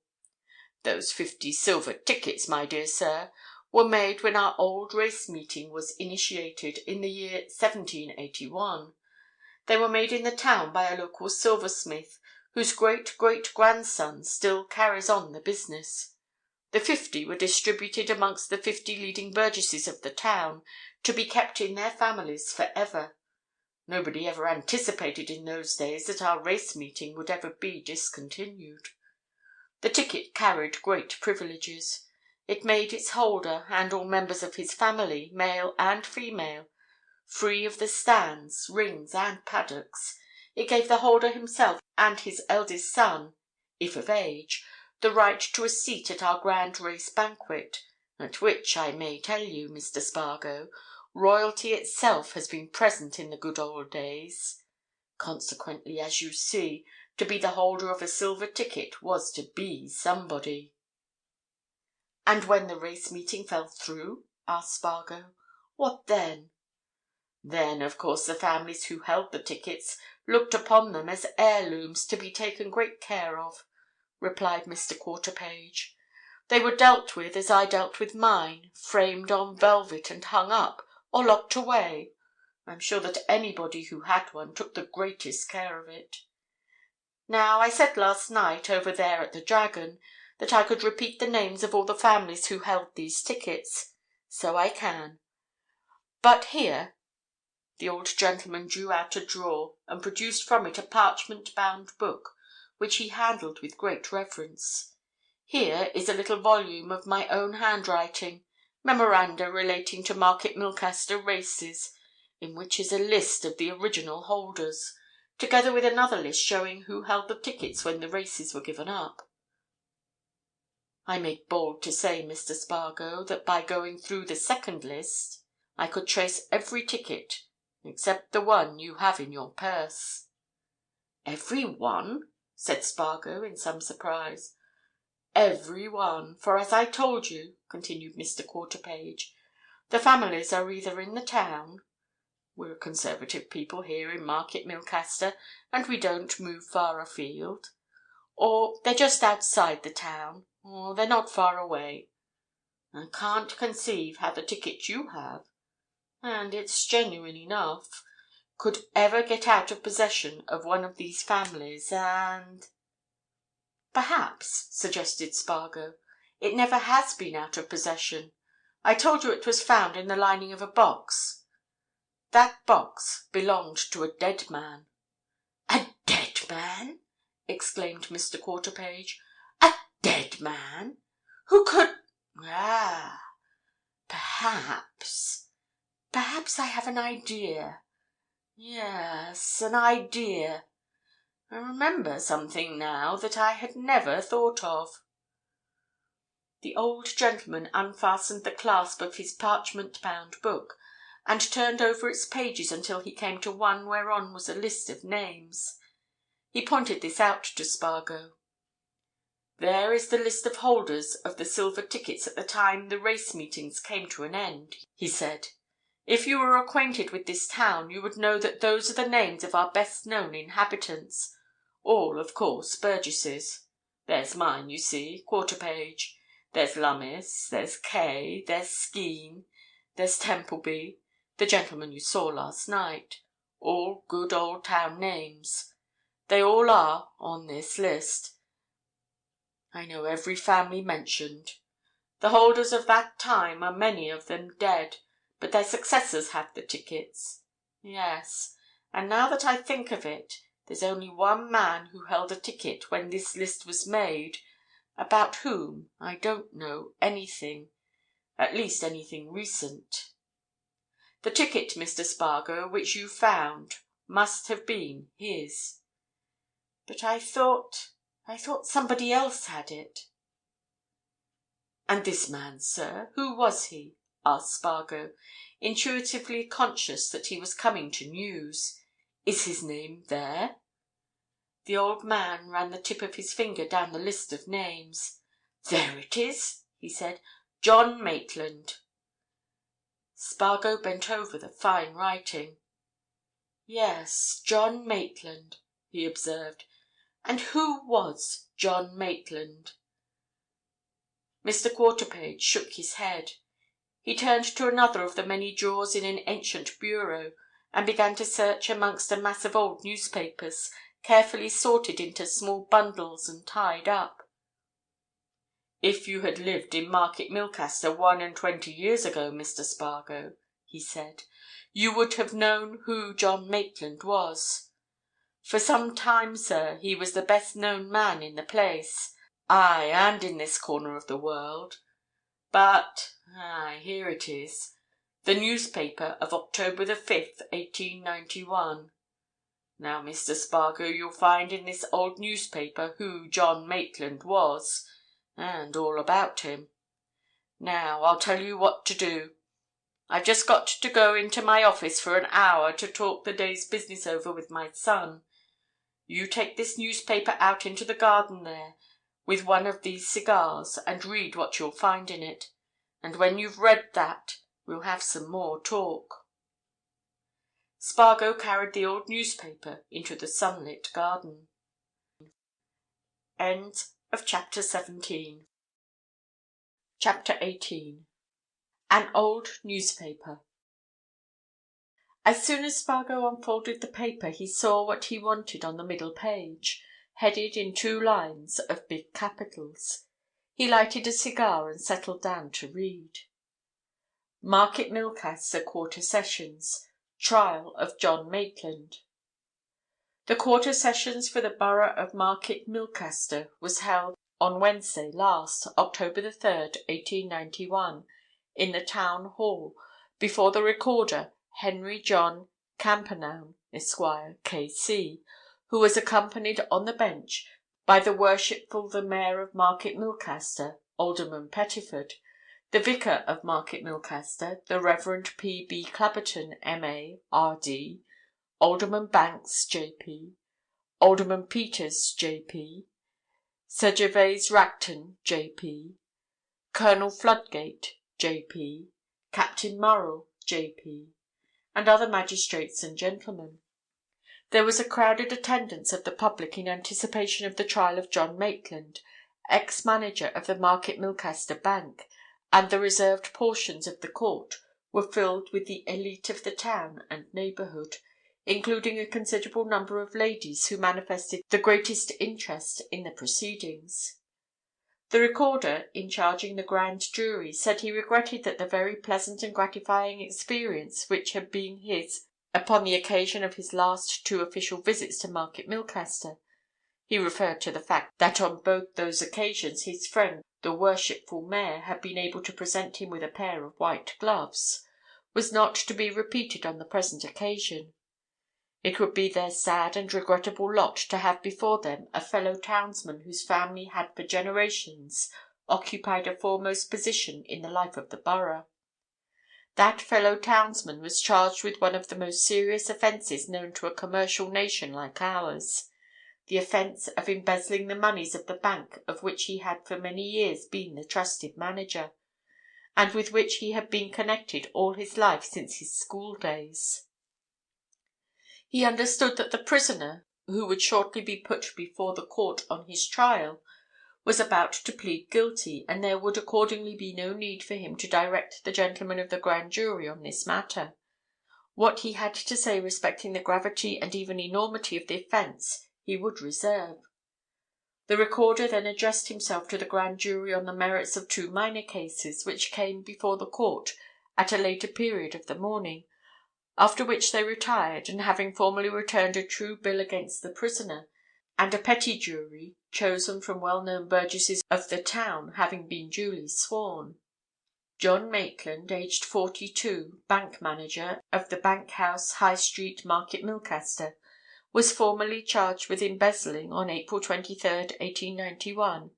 Those 50 silver tickets, my dear sir, were made when our old race meeting was initiated in the year 1781. They were made in the town by a local silversmith, whose great-great-grandson still carries on the business. The 50 were distributed amongst the 50 leading burgesses of the town, to be kept in their families for ever. Nobody ever anticipated in those days that our race meeting would ever be discontinued. The ticket carried great privileges. It made its holder, and all members of his family, male and female, free of the stands, rings, and paddocks. It gave the holder himself and his eldest son, if of age, the right to a seat at our grand race banquet, at which, I may tell you, Mr. Spargo, royalty itself has been present in the good old days. Consequently, as you see, to be the holder of a silver ticket was to be somebody." "And when the race meeting fell through?" asked Spargo. "What then?" "Then, of course, the families who held the tickets looked upon them as heirlooms to be taken great care of," replied Mr. Quarterpage. "They were dealt with as I dealt with mine, framed on velvet and hung up, or locked away. I'm sure that anybody who had one took the greatest care of it. Now, I said last night, over there at the Dragon, that I could repeat the names of all the families who held these tickets. So I can. But here," the old gentleman drew out a drawer and produced from it a parchment-bound book, which he handled with great reverence. "Here is a little volume of my own handwriting, memoranda relating to Market Milcaster races, in which is a list of the original holders, together with another list showing who held the tickets when the races were given up. I make bold to say, Mr. Spargo, that by going through the second list, I could trace every ticket, except the one you have in your purse." "Every one?" said Spargo in some surprise. "Every one, for as I told you," continued Mr. Quarterpage, "the families are either in the town—we're a conservative people here in Market Milcaster, and we don't move far afield—or they're just outside the town, or they're not far away. I can't conceive how the ticket you have, and it's genuine enough, could ever get out of possession of one of these families, and—" "Perhaps," suggested Spargo, "it never has been out of possession. I told you it was found in the lining of a box. That box belonged to a dead man." "A dead man!" exclaimed Mr. Quarterpage. "A dead man? Who could— Ah! Perhaps I have an idea. Yes, an idea. I remember something now that I had never thought of." The old gentleman unfastened the clasp of his parchment-bound book, and turned over its pages until he came to one whereon was a list of names. He pointed this out to Spargo. "There is the list of holders of the silver tickets at the time the race meetings came to an end," he said. "If you were acquainted with this town you would know that those are the names of our best-known inhabitants, all, of course, burgesses. There's mine, you see, Quarterpage. There's Lummis, there's Kay, there's Skene, there's Templeby, the gentleman you saw last night. All good old town names. They all are on this list. I know every family mentioned. The holders of that time are many of them dead, but their successors have the tickets. Yes, and now that I think of it, there's only one man who held a ticket when this list was made, about whom I don't know anything, at least anything recent. The ticket, Mr. Spargo, which you found, must have been his. But I thought somebody else had it." "And this man, sir, who was he?" asked Spargo, intuitively conscious that he was coming to news. "Is his name there?" The old man ran the tip of his finger down the list of names. "There it is," he said. "John Maitland." Spargo bent over the fine writing. "Yes, John Maitland," he observed. "And who was John Maitland?" Mr. Quarterpage shook his head. He turned to another of the many drawers in an ancient bureau, and began to search amongst a mass of old newspapers, carefully sorted into small bundles and tied up. "If you had lived in Market Milcaster 21 years ago, Mr. Spargo," he said, "you would have known who John Maitland was. For some time, sir, he was the best-known man in the place, aye, and in this corner of the world. But, here it is. The newspaper of October the 5th, 1891. Now, Mr. Spargo, you'll find in this old newspaper who John Maitland was, and all about him. Now, I'll tell you what to do. I've just got to go into my office for an hour to talk the day's business over with my son. You take this newspaper out into the garden there, with one of these cigars, and read what you'll find in it. And when you've read that, we'll have some more talk." Spargo carried the old newspaper into the sunlit garden. End of chapter 17. Chapter 18. An old newspaper. As soon as Spargo unfolded the paper he saw what he wanted on the middle page, headed in 2 lines of big capitals. He lighted a cigar and settled down to read. Market Milcaster Quarter Sessions. Trial of John Maitland. The Quarter Sessions for the borough of Market Milcaster was held on Wednesday last, October the 3rd, 1891, in the Town Hall, before the Recorder, Henry John Campernoun, Esquire, K.C., who was accompanied on the bench by the Worshipful the Mayor of Market Milcaster, Alderman Pettiford, the Vicar of Market Milcaster, the Reverend P.B. Clabberton, M.A., R.D., Alderman Banks, J.P., Alderman Peters, J.P., Sir Gervase Racton, J.P., Colonel Fludgate, J.P., Captain Murrell, J.P., and other magistrates and gentlemen. There was a crowded attendance of the public in anticipation of the trial of John Maitland, ex-manager of the Market Milcaster Bank, and the reserved portions of the court were filled with the elite of the town and neighbourhood, including a considerable number of ladies who manifested the greatest interest in the proceedings. The Recorder, in charging the grand jury, said he regretted that the very pleasant and gratifying experience which had been his upon the occasion of his last 2 official visits to Market Milcaster, he referred to the fact that on both those occasions his friend the Worshipful Mayor had been able to present him with a pair of white gloves, was not to be repeated on the present occasion. It would be their sad and regrettable lot to have before them a fellow townsman whose family had for generations occupied a foremost position in the life of the borough. That fellow townsman was charged with one of the most serious offences known to a commercial nation like ours, the offence of embezzling the moneys of the bank of which he had for many years been the trusted manager, and with which he had been connected all his life since his school days. He understood that the prisoner, who would shortly be put before the court on his trial, was about to plead guilty, and there would accordingly be no need for him to direct the gentlemen of the grand jury on this matter. What he had to say respecting the gravity and even enormity of the offence he would reserve. The Recorder then addressed himself to the grand jury on the merits of 2 minor cases which came before the court at a later period of the morning, after which they retired, and having formally returned a true bill against the prisoner, and a petty jury, chosen from well-known burgesses of the town, having been duly sworn. John Maitland, aged 42, bank manager of the Bank House, High Street, Market Milcaster, was formally charged with embezzling, on April 23rd, 1891,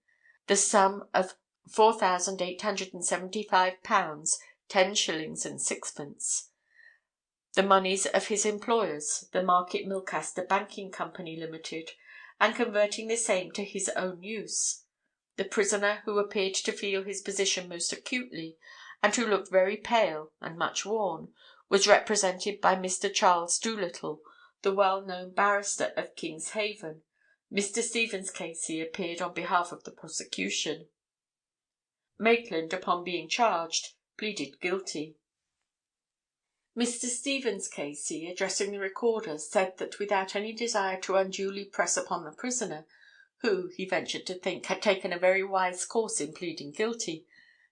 the sum of £4,875, 10 shillings and 6pence, the moneys of his employers, the Market Milcaster Banking Company Limited, and converting the same to his own use. The prisoner, who appeared to feel his position most acutely, and who looked very pale and much worn, was represented by Mr. Charles Doolittle, the well-known barrister of King's Haven. Mr. Stevens, K.C., appeared on behalf of the prosecution. Maitland, upon being charged, pleaded guilty. Mr. Stevens, K.C., addressing the Recorder, said that without any desire to unduly press upon the prisoner, who, he ventured to think, had taken a very wise course in pleading guilty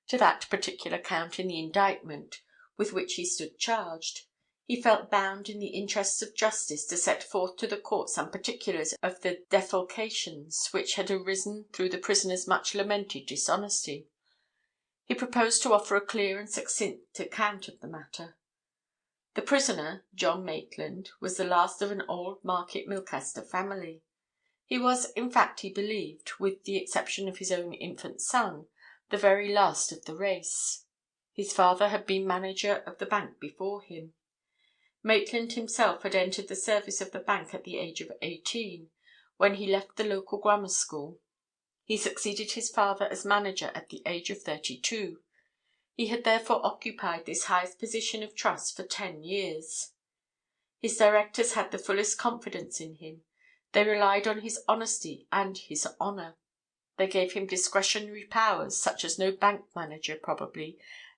to that particular count in the indictment with which he stood charged, he felt bound in the interests of justice to set forth to the court some particulars of the defalcations which had arisen through the prisoner's much lamented dishonesty. He proposed to offer a clear and succinct account of the matter. The prisoner, John Maitland, was the last of an old Market Milcaster family. He was, in fact, he believed, with the exception of his own infant son, the very last of the race. His father had been manager of the bank before him. Maitland himself had entered the service of the bank at the age of 18, when he left the local grammar school. He succeeded his father as manager at the age of 32. He had therefore occupied this highest position of trust for 10 years. His directors had the fullest confidence in him. They relied on his honesty and his honour. They gave him discretionary powers such as no bank manager, probably,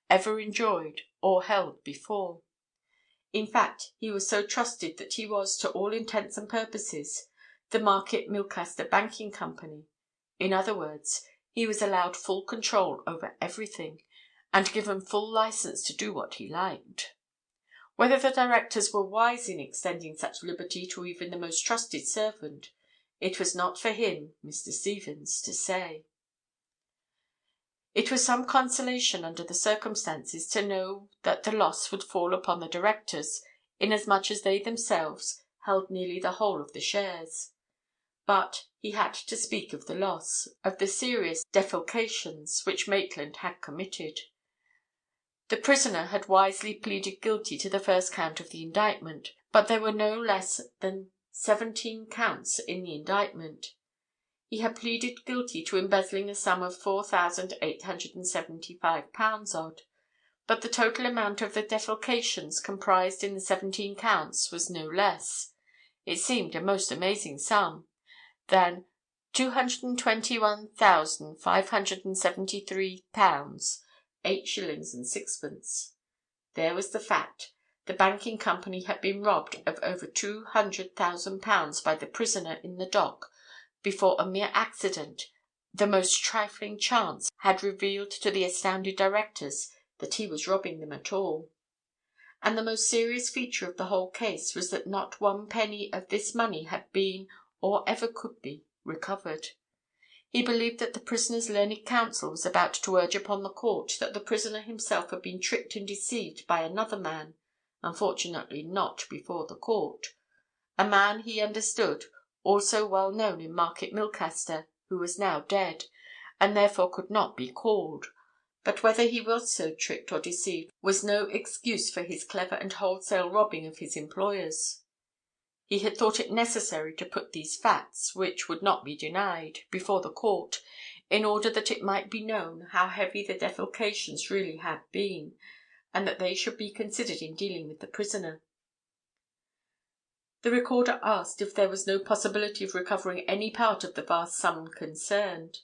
ever enjoyed or held before. In fact, he was so trusted that he was, to all intents and purposes, the Market Milcaster Banking Company. In other words, he was allowed full control over everything, and given full licence to do what he liked. Whether the directors were wise in extending such liberty to even the most trusted servant, it was not for him, Mr. Stevens, to say. It was some consolation under the circumstances to know that the loss would fall upon the directors, inasmuch as they themselves held nearly the whole of the shares. But he had to speak of the loss, of the serious defalcations which Maitland had committed. The prisoner had wisely pleaded guilty to the first count of the indictment, but there were no less than 17 counts in the indictment. He had pleaded guilty to embezzling a sum of £4,875 odd, but the total amount of the defalcations comprised in the 17 counts was no less, it seemed a most amazing sum, than £221,573, 8 shillings and sixpence. There was the fact. The banking company had been robbed of over £200,000 by the prisoner in the dock before a mere accident, the most trifling chance, had revealed to the astounded directors that he was robbing them at all. And the most serious feature of the whole case was that not one penny of this money had been, or ever could be, recovered. He believed that the prisoner's learned counsel was about to urge upon the court that the prisoner himself had been tricked and deceived by another man, unfortunately not before the court, a man, he understood, also well known in Market Milcaster, who was now dead, and therefore could not be called. But whether he was so tricked or deceived was no excuse for his clever and wholesale robbing of his employers. He had thought it necessary to put these facts, which would not be denied, before the court, in order that it might be known how heavy the defalcations really had been, and that they should be considered in dealing with the prisoner. The recorder asked if there was no possibility of recovering any part of the vast sum concerned.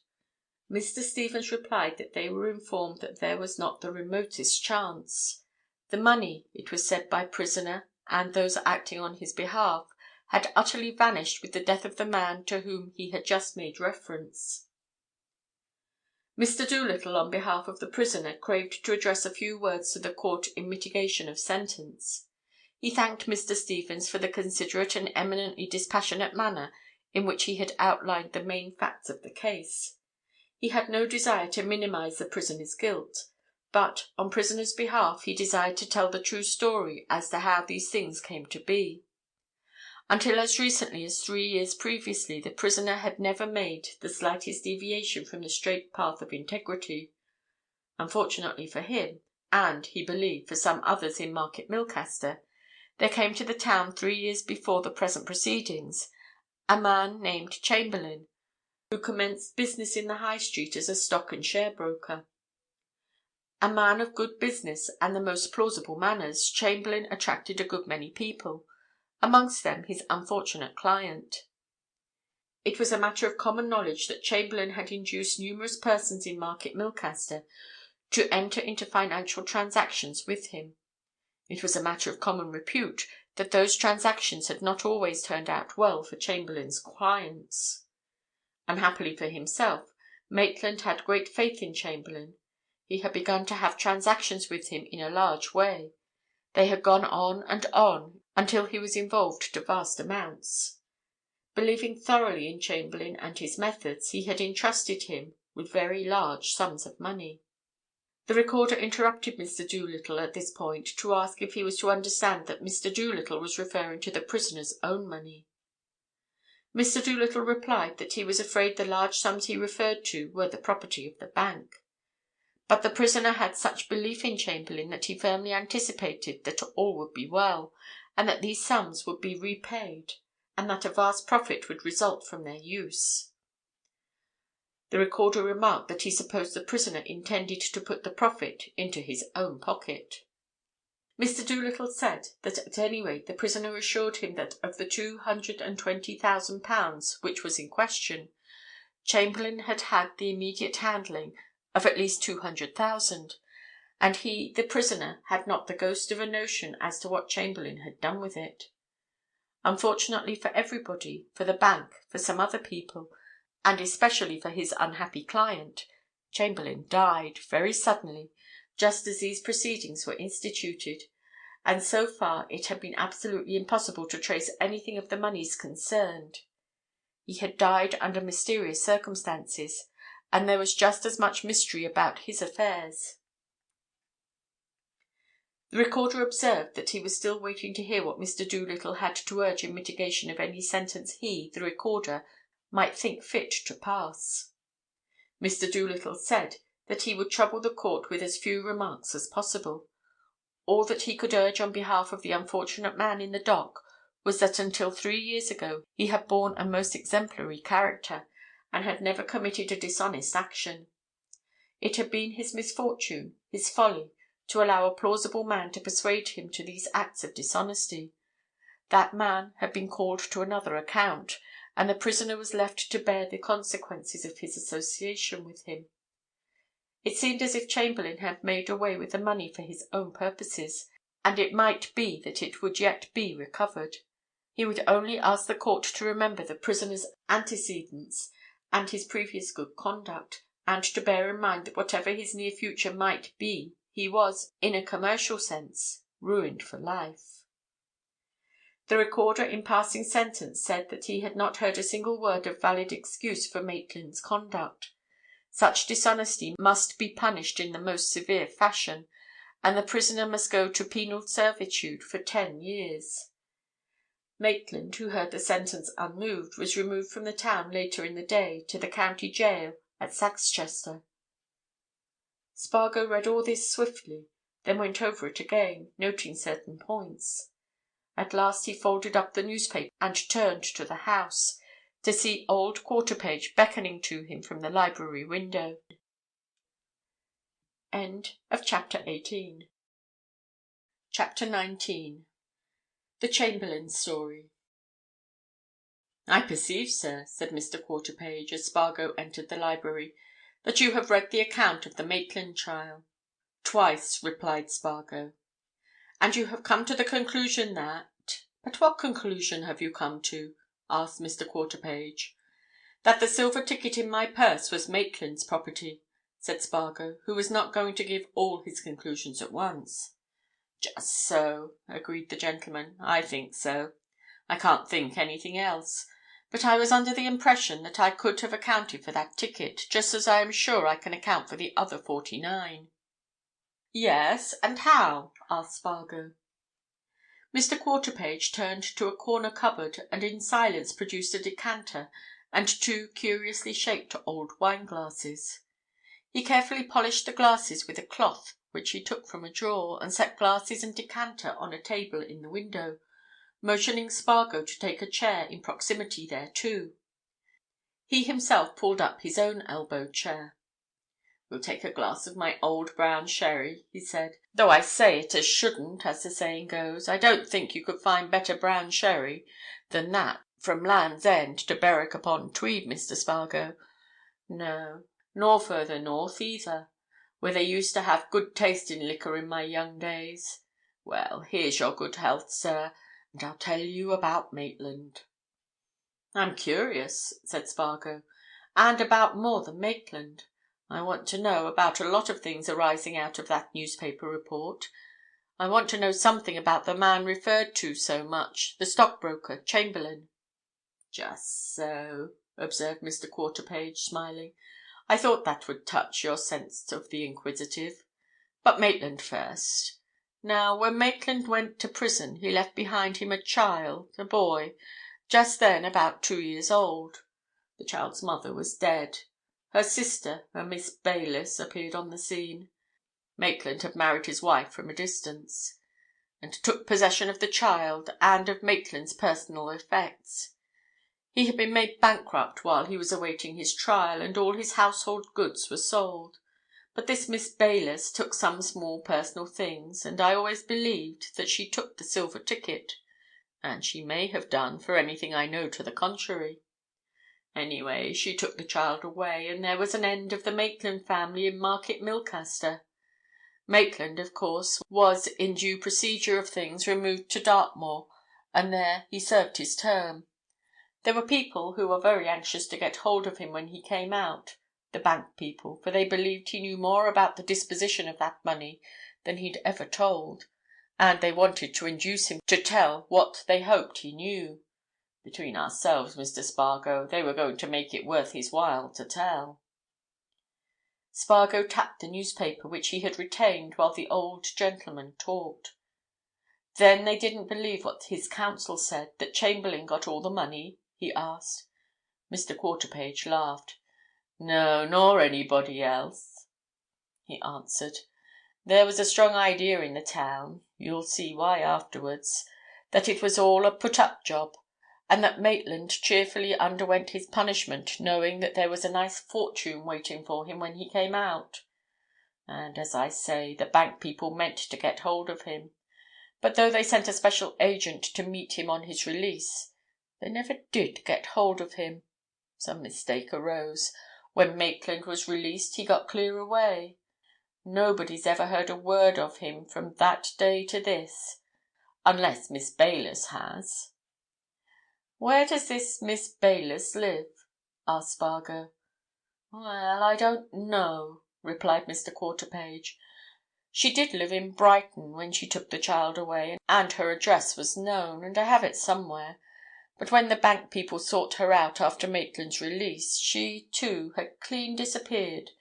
Mr. Stevens replied that they were informed that there was not the remotest chance. The money, it was said by prisoner and those acting on his behalf, had utterly vanished with the death of the man to whom he had just made reference. Mr. Doolittle, on behalf of the prisoner, craved to address a few words to the court in mitigation of sentence. He thanked Mr. Stevens for the considerate and eminently dispassionate manner in which he had outlined the main facts of the case. He had no desire to minimise the prisoner's guilt, but on prisoner's behalf he desired to tell the true story as to how these things came to be. Until as recently as 3 years previously, the prisoner had never made the slightest deviation from the straight path of integrity. Unfortunately for him, and, he believed, for some others in Market Milcaster, there came to the town 3 years before the present proceedings a man named Chamberlayne, who commenced business in the High Street as a stock and share broker. A man of good business and the most plausible manners, Chamberlayne attracted a good many people, amongst them his unfortunate client. It was a matter of common knowledge that Chamberlayne had induced numerous persons in Market Milcaster to enter into financial transactions with him. It was a matter of common repute that those transactions had not always turned out well for Chamberlayne's clients. Unhappily for himself, Maitland had great faith in Chamberlayne. He had begun to have transactions with him in a large way. They had gone on until he was involved to vast amounts. Believing thoroughly in Chamberlayne and his methods, he had entrusted him with very large sums of money. The recorder interrupted Mr. Doolittle at this point to ask if he was to understand that Mr. Doolittle was referring to the prisoner's own money. Mr. Doolittle replied that he was afraid the large sums he referred to were the property of the bank. But the prisoner had such belief in Chamberlayne that he firmly anticipated that all would be well, and that these sums would be repaid, and that a vast profit would result from their use. The recorder remarked that he supposed the prisoner intended to put the profit into his own pocket. Mr. Doolittle said that at any rate the prisoner assured him that of the £220,000 which was in question, Chamberlayne had had the immediate handling of at least 200,000, and he, the prisoner, had not the ghost of a notion as to what Chamberlayne had done with it. Unfortunately for everybody, for the bank, for some other people, and especially for his unhappy client, Chamberlayne died very suddenly, just as these proceedings were instituted, and so far it had been absolutely impossible to trace anything of the moneys concerned. He had died under mysterious circumstances, and there was just as much mystery about his affairs. The recorder observed that he was still waiting to hear what Mr. Doolittle had to urge in mitigation of any sentence he, the recorder, might think fit to pass. Mr. Doolittle said that he would trouble the court with as few remarks as possible. All that he could urge on behalf of the unfortunate man in the dock was that until 3 years ago he had borne a most exemplary character, and had never committed a dishonest action. It had been his misfortune, his folly, to allow a plausible man to persuade him to these acts of dishonesty. That man had been called to another account, and the prisoner was left to bear the consequences of his association with him. It seemed as if Chamberlayne had made away with the money for his own purposes, and it might be that it would yet be recovered. He would only ask the court to remember the prisoner's antecedents and his previous good conduct, and to bear in mind that whatever his near future might be, he was, in a commercial sense, ruined for life. The recorder in passing sentence said that he had not heard a single word of valid excuse for Maitland's conduct. Such dishonesty must be punished in the most severe fashion, and the prisoner must go to penal servitude for 10 years. Maitland, who heard the sentence unmoved, was removed from the town later in the day to the county gaol at Saxchester. Spargo read all this swiftly, then went over it again, noting certain points. At last he folded up the newspaper and turned to the house, to see old Quarterpage beckoning to him from the library window. Chapter 19. The Chamberlayne Story. "I perceive, sir," said Mr. Quarterpage, as Spargo entered the library, "that you have read the account of the Maitland trial." "Twice," replied Spargo. "And you have come to the conclusion that—but what conclusion have you come to?" asked Mr. Quarterpage. "That the silver ticket in my purse was Maitland's property," said Spargo, who was not going to give all his conclusions at once. "Just so," agreed the gentleman. "I think so. I can't think anything else. But I was under the impression that I could have accounted for that ticket, just as I am sure I can account for the other 49. "Yes, and how?" asked Spargo. Mr. Quarterpage turned to a corner cupboard and in silence produced a decanter and 2 curiously shaped old wine-glasses. He carefully polished the glasses with a cloth which he took from a drawer, and set glasses and decanter on a table in the window, motioning Spargo to take a chair in proximity thereto. He himself pulled up his own elbow chair. "We'll take a glass of my old brown sherry," he said. "Though I say it as shouldn't, as the saying goes. I don't think you could find better brown sherry than that from Land's End to Berwick upon Tweed, Mr. Spargo. No, nor further north either, where they used to have good tasting liquor in my young days. Well, here's your good health, sir, and I'll tell you about Maitland." "I'm curious," said Spargo. "And about more than Maitland. I want to know about a lot of things arising out of that newspaper report. I want to know something about the man referred to so much, the stockbroker, Chamberlayne." "Just so," observed Mr. Quarterpage, smiling. "I thought that would touch your sense of the inquisitive. But Maitland first. Now, when Maitland went to prison he left behind him a boy, just then about 2 years old. The child's mother was dead. Her sister, a Miss Baylis, appeared on the scene. Maitland had married his wife from a distance, and took possession of the child and of Maitland's personal effects. He had been made bankrupt while he was awaiting his trial, and all his household goods were sold. But this Miss Baylis took some small personal things, and I always believed that she took the silver ticket, and she may have done, for anything I know to the contrary. Anyway, she took the child away, and there was an end of the Maitland family in Market Milcaster. Maitland, of course, was in due procedure of things removed to Dartmoor, and there he served his term. There were people who were very anxious to get hold of him when he came out, the bank people, for they believed he knew more about the disposition of that money than he'd ever told, and they wanted to induce him to tell what they hoped he knew. Between ourselves, Mr. Spargo, they were going to make it worth his while to tell. Spargo tapped the newspaper which he had retained while the old gentleman talked. Then they didn't believe what his counsel said, that Chamberlayne got all the money? He asked. Mr. Quarterpage laughed. No, nor anybody else, he answered. There was a strong idea in the town, you'll see why afterwards, that it was all a put-up job, and that Maitland cheerfully underwent his punishment knowing that there was a nice fortune waiting for him when he came out. And, as I say, the bank people meant to get hold of him, but though they sent a special agent to meet him on his release, they never did get hold of him. Some mistake arose. When Maitland was released he got clear away. Nobody's ever heard a word of him from that day to this, unless Miss Baylis has." "Where does this Miss Baylis live?" asked Spargo. "Well, I don't know," replied Mr. Quarterpage. "She did live in Brighton when she took the child away, and her address was known, and I have it somewhere. But when the bank people sought her out after Maitland's release, she, too, had clean disappeared,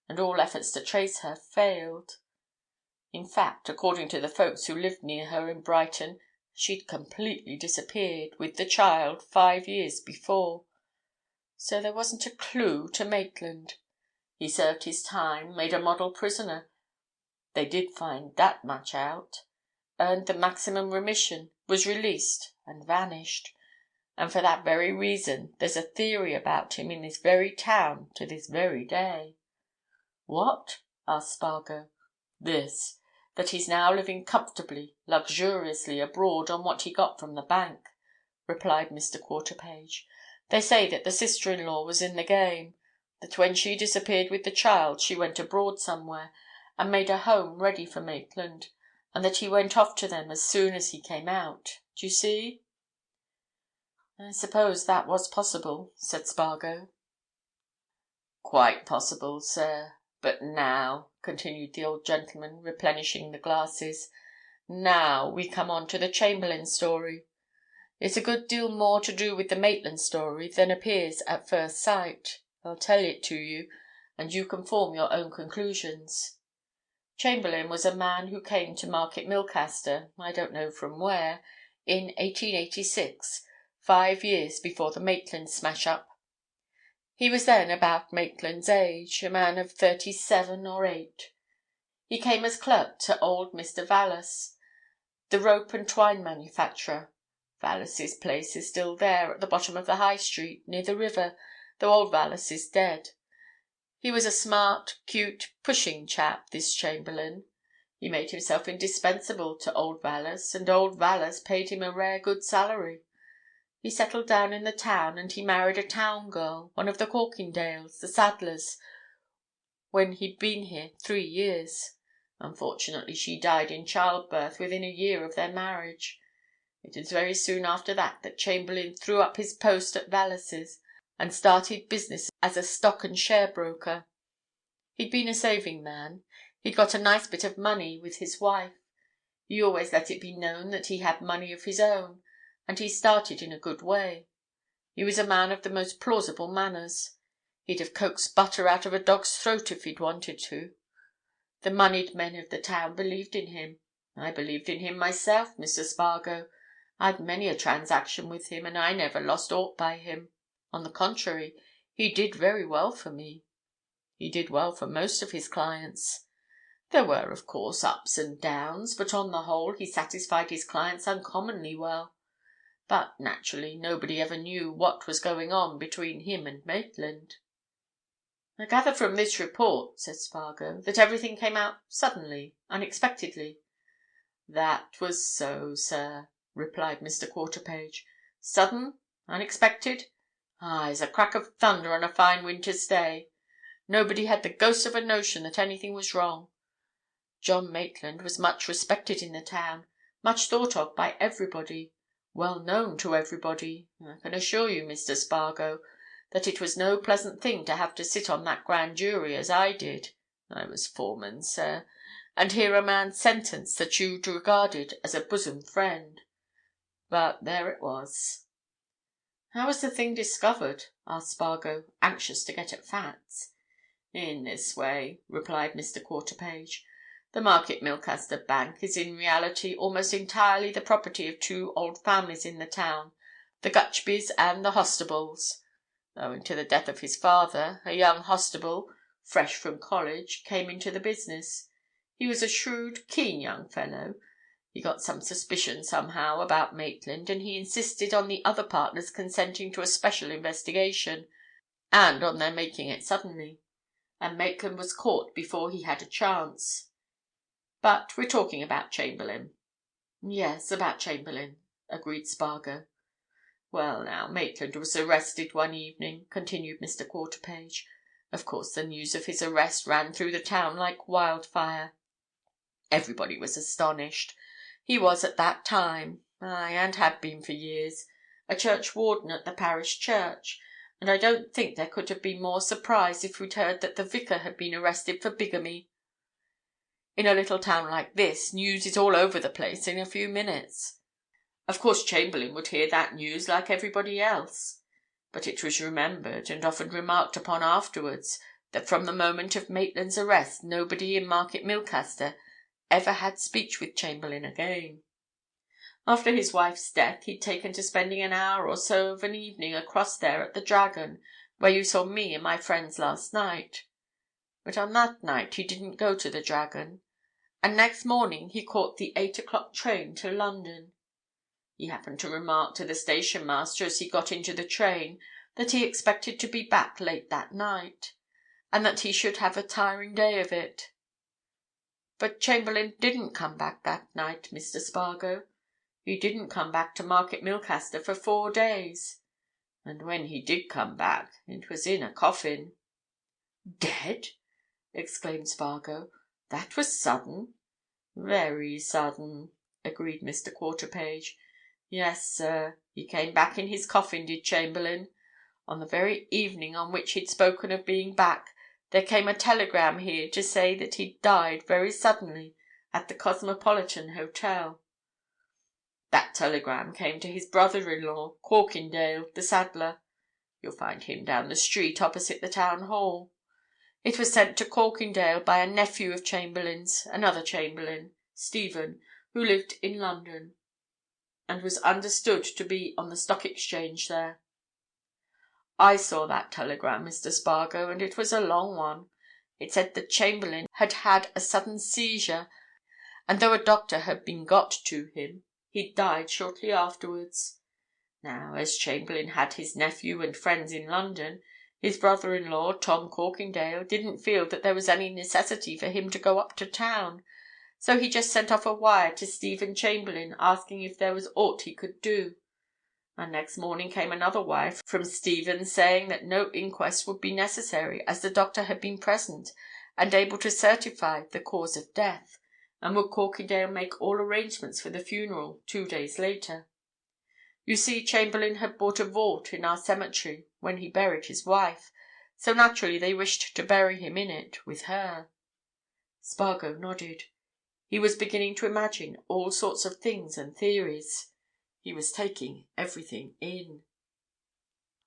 and all efforts to trace her failed. In fact, according to the folks who lived near her in Brighton, she'd completely disappeared, with the child, 5 years before. So there wasn't a clue to Maitland. He served his time, made a model prisoner. They did find that much out. Earned the maximum remission, was released, and vanished. And for that very reason there's a theory about him in this very town to this very day." "What?" asked Spargo. "This. That he's now living comfortably, luxuriously abroad on what he got from the bank," replied Mr. Quarterpage. "They say that the sister-in-law was in the game, that when she disappeared with the child she went abroad somewhere and made a home ready for Maitland, and that he went off to them as soon as he came out. Do you see?" "I suppose that was possible," said Spargo. "Quite possible, sir. But now," continued the old gentleman, replenishing the glasses, "now we come on to the Chamberlayne story. It's a good deal more to do with the Maitland story than appears at first sight. I'll tell it to you, and you can form your own conclusions. Chamberlayne was a man who came to Market Milcaster, I don't know from where, in 1886, 5 years before the Maitland smash-up. He was then about Maitland's age, a man of 37 or 8. He came as clerk to old Mr. Baylis, the rope and twine manufacturer. Baylis's place is still there, at the bottom of the High Street, near the river, though old Baylis is dead. He was a smart, cute, pushing chap, this Chamberlayne. He made himself indispensable to old Baylis, and old Baylis paid him a rare good salary. He settled down in the town, and he married a town girl, one of the Corkindales, the saddlers, when he'd been here 3 years. Unfortunately, she died in childbirth within a year of their marriage. It was very soon after that Chamberlayne threw up his post at Baylis's and started business as a stock and share broker. He'd been a saving man. He'd got a nice bit of money with his wife. He always let it be known that he had money of his own, and he started in a good way. He was a man of the most plausible manners. He'd have coaxed butter out of a dog's throat if he'd wanted to. The moneyed men of the town believed in him. I believed in him myself, Mr. Spargo. I'd many a transaction with him, and I never lost aught by him. On the contrary, he did very well for me. He did well for most of his clients. There were, of course, ups and downs, but on the whole he satisfied his clients uncommonly well. But, naturally, nobody ever knew what was going on between him and Maitland." "I gather from this report," said Spargo, "that everything came out suddenly, unexpectedly." "That was so, sir," replied Mr. Quarterpage. "Sudden? Unexpected? Aye, as a crack of thunder on a fine winter's day. Nobody had the ghost of a notion that anything was wrong. John Maitland was much respected in the town, much thought of by everybody, well known to everybody. I can assure you, Mr. Spargo, that it was no pleasant thing to have to sit on that grand jury as I did—I was foreman, sir—and hear a man sentenced that you'd regarded as a bosom friend. But there it was." "How was the thing discovered?" asked Spargo, anxious to get at facts. "In this way," replied Mr. Quarterpage. "The Market Milcaster Bank is in reality almost entirely the property of two old families in the town, the Gutchbys and the Hostables. Owing to the death of his father, a young Hostable, fresh from college, came into the business. He was a shrewd, keen young fellow. He got some suspicion somehow about Maitland, and he insisted on the other partners consenting to a special investigation, and on their making it suddenly. And Maitland was caught before he had a chance. But we're talking about Chamberlayne." "Yes, about Chamberlayne," agreed Spargo. "Well, now, Maitland was arrested one evening," continued Mr. Quarterpage. "Of course, the news of his arrest ran through the town like wildfire. Everybody was astonished. He was at that time, aye, and had been for years, a churchwarden at the parish church, and I don't think there could have been more surprise if we'd heard that the vicar had been arrested for bigamy. In a little town like this, news is all over the place in a few minutes. Of course, Chamberlayne would hear that news like everybody else. But it was remembered, and often remarked upon afterwards, that from the moment of Maitland's arrest nobody in Market Milcaster ever had speech with Chamberlayne again. After his wife's death he'd taken to spending an hour or so of an evening across there at the Dragon, where you saw me and my friends last night. But on that night he didn't go to the Dragon, and next morning he caught the 8 o'clock train to London. He happened to remark to the station master as he got into the train that he expected to be back late that night, and that he should have a tiring day of it. But Chamberlayne didn't come back that night, Mr. Spargo. He didn't come back to Market Milcaster for 4 days. And when he did come back, it was in a coffin." "Dead?" exclaimed Spargo. "That was sudden." "Very sudden," agreed Mr. Quarterpage. "Yes, sir, he came back in his coffin, did Chamberlayne. On the very evening on which he'd spoken of being back, there came a telegram here to say that he'd died very suddenly at the Cosmopolitan Hotel. That telegram came to his brother-in-law, Corkindale, the saddler. You'll find him down the street opposite the Town Hall. It was sent to Corkindale by a nephew of Chamberlayne's, another Chamberlayne, Stephen, who lived in London, and was understood to be on the Stock Exchange there. I saw that telegram, Mr. Spargo, and it was a long one. It said that Chamberlayne had had a sudden seizure, and though a doctor had been got to him, he'd died shortly afterwards. Now, as Chamberlayne had his nephew and friends in London, his brother-in-law, Tom Corkindale, didn't feel that there was any necessity for him to go up to town, so he just sent off a wire to Stephen Chamberlayne asking if there was aught he could do. And next morning came another wire from Stephen saying that no inquest would be necessary as the doctor had been present and able to certify the cause of death, and would Corkindale make all arrangements for the funeral 2 days later. You see, Chamberlayne had bought a vault in our cemetery when he buried his wife, so naturally they wished to bury him in it, with her." Spargo nodded. He was beginning to imagine all sorts of things and theories. He was taking everything in.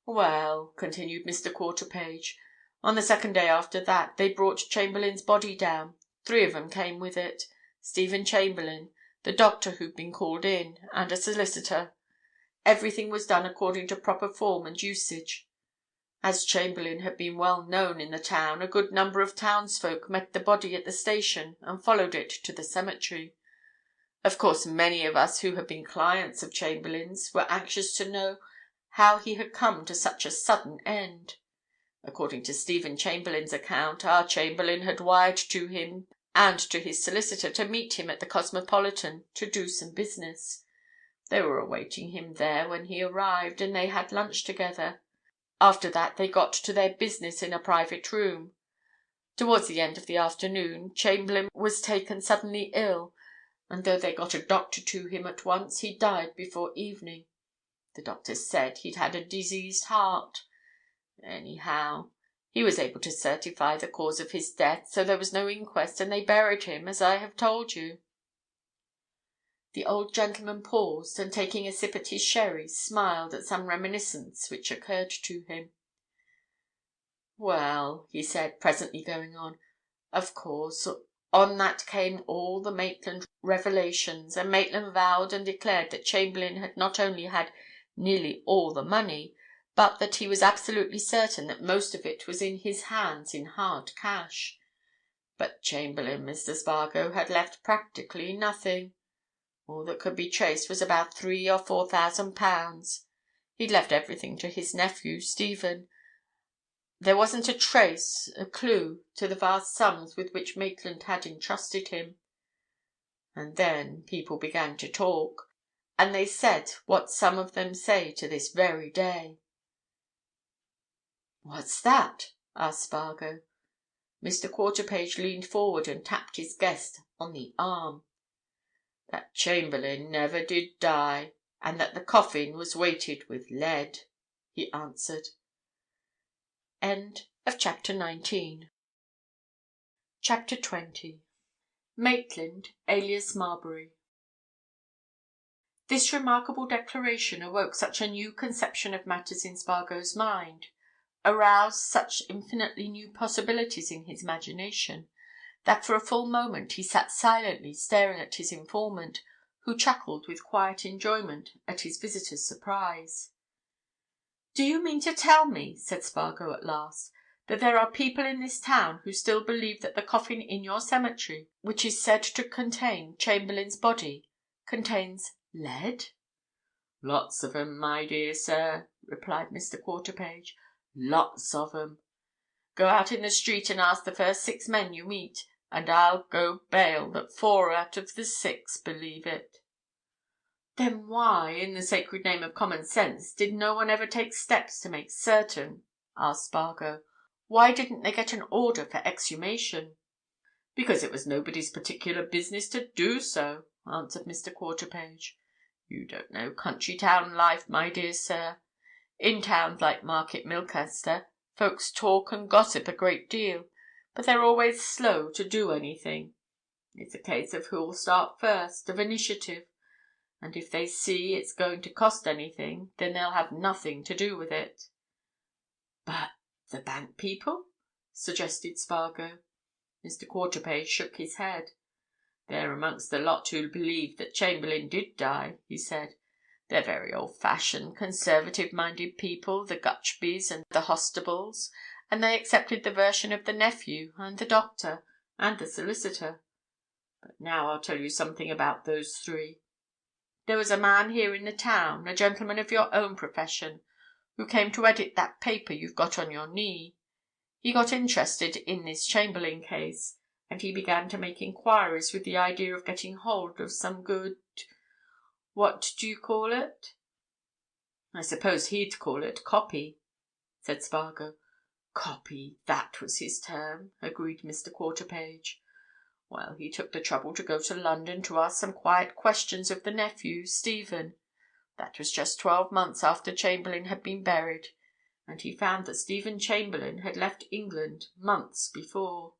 "Well," continued Mr. Quarterpage, "on the second day after that, they brought Chamberlayne's body down, 3 of 'em came with it. Stephen Chamberlayne, the doctor who'd been called in, and a solicitor. Everything was done according to proper form and usage. As Chamberlayne had been well known in the town, a good number of townsfolk met the body at the station and followed it to the cemetery. Of course, many of us who had been clients of Chamberlayne's were anxious to know how he had come to such a sudden end. According to Stephen Chamberlayne's account, our Chamberlayne had wired to him and to his solicitor to meet him at the Cosmopolitan to do some business. They were awaiting him there when he arrived, and they had lunch together. After that they got to their business in a private room. Towards the end of the afternoon, Chamberlayne was taken suddenly ill, and though they got a doctor to him at once, he died before evening. The doctor said he'd had a diseased heart. Anyhow, he was able to certify the cause of his death, so there was no inquest, and they buried him, as I have told you." The old gentleman paused, and taking a sip at his sherry, smiled at some reminiscence which occurred to him. "Well," he said, presently going on, "of course, on that came all the Maitland revelations, and Maitland vowed and declared that Chamberlayne had not only had nearly all the money, but that he was absolutely certain that most of it was in his hands in hard cash. But Chamberlayne, Mr. Spargo, had left practically nothing. All that could be traced was about £3,000 or £4,000. He'd left everything to his nephew, Stephen. There wasn't a trace, a clue, to the vast sums with which Maitland had entrusted him. And then people began to talk, and they said what some of them say to this very day." "What's that?" asked Spargo. Mr. Quarterpage leaned forward and tapped his guest on the arm. "That Chamberlayne never did die, and that the coffin was weighted with lead," he answered. Chapter 20. Maitland, alias Marbury. This remarkable declaration awoke such a new conception of matters in Spargo's mind, aroused such infinitely new possibilities in his imagination, that for a full moment he sat silently staring at his informant, who chuckled with quiet enjoyment at his visitor's surprise. "Do you mean to tell me," said Spargo at last, "that there are people in this town who still believe that the coffin in your cemetery, which is said to contain Chamberlayne's body, contains lead?" "Lots of 'em, my dear sir," replied Mr. Quarterpage. "Lots of 'em. Go out in the street and ask the first 6 men you meet, and I'll go bail that 4 out of the 6 believe it." "Then why, in the sacred name of common sense, did no one ever take steps to make certain?" asked Spargo. "Why didn't they get an order for exhumation?" "Because it was nobody's particular business to do so," answered Mr. Quarterpage. "You don't know country town life, my dear sir. In towns like Market Milcaster, folks talk and gossip a great deal, but they're always slow to do anything. It's a case of who'll start first, of initiative, and if they see it's going to cost anything, then they'll have nothing to do with it." "But the bank people?" suggested Spargo. Mr. Quarterpage shook his head. "They're amongst the lot who believe that Chamberlayne did die," he said. "They're very old-fashioned, conservative-minded people, the Gutchbys and the Hostables, and they accepted the version of the nephew, and the doctor, and the solicitor. But now I'll tell you something about those 3. There was a man here in the town, a gentleman of your own profession, who came to edit that paper you've got on your knee. He got interested in this Chamberlayne case, and he began to make inquiries with the idea of getting hold of some good—what do you call it?" "I suppose he'd call it copy," said Spargo. "Copy, that was his term," agreed Mr. Quarterpage. "Well, he took the trouble to go to London to ask some quiet questions of the nephew, Stephen. That was just 12 months after Chamberlayne had been buried, and he found that Stephen Chamberlayne had left England months before.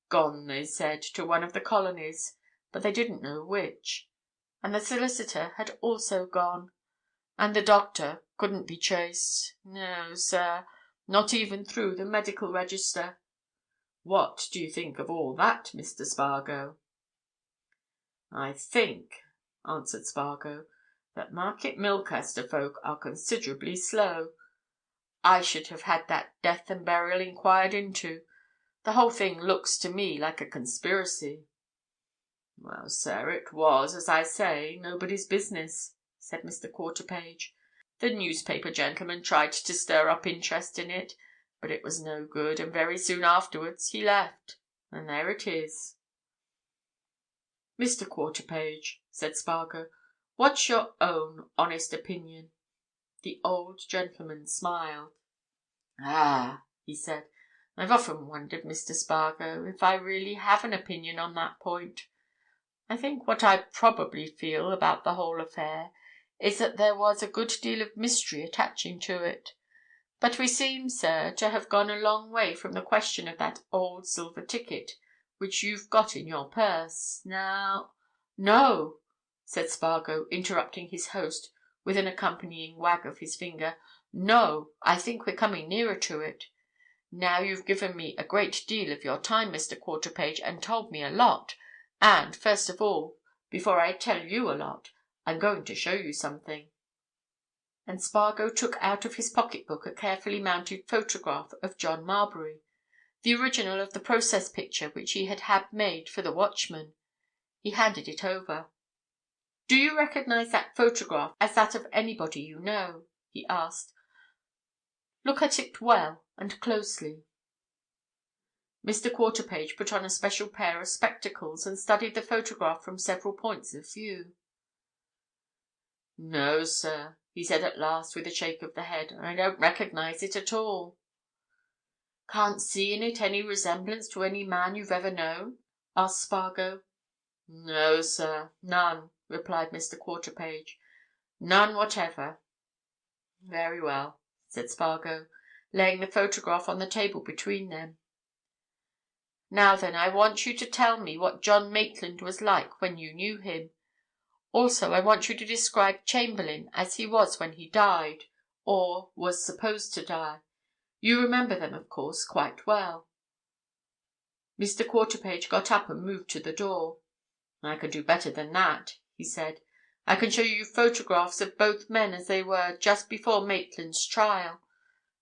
Gone, they said, to one of the colonies, but they didn't know which. And the solicitor had also gone. And the doctor couldn't be traced. No, sir, not even through the medical register. What do you think of all that, Mr. Spargo?" "I think," answered Spargo, "that Market Milcaster folk are considerably slow. I should have had that death and burial inquired into. The whole thing looks to me like a conspiracy." "Well, sir, it was, as I say, nobody's business," said Mr. Quarterpage. "The newspaper gentleman tried to stir up interest in it, but it was no good, and very soon afterwards he left. And there it is." "Mr. Quarterpage," said Spargo, "what's your own honest opinion?" The old gentleman smiled. "Ah!" he said. "I've often wondered, Mr. Spargo, if I really have an opinion on that point. I think what I probably feel about the whole affair is that there was a good deal of mystery attaching to it. But we seem, sir, to have gone a long way from the question of that old silver ticket which you've got in your purse. Now—" "No!" said Spargo, interrupting his host with an accompanying wag of his finger. "No! I think we're coming nearer to it. Now you've given me a great deal of your time, Mr. Quarterpage, and told me a lot. And, first of all, before I tell you a lot, I'm going to show you something." And Spargo took out of his pocket-book a carefully mounted photograph of John Marbury, the original of the process picture which he had had made for the Watchman. He handed it over. "Do you recognize that photograph as that of anybody you know?" he asked. "Look at it well and closely." Mr. Quarterpage put on a special pair of spectacles and studied the photograph from several points of view. "No, sir," he said at last with a shake of the head. "I don't recognize it at all." "Can't see in it any resemblance to any man you've ever known?" asked Spargo. "No, sir, none," replied Mr. Quarterpage. "None whatever." "Very well," said Spargo, laying the photograph on the table between them. "Now then, I want you to tell me what John Maitland was like when you knew him. Also, I want you to describe Chamberlayne as he was when he died, or was supposed to die. You remember them, of course, quite well." Mr. Quarterpage got up and moved to the door. "I can do better than that," he said. "I can show you photographs of both men as they were just before Maitland's trial.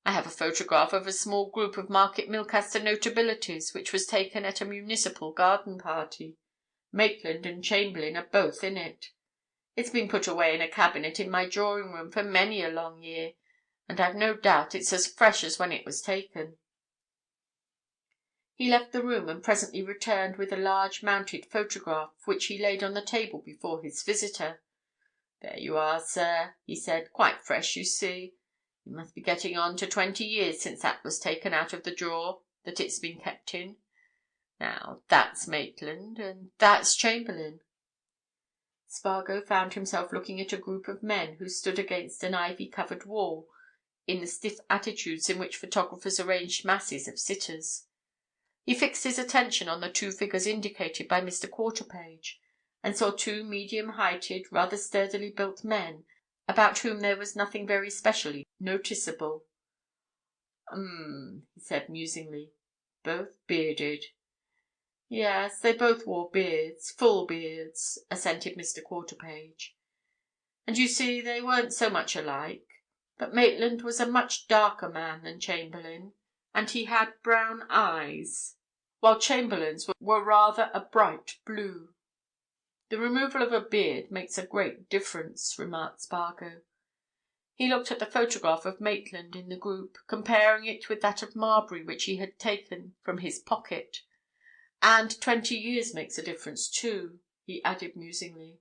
I have a photograph of a small group of Market Milcaster notabilities which was taken at a municipal garden party. Maitland and Chamberlayne are both in it. It's been put away in a cabinet in my drawing-room for many a long year, and I've no doubt it's as fresh as when it was taken." He left the room and presently returned with a large mounted photograph, which he laid on the table before his visitor. "There you are, sir," he said. "Quite fresh, you see. It must be getting on to 20 years since that was taken out of the drawer that it's been kept in. Now, that's Maitland, and that's Chamberlayne." Spargo found himself looking at a group of men who stood against an ivy-covered wall in the stiff attitudes in which photographers arrange masses of sitters. He fixed his attention on the two figures indicated by Mr. Quarterpage, and saw two medium-heighted, rather sturdily built men, about whom there was nothing very specially noticeable. He said musingly. "Both bearded." "Yes, they both wore beards, full beards," assented Mr. Quarterpage. "And you see, they weren't so much alike. But Maitland was a much darker man than Chamberlayne, and he had brown eyes, while Chamberlayne's were rather a bright blue." "The removal of a beard makes a great difference," remarked Spargo. He looked at the photograph of Maitland in the group, comparing it with that of Marbury which he had taken from his pocket. "And 20 years makes a difference too," he added musingly.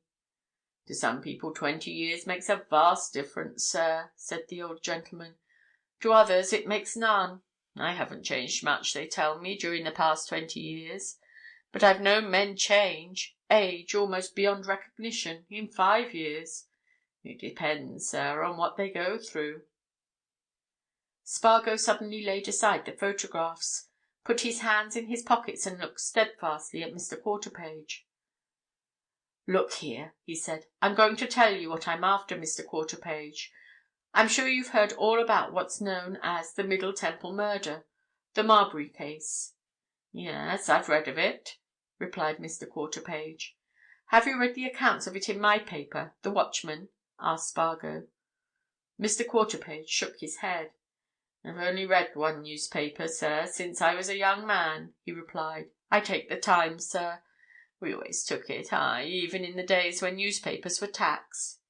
"To some people 20 years makes a vast difference, sir," said the old gentleman. "To others it makes none. I haven't changed much, they tell me, during the past 20 years. But I've known men age almost beyond recognition, in 5 years. It depends, sir, on what they go through." Spargo suddenly laid aside the photographs, put his hands in his pockets and looked steadfastly at Mr. Quarterpage. "Look here," he said. "I'm going to tell you what I'm after, Mr. Quarterpage. I'm sure you've heard all about what's known as the Middle Temple murder, the Marbury case. "Yes, I've read of it," replied Mr. Quarterpage. "Have you read the accounts of it in my paper, The Watchman?" asked Spargo. Mr. Quarterpage shook his head. "I've only read one newspaper, sir, since I was a young man," he replied. "I take the Times, sir. We always took it, aye, even in the days when newspapers were taxed."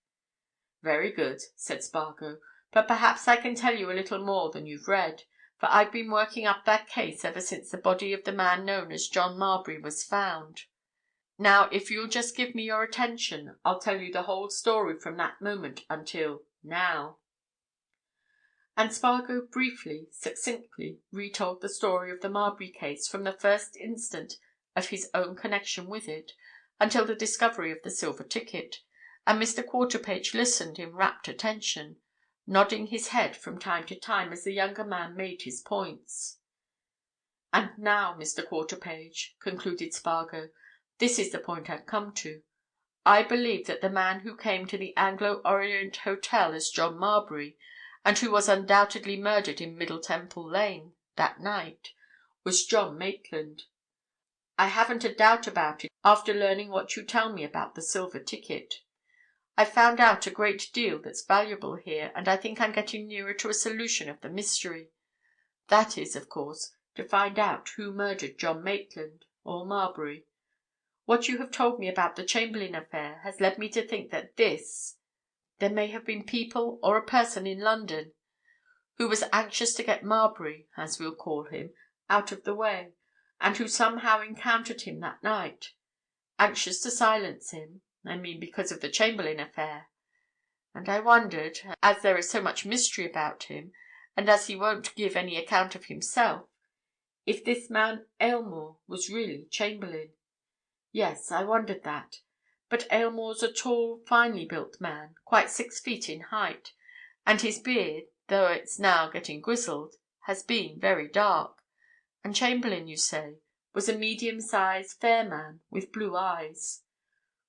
"Very good," said Spargo. "But perhaps I can tell you a little more than you've read, for I've been working up that case ever since the body of the man known as John Marbury was found. Now, if you'll just give me your attention, I'll tell you the whole story from that moment until now." And Spargo briefly, succinctly, retold the story of the Marbury case from the first instant of his own connection with it until the discovery of the silver ticket, and Mr. Quarterpage listened in rapt attention, nodding his head from time to time as the younger man made his points. "And now, Mr. Quarterpage," concluded Spargo, "this is the point I've come to. I believe that the man who came to the Anglo-Orient Hotel as John Marbury, and who was undoubtedly murdered in Middle Temple Lane that night, was John Maitland. I haven't a doubt about it after learning what you tell me about the silver ticket. I've found out a great deal that's valuable here, and I think I'm getting nearer to a solution of the mystery. That is, of course, to find out who murdered John Maitland, or Marbury. What you have told me about the Chamberlayne affair has led me to think that there may have been people or a person in London who was anxious to get Marbury, as we'll call him, out of the way, and who somehow encountered him that night. Anxious to silence him, I mean, because of the Chamberlayne affair. And I wondered, as there is so much mystery about him, and as he won't give any account of himself, if this man Aylmore was really Chamberlayne. Yes, I wondered that. But Aylmore's a tall, finely built man, quite 6 feet in height, and his beard, though it's now getting grizzled, has been very dark. And Chamberlayne, you say, was a medium-sized, fair man with blue eyes."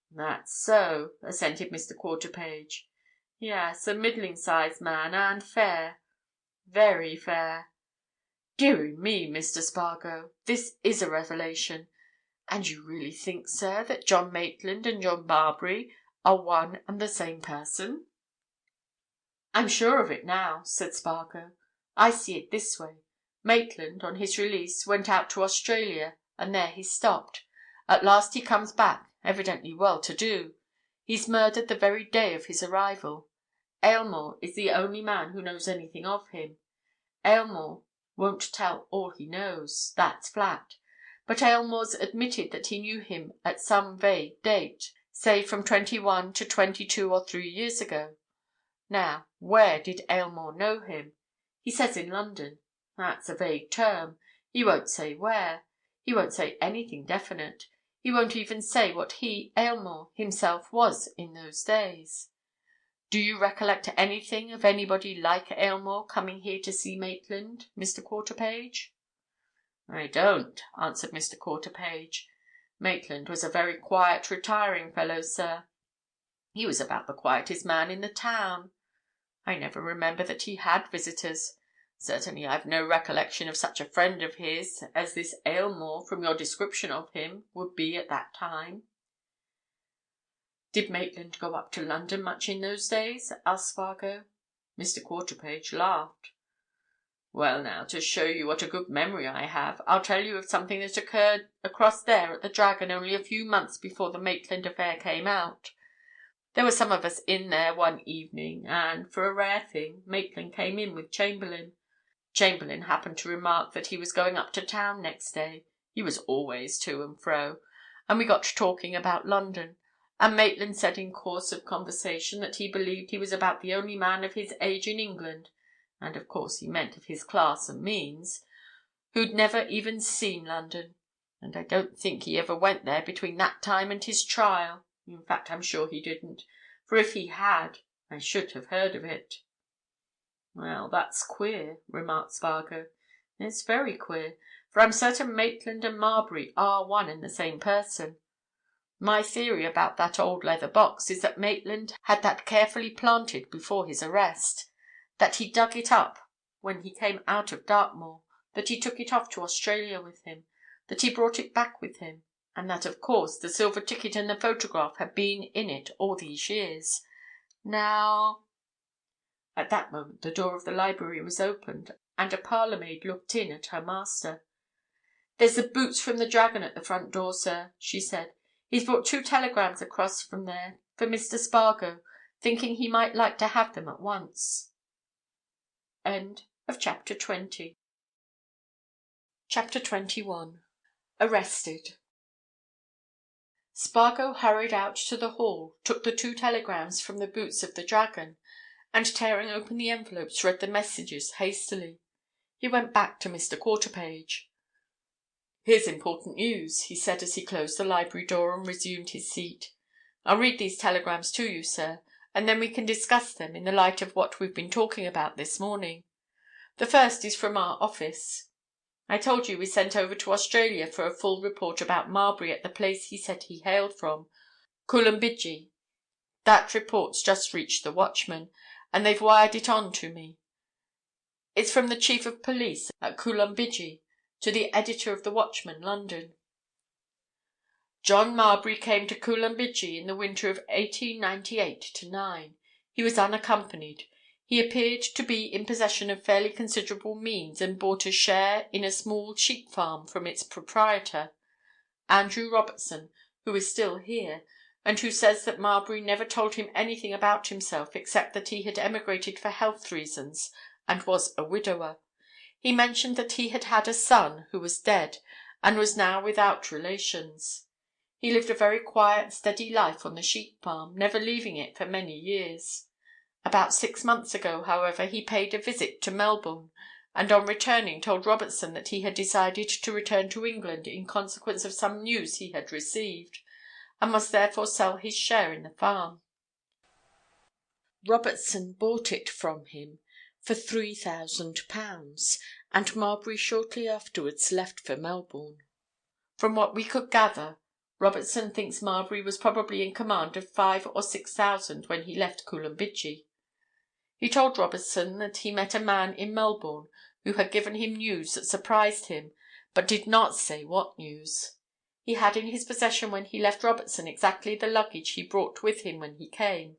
"That's so," assented Mr. Quarterpage. "Yes, a middling-sized man, and fair. Very fair. Dearie me, Mr. Spargo, this is a revelation. And you really think, sir, that John Maitland and John Marbury are one and the same person?" "I'm sure of it now," said Spargo. "I see it this way. Maitland, on his release, went out to Australia, and there he stopped. At last he comes back, evidently well-to-do. He's murdered the very day of his arrival. Aylmore is the only man who knows anything of him. Aylmore won't tell all he knows, that's flat. But Aylmore's admitted that he knew him at some vague date, say from 21 to 22 or 3 years ago. Now, where did Aylmore know him? He says in London. That's a vague term. He won't say where. He won't say anything definite. He won't even say what he, Aylmore, himself was in those days. Do you recollect anything of anybody like Aylmore coming here to see Maitland, Mr. Quarterpage?" "I don't," answered Mr. Quarterpage. "Maitland was a very quiet, retiring fellow, sir. He was about the quietest man in the town. I never remember that he had visitors. Certainly I've no recollection of such a friend of his as this Aylmore, from your description of him, would be at that time." "Did Maitland go up to London much in those days?" asked Spargo. Mr. Quarterpage laughed. "Well, now, to show you what a good memory I have, I'll tell you of something that occurred across there at the Dragon only a few months before the Maitland affair came out. There were some of us in there one evening, and, for a rare thing, Maitland came in with Chamberlayne. Chamberlayne happened to remark that he was going up to town next day. He was always to and fro. And we got talking about London, and Maitland said in course of conversation that he believed he was about the only man of his age in England, and of course he meant of his class and means, who'd never even seen London. And I don't think he ever went there between that time and his trial. In fact, I'm sure he didn't, for if he had, I should have heard of it." "Well, that's queer," remarked Spargo. "It's very queer, for I'm certain Maitland and Marbury are one and the same person. My theory about that old leather box is that Maitland had that carefully planted before his arrest, that he dug it up when he came out of Dartmoor, that he took it off to Australia with him, that he brought it back with him, and that, of course, the silver ticket and the photograph had been in it all these years. Now—" At that moment the door of the library was opened, and a parlour-maid looked in at her master. "There's the boots from the Dragon at the front door, sir," she said. "He's brought 2 telegrams across from there for Mr. Spargo, thinking he might like to have them at once." Chapter 21. Arrested. Spargo hurried out to the hall, took the 2 telegrams from the boots of the Dragon, and tearing open the envelopes, read the messages hastily. He went back to Mr. Quarterpage. "Here's important news," he said as he closed the library door and resumed his seat. "I'll read these telegrams to you, sir, and then we can discuss them in the light of what we've been talking about this morning. The first is from our office. I told you we sent over to Australia for a full report about Marbury at the place he said he hailed from, Coolumbidgee. That report's just reached the Watchman, and they've wired it on to me. It's from the Chief of Police at Coolumbidgee to the editor of the Watchman, London. John Marbury came to Coolumbidgee in the winter of 1898-9. He was unaccompanied. He appeared to be in possession of fairly considerable means and bought a share in a small sheep farm from its proprietor, Andrew Robertson, who is still here, and who says that Marbury never told him anything about himself except that he had emigrated for health reasons and was a widower. He mentioned that he had had a son who was dead and was now without relations. He lived a very quiet, steady life on the sheep farm, never leaving it for many years. About 6 months ago, however, he paid a visit to Melbourne, and on returning told Robertson that he had decided to return to England in consequence of some news he had received, and must therefore sell his share in the farm. Robertson bought it from him for £3,000, and Marbury shortly afterwards left for Melbourne. From what we could gather, Robertson thinks Marbury was probably in command of 5,000 or 6,000 when he left Coolumbidgee. He told Robertson that he met a man in Melbourne who had given him news that surprised him, but did not say what news. He had in his possession when he left Robertson exactly the luggage he brought with him when he came,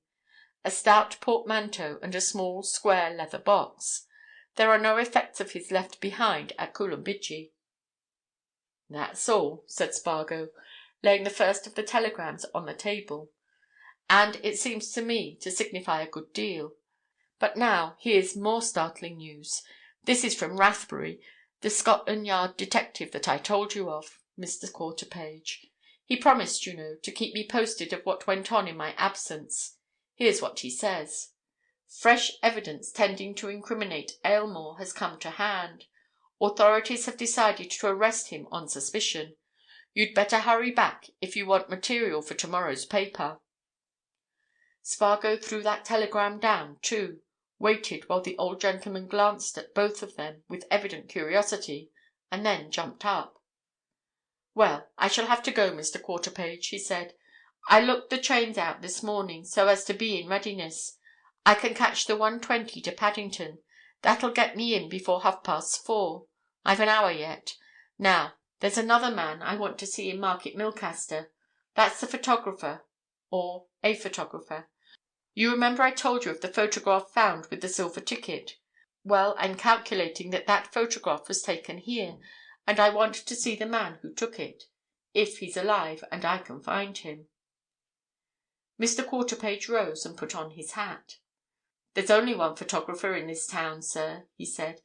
a stout portmanteau and a small square leather box. There are no effects of his left behind at Coolumbidgee." "That's all," said Spargo, laying the first of the telegrams on the table. "And it seems to me to signify a good deal. But now, here's more startling news. This is from Rathbury, the Scotland Yard detective that I told you of, Mr. Quarterpage. He promised, you know, to keep me posted of what went on in my absence. Here's what he says. Fresh evidence tending to incriminate Aylmore has come to hand. Authorities have decided to arrest him on suspicion. You'd better hurry back if you want material for tomorrow's paper." Spargo threw that telegram down too, waited while the old gentleman glanced at both of them with evident curiosity, and then jumped up. "Well, I shall have to go, Mr. Quarterpage," he said. "I looked the trains out this morning so as to be in readiness. I can catch the 1:20 to Paddington. That'll get me in before 4:30. I've an hour yet. Now, there's another man I want to see in Market Milcaster. That's the photographer, or a photographer. You remember I told you of the photograph found with the silver ticket? Well, I'm calculating that that photograph was taken here, and I want to see the man who took it, if he's alive and I can find him." Mr. Quarterpage rose and put on his hat. "There's only one photographer in this town, sir," he said,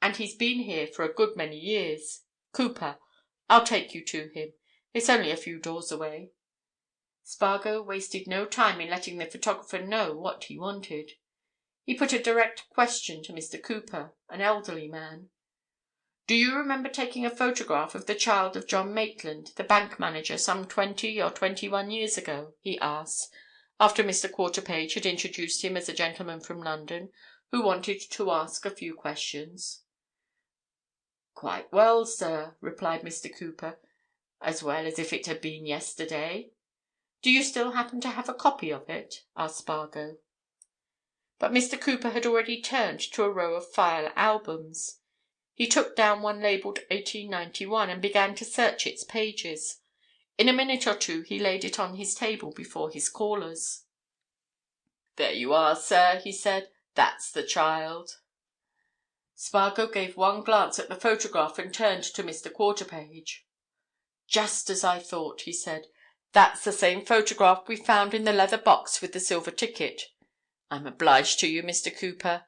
"and he's been here for a good many years. Cooper. I'll take you to him. It's only a few doors away." Spargo wasted no time in letting the photographer know what he wanted. He put a direct question to Mr. Cooper, an elderly man. "Do you remember taking a photograph of the child of John Maitland, the bank manager, some 20 or 21 years ago?" he asked, after Mr. Quarterpage had introduced him as a gentleman from London who wanted to ask a few questions. "Quite well, sir," replied Mr. Cooper. "As well as if it had been yesterday." "Do you still happen to have a copy of it?" asked Spargo. But Mr. Cooper had already turned to a row of file albums. He took down one labelled 1891 and began to search its pages. In a minute or two he laid it on his table before his callers. "There you are, sir," he said. "That's the child." Spargo gave one glance at the photograph and turned to Mr. Quarterpage. "Just as I thought," he said. "That's the same photograph we found in the leather box with the silver ticket. I'm obliged to you, Mr. Cooper.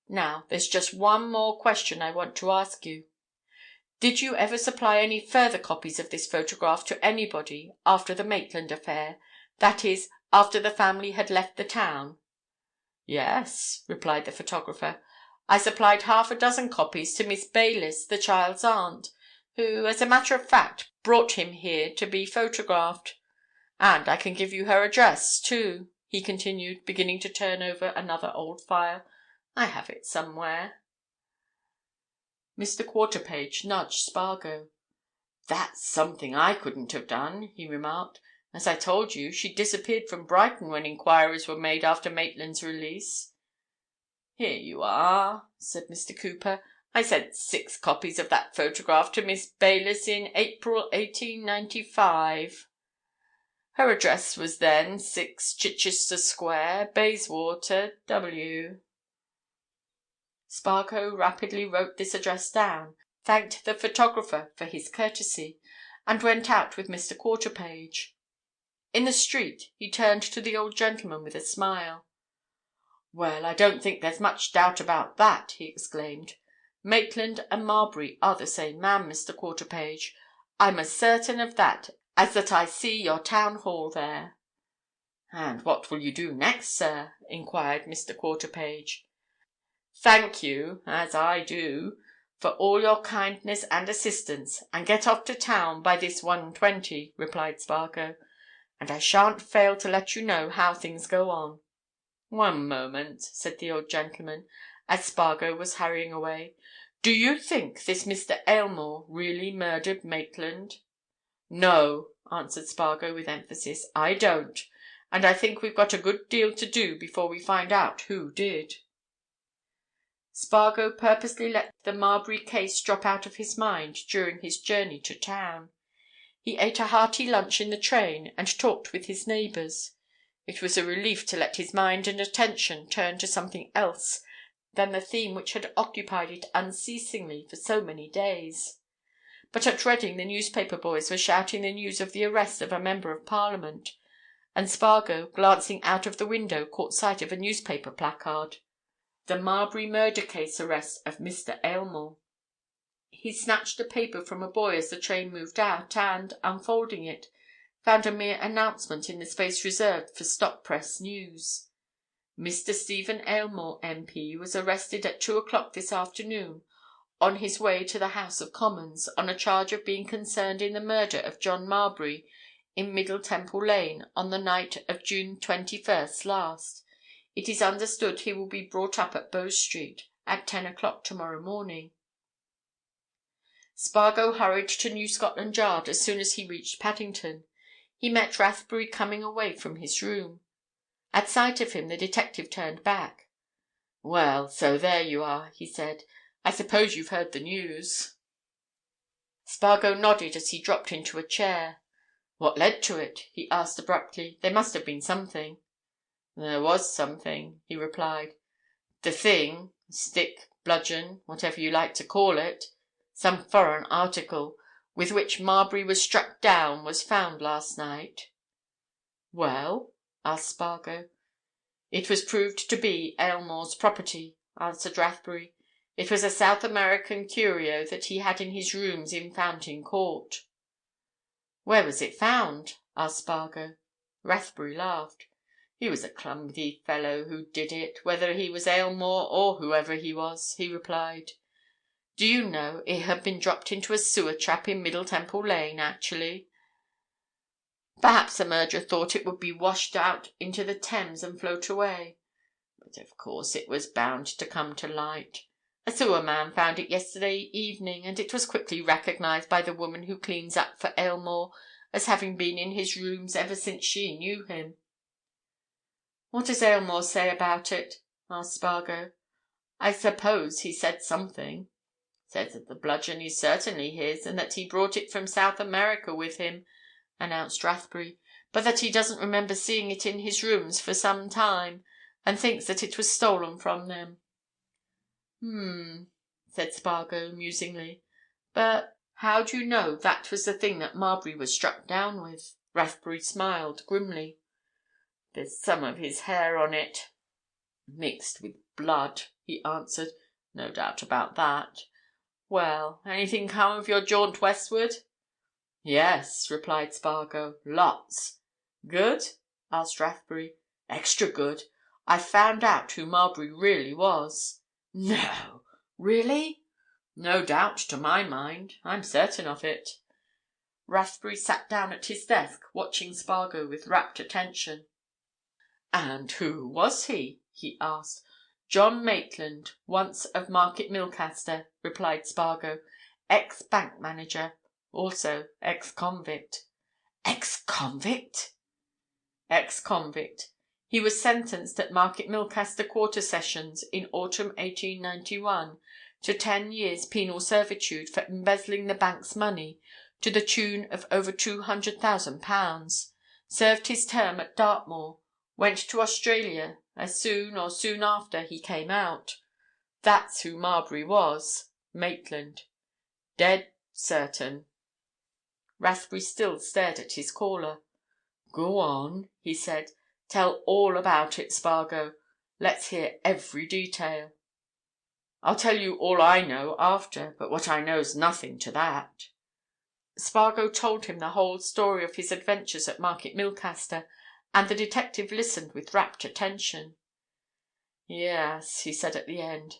Now, there's just one more question I want to ask you. Did you ever supply any further copies of this photograph to anybody after the Maitland affair? That is, after the family had left the town?" "Yes," replied the photographer. "I supplied half a dozen copies to Miss Baylis, the child's aunt, who, as a matter of fact, brought him here to be photographed. And I can give you her address, too," he continued, beginning to turn over another old file. "I have it somewhere." Mr. Quarterpage nudged Spargo. "That's something I couldn't have done," he remarked. "As I told you, she disappeared from Brighton when inquiries were made after Maitland's release." "Here you are," said Mr. Cooper. "I sent 6 copies of that photograph to Miss Baylis in April 1895. Her address was then 6 Chichester Square, Bayswater, W." Spargo rapidly wrote this address down, thanked the photographer for his courtesy, and went out with Mr. Quarterpage. In the street he turned to the old gentleman with a smile. "Well, I don't think there's much doubt about that," he exclaimed. "Maitland and Marbury are the same man, Mr. Quarterpage. I'm as certain of that as that I see your town hall there." "And what will you do next, sir?" enquired Mr. Quarterpage. "Thank you, as I do, for all your kindness and assistance, and get off to town by this 1:20, replied Spargo. "And I shan't fail to let you know how things go on." "One moment," said the old gentleman, as Spargo was hurrying away. "Do you think this Mr. Aylmore really murdered Maitland?" "No," answered Spargo with emphasis. "I don't. And I think we've got a good deal to do before we find out who did." Spargo purposely let the Marbury case drop out of his mind during his journey to town. He ate a hearty lunch in the train and talked with his neighbours. It was a relief to let his mind and attention turn to something else than the theme which had occupied it unceasingly for so many days. But at Reading the newspaper boys were shouting the news of the arrest of a Member of Parliament, and Spargo, glancing out of the window, caught sight of a newspaper placard: "The Marbury murder case arrest of Mr. Aylmore." He snatched a paper from a boy as the train moved out, and, unfolding it, found a mere announcement in the space reserved for stop-press news. "Mr. Stephen Aylmore, MP, was arrested at 2 o'clock this afternoon on his way to the House of Commons, on a charge of being concerned in the murder of John Marbury in Middle Temple Lane on the night of June 21st last. It is understood he will be brought up at Bow Street at 10 o'clock tomorrow morning." Spargo hurried to New Scotland Yard as soon as he reached Paddington. He met Rathbury coming away from his room. At sight of him the detective turned back. "Well, so there you are," he said. "I suppose you've heard the news?" Spargo nodded as he dropped into a chair. "What led to it?" he asked abruptly. "There must have been something." "There was something," he replied. "The thing, stick, bludgeon, whatever you like to call it, some foreign article, with which Marbury was struck down, was found last night." "Well?" asked Spargo. "It was proved to be Aylmore's property," answered Rathbury. "It was a South American curio that he had in his rooms in Fountain Court." "Where was it found?" asked Spargo. Rathbury laughed. "He was a clumsy fellow who did it, whether he was Aylmore or whoever he was," he replied. "Do you know, it had been dropped into a sewer trap in Middle Temple Lane, actually. Perhaps the murderer thought it would be washed out into the Thames and float away. But of course it was bound to come to light. A sewer man found it yesterday evening, and it was quickly recognized by the woman who cleans up for Aylmore as having been in his rooms ever since she knew him." "What does Aylmore say about it?" asked Spargo. "I suppose he said something." Says that the bludgeon is certainly his, and that he brought it from South America with him," announced Rathbury, "but that he doesn't remember seeing it in his rooms for some time, and thinks that it was stolen from them." Said Spargo, musingly. "But how do you know that was the thing that Marbury was struck down with?" Rathbury smiled grimly. "There's some of his hair on it, mixed with blood," he answered. "No doubt about that. Well, anything come of your jaunt westward?" "Yes," replied Spargo. "Lots." "Good?" asked Rathbury. "Extra good. I've found out who Marbury really was." "No! Really?" "No doubt, to my mind. I'm certain of it." Rathbury sat down at his desk, watching Spargo with rapt attention. "And who was he?" he asked. "John Maitland, once of Market Milcaster," replied Spargo. "Ex-bank manager. Also ex-convict." "Ex-convict?" "Ex-convict. He was sentenced at Market Milcaster Quarter Sessions in autumn 1891 to 10 years' penal servitude for embezzling the bank's money to the tune of over £200,000. Served his term at Dartmoor. Went to Australia as soon or soon after he came out. That's who Marbury was. Maitland. Dead certain." Rathbury still stared at his caller. "Go on," he said. "Tell all about it, Spargo. Let's hear every detail." "I'll tell you all I know after, but what I know's nothing to that." Spargo told him the whole story of his adventures at Market Milcaster, and the detective listened with rapt attention. "Yes," he said at the end.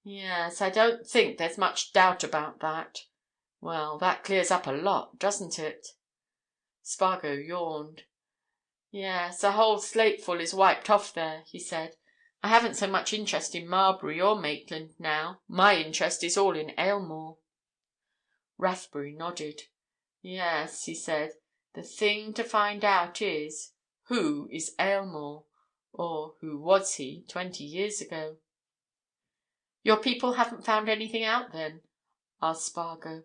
"Yes, I don't think there's much doubt about that. Well, that clears up a lot, doesn't it?" Spargo yawned. "Yes, a whole slateful is wiped off there," he said. "I haven't so much interest in Marbury or Maitland now. My interest is all in Aylmore." Rathbury nodded. "Yes," he said. "The thing to find out is, who is Aylmore? Or who was he 20 years ago?" "Your people haven't found anything out, then?" asked Spargo.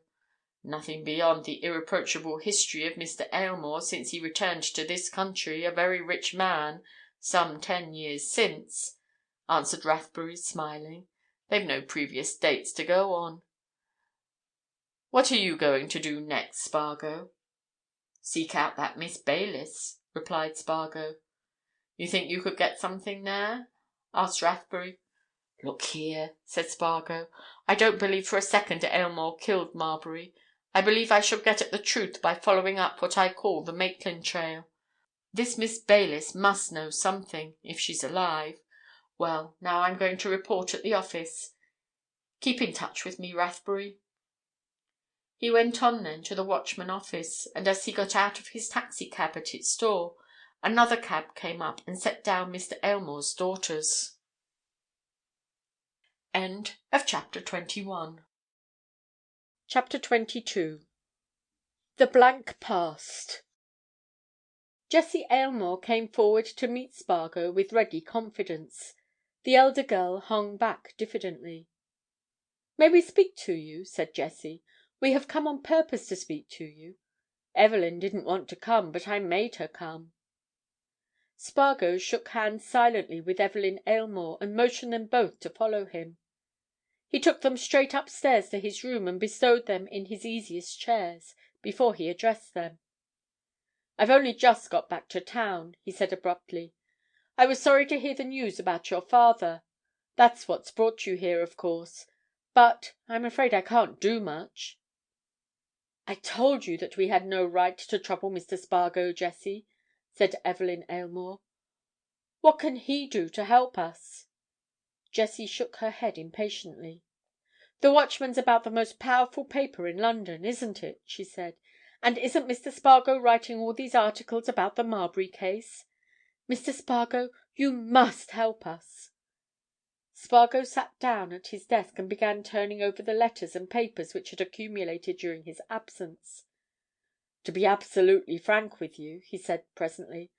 "Nothing beyond the irreproachable history of Mr. Aylmore since he returned to this country, a very rich man, some 10 years since," answered Rathbury, smiling. "They've no previous dates to go on. What are you going to do next, Spargo?" "Seek out that Miss Baylis," replied Spargo. "You think you could get something there?" asked Rathbury. "Look here," said Spargo. "I don't believe for a second Aylmore killed Marbury. I believe I shall get at the truth by following up what I call the Maitland trail. This Miss Baylis must know something, if she's alive. Well, now I'm going to report at the office. Keep in touch with me, Rathbury." He went on then to the Watchman office, and as he got out of his taxi cab at its door, another cab came up and set down Mr. Aylmore's daughters. End of chapter 21. Chapter 22. The Blank Past. Jessie Aylmore came forward to meet Spargo with ready confidence. The elder girl hung back diffidently. "May we speak to you?" said Jessie. "We have come on purpose to speak to you. Evelyn didn't want to come, but I made her come." Spargo shook hands silently with Evelyn Aylmore and motioned them both to follow him. He took them straight upstairs to his room and bestowed them in his easiest chairs, before he addressed them. "I've only just got back to town," he said abruptly. "I was sorry to hear the news about your father. That's what's brought you here, of course. But I'm afraid I can't do much." "I told you that we had no right to trouble Mr. Spargo, Jessie," said Evelyn Aylmore. "What can he do to help us?" Jessie shook her head impatiently. "The Watchman's about the most powerful paper in London, isn't it?" she said. "And isn't Mr. Spargo writing all these articles about the Marbury case? Mr. Spargo, you must help us." Spargo sat down at his desk and began turning over the letters and papers which had accumulated during his absence. "To be absolutely frank with you," he said presently,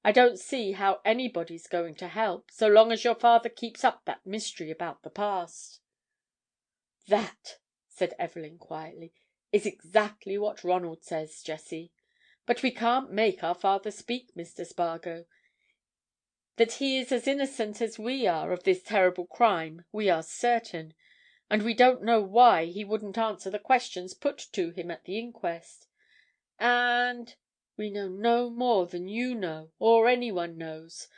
"I don't see how anybody's going to help, so long as your father keeps up that mystery about the past." "That!" said Evelyn quietly, "is exactly what Ronald says, Jessie. But we can't make our father speak, Mr. Spargo. That he is as innocent as we are of this terrible crime we are certain, and we don't know why he wouldn't answer the questions put to him at the inquest. And we know no more than you know, or anyone knows,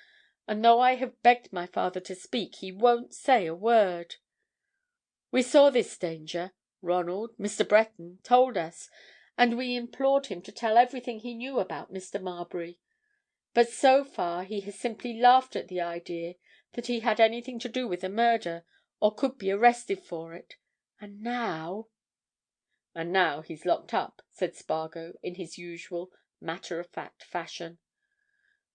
and though I have begged my father to speak, he won't say a word. We saw this danger. Ronald, Mr. Breton, told us, and we implored him to tell everything he knew about Mr. Marbury. But so far he has simply laughed at the idea that he had anything to do with the murder, or could be arrested for it. And now—" "And now he's locked up," said Spargo, in his usual matter-of-fact fashion.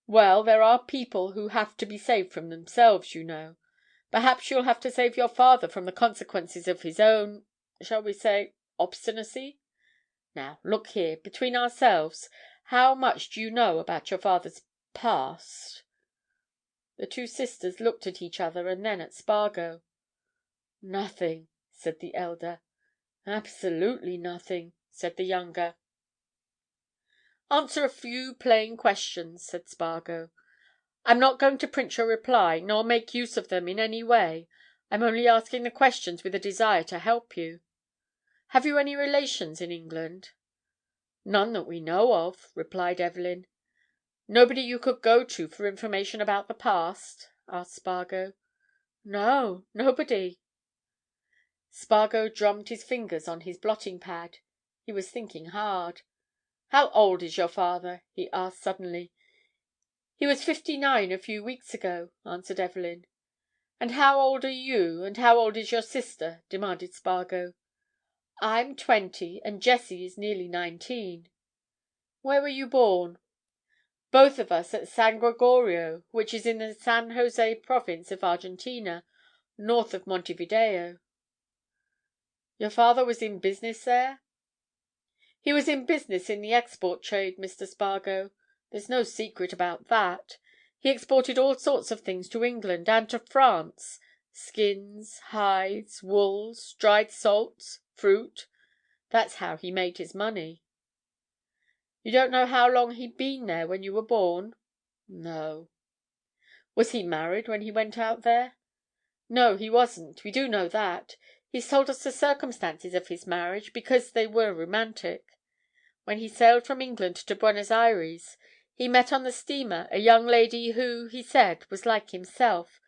"Well, there are people who have to be saved from themselves, you know. Perhaps you'll have to save your father from the consequences of his own—shall we say obstinacy? Now, look here, between ourselves, how much do you know about your father's past?" The two sisters looked at each other and then at Spargo. "Nothing," said the elder. "Absolutely nothing," said the younger. "Answer a few plain questions," said Spargo. "I'm not going to print your reply, nor make use of them in any way. I'm only asking the questions with a desire to help you. Have you any relations in England?" "None that we know of," replied Evelyn. "Nobody you could go to for information about the past?" asked Spargo. "No, nobody." Spargo drummed his fingers on his blotting pad. He was thinking hard. "How old is your father?" he asked suddenly. "He was 59 a few weeks ago," answered Evelyn. "And how old are you, and how old is your sister?" demanded Spargo. "I'm 20, and Jessie is nearly 19. "Where were you born?" "Both of us at San Gregorio, which is in the San Jose province of Argentina, north of Montevideo." "Your father was in business there?" "He was in business in the export trade, Mr. Spargo. There's no secret about that. He exported all sorts of things to England and to France: skins, hides, wools, dried salts, fruit. That's how he made his money." "You don't know how long he'd been there when you were born?" "No." "Was he married when he went out there?" "No, he wasn't. We do know that. He's told us the circumstances of his marriage, because they were romantic. When he sailed from England to Buenos Ayres, he met on the steamer a young lady who, he said, was like himself,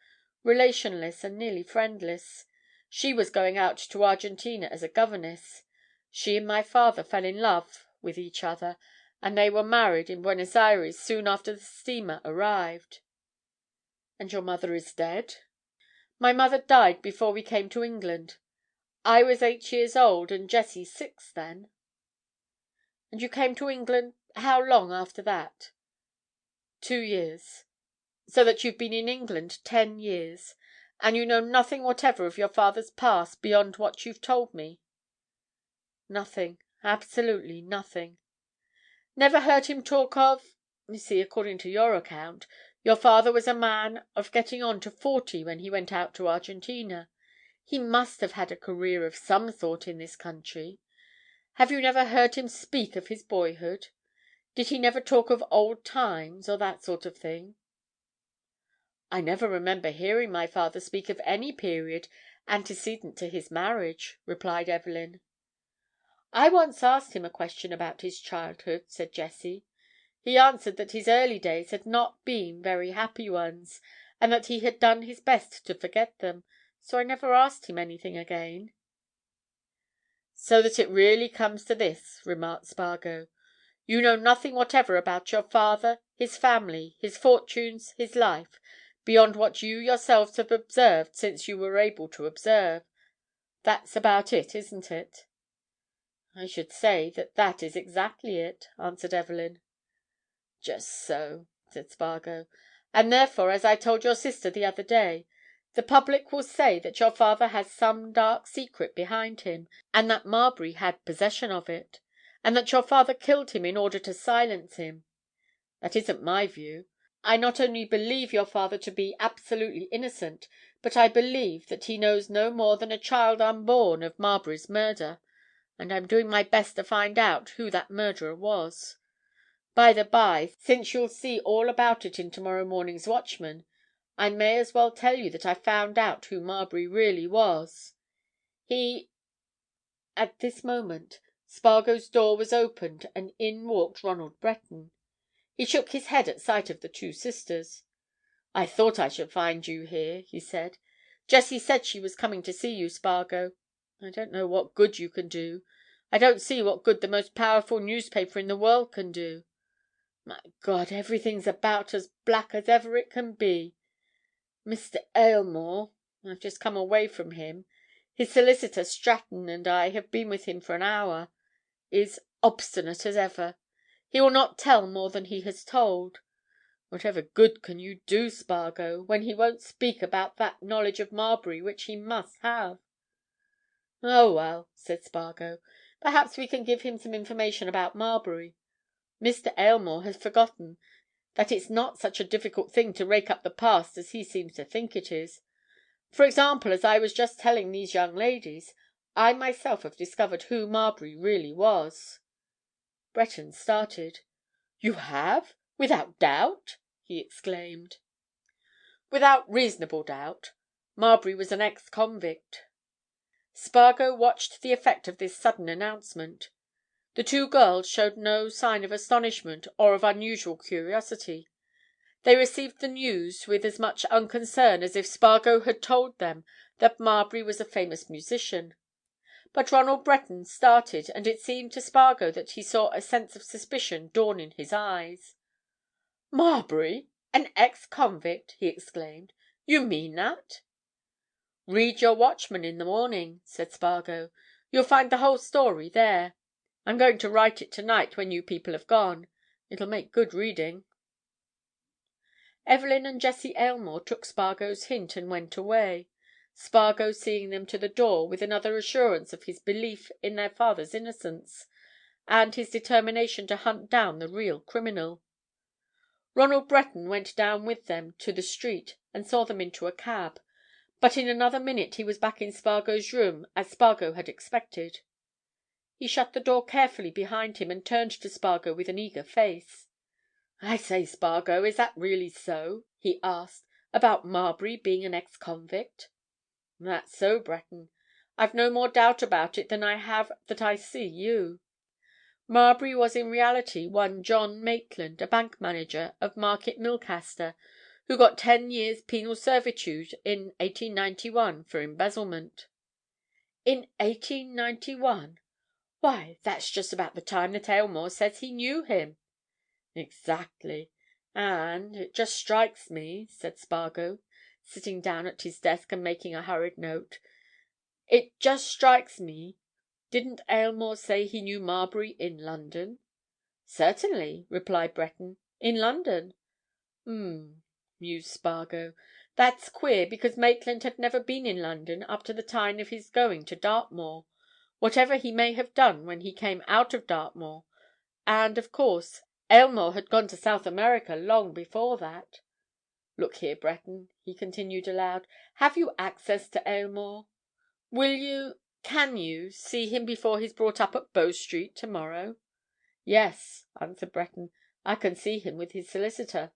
relationless and nearly friendless. She was going out to Argentina as a governess. She and my father fell in love with each other, and they were married in Buenos Ayres soon after the steamer arrived." "And your mother is dead?" "My mother died before we came to England. I was 8 years old, and Jessie 6 then." "And you came to England how long after that?" "2 years. So that you've been in England 10 years. And you know nothing whatever of your father's past beyond what you've told me?" "Nothing. Absolutely nothing." "Never heard him talk of— You see, according to your account, your father was a man of getting on to 40 when he went out to Argentina. He must have had a career of some sort in this country. Have you never heard him speak of his boyhood? Did he never talk of old times, or that sort of thing?" "I never remember hearing my father speak of any period antecedent to his marriage," replied Evelyn. "I once asked him a question about his childhood," said Jessie. "He answered that his early days had not been very happy ones, and that he had done his best to forget them, so I never asked him anything again." "So that it really comes to this," remarked Spargo. "You know nothing whatever about your father, his family, his fortunes, his life, beyond what you yourselves have observed since you were able to observe. That's about it, isn't it?" "I should say that is exactly it," answered Evelyn. "Just so," said Spargo. "And therefore, as I told your sister the other day, the public will say that your father has some dark secret behind him, and that Marbury had possession of it, and that your father killed him in order to silence him. That isn't my view. I not only believe your father to be absolutely innocent, but I believe that he knows no more than a child unborn of Marbury's murder, and I'm doing my best to find out who that murderer was. By the by, since you'll see all about it in tomorrow morning's Watchman, I may as well tell you that I've found out who Marbury really was. He—" At this moment Spargo's door was opened and in walked Ronald Breton. He shook his head at sight of the two sisters. "I thought I should find you here," he said. "Jessie said she was coming to see you, Spargo. I don't know what good you can do. I don't see what good the most powerful newspaper in the world can do. My God, everything's about as black as ever it can be. Mr. Aylmore—I've just come away from him. His solicitor, Stratton, and I have been with him for an hour—is obstinate as ever. He will not tell more than he has told. Whatever good can you do, Spargo, when he won't speak about that knowledge of Marbury which he must have?" "Oh, well," said Spargo, "perhaps we can give him some information about Marbury. Mr. Aylmore has forgotten that it's not such a difficult thing to rake up the past as he seems to think it is. For example, as I was just telling these young ladies, I myself have discovered who Marbury really was." Breton started. "You have? Without doubt?" he exclaimed. "Without reasonable doubt. Marbury was an ex-convict." Spargo watched the effect of this sudden announcement. The two girls showed no sign of astonishment or of unusual curiosity. They received the news with as much unconcern as if Spargo had told them that Marbury was a famous musician. But Ronald Breton started, and it seemed to Spargo that he saw a sense of suspicion dawn in his eyes. "Marbury? An ex-convict?" he exclaimed. "You mean that?" "Read your Watchman in the morning," said Spargo. "You'll find the whole story there. I'm going to write it tonight when you people have gone. It'll make good reading." Evelyn and Jessie Aylmore took Spargo's hint and went away, Spargo seeing them to the door with another assurance of his belief in their father's innocence, and his determination to hunt down the real criminal. Ronald Breton went down with them to the street and saw them into a cab, but in another minute he was back in Spargo's room as Spargo had expected. He shut the door carefully behind him and turned to Spargo with an eager face. "I say, Spargo, is that really so?" he asked. "About Marbury being an ex-convict?" "That's so, Breton. I've no more doubt about it than I have that I see you. Marbury was in reality one John Maitland, a bank manager of Market Milcaster, who got 10 years' penal servitude in 1891 for embezzlement." "In 1891? Why, that's just about the time that Aylmore says he knew him." "Exactly. And it just strikes me," said Spargo, sitting down at his desk and making a hurried note, "it just strikes me, didn't Aylmore say he knew Marbury in London?" "Certainly," replied Breton. "In London." Mused Spargo. "That's queer, because Maitland had never been in London up to the time of his going to Dartmoor, whatever he may have done when he came out of Dartmoor, and, of course, Aylmore had gone to South America long before that. Look here, Breton," he continued aloud, "have you access to Aylmore? Can you see him before he's brought up at Bow Street tomorrow?" "Yes," answered Breton. "I can see him with his solicitor."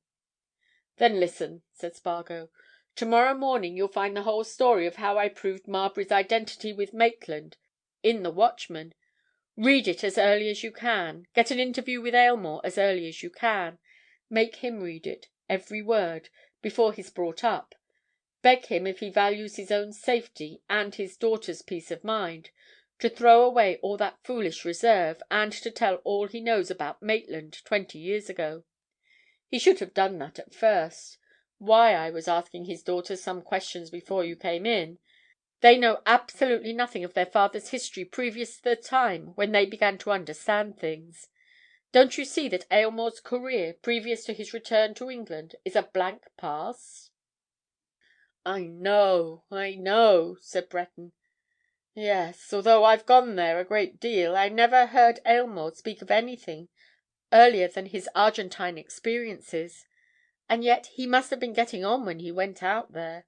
"Then listen," said Spargo. "Tomorrow morning you'll find the whole story of how I proved Marbury's identity with Maitland in the Watchman. Read it as early as you can. Get an interview with Aylmore as early as you can. Make him read it, every word, before he's brought up. Beg him, if he values his own safety and his daughter's peace of mind, to throw away all that foolish reserve, and to tell all he knows about Maitland 20 years ago. He should have done that at first. Why I was asking his daughters some questions before you came in. They know absolutely nothing of their father's history previous to the time when they began to understand things. Don't you see that Aylmore's career, previous to his return to England, is a blank past?" I know," said Breton. "Yes, although I've gone there a great deal, I never heard Aylmore speak of anything earlier than his Argentine experiences. And yet he must have been getting on when he went out there.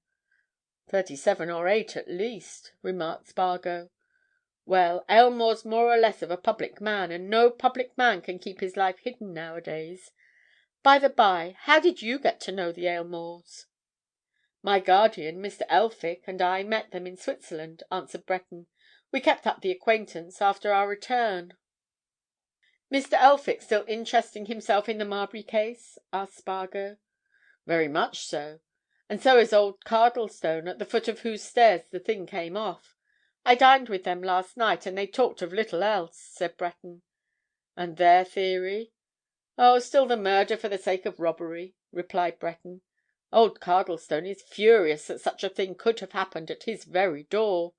"37 or 8 at least," remarked Spargo. "Well, Aylmore's more or less of a public man, and no public man can keep his life hidden nowadays. By the by, how did you get to know the Aylmores?" "My guardian, Mr. Elphick, and I met them in Switzerland," answered Breton. "We kept up the acquaintance after our return." "Mr. Elphick still interesting himself in the Marbury case?" asked Spargo. "Very much so. And so is old Cardlestone, at the foot of whose stairs the thing came off. I dined with them last night, and they talked of little else," said Breton. "And their theory?" "Oh, still the murder for the sake of robbery," replied Breton. "Old Cardlestone is furious that such a thing could have happened at his very door.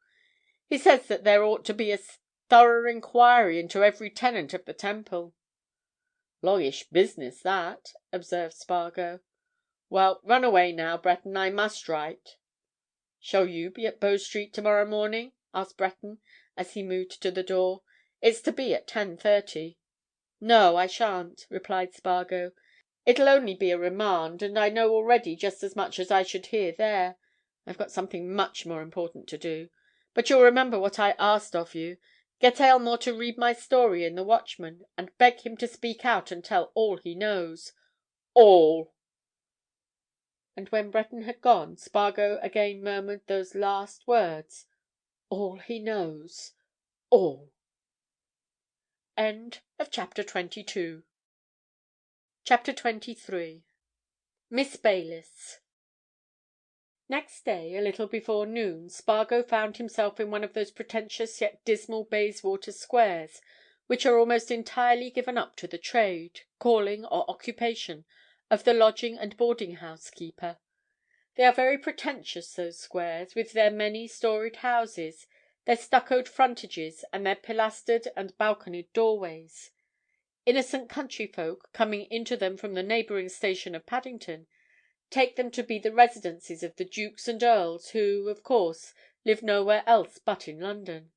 He says that there ought to be a thorough inquiry into every tenant of the Temple." "Longish business, that," observed Spargo. "Well, run away now, Breton. I must write." "Shall you be at Bow Street tomorrow morning?" asked Breton, as he moved to the door. "It's to be at 10:30. "No, I shan't," replied Spargo. "It'll only be a remand, and I know already just as much as I should hear there. I've got something much more important to do. But you'll remember what I asked of you. Get Aylmore to read my story in the Watchman, and beg him to speak out and tell all he knows. All!" And when Breton had gone, Spargo again murmured those last words: "All he knows. All." Chapter 23. Miss Baylis. Next day, a little before noon, Spargo found himself in one of those pretentious yet dismal Bayswater squares which are almost entirely given up to the trade, calling, or occupation of the lodging and boarding house keeper. They are very pretentious, those squares, with their many storied houses, their stuccoed frontages, and their pilastered and balconied doorways. Innocent country folk, coming into them from the neighbouring station of Paddington, take them to be the residences of the dukes and earls who, of course, live nowhere else but in London.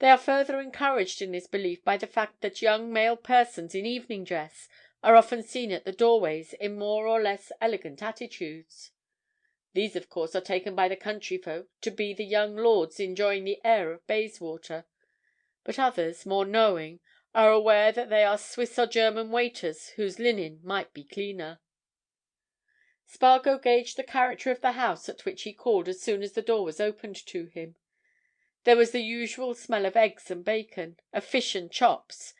They are further encouraged in this belief by the fact that young male persons in evening dress are often seen at the doorways in more or less elegant attitudes. These, of course, are taken by the country folk to be the young lords enjoying the air of Bayswater, but others, more knowing, are aware that they are Swiss or German waiters whose linen might be cleaner. Spargo gauged the character of the house at which he called as soon as the door was opened to him. There was the usual smell of eggs and bacon, of fish and chops,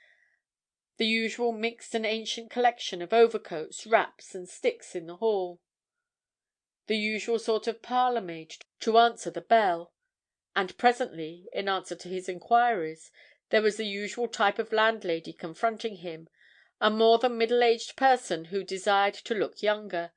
the usual mixed and ancient collection of overcoats, wraps, and sticks in the hall, the usual sort of parlour-maid to answer the bell, and presently, in answer to his enquiries, there was the usual type of landlady confronting him, a more than middle-aged person who desired to look younger,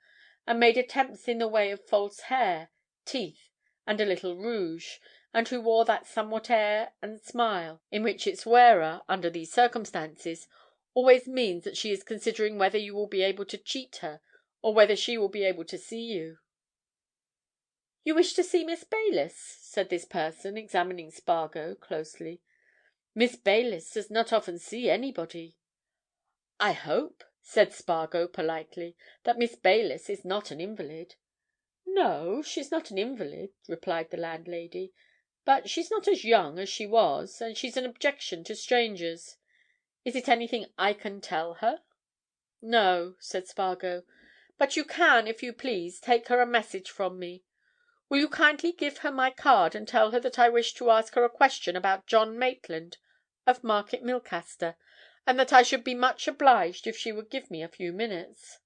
and made attempts in the way of false hair, teeth, and a little rouge, and who wore that somewhat air and smile in which its wearer, under these circumstances, always means that she is considering whether you will be able to cheat her, or whether she will be able to see you. "You wish to see Miss Baylis?" said this person, examining Spargo closely. "Miss Baylis does not often see anybody." "I hope," said Spargo politely, "that Miss Baylis is not an invalid." "No, she's not an invalid," replied the landlady. "But she's not as young as she was, and she's an objection to strangers. Is it anything I can tell her?" "No," said Spargo. "But you can, if you please, take her a message from me. Will you kindly give her my card and tell her that I wish to ask her a question about John Maitland, of Market Milcaster, and that I should be much obliged if she would give me a few minutes."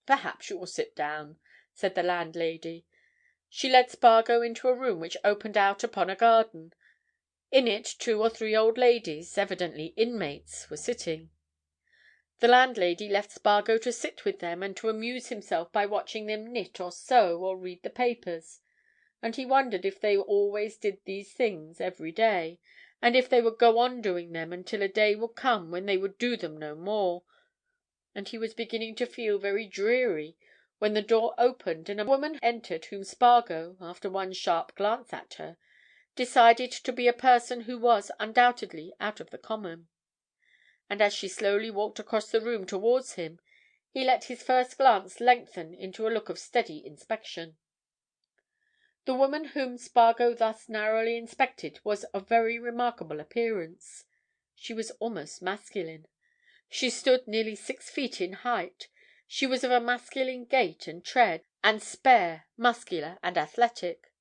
"Perhaps you will sit down," said the landlady. She led Spargo into a room which opened out upon a garden. In it 2 or 3 old ladies, evidently inmates, were sitting. The landlady left Spargo to sit with them and to amuse himself by watching them knit or sew or read the papers, and he wondered if they always did these things every day, and if they would go on doing them until a day would come when they would do them no more, and he was beginning to feel very dreary when the door opened and a woman entered whom Spargo, after one sharp glance at her, decided to be a person who was undoubtedly out of the common. And as she slowly walked across the room towards him, he let his first glance lengthen into a look of steady inspection. The woman whom Spargo thus narrowly inspected was of very remarkable appearance. She was almost masculine. She stood nearly 6 feet in height. She was of a masculine gait and tread, and spare, muscular, and athletic.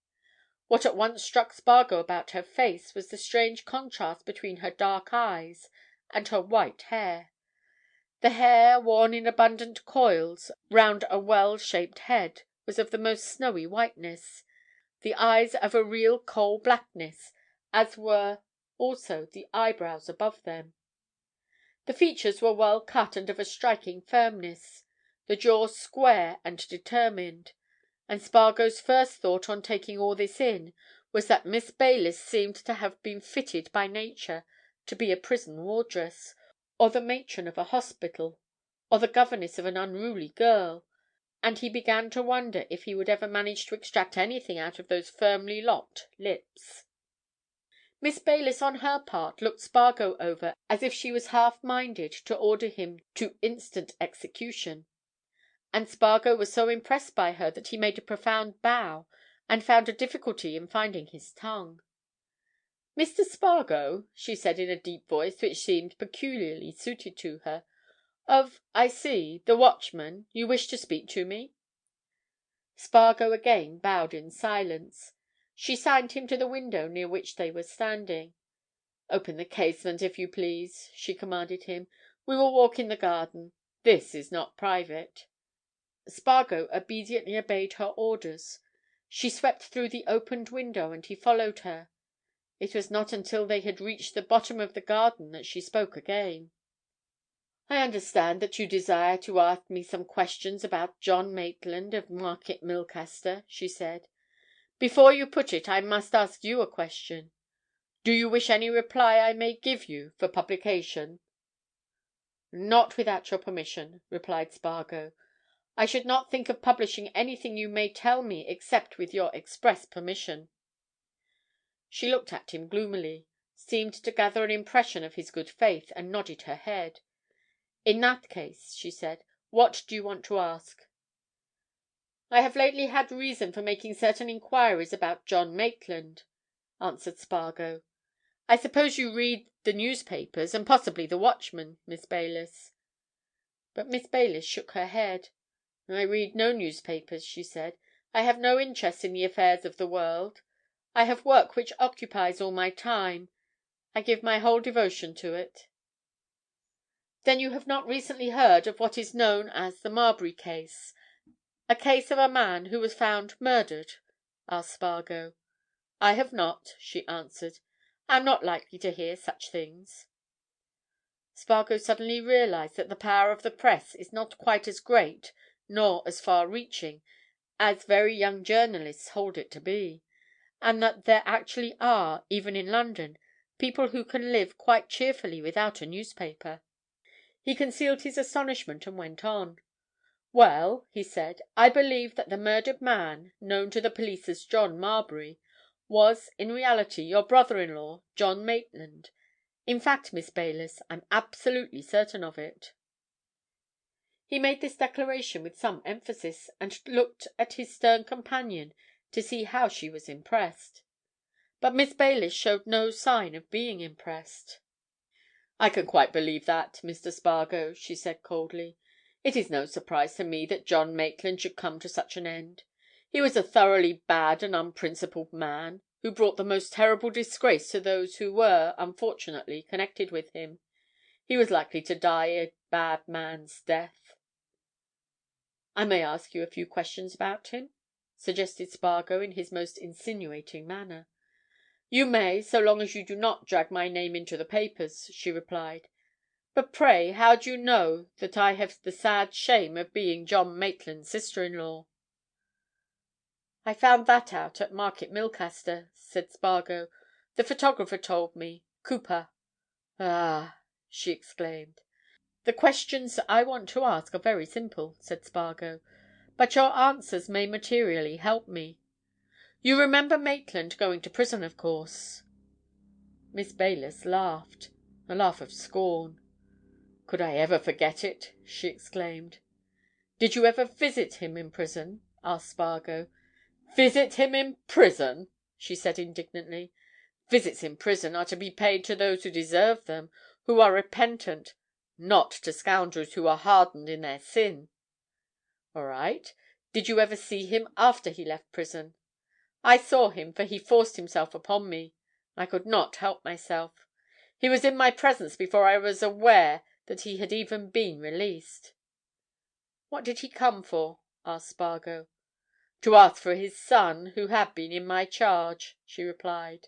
What at once struck Spargo about her face was the strange contrast between her dark eyes and her white hair. The hair, worn in abundant coils round a well-shaped head, was of the most snowy whiteness, the eyes of a real coal blackness, as were also the eyebrows above them. The features were well cut and of a striking firmness, the jaw square and determined, and Spargo's first thought on taking all this in was that Miss Baylis seemed to have been fitted by nature to be a prison wardress, or the matron of a hospital, or the governess of an unruly girl, and he began to wonder if he would ever manage to extract anything out of those firmly locked lips. Miss Baylis, on her part, looked Spargo over as if she was half-minded to order him to instant execution, and Spargo was so impressed by her that he made a profound bow and found a difficulty in finding his tongue. "Mr. Spargo," she said in a deep voice which seemed peculiarly suited to her, I see, the Watchman, you wish to speak to me?" Spargo again bowed in silence. She signed him to the window near which they were standing. "Open the casement, if you please," she commanded him. "We will walk in the garden. This is not private." Spargo obediently obeyed her orders. She swept through the opened window, and he followed her. It was not until they had reached the bottom of the garden that she spoke again. "I understand that you desire to ask me some questions about John Maitland of Market Milcaster," she said. "Before you put it, I must ask you a question. Do you wish any reply I may give you for publication?" "Not without your permission," replied Spargo. "I should not think of publishing anything you may tell me except with your express permission." She looked at him gloomily, seemed to gather an impression of his good faith, and nodded her head. "In that case," she said, "what do you want to ask?" "I have lately had reason for making certain enquiries about John Maitland," answered Spargo. "I suppose you read the newspapers, and possibly the Watchman, Miss Baylis?" But Miss Baylis shook her head. "I read no newspapers," she said. "I have no interest in the affairs of the world. I have work which occupies all my time. I give my whole devotion to it." "Then you have not recently heard of what is known as the Marbury case—a case of a man who was found murdered?" asked Spargo. "I have not," she answered. "I am not likely to hear such things." Spargo suddenly realized that the power of the press is not quite as great nor as far-reaching as very young journalists hold it to be, and that there actually are, even in London, people who can live quite cheerfully without a newspaper. He concealed his astonishment and went on. "Well," he said, "I believe that the murdered man, known to the police as John Marbury, was in reality your brother-in-law, John Maitland. In fact, Miss Baylis, I'm absolutely certain of it." He made this declaration with some emphasis, and looked at his stern companion to see how she was impressed. But Miss Baylis showed no sign of being impressed. "I can quite believe that, Mr. Spargo," she said coldly. "It is no surprise to me that John Maitland should come to such an end. He was a thoroughly bad and unprincipled man, who brought the most terrible disgrace to those who were, unfortunately, connected with him. He was likely to die a bad man's death." "I may ask you a few questions about him?" suggested Spargo in his most insinuating manner. "You may, so long as you do not drag my name into the papers," she replied. "But pray, how do you know that I have the sad shame of being John Maitland's sister-in-law?" "I found that out at Market Milcaster," said Spargo. "The photographer told me. Cooper." "Ah!" she exclaimed. "The questions I want to ask are very simple," said Spargo. "But your answers may materially help me. You remember Maitland going to prison, of course?" Miss Baylis laughed, a laugh of scorn. "Could I ever forget it?" she exclaimed. "Did you ever visit him in prison?" asked Spargo. "Visit him in prison!" she said indignantly. "Visits in prison are to be paid to those who deserve them, who are repentant, not to scoundrels who are hardened in their sin." "All right. Did you ever see him after he left prison?" "I saw him, for he forced himself upon me. I could not help myself. He was in my presence before I was aware that he had even been released." "What did he come for?" asked Spargo. "To ask for his son, who had been in my charge," she replied.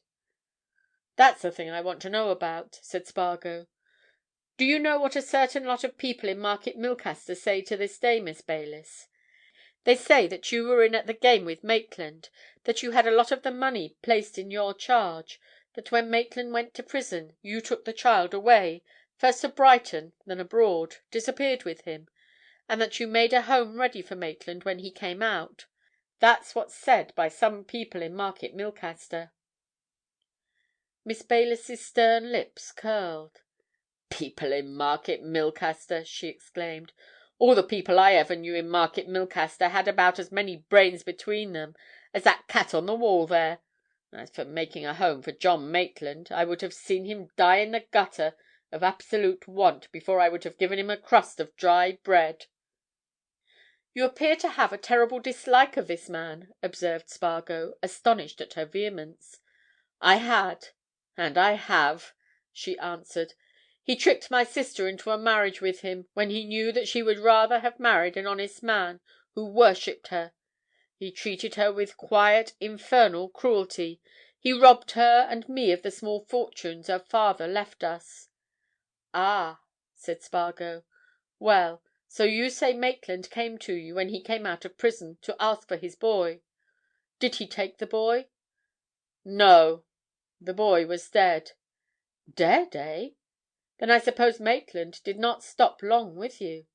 "That's the thing I want to know about," said Spargo. "Do you know what a certain lot of people in Market Milcaster say to this day, Miss Baylis? They say that you were in at the game with Maitland, that you had a lot of the money placed in your charge, that when Maitland went to prison you took the child away, first to Brighton, then abroad, disappeared with him, and that you made a home ready for Maitland when he came out. That's what's said by some people in Market Milcaster." Miss Baylis's stern lips curled. "People in Market Milcaster!" she exclaimed. "All the people I ever knew in Market Milcaster had about as many brains between them as that cat on the wall there. As for making a home for John Maitland, I would have seen him die in the gutter of absolute want before I would have given him a crust of dry bread." "You appear to have a terrible dislike of this man," observed Spargo, astonished at her vehemence. "I had, and I have," she answered. "He tricked my sister into a marriage with him when he knew that she would rather have married an honest man who worshipped her. He treated her with quiet, infernal cruelty. He robbed her and me of the small fortunes her father left us." "Ah!" said Spargo. "Well, so you say Maitland came to you when he came out of prison, to ask for his boy. Did he take the boy?" "No. The boy was dead." "Dead, eh? Then I suppose Maitland did not stop long with you?"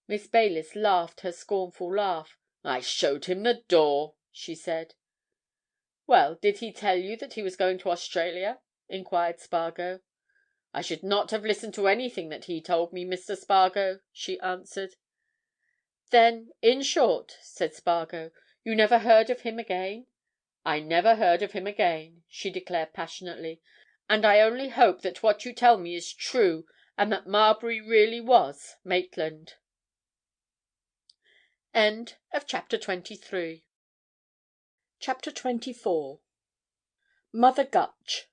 Miss Baylis laughed her scornful laugh. "I showed him the door," she said. "Well, did he tell you that he was going to Australia?" enquired Spargo. "I should not have listened to anything that he told me, Mr. Spargo," she answered. "Then, in short," said Spargo, "you never heard of him again?" "I never heard of him again," she declared passionately. "And I only hope that what you tell me is true, and that Marbury really was Maitland." CHAPTER 24. Mother Gutch.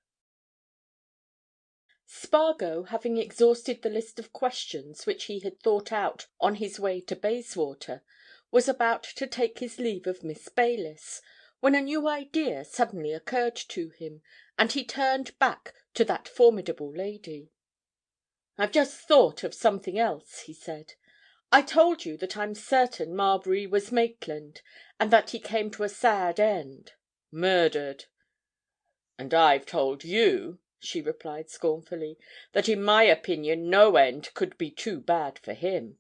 Spargo, having exhausted the list of questions which he had thought out on his way to Bayswater, was about to take his leave of Miss Baylis, when a new idea suddenly occurred to him, and he turned back to that formidable lady. "I've just thought of something else," he said. "I told you that I'm certain Marbury was Maitland, and that he came to a sad end—murdered." "And I've told you," she replied scornfully, "that in my opinion no end could be too bad for him."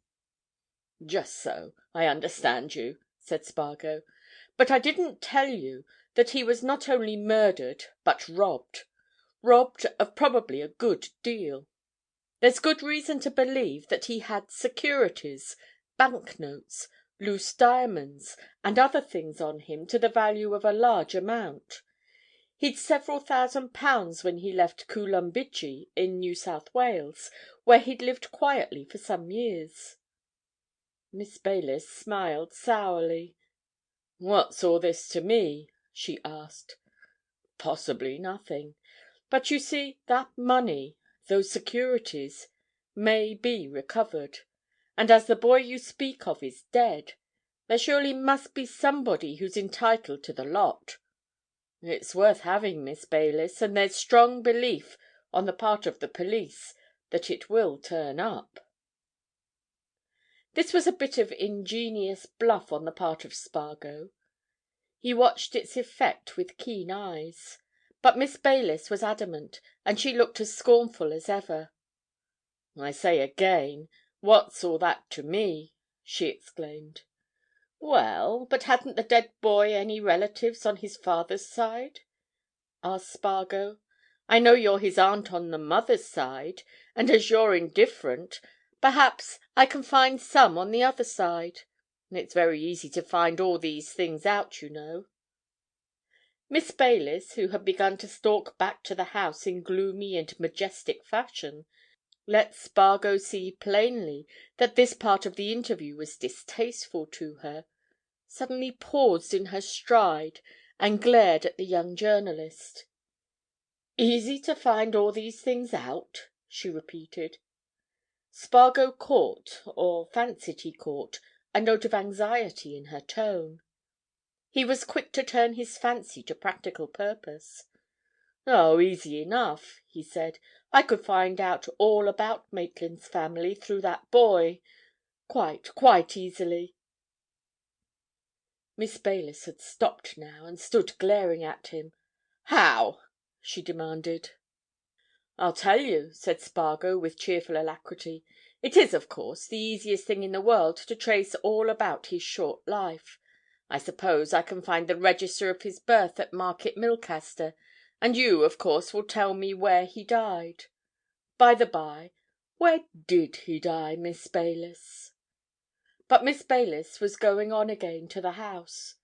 "Just so. I understand you," said Spargo. "But I didn't tell you that he was not only murdered, but robbed. Robbed of probably a good deal. There's good reason to believe that he had securities, bank notes, loose diamonds, and other things on him to the value of a large amount. He'd several £1,000s when he left Coolumbidgee in New South Wales, where he'd lived quietly for some years." Miss Baylis smiled sourly. "What's all this to me?" she asked. "Possibly nothing. But you see, that money, those securities, may be recovered. And as the boy you speak of is dead, there surely must be somebody who's entitled to the lot. It's worth having, Miss Baylis, and there's strong belief on the part of the police that it will turn up." This was a bit of ingenious bluff on the part of Spargo. He watched its effect with keen eyes. But Miss Baylis was adamant, and she looked as scornful as ever. "I say again, what's all that to me?" she exclaimed. "Well, but hadn't the dead boy any relatives on his father's side?" asked Spargo. "I know you're his aunt on the mother's side, and as you're indifferent, perhaps I can find some on the other side. It's very easy to find all these things out, you know." Miss Baylis, who had begun to stalk back to the house in gloomy and majestic fashion, let Spargo see plainly that this part of the interview was distasteful to her, suddenly paused in her stride and glared at the young journalist. "Easy to find all these things out?" she repeated. Spargo caught, or fancied he caught, a note of anxiety in her tone. He was quick to turn his fancy to practical purpose. "Oh, easy enough," he said. "I could find out all about Maitland's family through that boy. Quite easily." Miss Baylis had stopped now, and stood glaring at him. "How?" she demanded. "I'll tell you," said Spargo with cheerful alacrity. "It is, of course, the easiest thing in the world to trace all about his short life. I suppose I can find the register of his birth at Market Milcaster, and you, of course, will tell me where he died. By the by, where did he die, Miss Baylis?" But Miss Baylis was going on again to the house.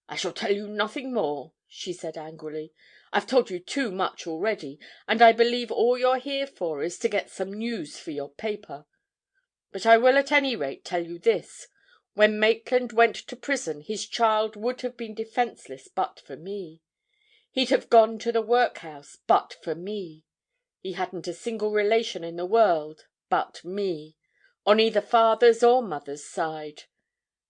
"I shall tell you nothing more," she said angrily. "I've told you too much already, and I believe all you're here for is to get some news for your paper. But I will at any rate tell you this. When Maitland went to prison his child would have been defenceless but for me. He'd have gone to the workhouse but for me. He hadn't a single relation in the world but me, on either father's or mother's side.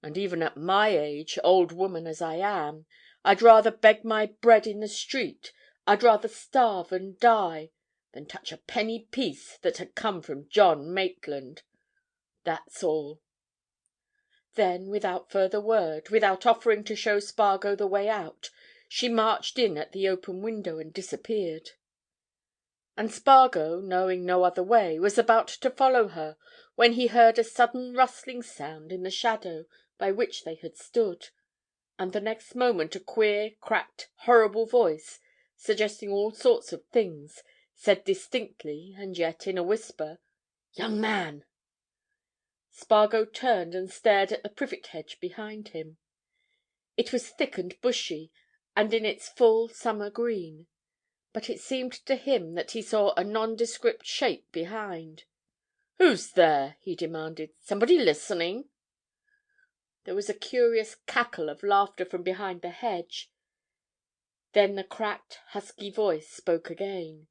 And even at my age, old woman as I am, I'd rather beg my bread in the street, I'd rather starve and die, than touch a penny piece that had come from John Maitland. That's all." Then, without further word, without offering to show Spargo the way out, she marched in at the open window and disappeared. And Spargo, knowing no other way, was about to follow her when he heard a sudden rustling sound in the shadow by which they had stood, and the next moment a queer, cracked, horrible voice, suggesting all sorts of things, said distinctly, and yet in a whisper, "Young man!" Spargo turned and stared at the privet hedge behind him. It was thick and bushy, and in its full summer green, but it seemed to him that he saw a nondescript shape behind. "Who's there?" he demanded. "Somebody listening?" There was a curious cackle of laughter from behind the hedge. Then the cracked, husky voice spoke again.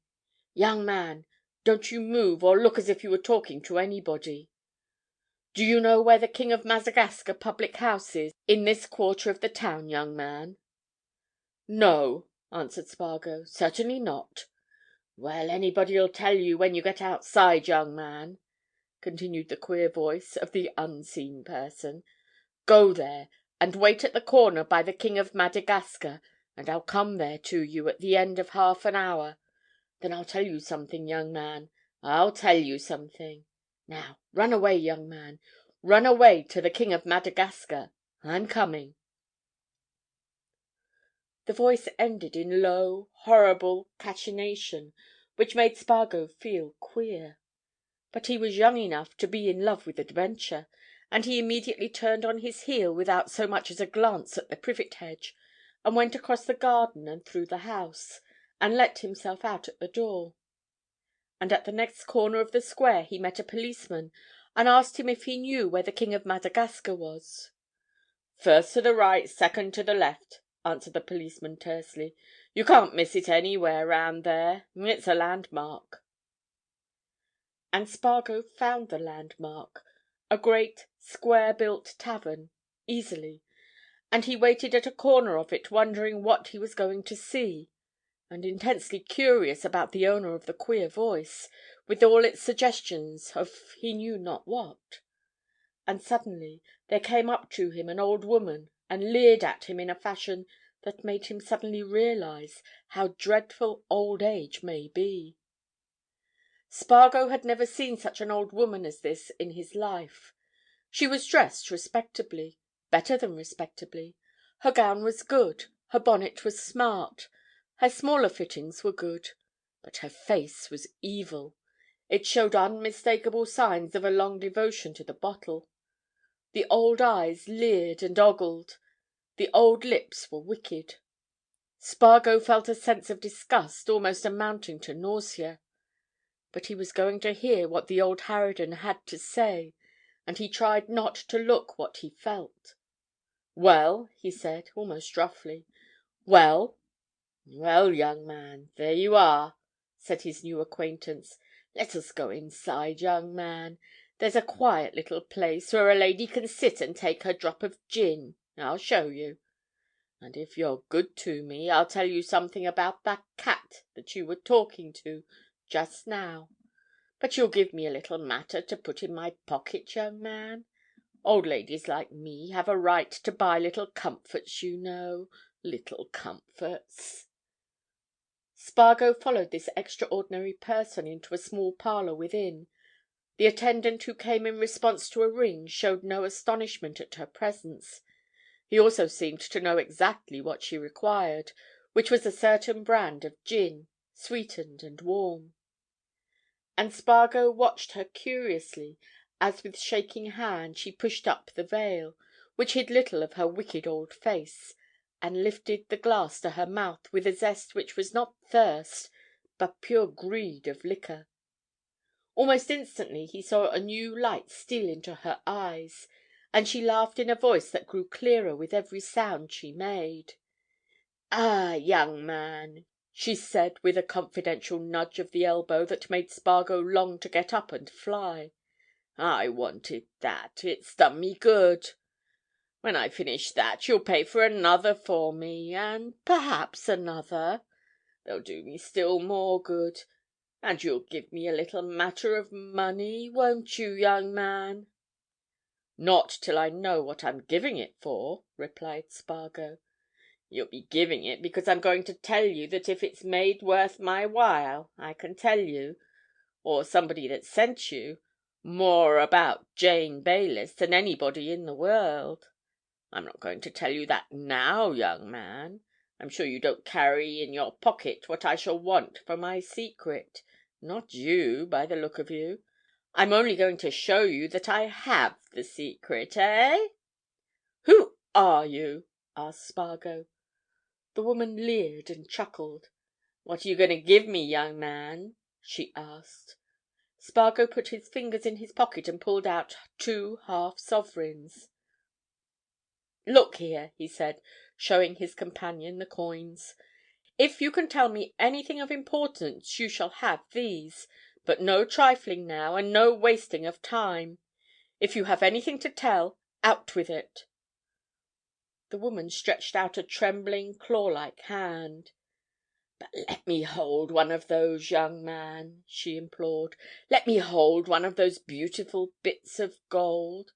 "Young man, don't you move or look as if you were talking to anybody. Do you know where the King of Madagascar public house is in this quarter of the town, young man?" "No," answered Spargo. "Certainly not." "Well, anybody'll tell you when you get outside, young man," continued the queer voice of the unseen person. "Go there, and wait at the corner by the King of Madagascar, and I'll come there to you at the end of half an hour. Then I'll tell you something, young man. I'll tell you something. Now, run away, young man. Run away to the King of Madagascar. I'm coming." The voice ended in low, horrible cachinnation which made Spargo feel queer. But he was young enough to be in love with adventure, and he immediately turned on his heel without so much as a glance at the privet hedge, and went across the garden and through the house, and let himself out at the door. And at the next corner of the square he met a policeman and asked him if he knew where the King of Madagascar was. "First to the right, second to the left," answered the policeman tersely. "You can't miss it anywhere round there. It's a landmark." And Spargo found the landmark, a great, square-built tavern, easily, and he waited at a corner of it wondering what he was going to see, and intensely curious about the owner of the queer voice, with all its suggestions of he knew not what. And suddenly there came up to him an old woman and leered at him in a fashion that made him suddenly realize how dreadful old age may be. Spargo had never seen such an old woman as this in his life. She was dressed respectably, better than respectably. Her gown was good, her bonnet was smart, her smaller fittings were good, but her face was evil. It showed unmistakable signs of a long devotion to the bottle. The old eyes leered and ogled, the old lips were wicked. Spargo felt a sense of disgust almost amounting to nausea. But he was going to hear what the old harridan had to say, and he tried not to look what he felt. "Well?" he said, almost roughly. "Well?" "Well, young man, there you are," said his new acquaintance. "Let us go inside, young man. There's a quiet little place where a lady can sit and take her drop of gin. I'll show you. And if you're good to me, I'll tell you something about that cat that you were talking to just now. But you'll give me a little matter to put in my pocket, young man? Old ladies like me have a right to buy little comforts, you know, little comforts." Spargo followed this extraordinary person into a small parlour within. The attendant who came in response to a ring showed no astonishment at her presence. He also seemed to know exactly what she required, which was a certain brand of gin, sweetened and warm. And Spargo watched her curiously as with shaking hand she pushed up the veil, which hid little of her wicked old face, and lifted the glass to her mouth with a zest which was not thirst, but pure greed of liquor. Almost instantly he saw a new light steal into her eyes, and she laughed in a voice that grew clearer with every sound she made. "Ah, young man," she said with a confidential nudge of the elbow that made Spargo long to get up and fly. "I wanted that. It's done me good. When I finish that, you'll pay for another for me, and perhaps another. They'll do me still more good. And you'll give me a little matter of money, won't you, young man?" "Not till I know what I'm giving it for," replied Spargo. "You'll be giving it because I'm going to tell you that if it's made worth my while, I can tell you, or somebody that sent you, more about Jane Baylis than anybody in the world. I'm not going to tell you that now, young man. I'm sure you don't carry in your pocket what I shall want for my secret. Not you, by the look of you. I'm only going to show you that I have the secret, eh?" "Who are you?" asked Spargo. The woman leered and chuckled. "What are you going to give me, young man?" she asked. Spargo put his fingers in his pocket and pulled out 2 half-sovereigns. "Look here," he said, showing his companion the coins. "If you can tell me anything of importance you shall have these. But no trifling now, and no wasting of time. If you have anything to tell, out with it." The woman stretched out a trembling, claw-like hand. "But let me hold one of those, young man," she implored. "Let me hold one of those beautiful bits of gold.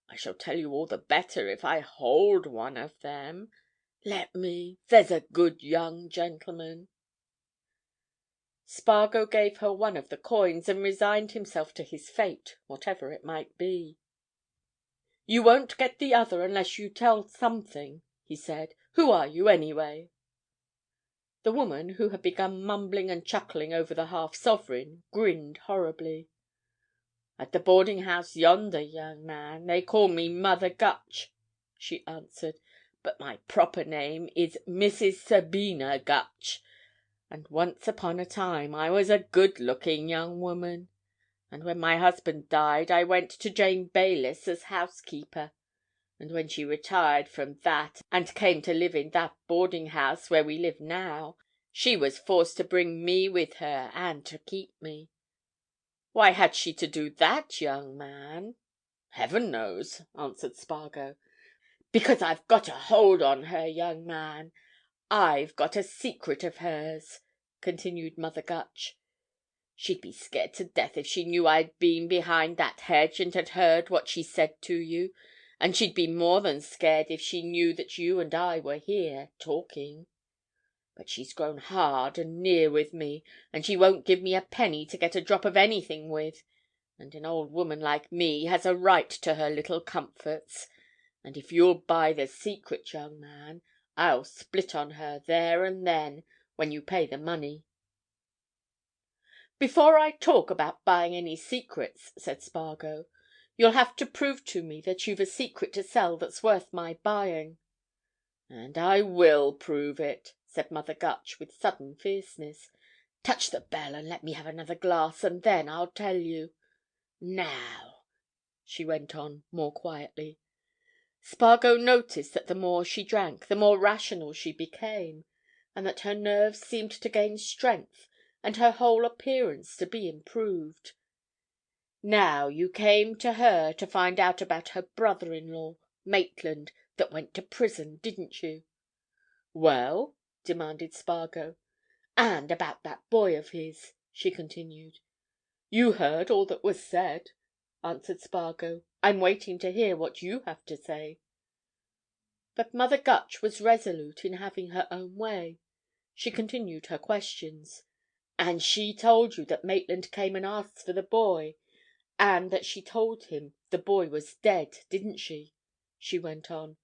I shall tell you all the better if I hold one of them. Let me, there's a good young gentleman." Spargo gave her one of the coins, and resigned himself to his fate, whatever it might be. "You won't get the other unless you tell something," he said. "Who are you, anyway?" The woman, who had begun mumbling and chuckling over the half-sovereign, grinned horribly. "At the boarding-house yonder, young man, they call me Mother Gutch," she answered. "But my proper name is Mrs. Sabina Gutch. And once upon a time I was a good-looking young woman. And when my husband died I went to Jane Baylis as housekeeper. And when she retired from that and came to live in that boarding-house where we live now, she was forced to bring me with her and to keep me. Why had she to do that, young man?" "Heaven knows," answered Spargo. "Because I've got a hold on her, young man. I've got a secret of hers," continued Mother Gutch. "She'd be scared to death if she knew I'd been behind that hedge and had heard what she said to you, and she'd be more than scared if she knew that you and I were here, talking. But she's grown hard and near with me, and she won't give me a penny to get a drop of anything with, and an old woman like me has a right to her little comforts, and if you'll buy the secret, young man, I'll split on her there and then, when you pay the money." "Before I talk about buying any secrets," said Spargo, "you'll have to prove to me that you've a secret to sell that's worth my buying." "And I will prove it," said Mother Gutch with sudden fierceness. "Touch the bell and let me have another glass, and then I'll tell you. Now," she went on more quietly. Spargo noticed that the more she drank, the more rational she became, and that her nerves seemed to gain strength and her whole appearance to be improved. "Now, you came to her to find out about her brother-in-law, Maitland, that went to prison, didn't you?" "Well?" demanded Spargo. "And about that boy of his," she continued. "You heard all that was said," answered Spargo. "I'm waiting to hear what you have to say." But Mother Gutch was resolute in having her own way. She continued her questions. "And she told you that Maitland came and asked for the boy, and that she told him the boy was dead, didn't she?" she went on.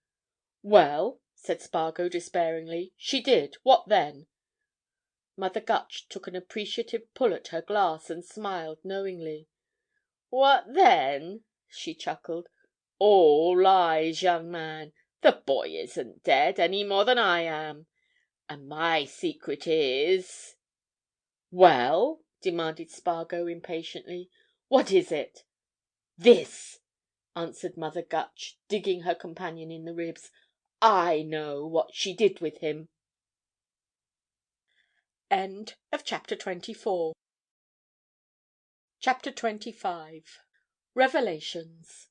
"Well," said Spargo despairingly, "she did. What then?" Mother Gutch took an appreciative pull at her glass and smiled knowingly. "What then?" she chuckled. "All lies, young man. The boy isn't dead, any more than I am. And my secret is—" "Well?" demanded Spargo impatiently. "What is it?" "This!" answered Mother Gutch, digging her companion in the ribs. "I know what she did with him." Chapter 25. Revelations.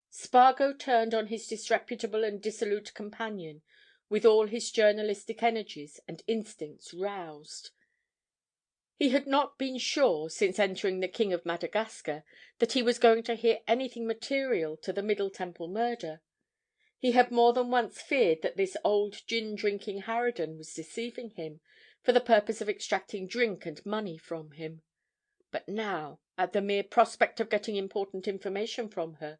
Spargo turned on his disreputable and dissolute companion with all his journalistic energies and instincts roused. He had not been sure, since entering the King of Madagascar, that he was going to hear anything material to the Middle Temple murder. He had more than once feared that this old gin-drinking harridan was deceiving him, for the purpose of extracting drink and money from him. But now, at the mere prospect of getting important information from her,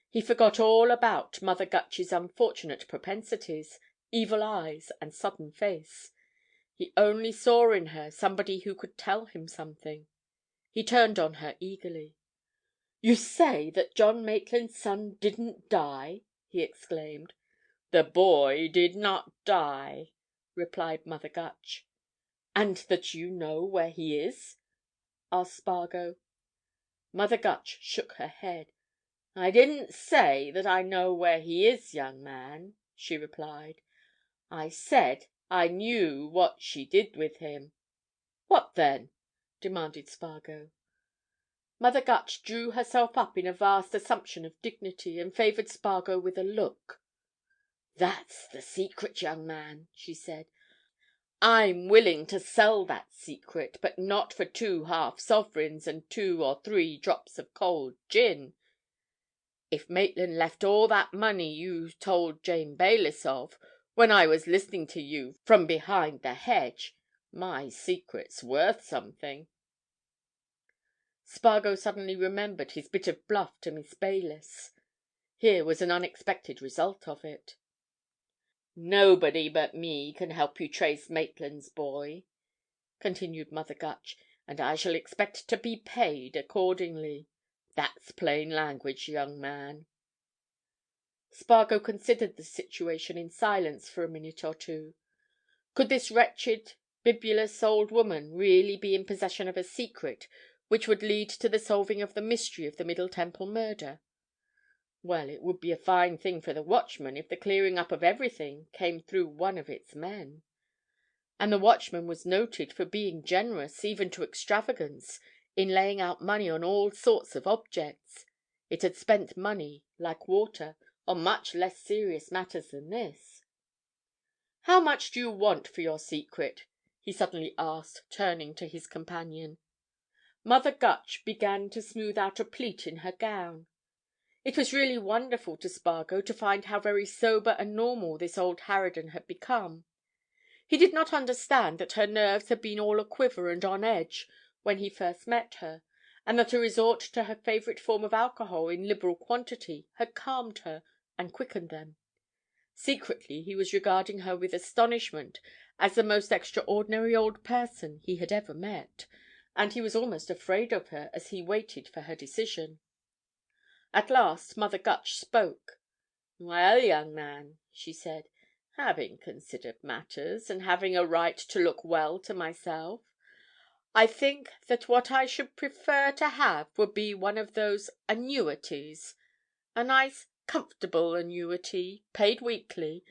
he forgot all about Mother Gutch's unfortunate propensities, evil eyes, and sudden face. He only saw in her somebody who could tell him something. He turned on her eagerly. "You say that John Maitland's son didn't die?" he exclaimed. "The boy did not die," replied Mother Gutch. "And that you know where he is?" asked Spargo. Mother Gutch shook her head. "I didn't say that I know where he is, young man," she replied. "I said I knew what she did with him." "What then?" demanded Spargo. Mother Gutch drew herself up in a vast assumption of dignity, and favoured Spargo with a look. "That's the secret, young man," she said. "I'm willing to sell that secret, but not for 2 half-sovereigns and 2 or 3 drops of cold gin. If Maitland left all that money you told Jane Baylis of, when I was listening to you from behind the hedge, my secret's worth something." Spargo suddenly remembered his bit of bluff to Miss Baylis. Here was an unexpected result of it. "Nobody but me can help you trace Maitland's boy," continued Mother Gutch, "and I shall expect to be paid accordingly. That's plain language, young man." Spargo considered the situation in silence for a minute or two. Could this wretched, bibulous old woman really be in possession of a secret which would lead to the solving of the mystery of the Middle Temple murder? Well, it would be a fine thing for the Watchman if the clearing up of everything came through one of its men. And the Watchman was noted for being generous, even to extravagance, in laying out money on all sorts of objects. It had spent money, like water, on much less serious matters than this. "How much do you want for your secret?" he suddenly asked, turning to his companion. Mother Gutch began to smooth out a pleat in her gown. It was really wonderful to Spargo to find how very sober and normal this old harridan had become. He did not understand that her nerves had been all a-quiver and on edge when he first met her, and that a resort to her favourite form of alcohol in liberal quantity had calmed her and quickened them. Secretly he was regarding her with astonishment as the most extraordinary old person he had ever met, and he was almost afraid of her as he waited for her decision. At last Mother Gutch spoke. "Well, young man," she said, Having considered matters, and having a right to look well to myself, I think that what I should prefer to have would be one of those annuities, a nice comfortable annuity, paid weekly,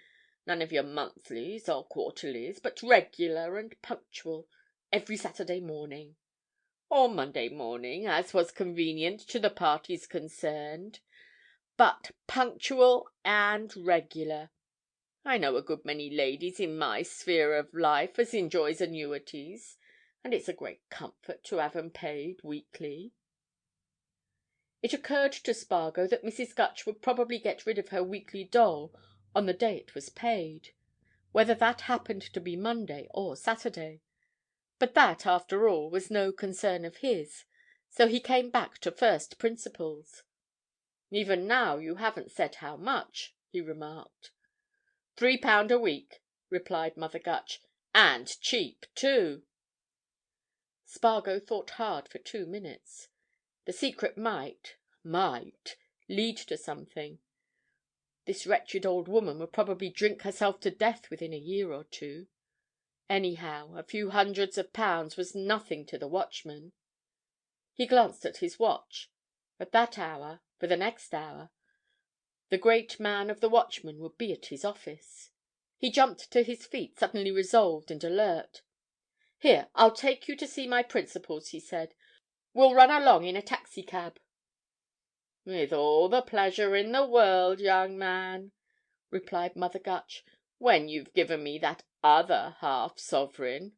none of your monthlies or quarterlies, but regular and punctual, every Saturday morning. Or Monday morning, as was convenient to the parties concerned, but punctual and regular. I know a good many ladies in my sphere of life as enjoys annuities, and it's a great comfort to have 'em paid weekly." It occurred to Spargo that Mrs. Gutch would probably get rid of her weekly dole on the day it was paid, whether that happened to be Monday or Saturday. But that, after all, was no concern of his, so he came back to first principles. "Even now you haven't said how much," he remarked. £3 a week," replied Mother Gutch. "And cheap, too." Spargo thought hard for 2 minutes. The secret might lead to something. This wretched old woman would probably drink herself to death within a year or two. Anyhow, a few hundreds of pounds was nothing to the Watchman. He glanced at his watch. At that hour, for the next hour, the great man of the Watchman would be at his office. He jumped to his feet, suddenly resolved and alert. "Here, I'll take you to see my principals," he said. "We'll run along in a taxi-cab." "With all the pleasure in the world, young man," replied Mother Gutch, "when you've given me that other half-sovereign.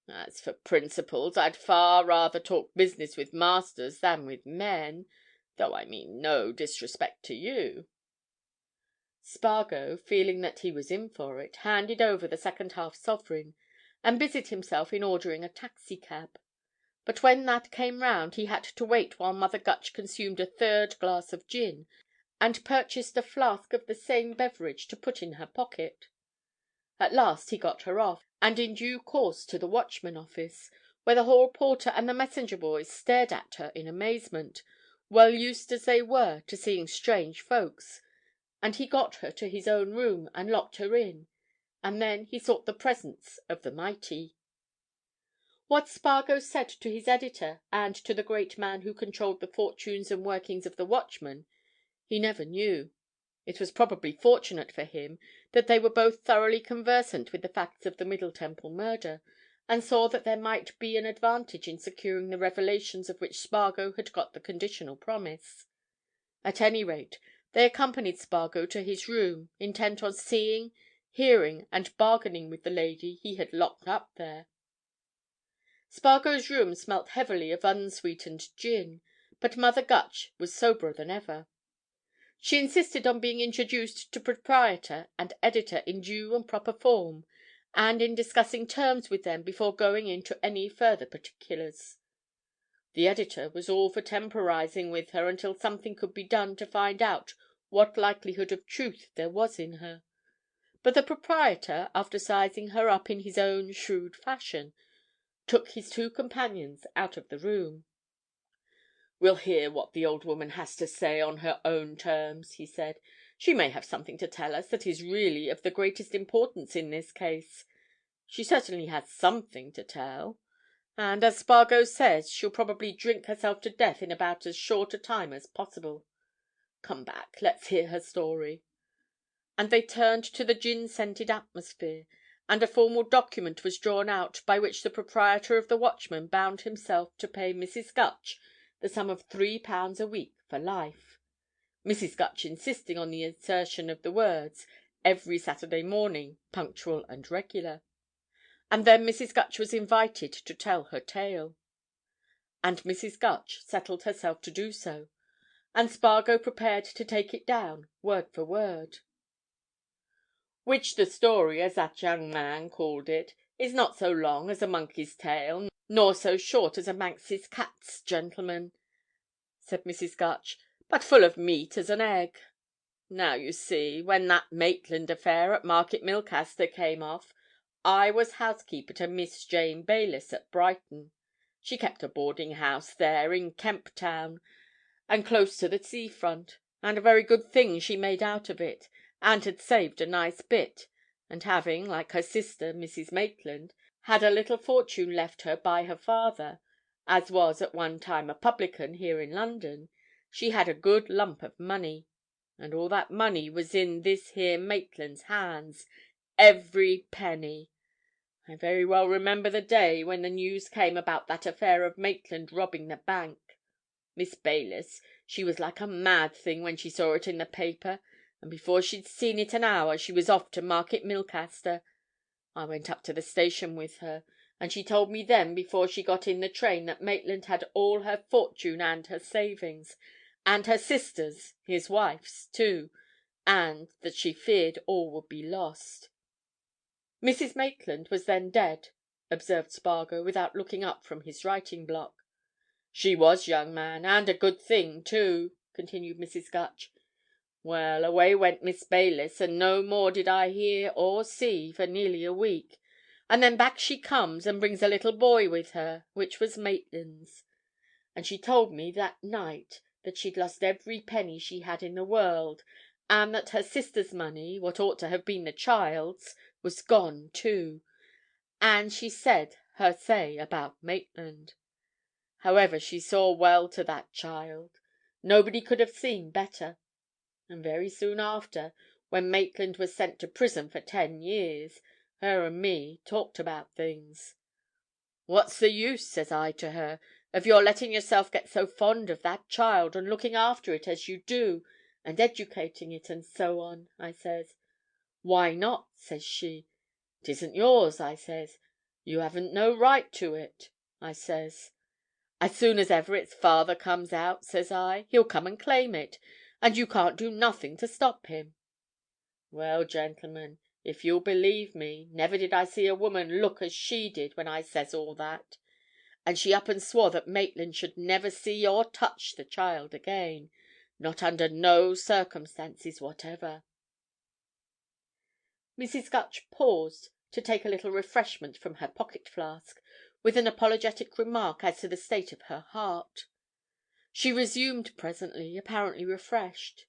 As for principals, I'd far rather talk business with masters than with men, though I mean no disrespect to you." Spargo, feeling that he was in for it, handed over the second half-sovereign, and busied himself in ordering a taxi-cab. But when that came round he had to wait while Mother Gutch consumed a third glass of gin and purchased a flask of the same beverage to put in her pocket. At last he got her off, and in due course to the Watchman office, where the hall porter and the messenger boys stared at her in amazement, well used as they were to seeing strange folks, and he got her to his own room and locked her in, and then he sought the presence of the mighty. What Spargo said to his editor and to the great man who controlled the fortunes and workings of the Watchman, he never knew. It was probably fortunate for him that they were both thoroughly conversant with the facts of the Middle Temple murder, and saw that there might be an advantage in securing the revelations of which Spargo had got the conditional promise. At any rate, they accompanied Spargo to his room, intent on seeing, hearing and bargaining with the lady he had locked up there. Spargo's room smelt heavily of unsweetened gin, but Mother Gutch was soberer than ever. She insisted on being introduced to proprietor and editor in due and proper form, and in discussing terms with them before going into any further particulars. The editor was all for temporizing with her until something could be done to find out what likelihood of truth there was in her. But the proprietor, after sizing her up in his own shrewd fashion, took his two companions out of the room. "We'll hear what the old woman has to say on her own terms," he said. "She may have something to tell us that is really of the greatest importance in this case. She certainly has something to tell. And, as Spargo says, she'll probably drink herself to death in about as short a time as possible. Come back, let's hear her story." And they turned to the gin-scented atmosphere, and a formal document was drawn out by which the proprietor of the Watchman bound himself to pay Mrs. Gutch the sum of £3 a week for life, Mrs. Gutch insisting on the insertion of the words "every Saturday morning, punctual and regular." And then Mrs. Gutch was invited to tell her tale. And Mrs. Gutch settled herself to do so, and Spargo prepared to take it down word for word. "Which the story, as that young man called it, is not so long as a monkey's tail, nor so short as a Manx's cat's, gentlemen," said Mrs. Gutch, "but full of meat as an egg. Now, you see, when that Maitland affair at Market Milcaster came off, I was housekeeper to Miss Jane Baylis at Brighton. She kept a boarding-house there in Kemp Town, and close to the sea-front, and a very good thing she made out of it, and had saved a nice bit, and having, like her sister, Mrs. Maitland, had a little fortune left her by her father, as was at one time a publican here in London, she had a good lump of money, and all that money was in this here Maitland's hands, every penny. I very well remember the day when the news came about that affair of Maitland robbing the bank. Miss Baylis, she was like a mad thing when she saw it in the paper, and before she'd seen it an hour she was off to Market Milcaster. I went up to the station with her, and she told me then before she got in the train that Maitland had all her fortune and her savings, and her sister's, his wife's, too, and that she feared all would be lost. Mrs. Maitland was then dead, observed Spargo, without looking up from his writing block. She was, young man, and a good thing, too, continued Mrs. Gutch. Well, away went Miss Baylis, and no more did I hear or see for nearly a week, and then back she comes and brings a little boy with her, which was Maitland's. And she told me that night that she'd lost every penny she had in the world, and that her sister's money, what ought to have been the child's, was gone too, and she said her say about Maitland. However, she saw well to that child. Nobody could have seen better. And very soon after, when Maitland was sent to prison for 10 years, her and me talked about things. 'What's the use,' says I to her, 'of your letting yourself get so fond of that child, and looking after it as you do, and educating it, and so on?' I says. 'Why not?' says she. ''Tisn't yours,' I says. 'You haven't no right to it,' I says. 'As soon as ever its father comes out,' says I, 'he'll come and claim it, and you can't do nothing to stop him.' Well, gentlemen, if you'll believe me, never did I see a woman look as she did when I says all that, and she up and swore that Maitland should never see or touch the child again, not under no circumstances whatever." Mrs. Gutch paused to take a little refreshment from her pocket-flask, with an apologetic remark as to the state of her heart. She resumed presently, apparently refreshed.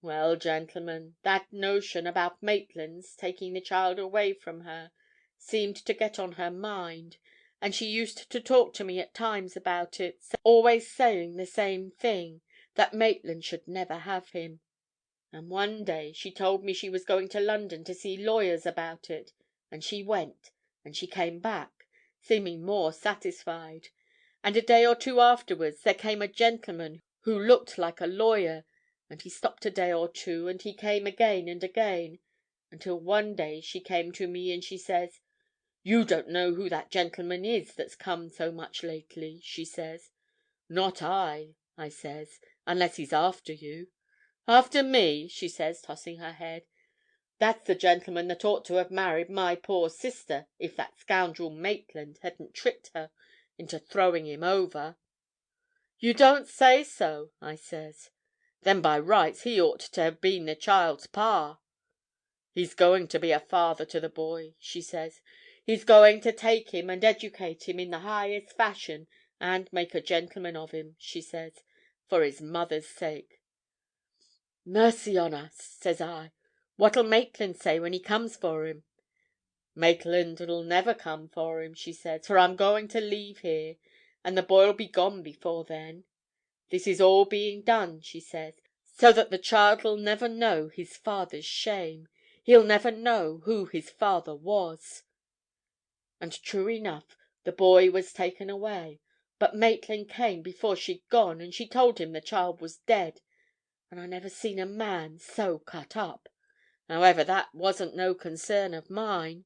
"Well, gentlemen, that notion about Maitland's taking the child away from her seemed to get on her mind, and she used to talk to me at times about it, always saying the same thing, that Maitland should never have him. And one day she told me she was going to London to see lawyers about it, and she went, and she came back, seeming more satisfied. And a day or two afterwards there came a gentleman who looked like a lawyer, and he stopped a day or two, and he came again and again, until one day she came to me and she says, 'You don't know who that gentleman is that's come so much lately,' she says. 'Not I,' I says, 'unless he's after you.' 'After me?' she says, tossing her head. 'That's the gentleman that ought to have married my poor sister if that scoundrel Maitland hadn't tricked her into throwing him over.' 'You don't say so!' I says. 'Then by rights he ought to have been the child's pa.' 'He's going to be a father to the boy,' she says. 'He's going to take him and educate him in the highest fashion, and make a gentleman of him,' she says, 'for his mother's sake.' 'Mercy on us!' says I. 'What'll Maitland say when he comes for him?' 'Maitland'll never come for him,' she says, 'for I'm going to leave here, and the boy'll be gone before then. This is all being done,' she says, 'so that the child'll never know his father's shame. He'll never know who his father was.' And true enough, the boy was taken away, but Maitland came before she'd gone, and she told him the child was dead, and I never seen a man so cut up. However, that wasn't no concern of mine.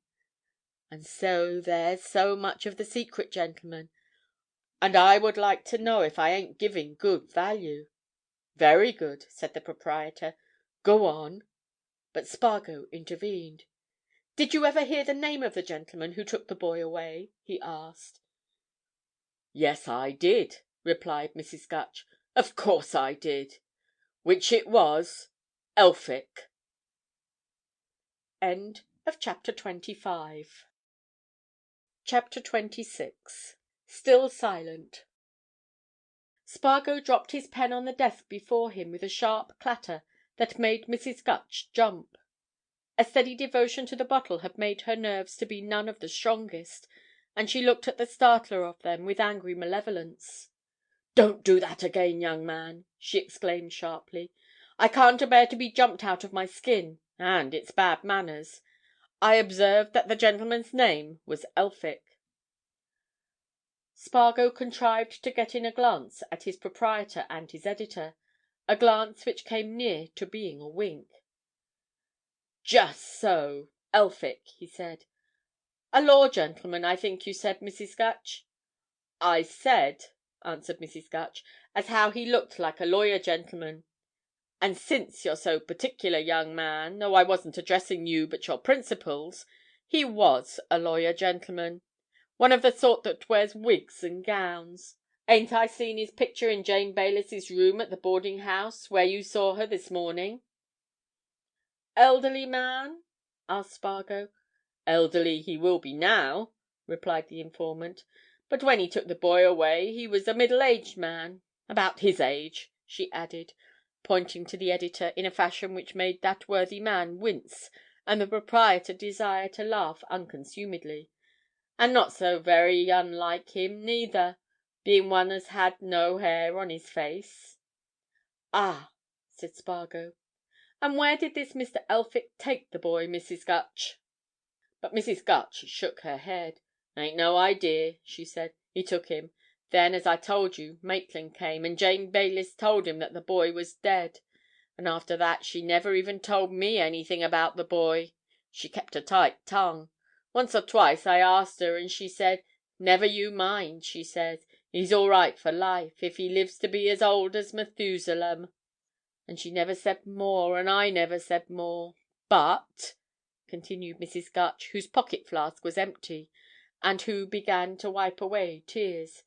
And so there's so much of the secret, gentlemen, and I would like to know if I ain't giving good value." "Very good," said the proprietor. "Go on." But Spargo intervened. "Did you ever hear the name of the gentleman who took the boy away?" he asked. "Yes, I did," replied Mrs. Gutch. "Of course I did. Which it was Elphick." Chapter 26. Still silent. Spargo dropped his pen on the desk before him with a sharp clatter that made Mrs. Gutch jump. A steady devotion to the bottle had made her nerves to be none of the strongest, and she looked at the startler of them with angry malevolence. "Don't do that again, young man!" she exclaimed sharply. "I can't bear to be jumped out of my skin, and it's bad manners. I observed that the gentleman's name was Elphick." Spargo contrived to get in a glance at his proprietor and his editor, a glance which came near to being a wink. "Just so, Elphick," he said. "A law gentleman, I think you said, Mrs. Gutch?" "I said," answered Mrs. Gutch, "as how he looked like a lawyer gentleman. And since you're so particular, young man, though I wasn't addressing you but your principals, he was a lawyer gentleman. One of the sort that wears wigs and gowns. Ain't I seen his picture in Jane Baylis's room at the boarding house where you saw her this morning?" "Elderly man?" asked Spargo. "Elderly he will be now," replied the informant. "But when he took the boy away he was a middle-aged man. About his age," she added, pointing to the editor in a fashion which made that worthy man wince and the proprietor desire to laugh unconsumedly. "And not so very unlike him, neither, being one as had no hair on his face." "Ah!" said Spargo. "And where did this Mr. Elphick take the boy, Mrs. Gutch?" But Mrs. Gutch shook her head. "Ain't no idea," she said. "He took him. Then, as I told you, Maitland came, and Jane Baylis told him that the boy was dead. And after that she never even told me anything about the boy. She kept a tight tongue. Once or twice I asked her, and she said, 'Never you mind,' she says. 'He's all right for life, if he lives to be as old as Methusalem.' And she never said more, and I never said more. But," continued Mrs. Gutch, whose pocket-flask was empty, and who began to wipe away tears,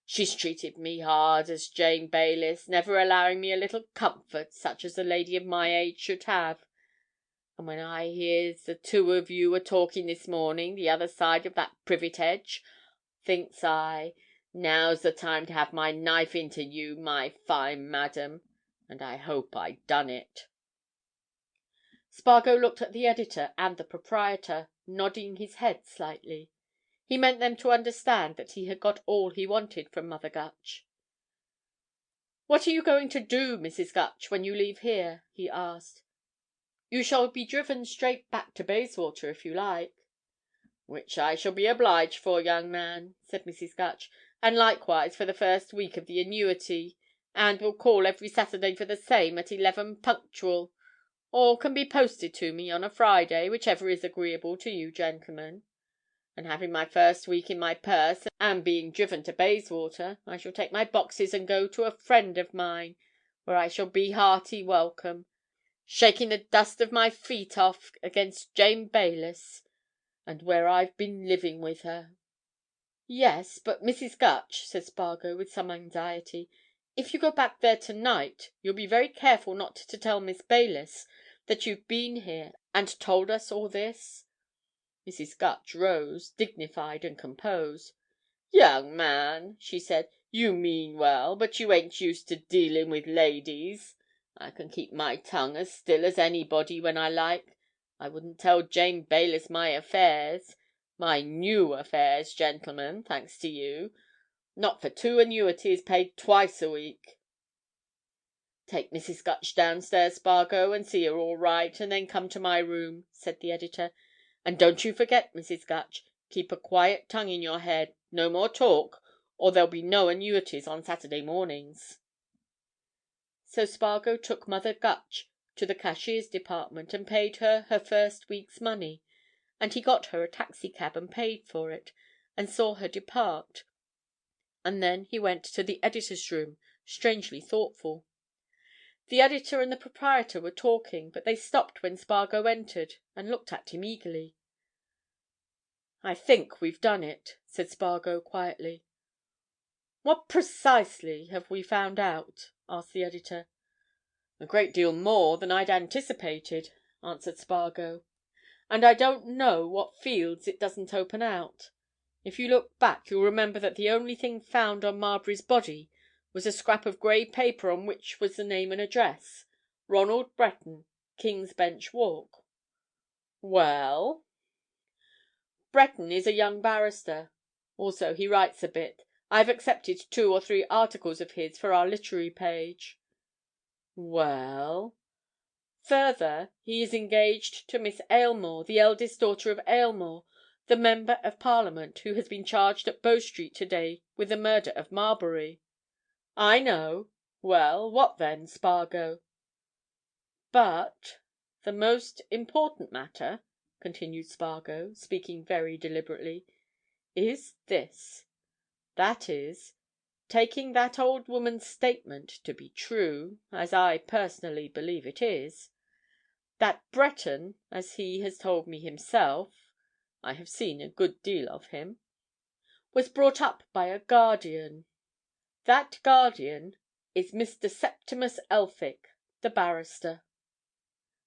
"she's treated me hard, as Jane Baylis, never allowing me a little comfort such as a lady of my age should have. And when I hears the two of you a talking this morning the other side of that privet hedge, thinks I, now's the time to have my knife into you, my fine madam. And I hope I done it." Spargo looked at the editor and the proprietor, nodding his head slightly. He meant them to understand that he had got all he wanted from Mother Gutch. "What are you going to do, Mrs. Gutch, when you leave here?" he asked. "You shall be driven straight back to Bayswater, if you like." "Which I shall be obliged for, young man," said Mrs. Gutch. "And likewise for the first week of the annuity, and will call every Saturday for the same at 11 punctual. Or can be posted to me on a Friday, whichever is agreeable to you gentlemen. And having my first week in my purse, and being driven to Bayswater, I shall take my boxes and go to a friend of mine, where I shall be hearty welcome, shaking the dust of my feet off against Jane Baylis, and where I've been living with her." "Yes, but Mrs. Gutch," said Spargo with some anxiety, "if you go back there tonight, you'll be very careful not to tell Miss Baylis that you've been here and told us all this?" Mrs. Gutch rose, dignified and composed. "Young man," she said, "you mean well, but you ain't used to dealing with ladies. I can keep my tongue as still as anybody when I like. I wouldn't tell Jane Baylis my affairs—my new affairs, gentlemen, thanks to you—not for 2 annuities paid twice a week." "Take Mrs. Gutch downstairs, Spargo, and see her all right, and then come to my room," said the editor. "And don't you forget, Mrs. Gutch, keep a quiet tongue in your head, no more talk, or there'll be no annuities on Saturday mornings." So Spargo took Mother Gutch to the cashier's department and paid her her first week's money, and he got her a taxi cab and paid for it, and saw her depart, and then he went to the editor's room, strangely thoughtful. The editor and the proprietor were talking, but they stopped when Spargo entered and looked at him eagerly. "I think we've done it," said Spargo quietly. "What precisely have we found out?" asked the editor. "A great deal more than I'd anticipated," answered Spargo. "And I don't know what fields it doesn't open out. If you look back you'll remember that the only thing found on Marbury's body was a scrap of grey paper on which was the name and address, Ronald Breton, King's Bench Walk. "Well?" "Breton is a young barrister. Also, he writes a bit. I've accepted 2 or 3 articles of his for our literary page." "Well?" "Further, he is engaged to Miss Aylmore, the eldest daughter of Aylmore, the Member of Parliament, who has been charged at Bow Street today with the murder of Marbury." "I know. Well, what then, Spargo?" "But the most important matter," continued Spargo, speaking very deliberately, "is this. That is, taking that old woman's statement to be true, as I personally believe it is, that Breton, as he has told me himself—I have seen a good deal of him—was brought up by a guardian. That guardian is Mr. Septimus Elphick, the barrister."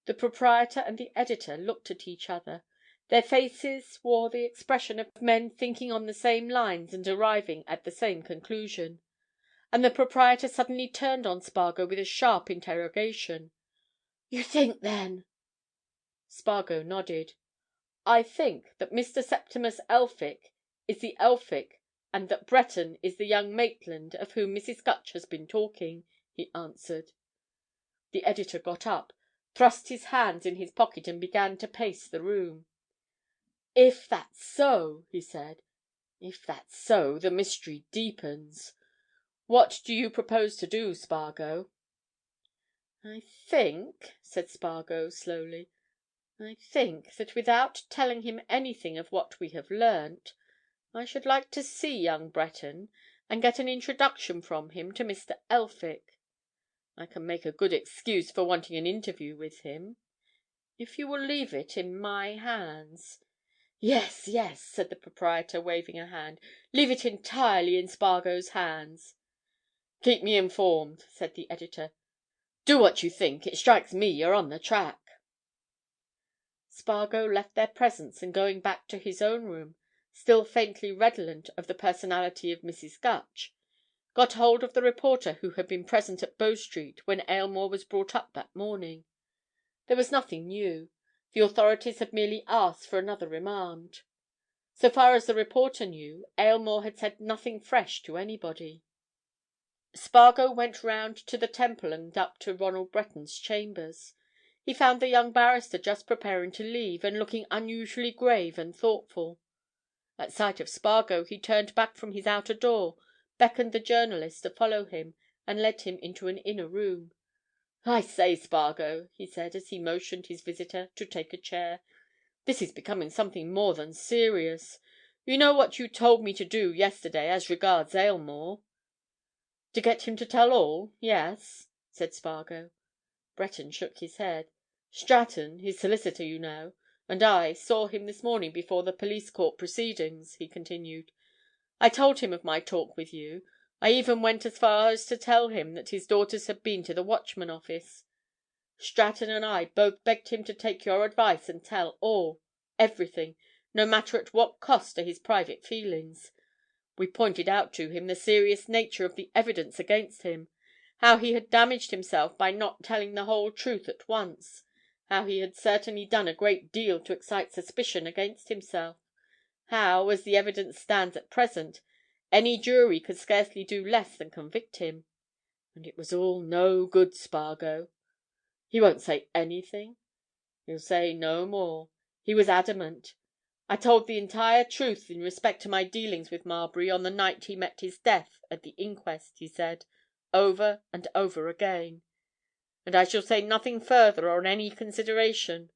The proprietor and the editor looked at each other. Their faces wore the expression of men thinking on the same lines and arriving at the same conclusion. And the proprietor suddenly turned on Spargo with a sharp interrogation. "You think, then—" Spargo nodded. "I think that Mr. Septimus Elphick is the Elphick and that Breton is the young Maitland of whom Mrs. Gutch has been talking," he answered. The editor got up, thrust his hands in his pocket and began to pace the room. "If that's so," he said, "if that's so, the mystery deepens. What do you propose to do, Spargo?" "I think," said Spargo, slowly, "I think that without telling him anything of what we have learnt, I should like to see young Breton and get an introduction from him to Mr. Elphick. I can make a good excuse for wanting an interview with him. If you will leave it in my hands—" "Yes, yes," said the proprietor, waving a hand. "Leave it entirely in Spargo's hands." "Keep me informed," said the editor. "Do what you think. It strikes me you're on the track." Spargo left their presence and going back to his own room, still faintly redolent of the personality of Mrs. Gutch, got hold of the reporter who had been present at Bow Street when Aylmore was brought up that morning. There was nothing new; the authorities had merely asked for another remand. So far as the reporter knew, Aylmore had said nothing fresh to anybody. Spargo went round to the Temple and up to Ronald Breton's chambers. He found the young barrister just preparing to leave, and looking unusually grave and thoughtful. At sight of Spargo he turned back from his outer door, beckoned the journalist to follow him, and led him into an inner room. "I say, Spargo," he said, as he motioned his visitor to take a chair, "this is becoming something more than serious. You know what you told me to do yesterday as regards Aylmore?" "To get him to tell all? Yes," said Spargo. Breton shook his head. "Stratton, his solicitor, you know, and I saw him this morning before the police court proceedings," he continued. "I told him of my talk with you. I even went as far as to tell him that his daughters had been to the Watchman office. Stratton and I both begged him to take your advice and tell all, everything, no matter at what cost to his private feelings. We pointed out to him the serious nature of the evidence against him, how he had damaged himself by not telling the whole truth at once, how he had certainly done a great deal to excite suspicion against himself, how, as the evidence stands at present, any jury could scarcely do less than convict him. And it was all no good, Spargo. He won't say anything. He'll say no more. He was adamant. I told the entire truth in respect to my dealings with Marbury on the night he met his death at the inquest, he said, over and over again. And I shall say nothing further on any consideration.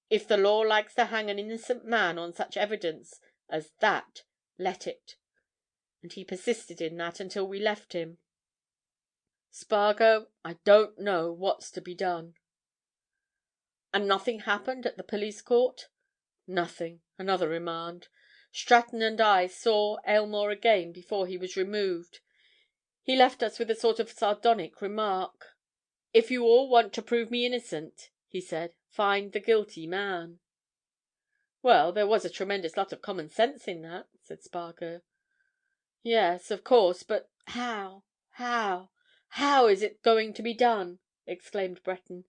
If the law likes to hang an innocent man on such evidence as that, let it. And he persisted in that until we left him. Spargo, I don't know what's to be done." "And nothing happened at the police court?" "Nothing. Another remand. Stratton and I saw Aylmore again before he was removed. He left us with a sort of sardonic remark. 'If you all want to prove me innocent,' he said, 'find the guilty man.'" "Well, there was a tremendous lot of common sense in that," said Spargo. "Yes, of course. But how is it going to be done?" exclaimed Breton.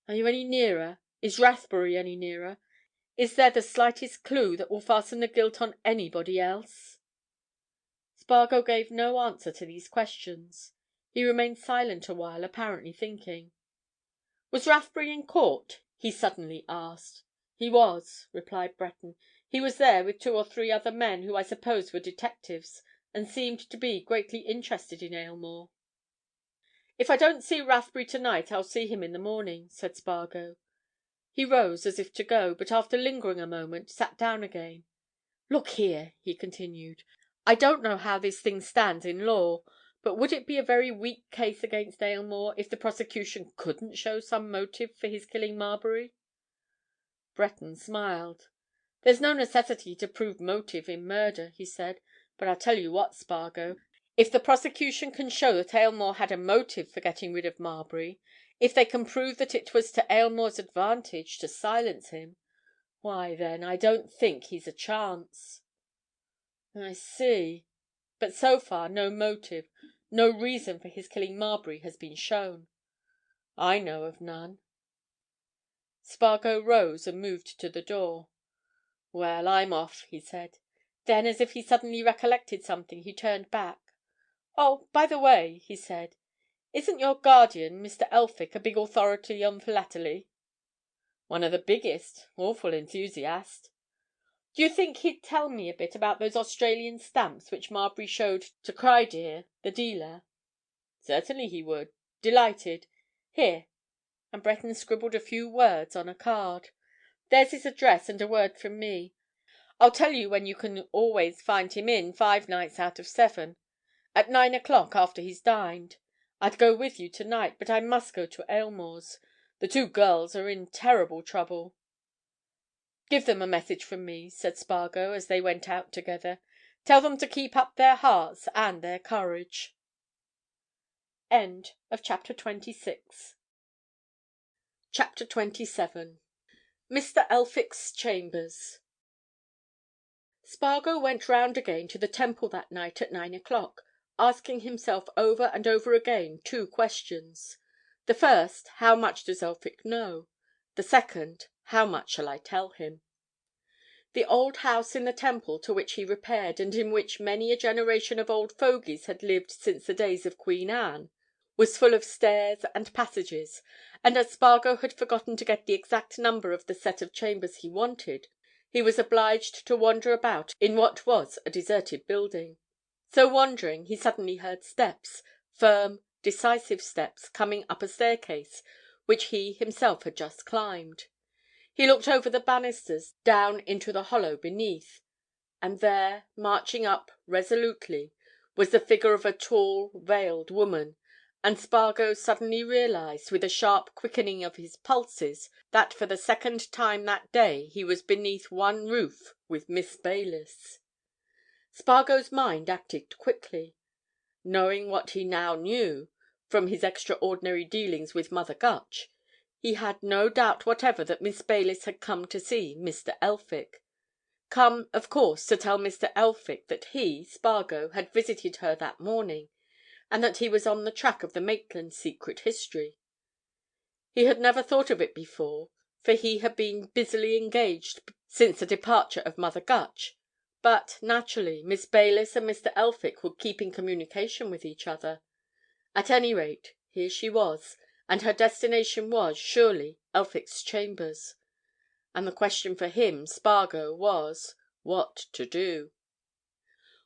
"Are you any nearer? Is Rathbury any nearer? Is there the slightest clue that will fasten the guilt on anybody else?" Spargo gave no answer to these questions. He remained silent a while, apparently thinking. "Was Rathbury in court?" he suddenly asked. "He was," replied Breton. "He was there with 2 or 3 other men who I suppose were detectives, and seemed to be greatly interested in Aylmore." "If I don't see Rathbury tonight I'll see him in the morning," said Spargo. He rose as if to go, but after lingering a moment, sat down again. "Look here," he continued. "I don't know how this thing stands in law, but would it be a very weak case against Aylmore if the prosecution couldn't show some motive for his killing Marbury?" Breton smiled. "There's no necessity to prove motive in murder," he said. "But I'll tell you what, Spargo, if the prosecution can show that Aylmore had a motive for getting rid of Marbury, if they can prove that it was to Aylmore's advantage to silence him, why, then, I don't think he's a chance." "I see. But so far no motive, no reason for his killing Marbury has been shown." "I know of none." Spargo rose and moved to the door. "Well, I'm off," he said. Then, as if he suddenly recollected something, he turned back. "Oh, by the way," he said, "isn't your guardian, Mr. Elphick, a big authority on philately?" "One of the biggest. Awful enthusiast." "Do you think he'd tell me a bit about those Australian stamps which Marbury showed to Criedir, the dealer?" "Certainly he would. Delighted. Here," and Breton scribbled a few words on a card. "There's his address and a word from me. I'll tell you when you can always find him in 5 nights out of 7. At 9 o'clock, after he's dined. I'd go with you tonight, but I must go to Aylmore's. The 2 girls are in terrible trouble." "Give them a message from me," said Spargo, as they went out together. "Tell them to keep up their hearts and their courage." CHAPTER 27. Mr. Elphick's Chambers. Spargo went round again to the Temple that night at 9 o'clock, asking himself over and over again 2 questions. The first, how much does Elphick know? The second, how much shall I tell him? The old house in the Temple to which he repaired, and in which many a generation of old fogies had lived since the days of Queen Anne, was full of stairs and passages, and as Spargo had forgotten to get the exact number of the set of chambers he wanted, he was obliged to wander about in what was a deserted building. So wandering, he suddenly heard steps, firm, decisive steps, coming up a staircase which he himself had just climbed. He looked over the banisters down into the hollow beneath, and there, marching up resolutely, was the figure of a tall, veiled woman, and Spargo suddenly realized, with a sharp quickening of his pulses, that for the second time that day he was beneath one roof with Miss Baylis. Spargo's mind acted quickly. Knowing what he now knew, from his extraordinary dealings with Mother Gutch, he had no doubt whatever that Miss Baylis had come to see Mr. Elphick. Come, of course, to tell Mr. Elphick that he, Spargo, had visited her that morning, and that he was on the track of the Maitland secret history. He had never thought of it before, for he had been busily engaged since the departure of Mother Gutch, but, naturally, Miss Baylis and Mr. Elphick would keep in communication with each other. At any rate, here she was, and her destination was, surely, Elphick's chambers. And the question for him, Spargo, was, what to do?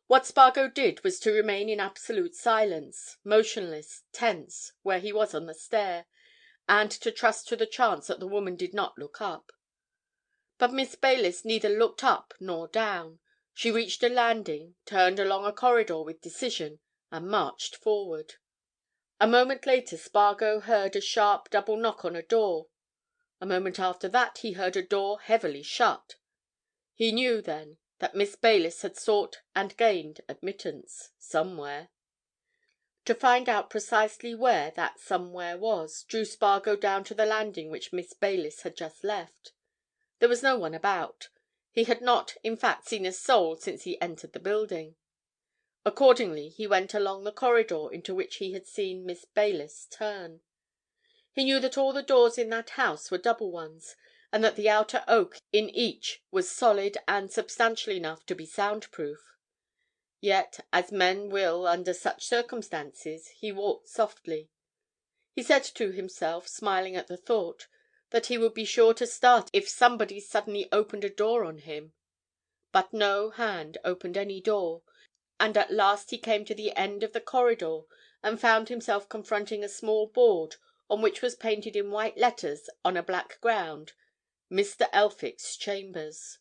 What Spargo did was to remain in absolute silence, motionless, tense, where he was on the stair, and to trust to the chance that the woman did not look up. But Miss Baylis neither looked up nor down. She reached a landing, turned along a corridor with decision, and marched forward. A moment later Spargo heard a sharp double knock on a door. A moment after that he heard a door heavily shut. He knew, then, that Miss Baylis had sought and gained admittance, somewhere. To find out precisely where that somewhere was, drew Spargo down to the landing which Miss Baylis had just left. There was no one about. He had not, in fact, seen a soul since he entered the building. Accordingly, he went along the corridor into which he had seen Miss Baylis turn. He knew that all the doors in that house were double ones, and that the outer oak in each was solid and substantial enough to be soundproof. Yet, as men will under such circumstances, he walked softly. He said to himself, smiling at the thought, that he would be sure to start if somebody suddenly opened a door on him. But no hand opened any door, and at last he came to the end of the corridor and found himself confronting a small board on which was painted in white letters on a black ground, Mr. Elphick's chambers.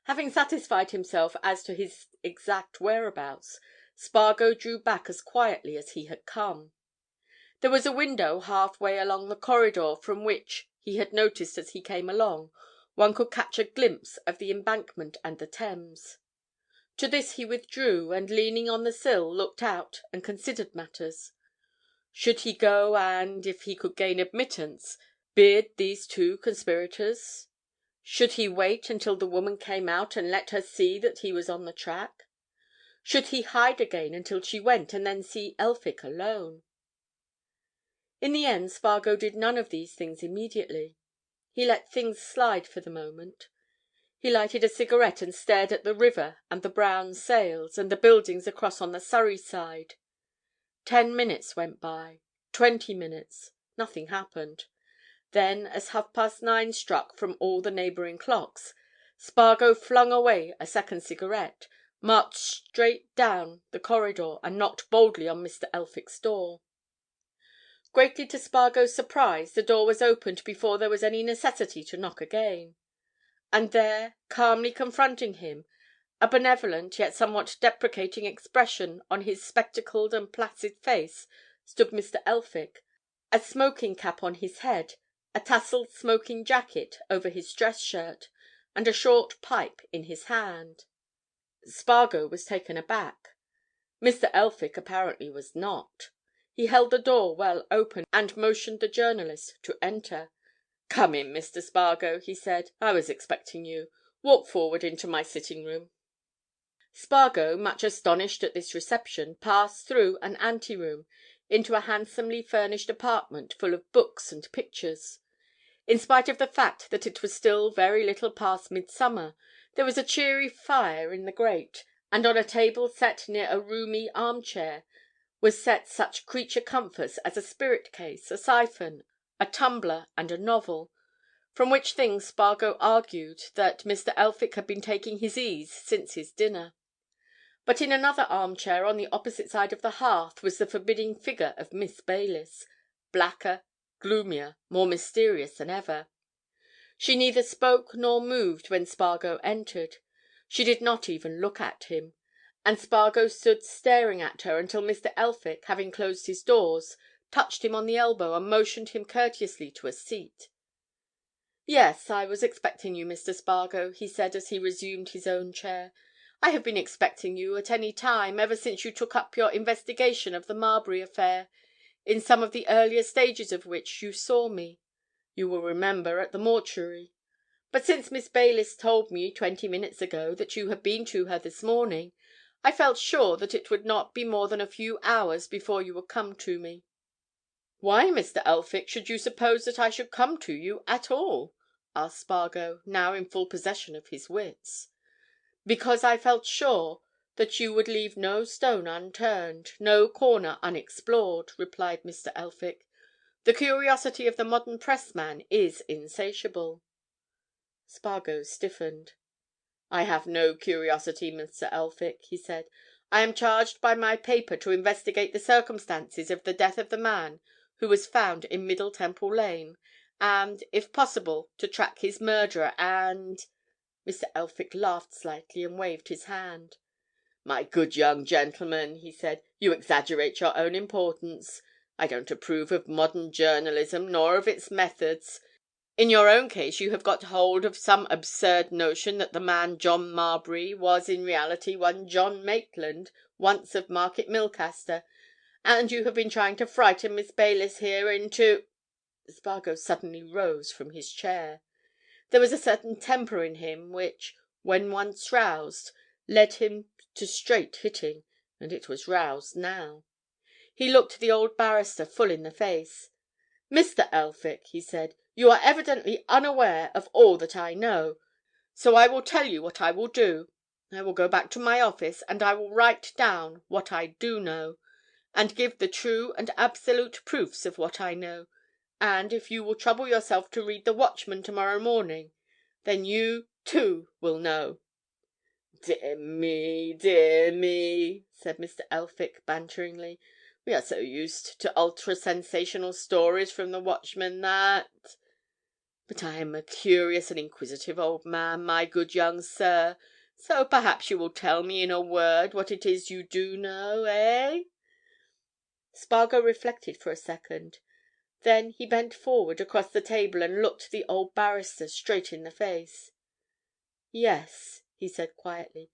Having satisfied himself as to his exact whereabouts, Spargo drew back as quietly as he had come. There was a window half-way along the corridor from which, he had noticed as he came along, one could catch a glimpse of the Embankment and the Thames. To this he withdrew, and leaning on the sill, looked out and considered matters. Should he go and, if he could gain admittance, beard these two conspirators? Should he wait until the woman came out and let her see that he was on the track? Should he hide again until she went and then see Elphick alone? In the end Spargo did none of these things immediately. He let things slide for the moment. He lighted a cigarette and stared at the river and the brown sails, and the buildings across on the Surrey side. 10 minutes went by, 20 minutes, nothing happened. Then, as 9:30 struck from all the neighbouring clocks, Spargo flung away a second cigarette, marched straight down the corridor and knocked boldly on Mr. Elphick's door. Greatly to Spargo's surprise, the door was opened before there was any necessity to knock again. And there, calmly confronting him, a benevolent yet somewhat deprecating expression on his spectacled and placid face, stood Mr. Elphick, a smoking cap on his head, a tasselled smoking jacket over his dress shirt, and a short pipe in his hand. Spargo was taken aback. Mr. Elphick apparently was not. He held the door well open, and motioned the journalist to enter. "Come in, Mr. Spargo," he said. "I was expecting you. Walk forward into my sitting-room." Spargo, much astonished at this reception, passed through an ante-room into a handsomely furnished apartment full of books and pictures. In spite of the fact that it was still very little past midsummer, there was a cheery fire in the grate, and on a table set near a roomy arm-chair was set such creature comforts as a spirit-case, a siphon, a tumbler and a novel, from which things Spargo argued that Mr. Elphick had been taking his ease since his dinner. But in another arm-chair on the opposite side of the hearth was the forbidding figure of Miss Baylis, blacker, gloomier, more mysterious than ever. She neither spoke nor moved when Spargo entered. She did not even look at him, and Spargo stood staring at her until Mr. Elphick, having closed his doors, touched him on the elbow and motioned him courteously to a seat. "Yes, I was expecting you, Mr. Spargo," he said as he resumed his own chair. "I have been expecting you at any time, ever since you took up your investigation of the Marbury affair, in some of the earlier stages of which you saw me, you will remember, at the mortuary. But since Miss Baylis told me 20 minutes ago that you had been to her this morning, I felt sure that it would not be more than a few hours before you would come to me." "Why, Mr. Elphick, should you suppose that I should come to you at all?" asked Spargo, now in full possession of his wits. "Because I felt sure that you would leave no stone unturned, no corner unexplored," replied Mr. Elphick. "The curiosity of the modern pressman is insatiable." Spargo stiffened. "I have no curiosity, Mr. Elphick," he said. "I am charged by my paper to investigate the circumstances of the death of the man who was found in Middle Temple Lane, and, if possible, to track his murderer and—" Mr. Elphick laughed slightly and waved his hand. "My good young gentleman," he said, "you exaggerate your own importance. I don't approve of modern journalism, nor of its methods. In your own case you have got hold of some absurd notion that the man John Marbury was in reality one John Maitland, once of Market Milcaster, and you have been trying to frighten Miss Baylis here into—" Spargo suddenly rose from his chair. There was a certain temper in him which, when once roused, led him to straight hitting, and it was roused now. He looked the old barrister full in the face. "Mr. Elphick," he said, "you are evidently unaware of all that I know, so I will tell you what I will do. I will go back to my office, and I will write down what I do know, and give the true and absolute proofs of what I know, and if you will trouble yourself to read the Watchman tomorrow morning, then you, too, will know." "Dear me," said Mr. Elphick, banteringly. "We are so used to ultra-sensational stories from the Watchman that— But I am a curious and inquisitive old man, my good young sir, so perhaps you will tell me in a word what it is you do know, eh?" Spargo reflected for a second. Then he bent forward across the table and looked the old barrister straight in the face. "Yes," he said quietly,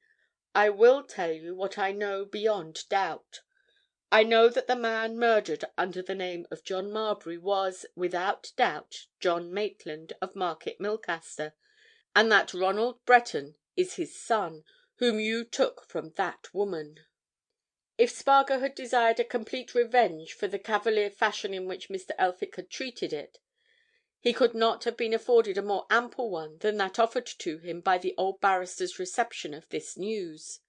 "I will tell you what I know beyond doubt. I know that the man murdered under the name of John Marbury was, without doubt, John Maitland of Market Milcaster, and that Ronald Breton is his son, whom you took from that woman." If Spargo had desired a complete revenge for the cavalier fashion in which Mr. Elphick had treated it, he could not have been afforded a more ample one than that offered to him by the old barrister's reception of this news.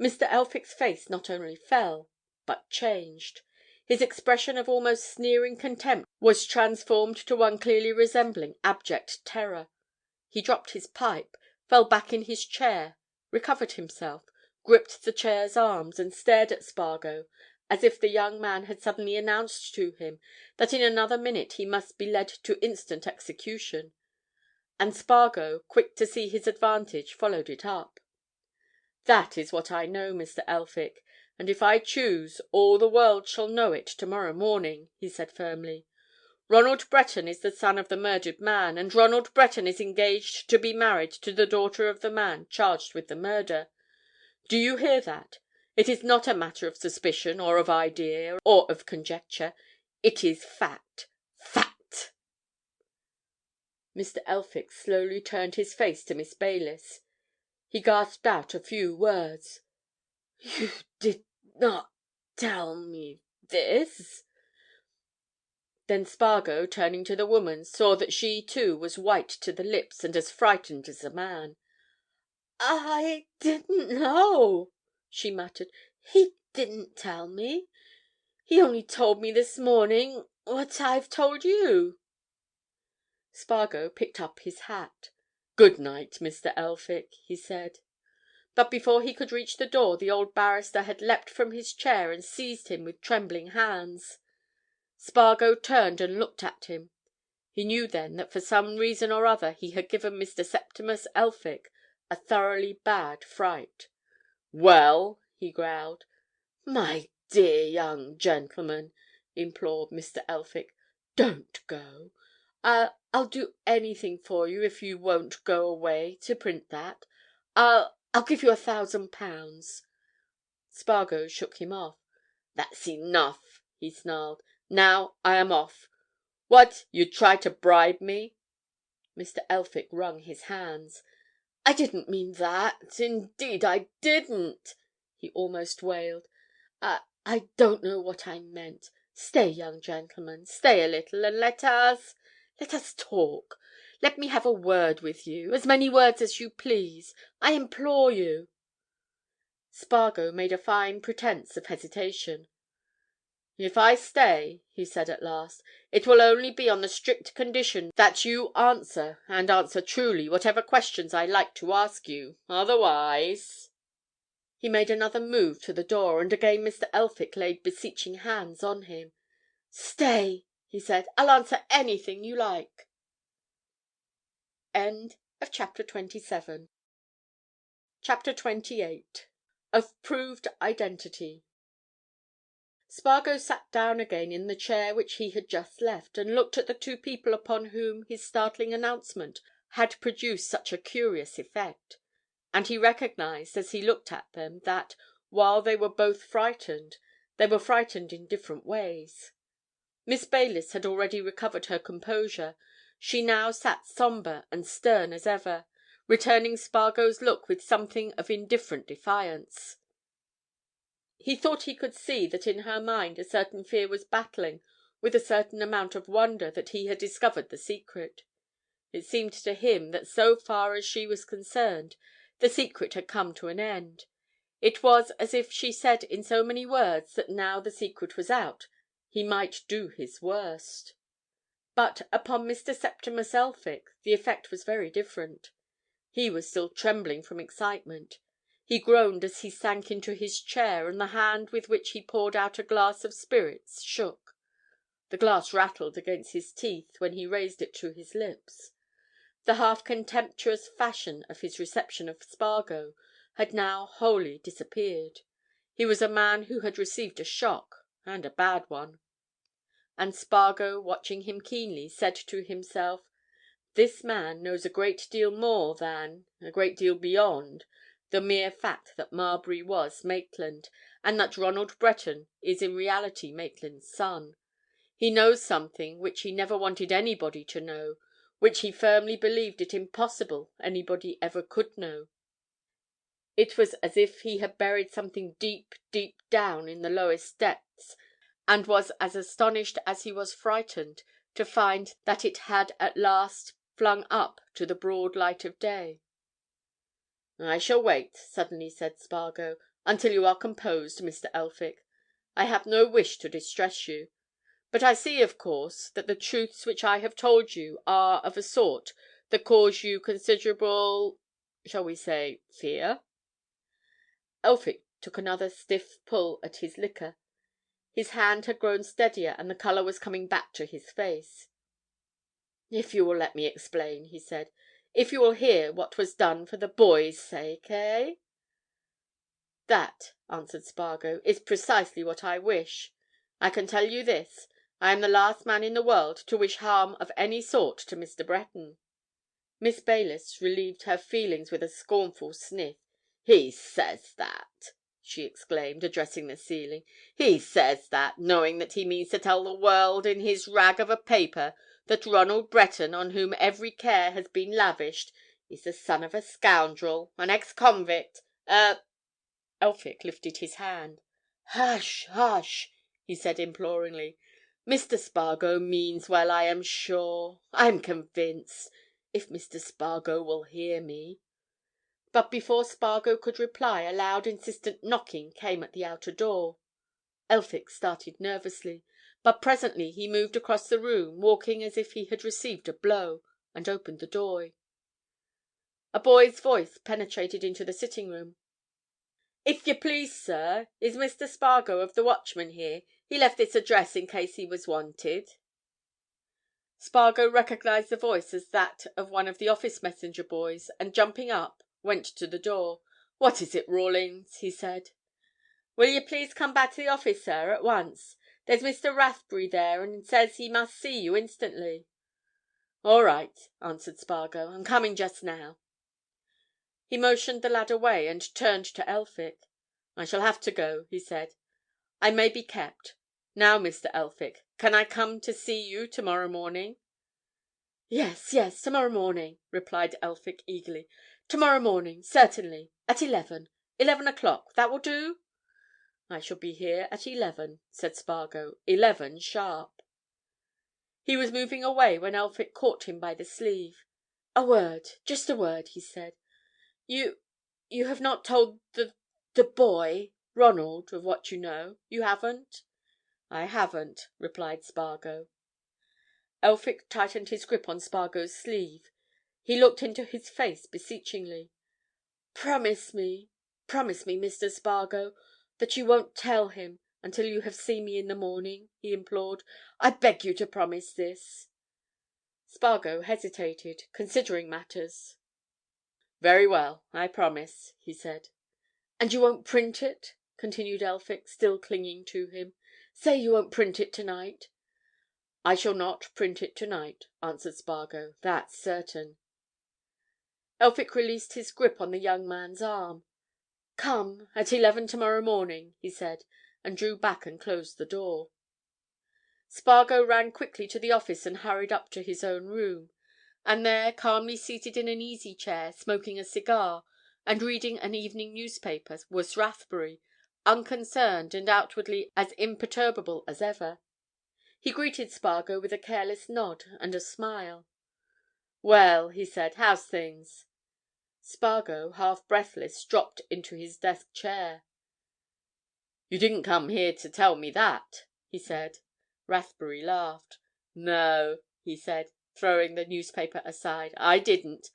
Mr. Elphick's face not only fell, but changed. His expression of almost sneering contempt was transformed to one clearly resembling abject terror. He dropped his pipe, fell back in his chair, recovered himself, gripped the chair's arms, and stared at Spargo as if the young man had suddenly announced to him that in another minute he must be led to instant execution. And Spargo, quick to see his advantage, followed it up. "That is what I know, Mr. Elphick, and if I choose, all the world shall know it tomorrow morning," he said firmly. "Ronald Breton is the son of the murdered man, and Ronald Breton is engaged to be married to the daughter of the man charged with the murder. Do you hear that? It is not a matter of suspicion, or of idea, or of conjecture. It is fact. Fact!" Mr. Elphick slowly turned his face to Miss Baylis. He gasped out a few words. "You did not tell me this?" Then Spargo, turning to the woman, saw that she too was white to the lips and as frightened as the man. "I didn't know," she muttered. "He didn't tell me. He only told me this morning what I've told you." Spargo picked up his hat. "Good night, Mr. Elphick," he said. But before he could reach the door the old barrister had leapt from his chair and seized him with trembling hands. Spargo turned and looked at him. He knew then that for some reason or other he had given Mr. Septimus Elphick a thoroughly bad fright. "Well?" he growled. "My dear young gentleman," implored Mr. Elphick, "don't go. I'll do anything for you if you won't go away to print that. I'll give you £1,000. Spargo shook him off. "That's enough," he snarled. "Now I am off. What, you'd try to bribe me?" Mr. Elphick wrung his hands. "I didn't mean that. Indeed, I didn't!" he almost wailed. "I don't know what I meant. Stay, young gentleman, stay a little, and let us talk. Let me have a word with you, as many words as you please. I implore you." Spargo made a fine pretence of hesitation. "If I stay," he said at last, "it will only be on the strict condition that you answer, and answer truly, whatever questions I like to ask you. Otherwise—" He made another move to the door, and again Mr. Elphick laid beseeching hands on him. "Stay!" he said. "I'll answer anything you like." Chapter 28. Of Proved Identity. Spargo sat down again in the chair which he had just left, and looked at the two people upon whom his startling announcement had produced such a curious effect. And he recognized, as he looked at them, that, while they were both frightened, they were frightened in different ways. Miss Baylis had already recovered her composure. She now sat sombre and stern as ever, returning Spargo's look with something of indifferent defiance. He thought he could see that in her mind a certain fear was battling with a certain amount of wonder that he had discovered the secret. It seemed to him that so far as she was concerned, the secret had come to an end. It was as if she said in so many words that now the secret was out, he might do his worst. But upon Mr. Septimus Elphick the effect was very different. He was still trembling from excitement. He groaned as he sank into his chair, and the hand with which he poured out a glass of spirits shook. The glass rattled against his teeth when he raised it to his lips. The half-contemptuous fashion of his reception of Spargo had now wholly disappeared. He was a man who had received a shock, and a bad one. And Spargo, watching him keenly, said to himself, "This man knows a great deal more than, a great deal beyond, the mere fact that Marbury was Maitland, and that Ronald Breton is in reality Maitland's son. He knows something which he never wanted anybody to know, which he firmly believed it impossible anybody ever could know. It was as if he had buried something deep, deep down in the lowest depths, and was as astonished as he was frightened to find that it had at last flung up to the broad light of day. "I shall wait," suddenly said Spargo, "until you are composed, Mr. Elphick. I have no wish to distress you. But I see, of course, that the truths which I have told you are of a sort that cause you considerable—shall we say, fear?" Elphick took another stiff pull at his liquor. His hand had grown steadier and the colour was coming back to his face. "If you will let me explain," he said. "If you will hear what was done for the boy's sake, eh?" "That," answered Spargo, "is precisely what I wish. I can tell you this. I am the last man in the world to wish harm of any sort to Mr. Breton." Miss Baylis relieved her feelings with a scornful sniff. "He says that!" she exclaimed, addressing the ceiling. "He says that, knowing that he means to tell the world in his rag of a paper that Ronald Breton, on whom every care has been lavished, is the son of a scoundrel, an ex-convict, Elphick lifted his hand. "Hush, hush!" he said imploringly. "Mr. Spargo means well, I am sure. I'm convinced. If Mr. Spargo will hear me—" But before Spargo could reply a loud insistent knocking came at the outer door. Elphick started nervously, but presently he moved across the room, walking as if he had received a blow, and opened the door. A boy's voice penetrated into the sitting-room. "If you please, sir, is Mr. Spargo of the Watchman here? He left this address in case he was wanted." Spargo recognized the voice as that of one of the office messenger boys, and jumping up, went to the door. "What is it, Rawlings?" he said. "Will you please come back to the office, sir, at once? There's Mr. Rathbury there, and says he must see you instantly." "All right," answered Spargo. "I'm coming just now." He motioned the lad away, and turned to Elphick. "I shall have to go," he said. "I may be kept. Now, Mr. Elphick, can I come to see you tomorrow morning?" "Yes, tomorrow morning," replied Elphick eagerly. "Tomorrow morning, certainly. At 11. 11 o'clock. That will do?" "I shall be here at 11," said Spargo. "11 sharp." He was moving away when Elphick caught him by the sleeve. "A word—just a word," he said. "You have not told the boy, Ronald, of what you know? You haven't?" "I haven't," replied Spargo. Elphick tightened his grip on Spargo's sleeve. He looked into his face beseechingly. "Promise me, Mr. Spargo, that you won't tell him until you have seen me in the morning," he implored. "I beg you to promise this." Spargo hesitated, considering matters. "Very well, I promise," he said. "And you won't print it?" continued Elphick, still clinging to him. "Say you won't print it tonight." "I shall not print it tonight," answered Spargo. "That's certain." Elphick released his grip on the young man's arm. "Come, at 11 tomorrow morning," he said, and drew back and closed the door. Spargo ran quickly to the office and hurried up to his own room. And there, calmly seated in an easy chair, smoking a cigar, and reading an evening newspaper, was Rathbury, unconcerned and outwardly as imperturbable as ever. He greeted Spargo with a careless nod and a smile. "Well," he said, "how's things?" Spargo, half breathless, dropped into his desk chair. "You didn't come here to tell me that," he said. Rathbury laughed. "No," he said, throwing the newspaper aside, "I didn't.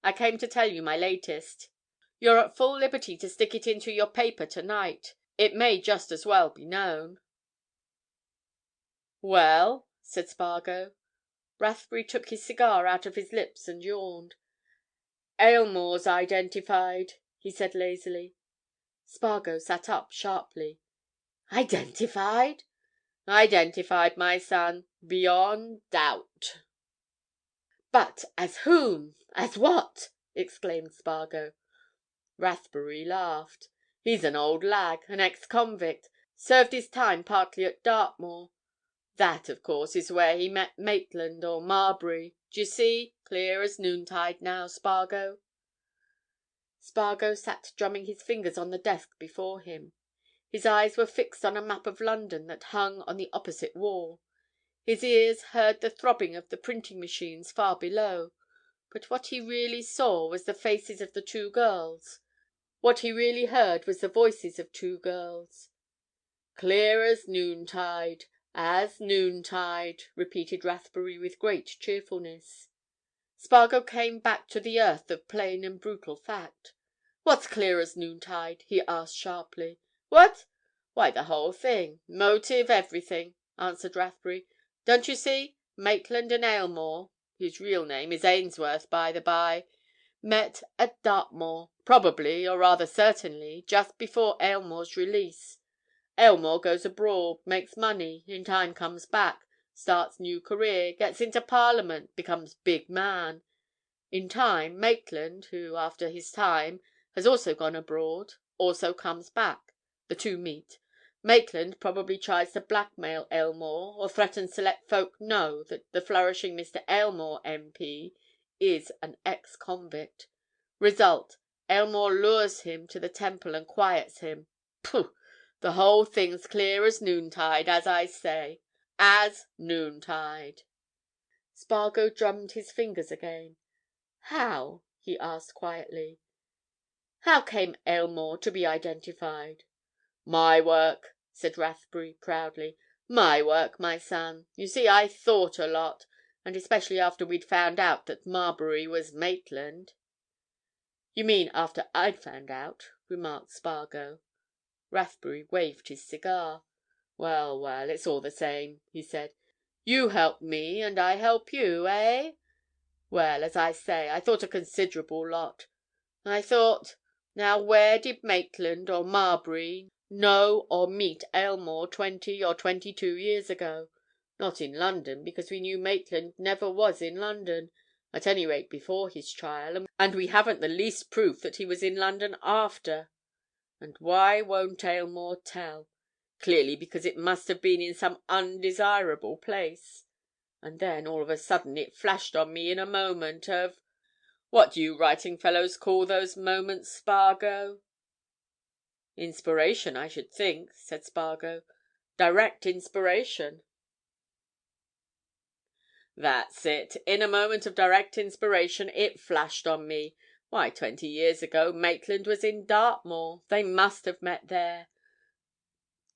I came to tell you my latest. You're at full liberty to stick it into your paper tonight. It may just as well be known." "Well?" said Spargo. Rathbury took his cigar out of his lips and yawned. "Aylmore's identified," he said lazily. Spargo sat up sharply. "Identified?" "Identified, my son. Beyond doubt." "But as whom? As what?" exclaimed Spargo. Rathbury laughed. "He's an old lag, an ex-convict. Served his time partly at Dartmoor. That, of course, is where he met Maitland or Marbury. D'ye see? Clear as noontide now, Spargo." Spargo sat drumming his fingers on the desk before him. His eyes were fixed on a map of London that hung on the opposite wall. His ears heard the throbbing of the printing machines far below. But what he really saw was the faces of the two girls. What he really heard was the voices of two girls. "Clear as noontide, as noontide," repeated Rathbury with great cheerfulness. Spargo came back to the earth of plain and brutal fact. "What's clear as noontide?" he asked sharply. "What? Why, the whole thing. Motive, everything," answered Rathbury. "Don't you see? Maitland and Aylmore—his real name is Ainsworth, by the by—met at Dartmoor, probably, or rather certainly, just before Aylmore's release. Aylmore goes abroad, makes money, in time comes back, starts new career, gets into Parliament, becomes big man. In time, Maitland, who, after his time, has also gone abroad, also comes back. The two meet. Maitland probably tries to blackmail Aylmore, or threatens to let folk know that the flourishing Mr. Aylmore, MP, is an ex-convict. Result: Aylmore lures him to the Temple and quiets him. Pooh! The whole thing's clear as noontide, as I say. As noontide." Spargo drummed his fingers again. "How?" he asked quietly. "How came Aylmore to be identified?" "My work," said Rathbury proudly. "My work, my son. You see, I thought a lot, and especially after we'd found out that Marbury was Maitland." "You mean after I'd found out," remarked Spargo. Rathbury waved his cigar. "Well, well, it's all the same," he said. "You help me and I help you, eh? Well, as I say, I thought a considerable lot. I thought—now where did Maitland or Marbury know or meet Aylmore 20 or 22 years ago? Not in London, because we knew Maitland never was in London, at any rate before his trial, and we haven't the least proof that he was in London after. And why won't Aylmore tell? Clearly because it must have been in some undesirable place. And then, all of a sudden, it flashed on me in a moment of—what do you writing fellows call those moments, Spargo?" "Inspiration, I should think," said Spargo. "Direct inspiration." "That's it. In a moment of direct inspiration it flashed on me. Why, 20 years ago Maitland was in Dartmoor. They must have met there.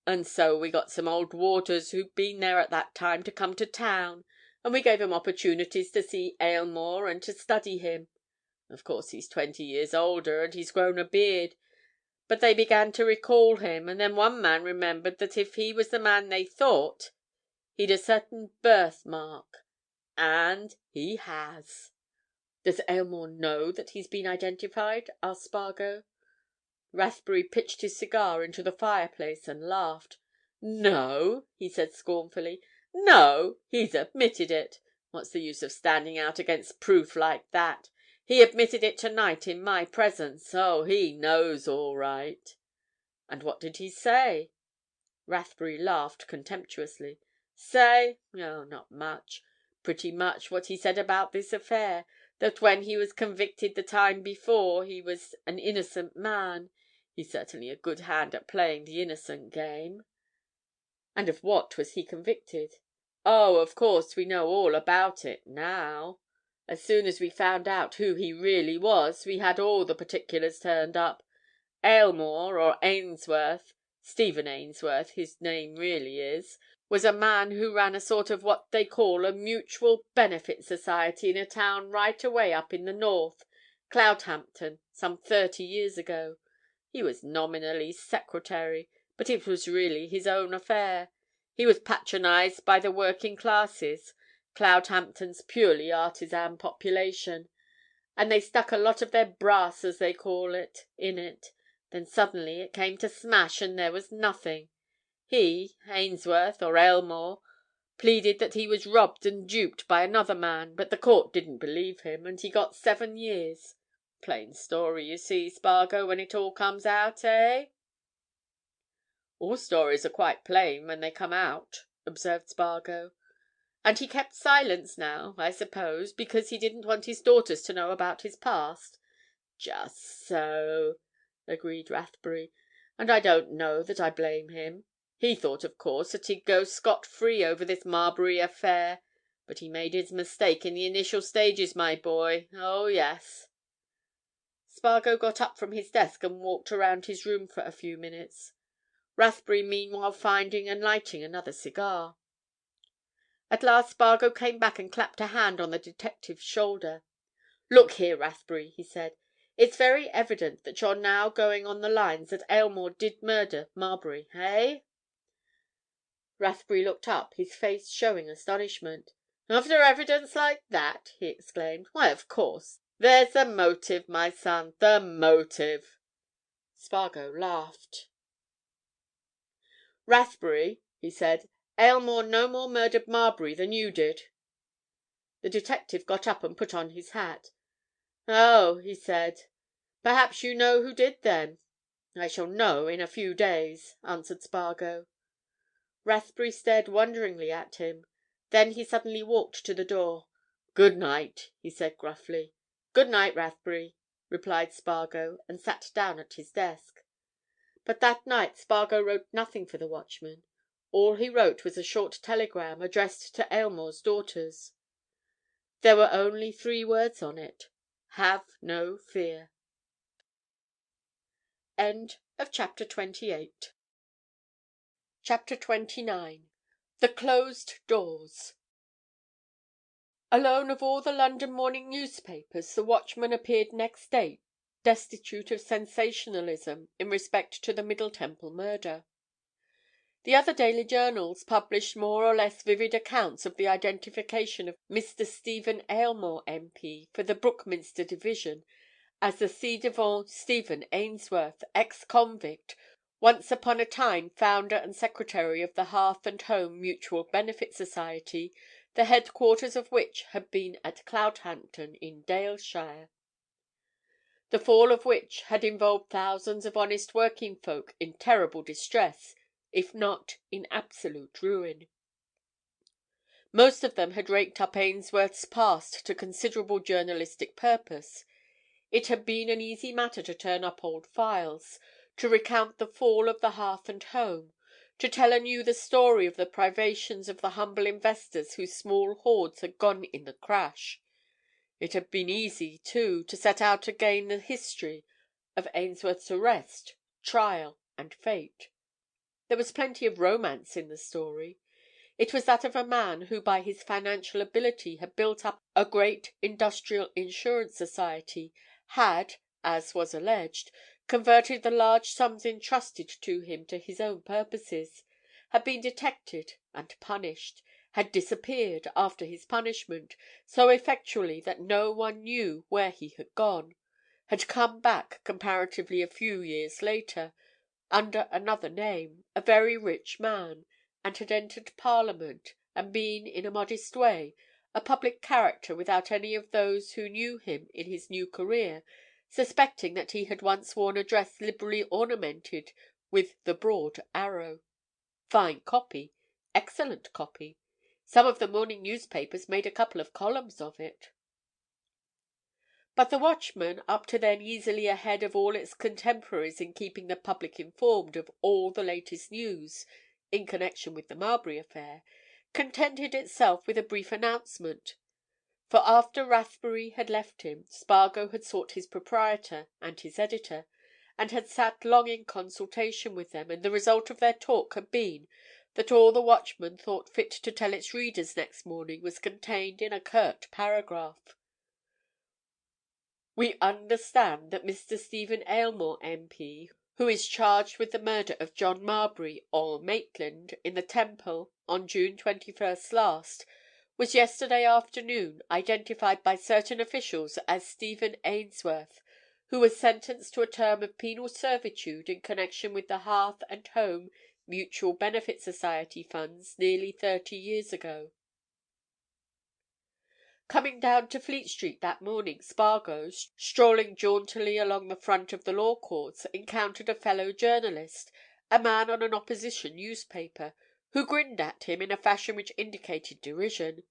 And so we got some old warders who'd been there at that time to come to town, and we gave 'em opportunities to see Aylmore and to study him. Of course, he's 20 years older, and he's grown a beard, but they began to recall him, and then one man remembered that if he was the man they thought, he'd a certain birthmark. And he has." "Does Aylmore know that he's been identified?" asked Spargo. Rathbury pitched his cigar into the fireplace and laughed. "No?" he said scornfully. "No! He's admitted it. What's the use of standing out against proof like that? He admitted it tonight in my presence. Oh, he knows all right." "And what did he say?" Rathbury laughed contemptuously. "Say? Oh, not much. Pretty much what he said about this affair, that when he was convicted the time before he was an innocent man. He's certainly a good hand at playing the innocent game." "And of what was he convicted?" Oh, of course, we know all about it now. As soon as we found out who he really was, we had all the particulars turned up. Aylmore, or Ainsworth, Stephen Ainsworth, his name really is, was a man who ran a sort of what they call a mutual benefit society in a town right away up in the north, Cloudhampton, some 30 years ago. He was nominally secretary, but it was really his own affair. He was patronised by the working classes, Cloudhampton's purely artisan population, and they stuck a lot of their brass, as they call it, in it. Then suddenly it came to smash, and there was nothing. He, Ainsworth, or Aylmore, pleaded that he was robbed and duped by another man, but the court didn't believe him, and he got 7 years. Plain story, you see, Spargo, when it all comes out, eh?" "All stories are quite plain when they come out," observed Spargo. "And he kept silence now, I suppose, because he didn't want his daughters to know about his past?" "Just so," agreed Rathbury. "And I don't know that I blame him. He thought, of course, that he'd go scot-free over this Marbury affair, but he made his mistake in the initial stages, my boy. Oh, yes." Spargo got up from his desk and walked around his room for a few minutes, Rathbury meanwhile finding and lighting another cigar. At last Spargo came back and clapped a hand on the detective's shoulder. "Look here, Rathbury," he said. "It's very evident that you're now going on the lines that Aylmore did murder Marbury, eh?" Rathbury looked up, his face showing astonishment. "After evidence like that?" he exclaimed. "Why, of course. There's the motive, my son, the motive." Spargo laughed. "Rathbury," he said, "Aylmore no more murdered Marbury than you did." The detective got up and put on his hat. "Oh," he said. "Perhaps you know who did, then?" "I shall know in a few days," answered Spargo. Rathbury stared wonderingly at him. Then he suddenly walked to the door. "Good night," he said gruffly. "Good night, Rathbury," replied Spargo, and sat down at his desk. But that night Spargo wrote nothing for the Watchman. All he wrote was a short telegram, addressed to Aylmore's daughters. There were only 3 words on it: "Have no fear." Chapter 29. The Closed Doors. Alone of all the London morning newspapers, the Watchman appeared next day destitute of sensationalism in respect to the Middle Temple murder. The other daily journals published more or less vivid accounts of the identification of Mr. Stephen Aylmore, MP, for the Brookminster division, as the ci devant Stephen Ainsworth, ex-convict, once upon a time founder and secretary of the Hearth and Home Mutual Benefit Society, the headquarters of which had been at Cloudhampton in Daleshire. The fall of which had involved thousands of honest working folk in terrible distress, if not in absolute ruin. Most of them had raked up Ainsworth's past to considerable journalistic purpose. It had been an easy matter to turn up old files, to recount the fall of the Hearth and Home, to tell anew the story of the privations of the humble investors whose small hoards had gone in the crash. It had been easy, too, to set out again the history of Ainsworth's arrest, trial, and fate. There was plenty of romance in the story. It was that of a man who by his financial ability had built up a great industrial insurance society, had, as was alleged, converted the large sums entrusted to him to his own purposes, had been detected and punished, had disappeared after his punishment so effectually that no one knew where he had gone, had come back comparatively a few years later, under another name, a very rich man, and had entered Parliament, and been, in a modest way, a public character without any of those who knew him in his new career suspecting that he had once worn a dress liberally ornamented with the broad arrow. Fine copy, excellent copy. Some of the morning newspapers made a couple of columns of it. But the Watchman, up to then easily ahead of all its contemporaries in keeping the public informed of all the latest news in connection with the Marbury affair, contented itself with a brief announcement. For after Rathbury had left him, Spargo had sought his proprietor and his editor, and had sat long in consultation with them, and the result of their talk had been that all the Watchman thought fit to tell its readers next morning was contained in a curt paragraph. We understand that Mr. Stephen Aylmore, MP, who is charged with the murder of John Marbury, or Maitland, in the Temple on June 21st last, was yesterday afternoon identified by certain officials as Stephen Ainsworth, who was sentenced to a term of penal servitude in connection with the Hearth and Home Mutual Benefit Society funds nearly 30 years ago. Coming down to Fleet Street that morning, Spargo, strolling jauntily along the front of the Law Courts, encountered a fellow journalist, a man on an opposition newspaper, who grinned at him in a fashion which indicated derision.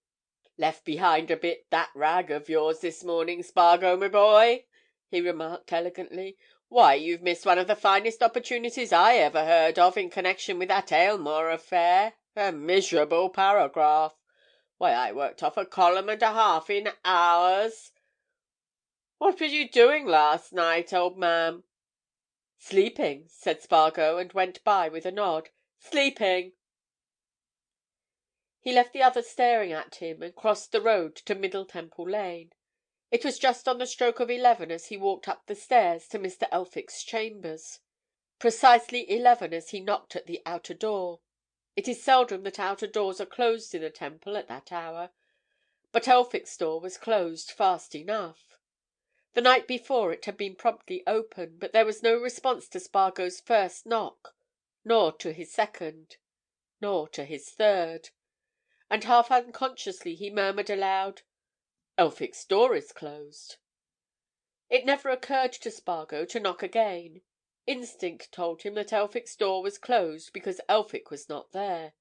"Left behind a bit, that rag of yours this morning, Spargo, my boy," he remarked elegantly. "Why, you've missed one of the finest opportunities I ever heard of in connection with that Aylmore affair. A miserable paragraph! Why, I worked off a column and a half in hours. What were you doing last night, old man?" "Sleeping," said Spargo, and went by with a nod. "Sleeping." He left the other staring at him, and crossed the road to Middle Temple Lane. It was just on the stroke of 11 as he walked up the stairs to Mr. Elphick's chambers. Precisely 11 as he knocked at the outer door. It is seldom that outer doors are closed in the Temple at that hour, but Elphick's door was closed fast enough. The night before it had been promptly open, but there was no response to Spargo's first knock, nor to his second, nor to his third, and half unconsciously he murmured aloud, "Elphick's door is closed." It never occurred to Spargo to knock again. Instinct told him that Elphick's door was closed because Elphick was not there.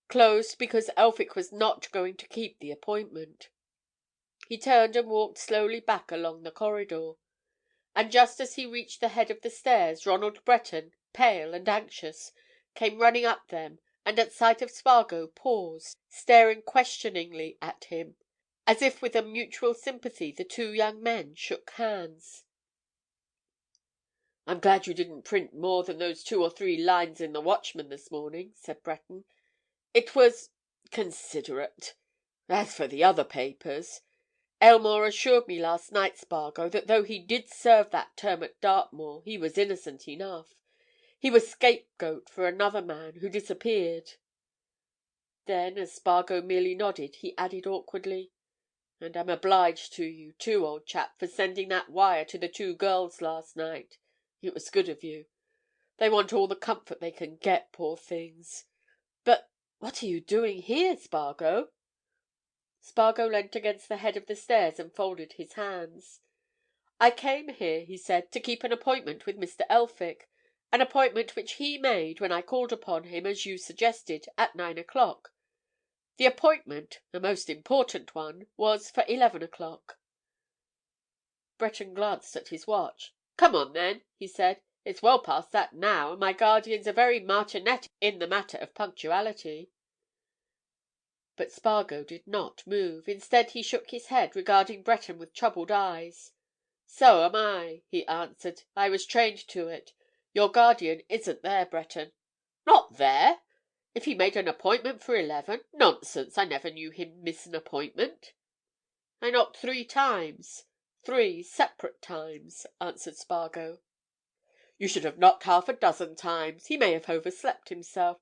Closed because Elphick was not going to keep the appointment. He turned and walked slowly back along the corridor. And just as he reached the head of the stairs, Ronald Breton, pale and anxious, came running up them, and at sight of Spargo paused, staring questioningly at him. As if with a mutual sympathy the two young men shook hands. "I'm glad you didn't print more than those 2 or 3 lines in the Watchman this morning," said Breton. "It was—considerate. As for the other papers, Aylmore assured me last night, Spargo, that though he did serve that term at Dartmoor, he was innocent enough. He was scapegoat for another man who disappeared." Then, as Spargo merely nodded, he added awkwardly, "And I'm obliged to you, too, old chap, for sending that wire to the 2 girls last night. It was good of you. They want all the comfort they can get, poor things. But what are you doing here, Spargo?" Spargo leant against the head of the stairs and folded his hands. "I came here," he said, "to keep an appointment with Mr. Elphick, an appointment which he made when I called upon him, as you suggested, at 9 o'clock. The appointment, a most important one, was for 11 o'clock." Breton glanced at his watch. "Come on, then," he said. "It's well past that now, and my guardians are very martinet in the matter of punctuality." But Spargo did not move. Instead, he shook his head, regarding Breton with troubled eyes. "So am I," he answered. "I was trained to it. Your guardian isn't there, Breton." "Not there? If he made an appointment for 11? Nonsense! I never knew him miss an appointment." "I knocked 3 times. 3 separate times," answered Spargo. "You should have knocked half a dozen times. He may have overslept himself.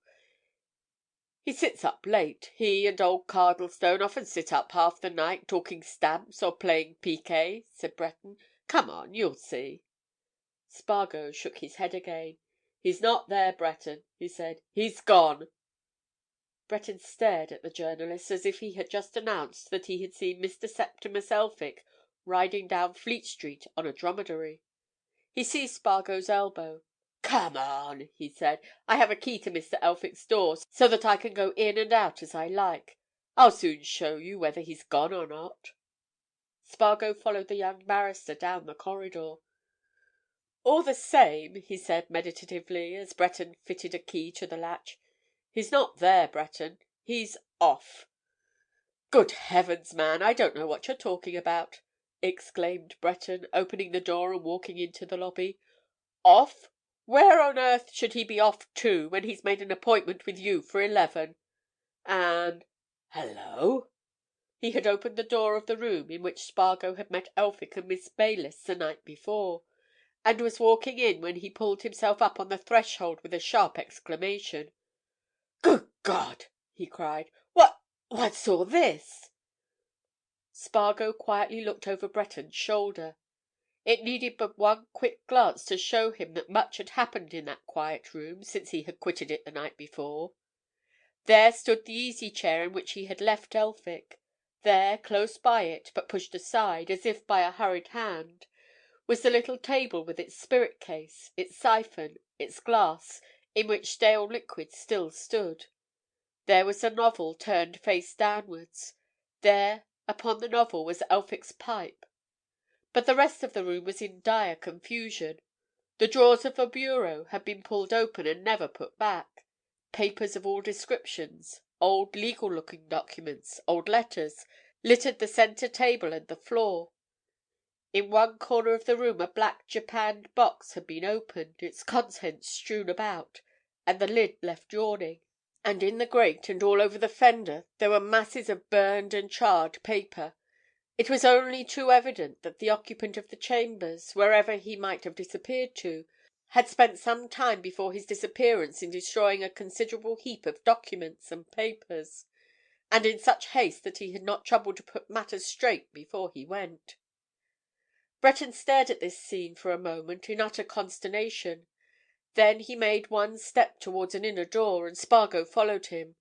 He sits up late. He and old Cardlestone often sit up half the night, talking stamps or playing piquet," said Breton. "Come on, you'll see." Spargo shook his head again. "He's not there, Breton," he said. "He's gone." Breton stared at the journalist as if he had just announced that he had seen Mr. Septimus Elphick riding down Fleet Street on a dromedary. He seized Spargo's elbow. "Come on," he said. "I have a key to Mr. Elphick's door, so that I can go in and out as I like. I'll soon show you whether he's gone or not." Spargo followed the young barrister down the corridor. "All the same," he said meditatively, as Breton fitted a key to the latch, "he's not there, Breton. He's off." "Good heavens, man, I don't know what you're talking about!" exclaimed Breton, opening the door and walking into the lobby. "Off? Where on earth should he be off to, when he's made an appointment with you for 11? And—Hello!" He had opened the door of the room in which Spargo had met Elphick and Miss Baylis the night before, and was walking in when he pulled himself up on the threshold with a sharp exclamation. "Good God!" he cried. "What's all this?" Spargo quietly looked over Breton's shoulder. It needed but one quick glance to show him that much had happened in that quiet room since he had quitted it the night before. There stood the easy chair in which he had left Elphick. There, close by it, but pushed aside, as if by a hurried hand, was the little table with its spirit case, its siphon, its glass, in which stale liquid still stood. There was the novel turned face downwards. There, upon the novel, was Elphick's pipe. But the rest of the room was in dire confusion. The drawers of the bureau had been pulled open and never put back. Papers of all descriptions, old legal-looking documents, old letters, littered the centre table and the floor. In one corner of the room a black japanned box had been opened, its contents strewn about, and the lid left yawning. And in the grate and all over the fender there were masses of burned and charred paper. It was only too evident that the occupant of the chambers, wherever he might have disappeared to, had spent some time before his disappearance in destroying a considerable heap of documents and papers, and in such haste that he had not troubled to put matters straight before he went. Breton stared at this scene for a moment in utter consternation. Then he made one step towards an inner door, and Spargo followed him.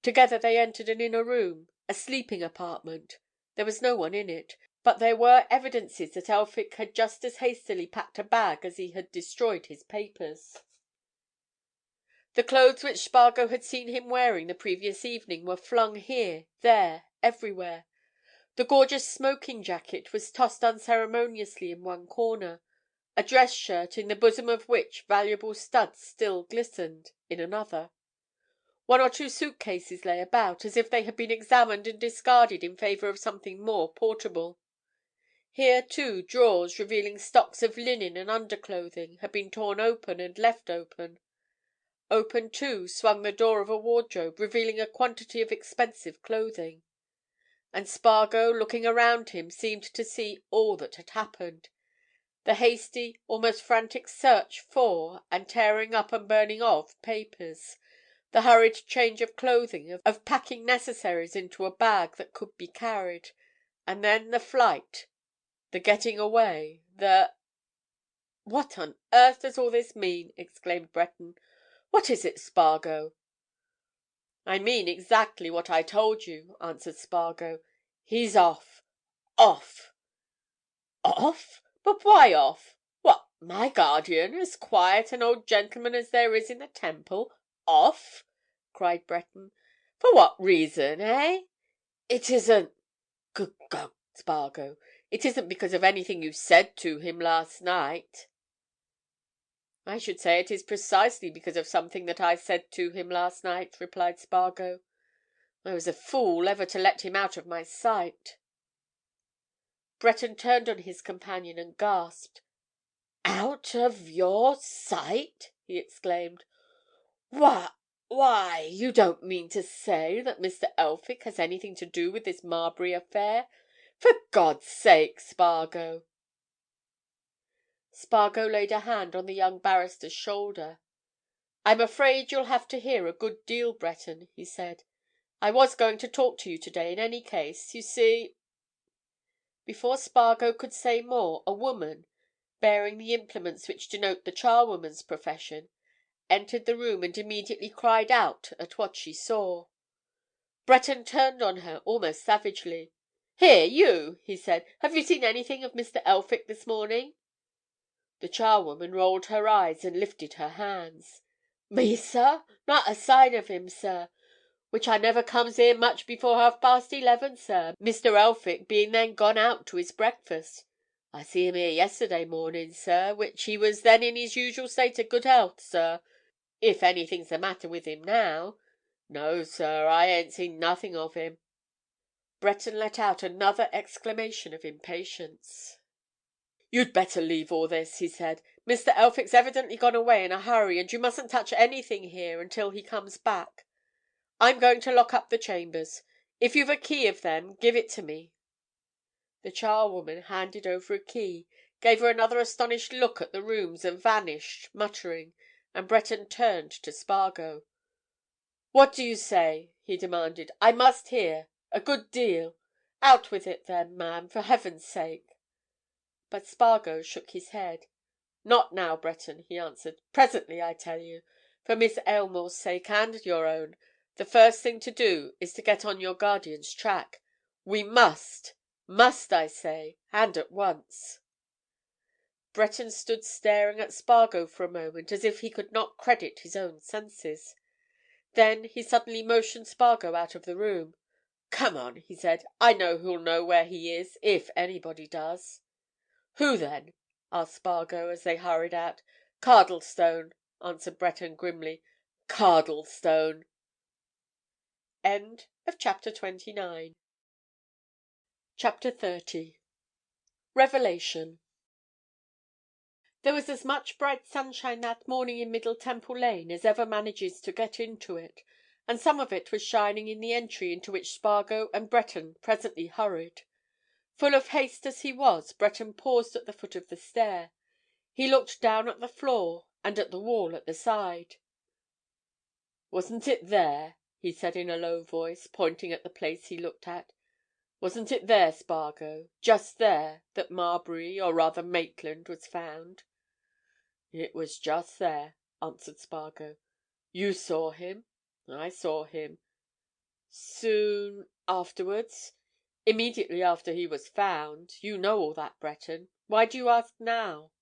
Together they entered an inner room, a sleeping apartment. There was no one in it, but there were evidences that Elphick had just as hastily packed a bag as he had destroyed his papers. The clothes which Spargo had seen him wearing the previous evening were flung here, there, everywhere. The gorgeous smoking jacket was tossed unceremoniously in one corner, a dress shirt, in the bosom of which valuable studs still glistened, in another. One or two suitcases lay about, as if they had been examined and discarded in favour of something more portable. Here, too, drawers revealing stocks of linen and underclothing had been torn open and left open. Open, too, swung the door of a wardrobe, revealing a quantity of expensive clothing. And Spargo, looking around him, seemed to see all that had happened. The hasty, almost frantic search for, and tearing up and burning of, papers, the hurried change of clothing, of packing necessaries into a bag that could be carried, and then the flight, the getting away, the— "What on earth does all this mean?" exclaimed Breton. "What is it, Spargo?" "I mean exactly what I told you," answered Spargo. "He's off. Off!" "Off? But why off? What, my guardian, as quiet an old gentleman as there is in the Temple, off?" cried Breton. "For what reason, eh? It isn't— Good God, Spargo, it isn't because of anything you said to him last night?" "I should say it is precisely because of something that I said to him last night," replied Spargo. "I was a fool ever to let him out of my sight." Breton turned on his companion and gasped. "Out of your sight?" he exclaimed. "Why, you don't mean to say that Mr. Elphick has anything to do with this Marbury affair? For God's sake, Spargo!" Spargo laid a hand on the young barrister's shoulder. "I'm afraid you'll have to hear a good deal, Breton," he said. "I was going to talk to you today in any case. You see—" Before Spargo could say more, a woman, bearing the implements which denote the charwoman's profession, entered the room and immediately cried out at what she saw. Breton turned on her almost savagely. "Here, you!" he said. "Have you seen anything of Mr. Elphick this morning?" The charwoman rolled her eyes and lifted her hands. "Me, sir? Not a sign of him, sir. Which I never comes here much before 11:30, sir, Mr. Elphick being then gone out to his breakfast. I see him here yesterday morning, sir, which he was then in his usual state of good health, sir, if anything's the matter with him now. "No, sir, I ain't seen nothing of him." Breton let out another exclamation of impatience. "You'd better leave all this," he said. "Mr. Elphick's evidently gone away in a hurry, and you mustn't touch anything here until he comes back. I'm going to lock up the chambers. If you've a key of them, give it to me." The charwoman handed over a key, gave her another astonished look at the rooms and vanished, muttering, and Breton turned to Spargo. "What do you say?" he demanded. "I must hear. A good deal. Out with it then, man, for heaven's sake." But Spargo shook his head. "Not now, Breton," he answered. "Presently, I tell you. For Miss Aylmore's sake and your own, the first thing to do is to get on your guardian's track. We must, I say, and at once." Breton stood staring at Spargo for a moment as if he could not credit his own senses. Then he suddenly motioned Spargo out of the room. "Come on," he said. "I know who'll know where he is, if anybody does." "Who, then?" asked Spargo, as they hurried out. "Cardlestone," answered Breton grimly. "Cardlestone!" Chapter 30. Revelation. There was as much bright sunshine that morning in Middle Temple Lane as ever manages to get into it, and some of it was shining in the entry into which Spargo and Breton presently hurried. Full of haste as he was, Breton paused at the foot of the stair. He looked down at the floor and at the wall at the side. "Wasn't it there?" he said in a low voice, pointing at the place he looked at. "Wasn't it there, Spargo, just there, that Marbury, or rather Maitland, was found?" "It was just there," answered Spargo. "You saw him?" "I saw him." "Soon—afterwards?" "Immediately after he was found. You know all that, Breton. Why do you ask now?"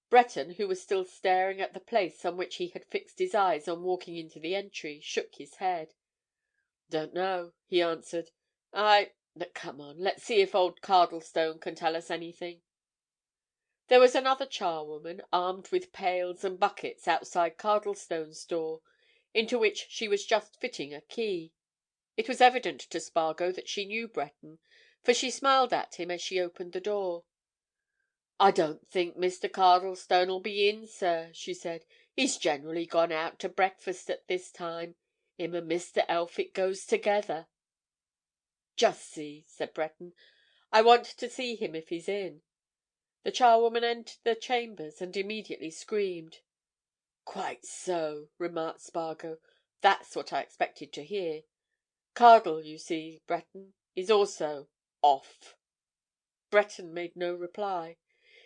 Breton, who was still staring at the place on which he had fixed his eyes on walking into the entry, shook his head. "Don't know," he answered. But come on, let's see if old Cardlestone can tell us anything." There was another charwoman, armed with pails and buckets, outside Cardlestone's door, into which she was just fitting a key. It was evident to Spargo that she knew Breton, for she smiled at him as she opened the door. "I don't think Mr. Cardlestone'll be in, sir," she said. "He's generally gone out to breakfast at this time. Him and Mr. Elphick goes together." "Just see," said Breton. "I want to see him if he's in." The charwoman entered the chambers and immediately screamed. "Quite so," remarked Spargo. "That's what I expected to hear. Cardle, you see, Breton, is also off." Breton made no reply.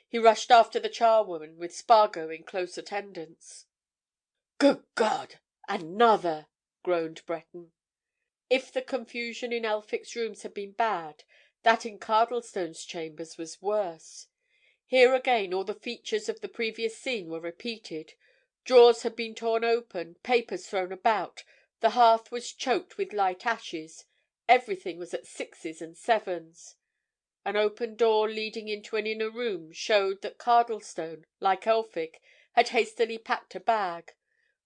He rushed after the charwoman, with Spargo in close attendance. "Good God! Another!" groaned Breton. If the confusion in Elphick's rooms had been bad, that in Cardlestone's chambers was worse. Here again all the features of the previous scene were repeated. Drawers had been torn open, papers thrown about, the hearth was choked with light ashes, everything was at sixes and sevens. An open door leading into an inner room showed that Cardlestone, like Elphick, had hastily packed a bag;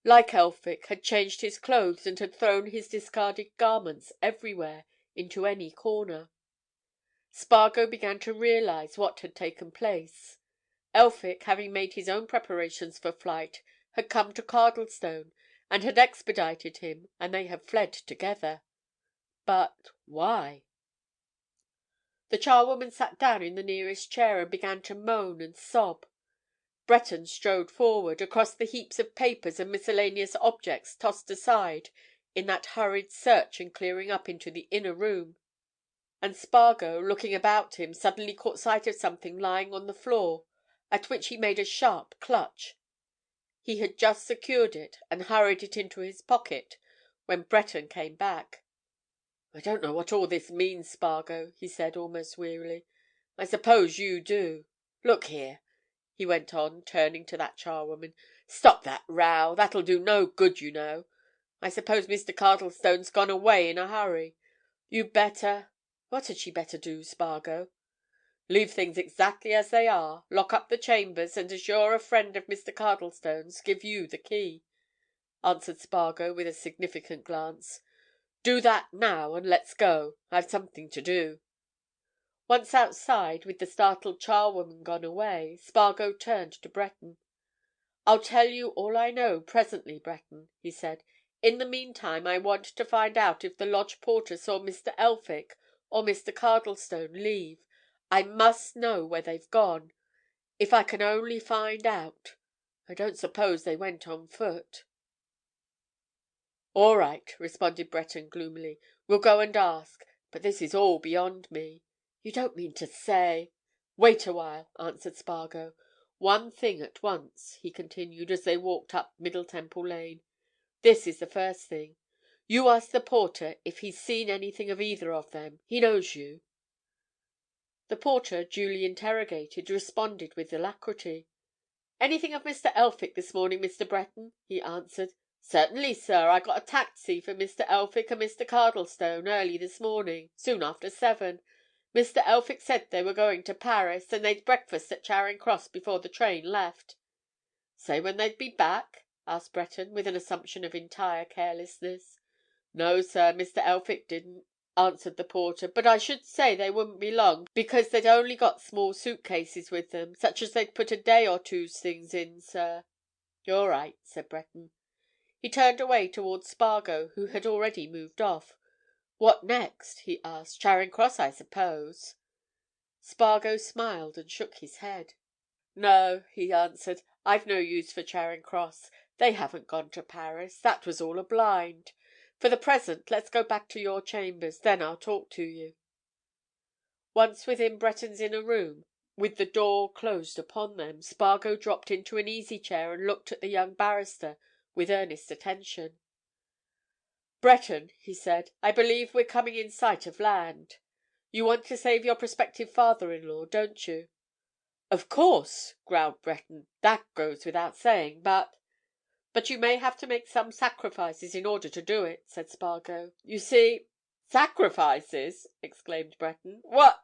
like Elphick, had changed his clothes and had thrown his discarded garments everywhere, into any corner. Spargo began to realize what had taken place. Elphick, having made his own preparations for flight, had come to Cardlestone and had expedited him, and they had fled together. But why? The charwoman sat down in the nearest chair and began to moan and sob. Breton strode forward, across the heaps of papers and miscellaneous objects tossed aside in that hurried search and clearing up into the inner room. And Spargo, looking about him, suddenly caught sight of something lying on the floor, at which he made a sharp clutch. He had just secured it and hurried it into his pocket when Breton came back. "I don't know what all this means, Spargo," he said almost wearily. "I suppose you do. Look here," he went on, turning to that charwoman. "Stop that row! That'll do no good, you know. I suppose Mr. Cardlestone's gone away in a hurry. You'd better—what had she better do, Spargo?" "Leave things exactly as they are, lock up the chambers, and as you're a friend of Mr. Cardlestone's, give you the key. answered Spargo with a significant glance. "Do that now, and let's go. I've something to do." Once outside, with the startled charwoman gone away, Spargo turned to Breton. "I'll tell you all I know presently, Breton," he said. "In the meantime, I want to find out if the lodge porter saw Mr. Elphick or Mr. Cardlestone leave. I must know where they've gone. If I can only find out. I don't suppose they went on foot." "All right," responded Breton gloomily. "We'll go and ask. But this is all beyond me. You don't mean to say—" "Wait a while," answered Spargo. "One thing at once," he continued, as they walked up Middle Temple Lane. "This is the first thing. You ask the porter if he's seen anything of either of them. He knows you." The porter, duly interrogated, responded with alacrity. "Anything of Mr. Elphick this morning, Mr. Breton?" he answered. "Certainly, sir. I got a taxi for Mr. Elphick and Mr. Cardlestone early this morning, soon after 7. Mr. Elphick said they were going to Paris, and they'd breakfast at Charing Cross before the train left." "Say when they'd be back?" asked Breton, with an assumption of entire carelessness. "No, sir, Mr. Elphick didn't," answered the porter. "But I should say they wouldn't be long, because they'd only got small suit-cases with them, such as they'd put a day or two's things in, sir." "All right," said Breton. He turned away towards Spargo, who had already moved off. "What next?" he asked. "Charing Cross, I suppose?" Spargo smiled and shook his head. "No," he answered. "I've no use for Charing Cross. They haven't gone to Paris. That was all a blind. For the present, let's go back to your chambers. Then I'll talk to you." Once within Breton's inner room, with the door closed upon them, Spargo dropped into an easy-chair and looked at the young barrister with earnest attention. "Breton," he said, "I believe we're coming in sight of land. You want to save your prospective father-in-law, don't you?" "Of course," growled Breton. "That goes without saying, but—" "But you may have to make some sacrifices in order to do it," said Spargo. "You see—" "Sacrifices!" exclaimed Breton. "What—"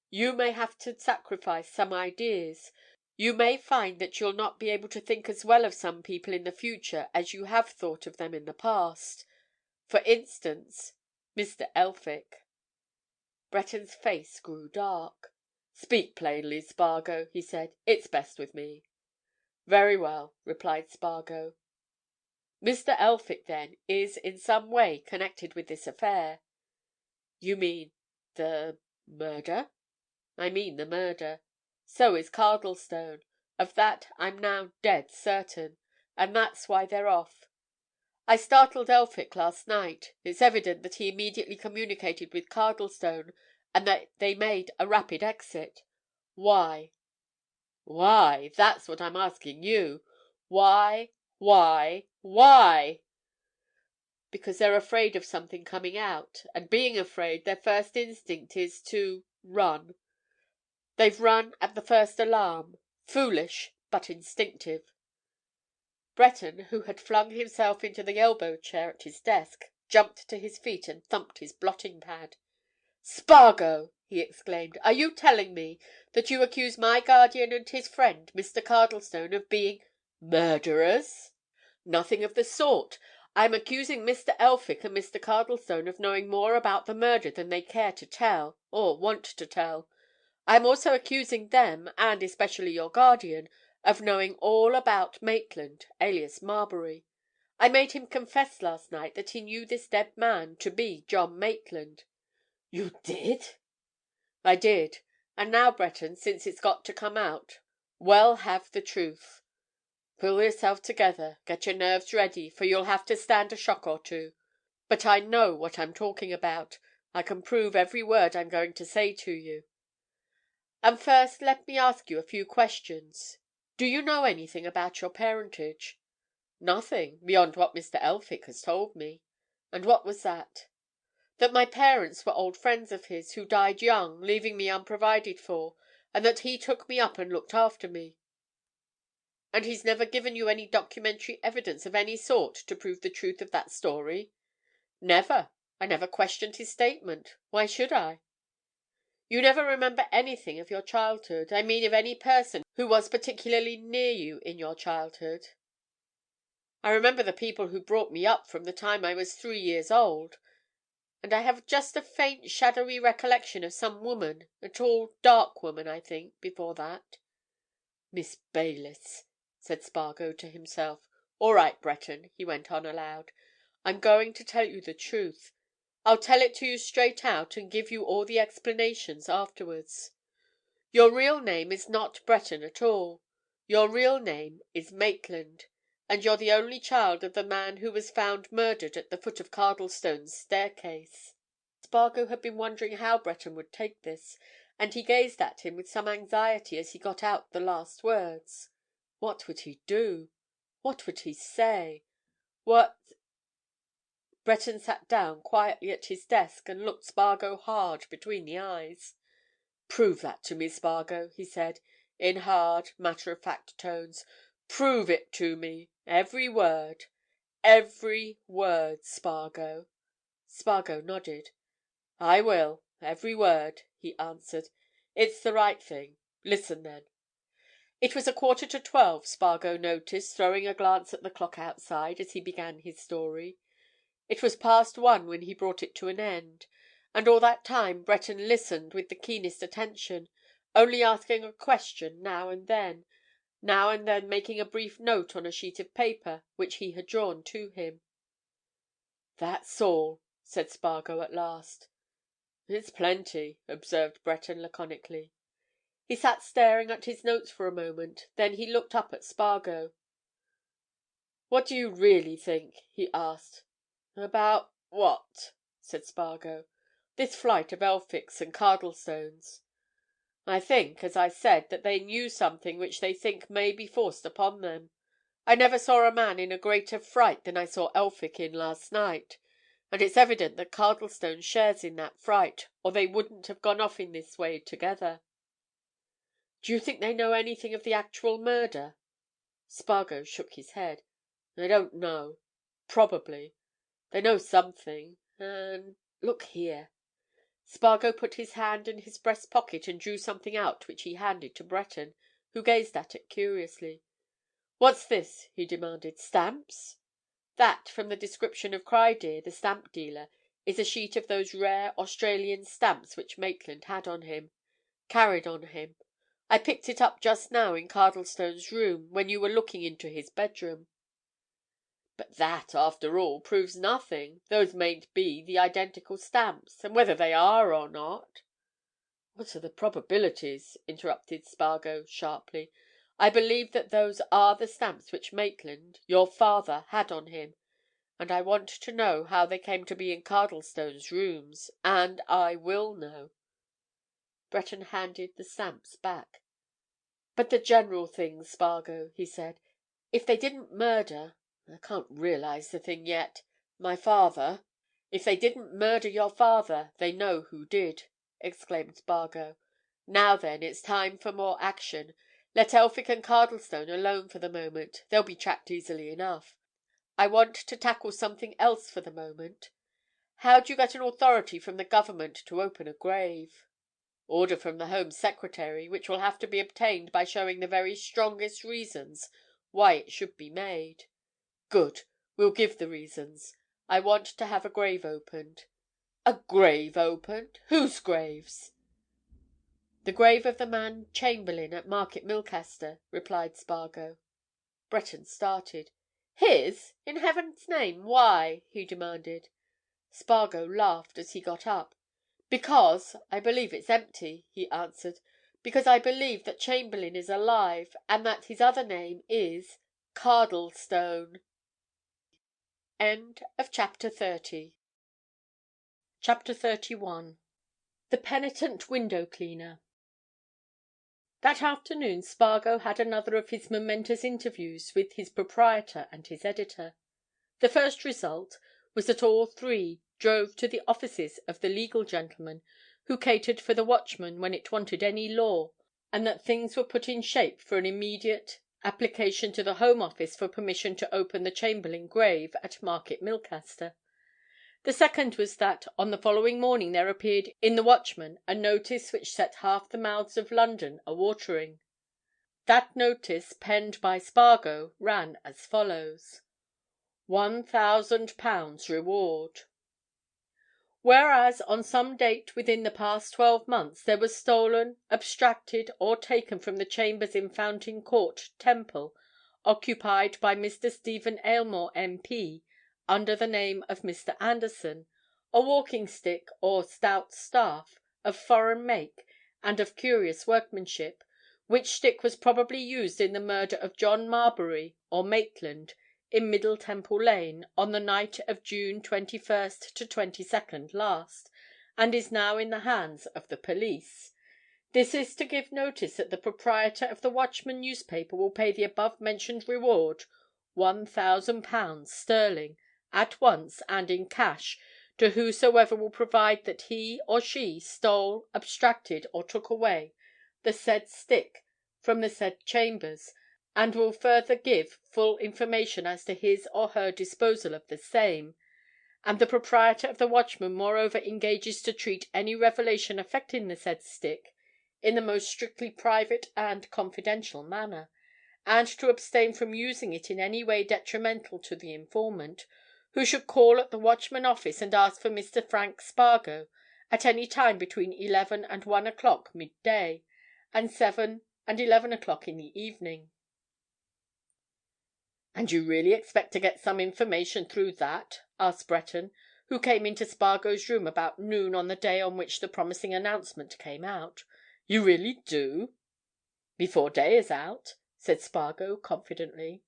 "You may have to sacrifice some ideas. You may find that you'll not be able to think as well of some people in the future as you have thought of them in the past. For instance, Mr. Elphick." Breton's face grew dark. "Speak plainly, Spargo," he said. "It's best with me." "Very well," replied Spargo. "Mr. Elphick, then, is in some way connected with this affair?" "You mean the—murder?" "I mean the murder. So is Cardlestone. Of that I'm now dead certain. And that's why they're off. I startled Elphick last night. It's evident that he immediately communicated with Cardlestone, and that they made a rapid exit. Why?" "Why? That's what I'm asking you. Why? Why? Why?" "Because they're afraid of something coming out, and being afraid, their first instinct is to—run. They've run at the first alarm. Foolish, but instinctive." Breton, who had flung himself into the elbow chair at his desk, jumped to his feet and thumped his blotting-pad. "Spargo!" he exclaimed. "Are you telling me that you accuse my guardian and his friend, Mr. Cardlestone, of being murderers?" "Nothing of the sort. I'm accusing Mr. Elphick and Mr. Cardlestone of knowing more about the murder than they care to tell, or want to tell. I'm also accusing them, and especially your guardian, of knowing all about Maitland, alias Marbury. I made him confess last night that he knew this dead man to be John Maitland." "You did?" "I did. And now, Breton, since it's got to come out, well, have the truth. Pull yourself together, get your nerves ready, for you'll have to stand a shock or two. But I know what I'm talking about. I can prove every word I'm going to say to you. And first, let me ask you a few questions. Do you know anything about your parentage?" "Nothing, beyond what Mr. Elphick has told me." "And what was that?" "That my parents were old friends of his, who died young, leaving me unprovided for, and that he took me up and looked after me." "And he's never given you any documentary evidence of any sort to prove the truth of that story?" "Never. I never questioned his statement. Why should I?" "You never remember anything of your childhood? I mean of any person who was particularly near you in your childhood?" I remember the people who brought me up from the time I was 3 years old, and I have just a faint, shadowy recollection of some woman, a tall, dark woman, I think, before that." "Miss Baylis," said Spargo to himself. "All right, Breton," he went on aloud. "I'm going to tell you the truth. I'll tell it to you straight out and give you all the explanations afterwards. Your real name is not Breton at all. Your real name is Maitland, and you're the only child of the man who was found murdered at the foot of Cardlestone's staircase." Spargo had been wondering how Breton would take this, and he gazed at him with some anxiety as he got out the last words. What would he do? What would he say? What— Breton sat down quietly at his desk and looked Spargo hard between the eyes. "Prove that to me, Spargo," he said, in hard, matter-of-fact tones. "Prove it to me. Every word. Every word, Spargo." Spargo nodded. "I will. Every word," he answered. "It's the right thing. Listen, then." It was 11:45, Spargo noticed, throwing a glance at the clock outside as he began his story. It was past 1 when he brought it to an end, and all that time Breton listened with the keenest attention, only asking a question now and then making a brief note on a sheet of paper which he had drawn to him. "That's all," said Spargo at last. "It's plenty," observed Breton laconically. He sat staring at his notes for a moment, then he looked up at Spargo. "What do you really think?" he asked. "About what?" said Spargo. "This flight of Elphick's and Cardlestone's." "I think, as I said, that they knew something which they think may be forced upon them. I never saw a man in a greater fright than I saw Elphick in last night, and it's evident that Cardlestone shares in that fright, or they wouldn't have gone off in this way together." "Do you think they know anything of the actual murder?" Spargo shook his head. "I don't know. Probably. They know something. And—look here." Spargo put his hand in his breast pocket and drew something out which he handed to Breton, who gazed at it curiously. "What's this?" he demanded. "Stamps?" "That, from the description of Criedir, the stamp dealer, is a sheet of those rare Australian stamps which Maitland had on him—carried on him. I picked it up just now in Cardlestone's room, when you were looking into his bedroom." "But that, after all, proves nothing. Those mayn't be the identical stamps, and whether they are or not—" "What are the probabilities?" interrupted Spargo sharply. "I believe that those are the stamps which Maitland, your father, had on him, and I want to know how they came to be in Cardlestone's rooms. And I will know." Breton handed the stamps back. "But the general things, Spargo," he said. "If they didn't murder—I can't realize the thing yet—my father—" "If they didn't murder your father, they know who did," exclaimed Spargo. "Now then, it's time for more action. Let Elphick and Cardlestone alone for the moment. They'll be tracked easily enough. I want to tackle something else for the moment. How do you get an authority from the Government to open a grave?" "Order from the Home Secretary, which will have to be obtained by showing the very strongest reasons why it should be made." "Good. We'll give the reasons. I want to have a grave opened." "A grave opened? Whose graves?" "The grave of the man Chamberlayne at Market Milcaster," replied Spargo. Breton started. "His? In heaven's name, why?" he demanded. Spargo laughed as he got up. "Because I believe it's empty," he answered. "Because I believe that Chamberlayne is alive, and that his other name is Cardlestone." Chapter 31. The Penitent Window Cleaner. That afternoon Spargo had another of his momentous interviews with his proprietor and his editor. The first result was that all three drove to the offices of the legal gentleman who catered for the Watchman when it wanted any law, and that things were put in shape for an immediate application to the Home Office for permission to open the Chamberlayne grave at Market Milcaster. The second was that on the following morning there appeared in the Watchman a notice which set half the mouths of London a-watering. That notice, penned by Spargo, ran as follows: £1,000 reward. Whereas on some date within the past 12 months there was stolen, abstracted, or taken from the chambers in Fountain Court, Temple, occupied by Mr. Stephen Aylmore, MP, under the name of Mr. Anderson, a walking stick or stout staff, of foreign make and of curious workmanship, which stick was probably used in the murder of John Marbury or Maitland in Middle Temple Lane on the night of June 21st to 22nd last, and is now in the hands of the police. This is to give notice that the proprietor of the Watchman newspaper will pay the above-mentioned reward, £1,000 sterling, at once and in cash, to whosoever will provide that he or she stole, abstracted, or took away the said stick from the said chambers, and will further give full information as to his or her disposal of the same, and the proprietor of the Watchman moreover engages to treat any revelation affecting the said stick in the most strictly private and confidential manner, and to abstain from using it in any way detrimental to the informant, who should call at the Watchman office and ask for Mr. Frank Spargo at any time between 11 and 1 o'clock midday, and 7 and 11 o'clock in the evening. "And you really expect to get some information through that?" asked Breton, who came into Spargo's room about noon on the day on which the promising announcement came out. "You really do?" "Before day is out," said Spargo confidently.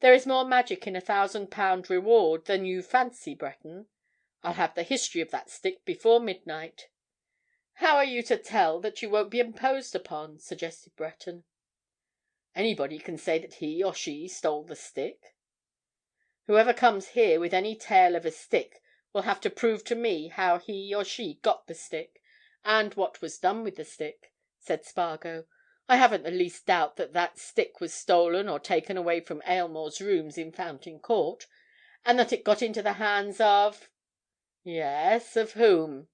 "There is more magic in £1,000 reward than you fancy, Breton. I'll have the history of that stick before midnight." "How are you to tell that you won't be imposed upon?" suggested Breton. "Anybody can say that he or she stole the stick." "Whoever comes here with any tale of a stick will have to prove to me how he or she got the stick, and what was done with the stick," said Spargo. "I haven't the least doubt that that stick was stolen or taken away from Aylmore's rooms in Fountain Court, and that it got into the hands of—" "Yes, of whom?"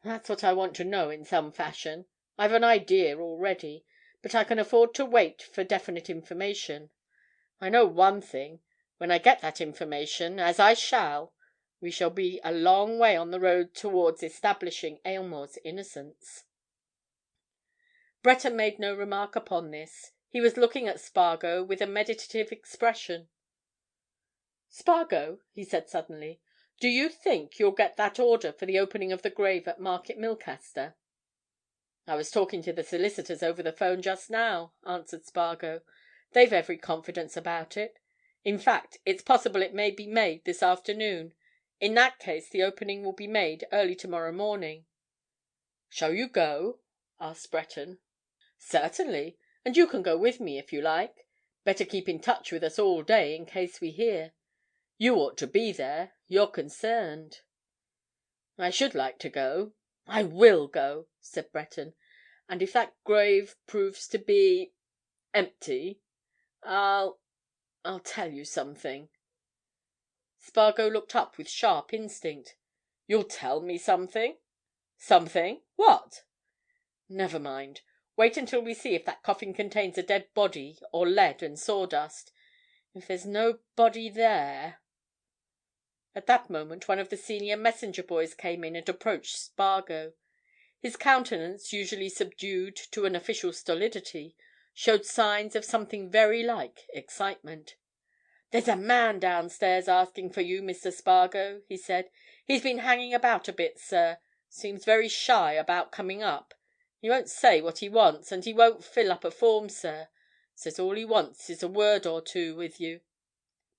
"That's what I want to know in some fashion. I've an idea already, but I can afford to wait for definite information. I know one thing: when I get that information, as I shall, we shall be a long way on the road towards establishing Aylmore's innocence." Breton made no remark upon this. He was looking at Spargo with a meditative expression. "Spargo," he said suddenly, "do you think you'll get that order for the opening of the grave at Market Milcaster?" "I was talking to the solicitors over the phone just now," answered Spargo. "They've every confidence about it. In fact, it's possible it may be made this afternoon. In that case the opening will be made early tomorrow morning." "Shall you go?" asked Breton. "Certainly. And you can go with me if you like. Better keep in touch with us all day in case we hear. You ought to be there. You're concerned." "I should like to go. I will go," said Breton. "And if that grave proves to be—empty, I'll tell you something." Spargo looked up with sharp instinct. "You'll tell me something? Something? What?" "Never mind. Wait until we see if that coffin contains a dead body or lead and sawdust. If there's no body there—" At that moment one of the senior messenger boys came in and approached Spargo. His countenance, usually subdued to an official stolidity, showed signs of something very like excitement. "There's a man downstairs asking for you, Mr. Spargo," he said. "He's been hanging about a bit, sir. Seems very shy about coming up. He won't say what he wants, and he won't fill up a form, sir. Says all he wants is a word or two with you."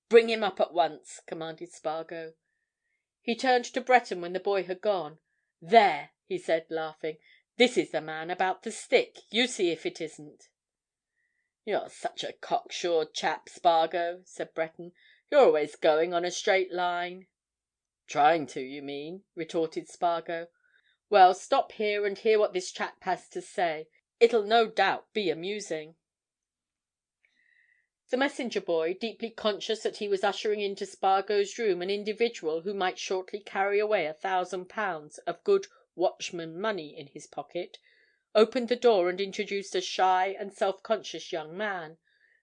"Bring him up at once," commanded Spargo. He turned to Breton when the boy had gone. "There!" he said, laughing. "This is the man about the stick. You see if it isn't." "You're such a cocksure chap, Spargo," said Breton. "You're always going on a straight line." "Trying to, you mean," retorted Spargo. "Well, stop here and hear what this chap has to say. It'll no doubt be amusing." The messenger boy, deeply conscious that he was ushering into Spargo's room an individual who might shortly carry away £1,000 of good Watchman money in his pocket, opened the door and introduced a shy and self-conscious young man,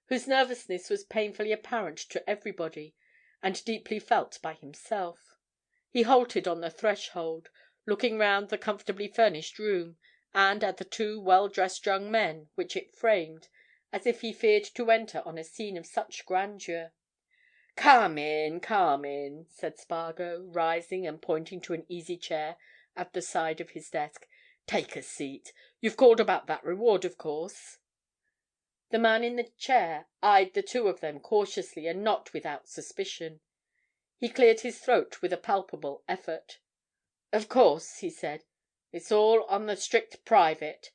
whose nervousness was painfully apparent to everybody, and deeply felt by himself. He halted on the threshold, looking round the comfortably furnished room, and at the two well-dressed young men which it framed, as if he feared to enter on a scene of such grandeur. "Come in," said Spargo, rising and pointing to an easy chair at the side of his desk. "Take a seat. You've called about that reward, of course?" The man in the chair eyed the two of them cautiously and not without suspicion. He cleared his throat with a palpable effort. "Of course," he said. "It's all on the strict private.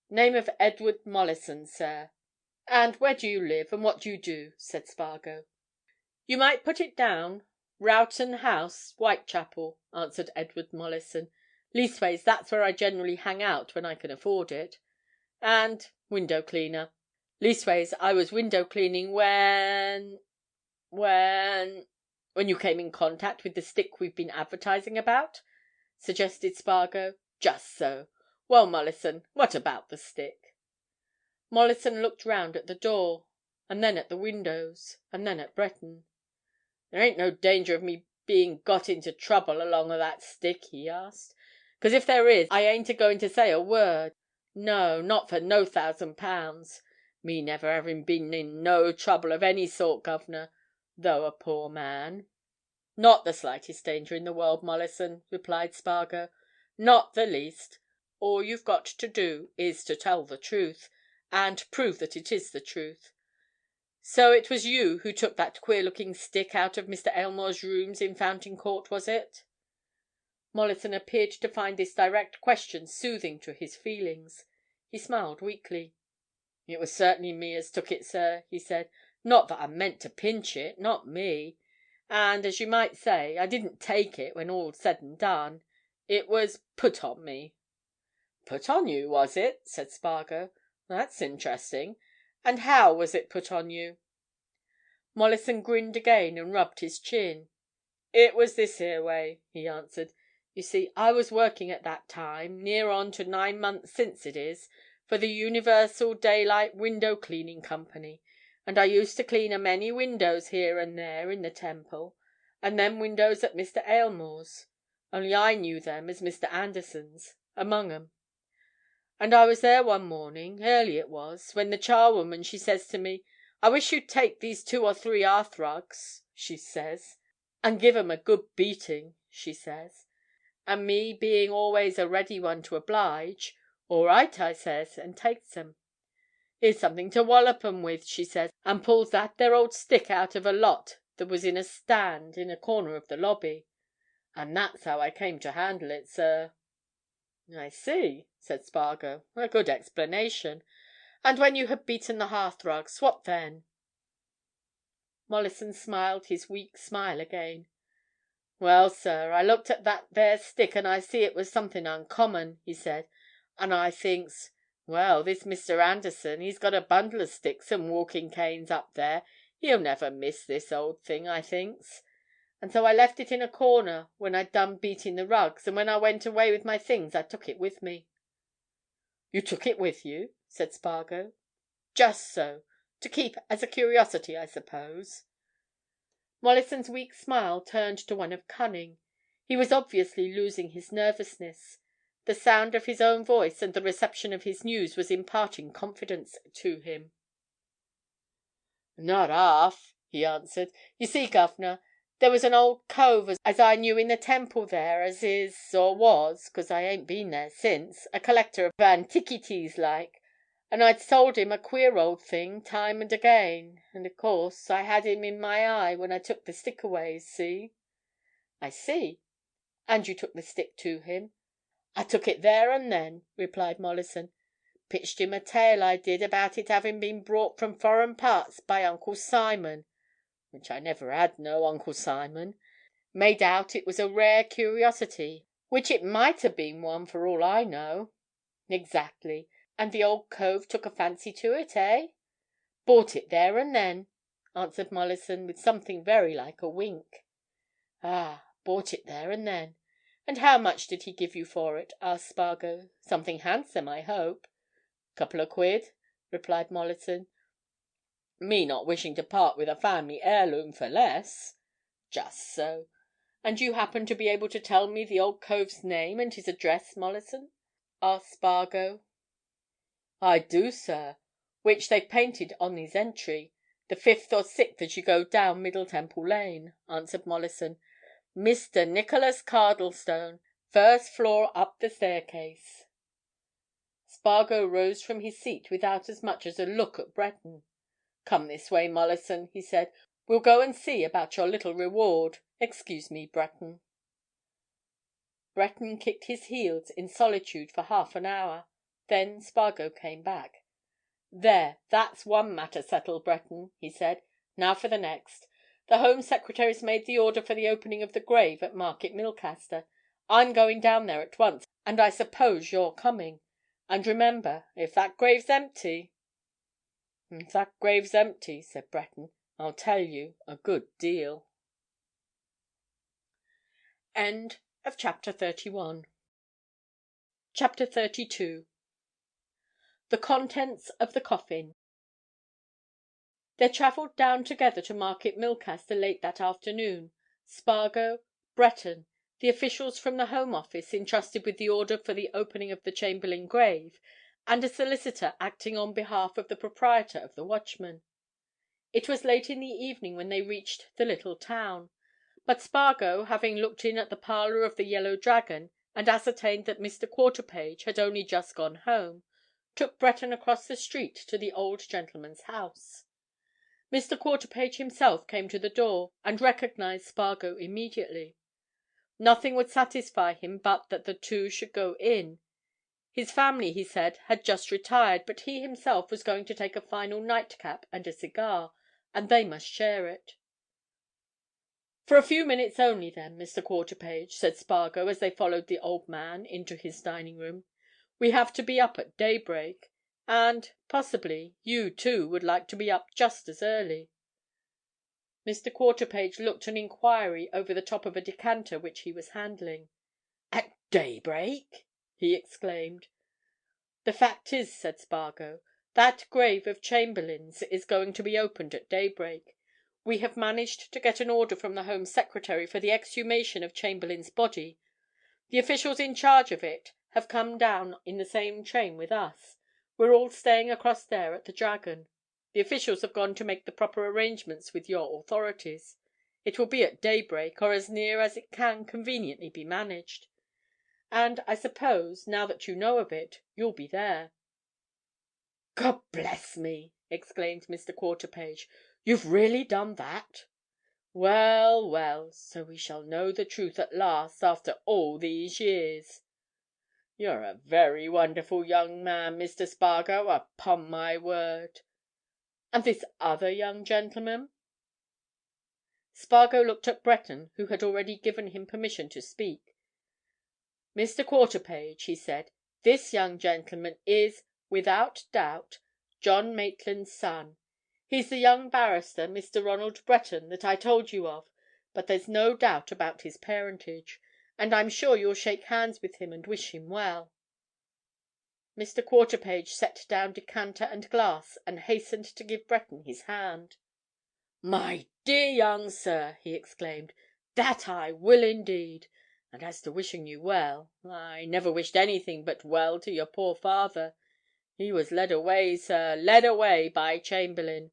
Name of Edward Mollison, sir." "And where do you live, and what do you do?" said Spargo. "You might put it down Rowton House, Whitechapel," answered Edward Mollison. "Leastways, that's where I generally hang out when I can afford it. And window cleaner. Leastways, I was window cleaning when—when—" "When you came in contact with the stick we've been advertising about?" suggested Spargo. "Just so. Well, Mollison, what about the stick?" Mollison looked round at the door, and then at the windows, and then at Breton. "There ain't no danger of me being got into trouble along o' that stick?" he asked. "'Cause if there is, I ain't a-going to say a word. No, not for no £1,000. Me never having been in no trouble of any sort, guv'nor, though a poor man." "Not the slightest danger in the world, Mollison," replied Spargo. "Not the least. All you've got to do is to tell the truth, and prove that it is the truth. So it was you who took that queer-looking stick out of Mr. Aylmore's rooms in Fountain Court, was it?" Mollison appeared to find this direct question soothing to his feelings. He smiled weakly. "It was certainly me as took it, sir," he said. "Not that I meant to pinch it, not me. And, as you might say, I didn't take it when all's said and done. It was put on me." "Put on you, was it?" said Spargo. "That's interesting. And how was it put on you?" Mollison grinned again and rubbed his chin. "It was this here way," he answered. "You see, I was working at that time, near on to 9 months since it is, for the Universal Daylight Window Cleaning Company, and I used to clean a many windows here and there in the Temple, and them windows at Mr. Aylmore's, only I knew them as Mr. Anderson's, among 'em. And I was there one morning, early it was, when the charwoman she says to me, 'I wish you'd take these 2 or 3 hearthrugs,' she says, 'and give 'em a good beating,' she says. And me being always a ready one to oblige, 'All right,' I says, and takes 'em. 'Here's something to wallop 'em with,' she says, and pulls that there old stick out of a lot that was in a stand in a corner of the lobby. And that's how I came to handle it, sir." "I see," said Spargo. "A good explanation. And when you had beaten the hearthrugs, what then?" Mollison smiled his weak smile again. "Well, sir, I looked at that there stick and I see it was something uncommon," he said. "And I thinks, well, this Mr. Anderson, he's got a bundle of sticks and walking canes up there, he'll never miss this old thing, I thinks. And so I left it in a corner when I'd done beating the rugs, and when I went away with my things I took it with me." "You took it with you?" said Spargo. "Just so. To keep as a curiosity, I suppose." Mollison's weak smile turned to one of cunning. He was obviously losing his nervousness. The sound of his own voice and the reception of his news was imparting confidence to him. "Not half," he answered. "You see, guv'nor, there was an old cove as I knew in the Temple there as is, or was, 'cause I ain't been there since, a collector of antiquities like, and I'd sold him a queer old thing time and again, and of course I had him in my eye when I took the stick away, see?" "I see. And you took the stick to him?" "I took it there and then," replied Mollison. "Pitched him a tale, I did, about it having been brought from foreign parts by Uncle Simon, which I never had no Uncle Simon. Made out it was a rare curiosity, which it might ha' been one for all I know." "Exactly. And the old cove took a fancy to it, eh?" "Bought it there and then," answered Mollison, with something very like a wink. "Ah, bought it there and then. And how much did he give you for it?" asked Spargo. "Something handsome, I hope." "Couple of quid," replied Mollison. Me not wishing to part with a family heirloom for less." "Just so. And you happen to be able to tell me the old cove's name and his address, Mollison?" asked Spargo. "I do, sir, which they've painted on his entry, the 5th or 6th as you go down Middle Temple Lane," answered Mollison. "Mr. Nicholas Cardlestone, first floor up the staircase." Spargo rose from his seat without as much as a look at Breton. "Come this way, Mollison," he said. "We'll go and see about your little reward. Excuse me, Breton." Breton kicked his heels in solitude for half an hour. Then Spargo came back. "There, that's one matter settled, Breton," he said. "Now for the next. The Home Secretary's made the order for the opening of the grave at Market Milcaster. I'm going down there at once, and I suppose you're coming. And remember, if that grave's empty—" "If that grave's empty," said Breton, "I'll tell you a good deal." Chapter 32. The contents of the coffin. They travelled down together to Market Milcaster late that afternoon: Spargo, Breton, the officials from the Home Office entrusted with the order for the opening of the Chamberlayne grave, and a solicitor acting on behalf of the proprietor of the Watchman. It was late in the evening when they reached the little town, but Spargo, having looked in at the parlour of the Yellow Dragon and ascertained that Mr. Quarterpage had only just gone home, took Breton across the street to the old gentleman's house. Mr. Quarterpage himself came to the door, and recognized Spargo immediately. Nothing would satisfy him but that the two should go in. His family, he said, had just retired, but he himself was going to take a final nightcap and a cigar, and they must share it. "For a few minutes only, then, Mr. Quarterpage," said Spargo, as they followed the old man into his dining room. "We have to be up at daybreak, and, possibly, you, too, would like to be up just as early." Mr. Quarterpage looked an inquiry over the top of a decanter which he was handling. "At daybreak?" he exclaimed. "The fact is," said Spargo, "that grave of Chamberlayne's is going to be opened at daybreak. We have managed to get an order from the Home Secretary for the exhumation of Chamberlayne's body. The officials in charge of it have come down in the same train with us. We're all staying across there at the Dragon. The officials have gone to make the proper arrangements with your authorities. It will be at daybreak, or as near as it can conveniently be managed. And I suppose, now that you know of it, you'll be there." "God bless me!" exclaimed Mr. Quarterpage. "You've really done that? Well, well, so we shall know the truth at last, after all these years. You're a very wonderful young man, Mr. Spargo, upon my word. And this other young gentleman?" Spargo looked at Breton, who had already given him permission to speak. "Mr. Quarterpage," he said, "this young gentleman is, without doubt, John Maitland's son. He's the young barrister, Mr. Ronald Breton, that I told you of, but there's no doubt about his parentage, and I'm sure you'll shake hands with him and wish him well." Mr. Quarterpage set down decanter and glass and hastened to give Breton his hand. "My dear young sir!" he exclaimed. "That I will indeed! And as to wishing you well, I never wished anything but well to your poor father. He was led away, sir, led away by Chamberlayne.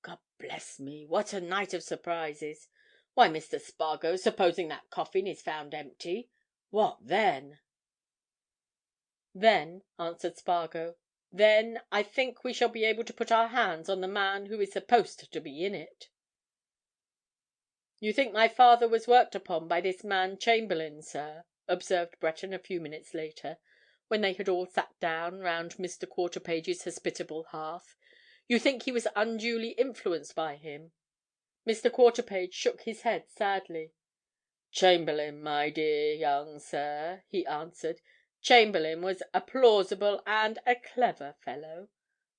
God bless me, what a night of surprises! Why, Mr. Spargo, supposing that coffin is found empty, what then?" "Then," answered Spargo, "then I think we shall be able to put our hands on the man who is supposed to be in it." "You think my father was worked upon by this man Chamberlayne, sir?" observed Breton a few minutes later, when they had all sat down round Mr. Quarterpage's hospitable hearth. "You think he was unduly influenced by him?" Mr. Quarterpage shook his head sadly. "Chamberlayne, my dear young sir," he answered, "Chamberlayne was a plausible and a clever fellow.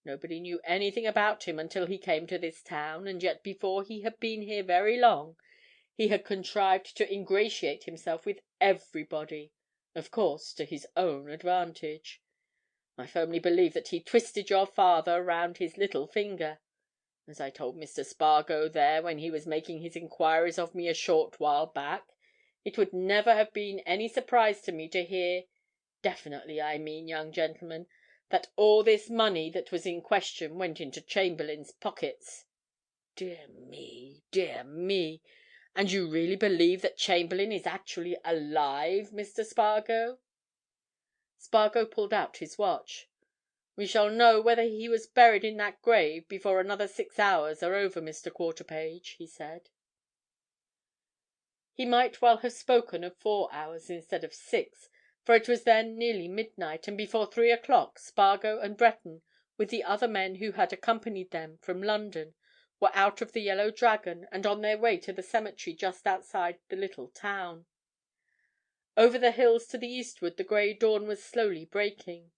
Nobody knew anything about him until he came to this town, and yet before he had been here very long he had contrived to ingratiate himself with everybody, of course to his own advantage. I firmly believe that he twisted your father round his little finger. As I told Mr. Spargo there when he was making his inquiries of me a short while back, it would never have been any surprise to me to hear—definitely, I mean, young gentleman—that all this money that was in question went into Chamberlayne's pockets. Dear me, dear me! And you really believe that Chamberlayne is actually alive, Mr. Spargo?" Spargo pulled out his watch. "We shall know whether he was buried in that grave before another 6 hours are over, Mr. Quarterpage," he said. He might well have spoken of 4 hours instead of 6, for it was then nearly midnight, and before 3 o'clock Spargo and Breton, with the other men who had accompanied them from London, were out of the Yellow Dragon and on their way to the cemetery just outside the little town. Over the hills to the eastward the grey dawn was slowly breaking.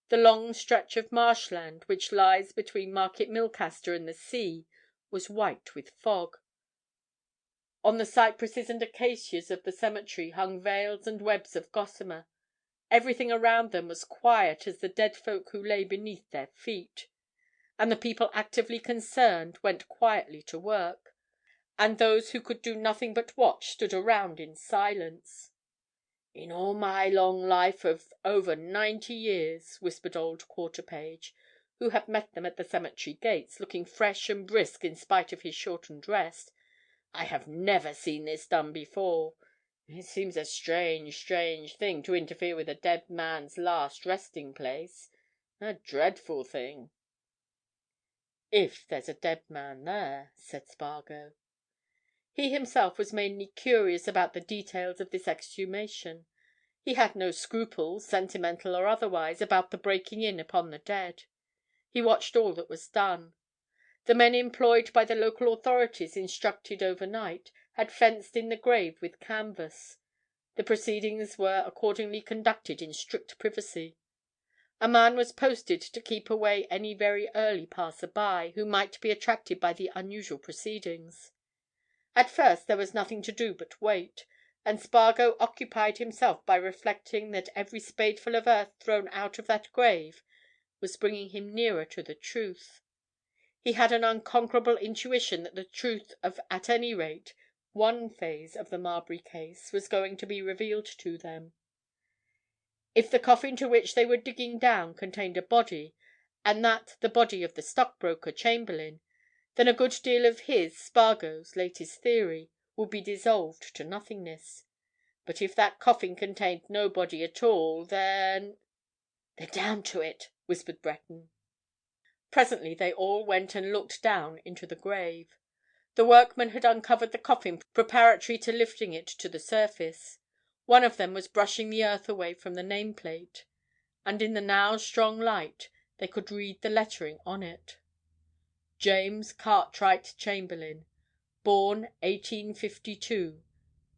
The long stretch of marshland which lies between Market Milcaster and the sea was white with fog. On the cypresses and acacias of the cemetery hung veils and webs of gossamer. Everything around them was quiet as the dead folk who lay beneath their feet, and the people actively concerned went quietly to work, and those who could do nothing but watch stood around in silence. "In all my long life of over 90 years," whispered old Quarterpage, who had met them at the cemetery gates, looking fresh and brisk in spite of his shortened rest, "I have never seen this done before. It seems a strange, strange thing to interfere with a dead man's last resting place. A dreadful thing." "If there's a dead man there," said Spargo. He himself was mainly curious about the details of this exhumation. He had no scruples, sentimental or otherwise, about the breaking in upon the dead. He watched all that was done. The men employed by the local authorities instructed overnight had fenced in the grave with canvas. The proceedings were accordingly conducted in strict privacy. A man was posted to keep away any very early passer-by who might be attracted by the unusual proceedings. At first there was nothing to do but wait, and Spargo occupied himself by reflecting that every spadeful of earth thrown out of that grave was bringing him nearer to the truth. He had an unconquerable intuition that the truth of at any rate one phase of the Marbury case was going to be revealed to them. If the coffin to which they were digging down contained a body, and that the body of the stockbroker, Chamberlayne, then a good deal of his, Spargo's, latest theory would be dissolved to nothingness. But if that coffin contained no body at all, then— "They're down to it," whispered Breton. Presently they all went and looked down into the grave. The workmen had uncovered the coffin preparatory to lifting it to the surface. One of them was brushing the earth away from the nameplate, and in the now strong light they could read the lettering on it. James Cartwright Chamberlayne, born 1852,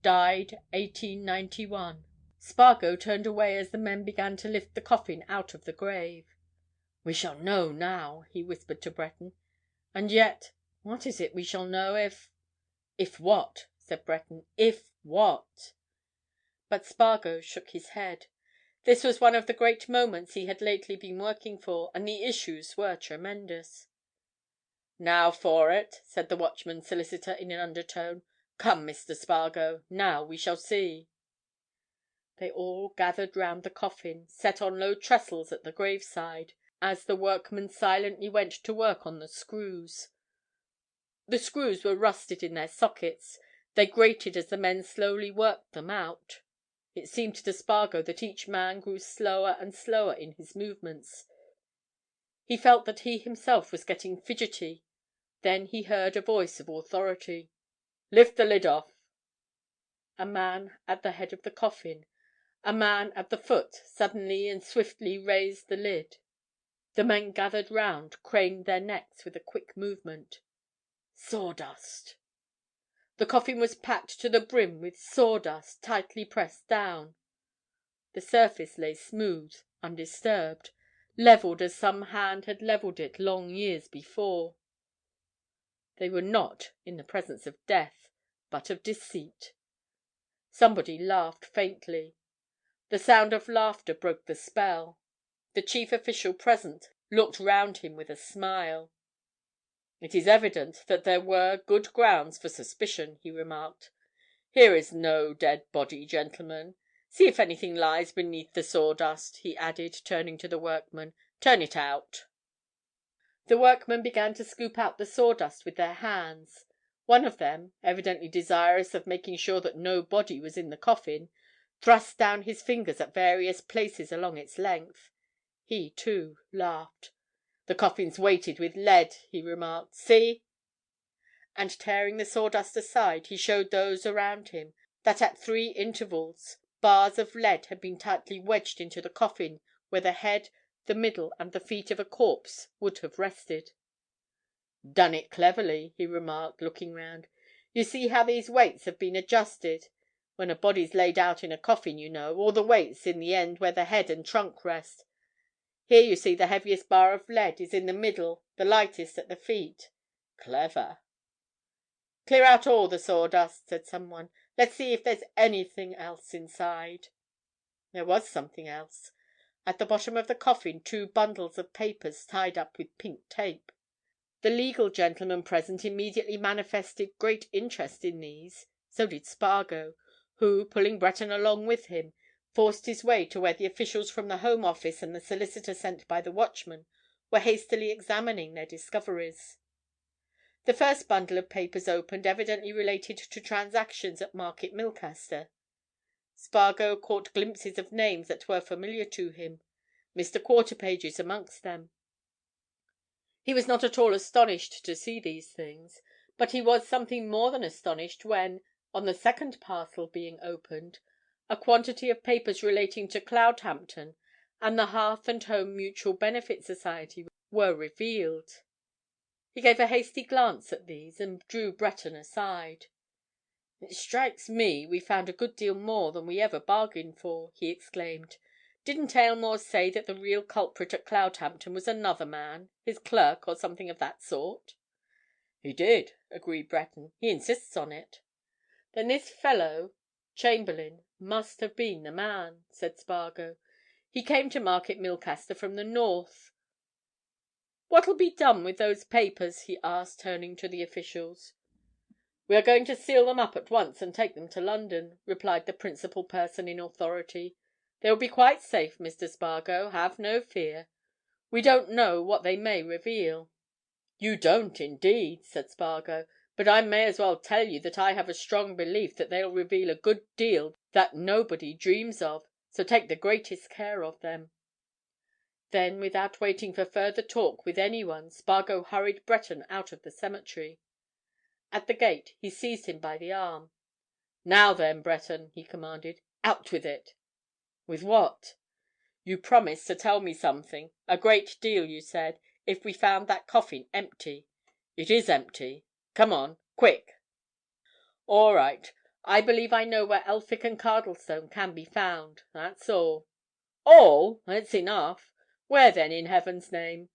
died 1891. Spargo turned away as the men began to lift the coffin out of the grave. "We shall know now," he whispered to Breton. "And yet, what is it we shall know if—" "If what?" said Breton. "If what?" But Spargo shook his head. This was one of the great moments he had lately been working for, and the issues were tremendous. "Now for it," said the Watchman's solicitor in an undertone. "Come, Mr. Spargo, now we shall see." They all gathered round the coffin, set on low trestles at the graveside, as the workmen silently went to work on the screws. The screws were rusted in their sockets; they grated as the men slowly worked them out. It seemed to Spargo that each man grew slower and slower in his movements. He felt that he himself was getting fidgety. Then he heard a voice of authority. "Lift the lid off." A man at the head of the coffin, a man at the foot, suddenly and swiftly raised the lid. The men gathered round craned their necks with a quick movement. Sawdust! The coffin was packed to the brim with sawdust, tightly pressed down. The surface lay smooth, undisturbed, levelled as some hand had levelled it long years before. They were not in the presence of death, but of deceit. Somebody laughed faintly. The sound of laughter broke the spell. The chief official present looked round him with a smile. "It is evident that there were good grounds for suspicion," he remarked. "Here is no dead body, gentlemen. See if anything lies beneath the sawdust," he added, turning to the workmen. "Turn it out." The workmen began to scoop out the sawdust with their hands. One of them, evidently desirous of making sure that no body was in the coffin, thrust down his fingers at various places along its length. He, too, laughed. "The coffin's weighted with lead," he remarked. "See?" And tearing the sawdust aside, he showed those around him that at 3 intervals bars of lead had been tightly wedged into the coffin where the head, the middle and the feet of a corpse would have rested. "Done it cleverly," he remarked, looking round. "You see how these weights have been adjusted? When a body's laid out in a coffin, you know, all the weight's in the end where the head and trunk rest. Here you see the heaviest bar of lead is in the middle, the lightest at the feet. Clever." "Clear out all the sawdust," said someone. "Let's see if there's anything else inside." There was something else. At the bottom of the coffin 2 bundles of papers tied up with pink tape. The legal gentlemen present immediately manifested great interest in these. So did Spargo, who, pulling Breton along with him, forced his way to where the officials from the Home Office and the solicitor sent by the Watchman were hastily examining their discoveries. The first bundle of papers opened evidently related to transactions at Market Milcaster. Spargo caught glimpses of names that were familiar to him, Mr. Quarterpage's amongst them. He was not at all astonished to see these things, but he was something more than astonished when, on the second parcel being opened, a quantity of papers relating to Cloudhampton and the Hearth and Home Mutual Benefit Society were revealed. He gave a hasty glance at these and drew Breton aside. "It strikes me we found a good deal more than we ever bargained for," he exclaimed. "Didn't Aylmore say that the real culprit at Cloudhampton was another man, his clerk or something of that sort?" "He did," agreed Breton. "He insists on it." "Then this fellow, Chamberlayne, must have been the man," said Spargo. "He came to Market Milcaster from the north. What'll be done with those papers?" he asked, turning to the officials. "We are going to seal them up at once and take them to London," replied the principal person in authority. "They will be quite safe, Mr. Spargo, have no fear. We don't know what they may reveal." "You don't, indeed," said Spargo. "But I may as well tell you that I have a strong belief that they'll reveal a good deal that nobody dreams of, so take the greatest care of them." Then, without waiting for further talk with anyone, Spargo hurried Breton out of the cemetery. At the gate he seized him by the arm. "Now then, Breton," he commanded. "Out with it!" "With what?" "You promised to tell me something. A great deal, you said, if we found that coffin empty. It is empty. Come on, quick!" "All right. I believe I know where Elphick and Cardlestone can be found. That's all." "All? It's enough. Where then, in heaven's name?"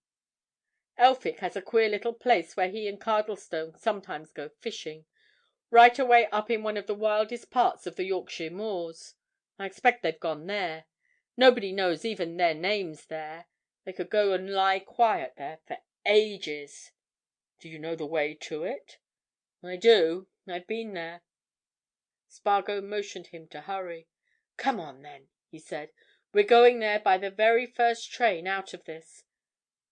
"Elphick has a queer little place where he and Cardlestone sometimes go fishing, right away up in one of the wildest parts of the Yorkshire moors. I expect they've gone there. Nobody knows even their names there. They could go and lie quiet there for ages. Do you know the way to it?" "I do. I've been there." Spargo motioned him to hurry. "Come on, then," he said. "We're going there by the very first train out of this.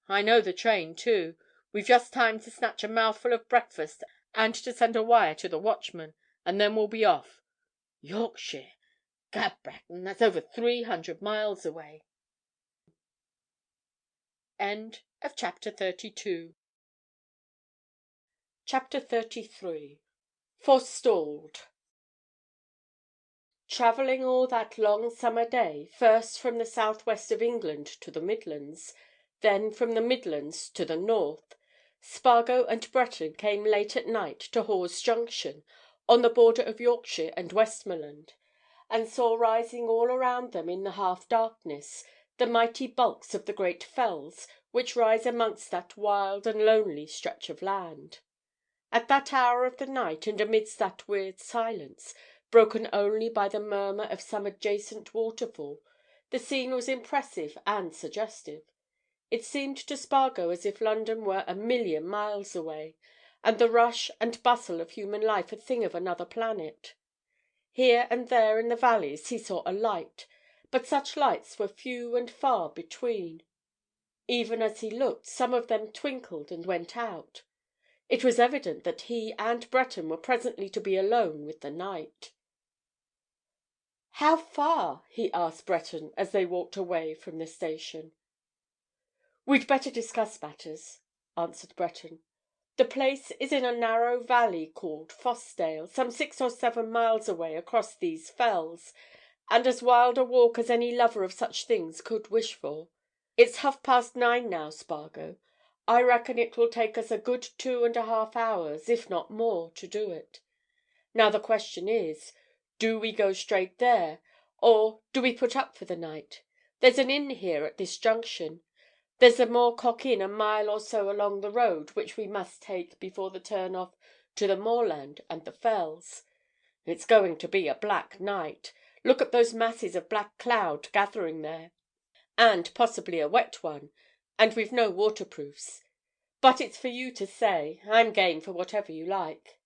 I know the train, too. We've just time to snatch a mouthful of breakfast and to send a wire to the Watchman, and then we'll be off. Yorkshire! Gad, Breton, that's over 300 miles away." Chapter 33. Forestalled. Travelling all that long summer day, first from the southwest of England to the Midlands, then from the Midlands to the north, Spargo and Breton came late at night to Hawes Junction, on the border of Yorkshire and Westmoreland, and saw rising all around them in the half-darkness the mighty bulks of the great fells which rise amongst that wild and lonely stretch of land. At that hour of the night, and amidst that weird silence, broken only by the murmur of some adjacent waterfall, the scene was impressive and suggestive. It seemed to Spargo as if London were a million miles away, and the rush and bustle of human life a thing of another planet. Here and there in the valleys he saw a light, but such lights were few and far between. Even as he looked, some of them twinkled and went out. It was evident that he and Breton were presently to be alone with the night. "How far?" he asked Breton as they walked away from the station. "We'd better discuss matters," answered Breton. "The place is in a narrow valley called Forestalled, some 6 or 7 miles away across these fells, and as wild a walk as any lover of such things could wish for. It's 9:30 now, Spargo. I reckon it will take us a good 2.5 hours, if not more, to do it. Now the question is, do we go straight there, or do we put up for the night? There's an inn here at this junction. There's the Moorcock Inn a mile or so along the road which we must take before the turn off to the moorland and the fells. It's going to be a black night. Look at those masses of black cloud gathering there. And possibly a wet one, and we've no waterproofs. But it's for you to say. I'm game for whatever you like."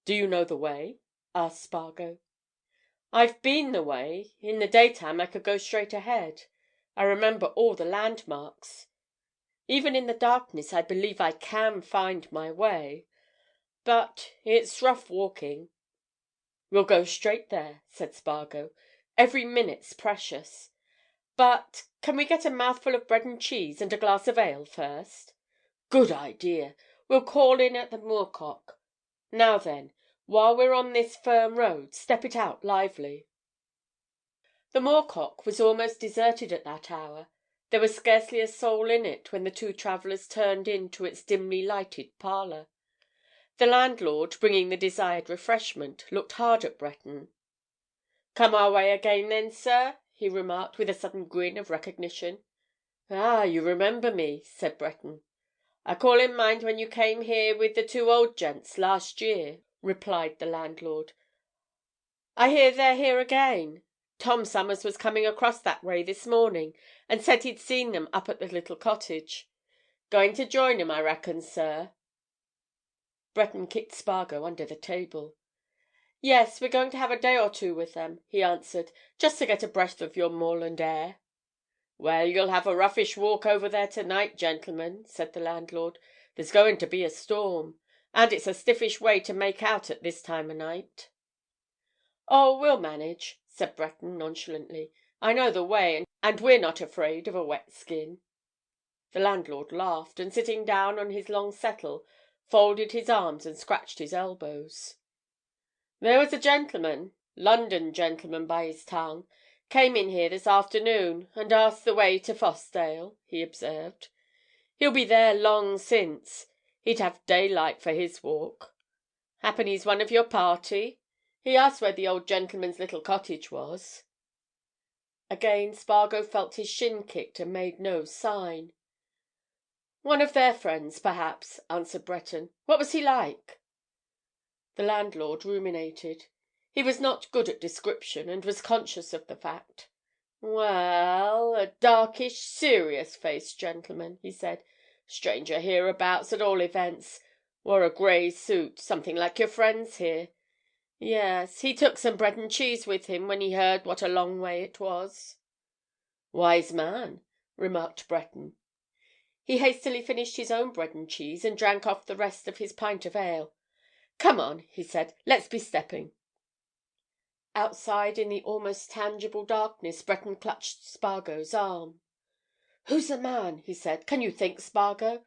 "Do you know the way?" asked Spargo. "I've been the way. In the daytime I could go straight ahead. I remember all the landmarks. Even in the darkness I believe I can find my way. But it's rough walking." "We'll go straight there," said Spargo. "Every minute's precious. But can we get a mouthful of bread and cheese and a glass of ale first?" "Good idea. We'll call in at the Moorcock. Now then, while we're on this firm road, step it out lively." The Moorcock was almost deserted at that hour. There was scarcely a soul in it when the two travellers turned into its dimly lighted parlour. The landlord, bringing the desired refreshment, looked hard at Breton. "Come our way again then, sir?" he remarked, with a sudden grin of recognition. "Ah, you remember me," said Breton. "I call in mind when you came here with the two old gents last year," replied the landlord. "I hear they're here again. Tom Summers was coming across that way this morning, and said he'd seen them up at the little cottage. Going to join 'em, I reckon, sir?" Breton kicked Spargo under the table. "Yes, we're going to have a day or two with them," he answered, "just to get a breath of your moorland air." "Well, you'll have a roughish walk over there tonight, gentlemen," said the landlord. "There's going to be a storm, and it's a stiffish way to make out at this time o' night." "Oh, we'll manage," said Breton nonchalantly. "I know the way, and we're not afraid of a wet skin." The landlord laughed, and sitting down on his long settle, folded his arms and scratched his elbows. "There was a gentleman—London gentleman by his tongue—came in here this afternoon and asked the way to Forestalled," he observed. "He'll be there long since. He'd have daylight for his walk. Happen he's one of your party? He asked where the old gentleman's little cottage was." Again Spargo felt his shin kicked and made no sign. "One of their friends, perhaps," answered Breton. "What was he like?" The landlord ruminated. He was not good at description, and was conscious of the fact. "Well, a darkish, serious-faced gentleman," he said. "Stranger hereabouts, at all events. Wore a grey suit, something like your friends here. Yes, he took some bread and cheese with him when he heard what a long way it was." "Wise man," remarked Breton. He hastily finished his own bread and cheese and drank off the rest of his pint of ale. "Come on," he said. "Let's be stepping." Outside in the almost tangible darkness Breton clutched Spargo's arm. "Who's the man?" he said. "Can you think, Spargo?"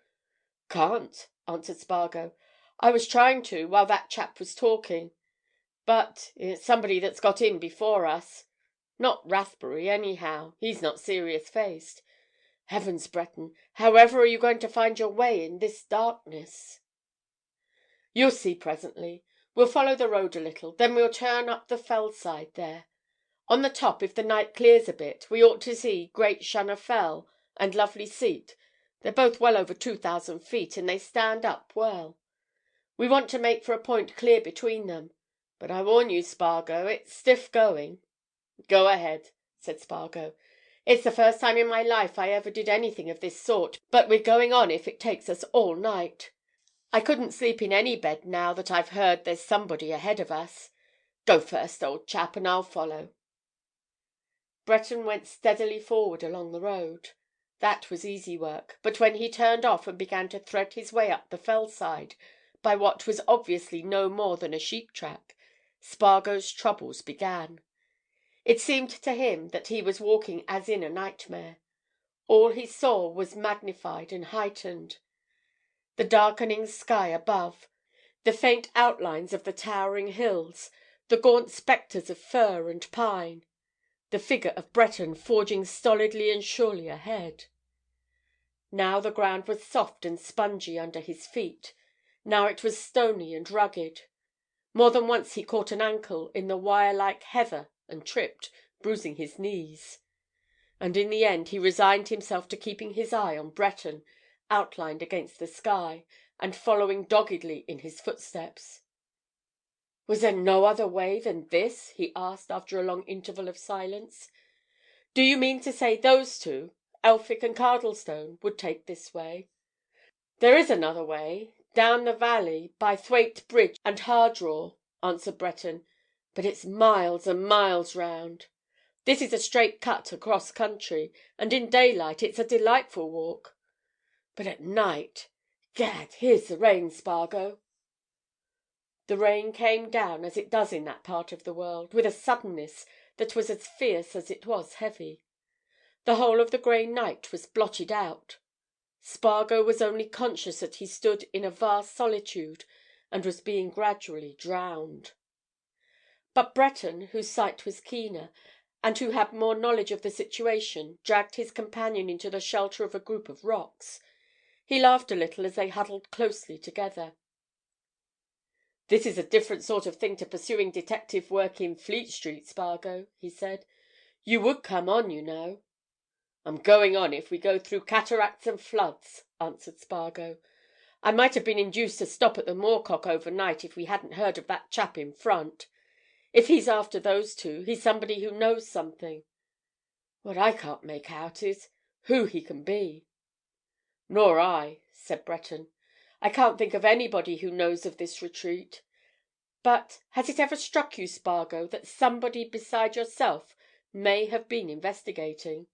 "Can't," answered Spargo. "I was trying to while that chap was talking. But it's somebody that's got in before us. Not Rathbury, anyhow. He's not serious-faced. Heavens, Breton, however are you going to find your way in this darkness?" "You'll see presently. We'll follow the road a little, then we'll turn up the fell side there. On the top, if the night clears a bit, we ought to see Great Shunner Fell and Lovely Seat. They're both well over 2,000 feet, and they stand up well. We want to make for a point clear between them. But I warn you, Spargo, it's stiff going." "Go ahead," said Spargo. It's the first time in my life I ever did anything of this sort, but we're going on if it takes us all night. I couldn't sleep in any bed now that I've heard there's somebody ahead of us. Go first, old chap, and I'll follow." Breton went steadily forward along the road. That was easy work, but when he turned off and began to thread his way up the fell side by what was obviously no more than a sheep track, Spargo's troubles began. It seemed to him that he was walking as in a nightmare. All he saw was magnified and heightened. The darkening sky above, the faint outlines of the towering hills, the gaunt spectres of fir and pine, the figure of Breton forging stolidly and surely ahead. Now the ground was soft and spongy under his feet, now it was stony and rugged. More than once he caught an ankle in the wire-like heather and tripped, bruising his knees. And in the end he resigned himself to keeping his eye on Breton, outlined against the sky, and following doggedly in his footsteps. "Was there no other way than this?" he asked after a long interval of silence. "Do you mean to say those two, Elphick and Cardlestone, would take this way?" "There is another way, down the valley, by Thwaite Bridge and Hardraw," answered Breton. "But it's miles and miles round. This is a straight cut across country, and in daylight it's a delightful walk. But at night—Gad, here's the rain, Spargo." The rain came down, as it does in that part of the world, with a suddenness that was as fierce as it was heavy. The whole of the grey night was blotted out. Spargo was only conscious that he stood in a vast solitude and was being gradually drowned. But Breton, whose sight was keener, and who had more knowledge of the situation, dragged his companion into the shelter of a group of rocks. He laughed a little as they huddled closely together. "This is a different sort of thing to pursuing detective work in Fleet Street, Spargo," he said. "You would come on, you know." "I'm going on if we go through cataracts and floods," answered Spargo. "I might have been induced to stop at the Moorcock overnight if we hadn't heard of that chap in front. If he's after those two, he's somebody who knows something. What I can't make out is who he can be." "Nor I," said Breton. "I can't think of anybody who knows of this retreat. But has it ever struck you, Spargo, that somebody beside yourself may have been investigating?"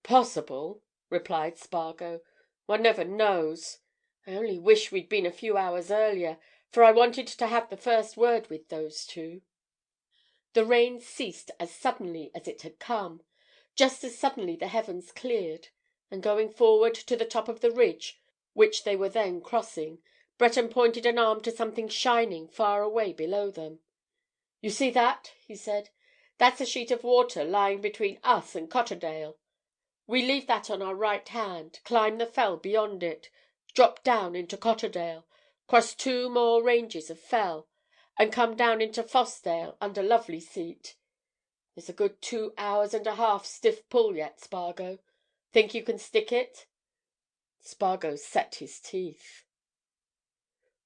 "Possible," replied Spargo. "One never knows. I only wish we'd been a few hours earlier, for I wanted to have the first word with those two." The rain ceased as suddenly as it had come. Just as suddenly the heavens cleared, and going forward to the top of the ridge, which they were then crossing, Breton pointed an arm to something shining far away below them. "You see that?" he said. "That's a sheet of water lying between us and Cotterdale. We leave that on our right hand, climb the fell beyond it, drop down into Cotterdale, cross two more ranges of fell, and come down into Fossdale under Lovely Seat. There's a good 2 hours and a half stiff pull yet, Spargo. Think you can stick it?" Spargo set his teeth.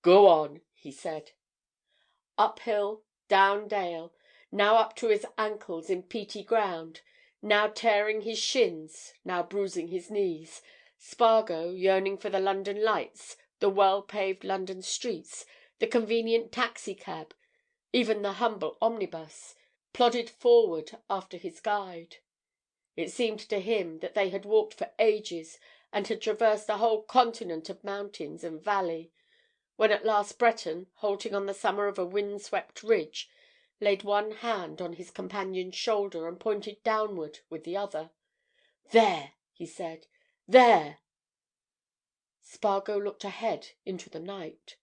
"Go on," he said. Uphill, down dale, now up to his ankles in peaty ground, now tearing his shins, now bruising his knees, Spargo, yearning for the London lights, the well-paved London streets, the convenient taxi-cab, even the humble omnibus, plodded forward after his guide. It seemed to him that they had walked for ages and had traversed a whole continent of mountains and valley, when at last Breton, halting on the summit of a wind-swept ridge, laid one hand on his companion's shoulder and pointed downward with the other. "There!" he said. "There!" Spargo looked ahead into the night.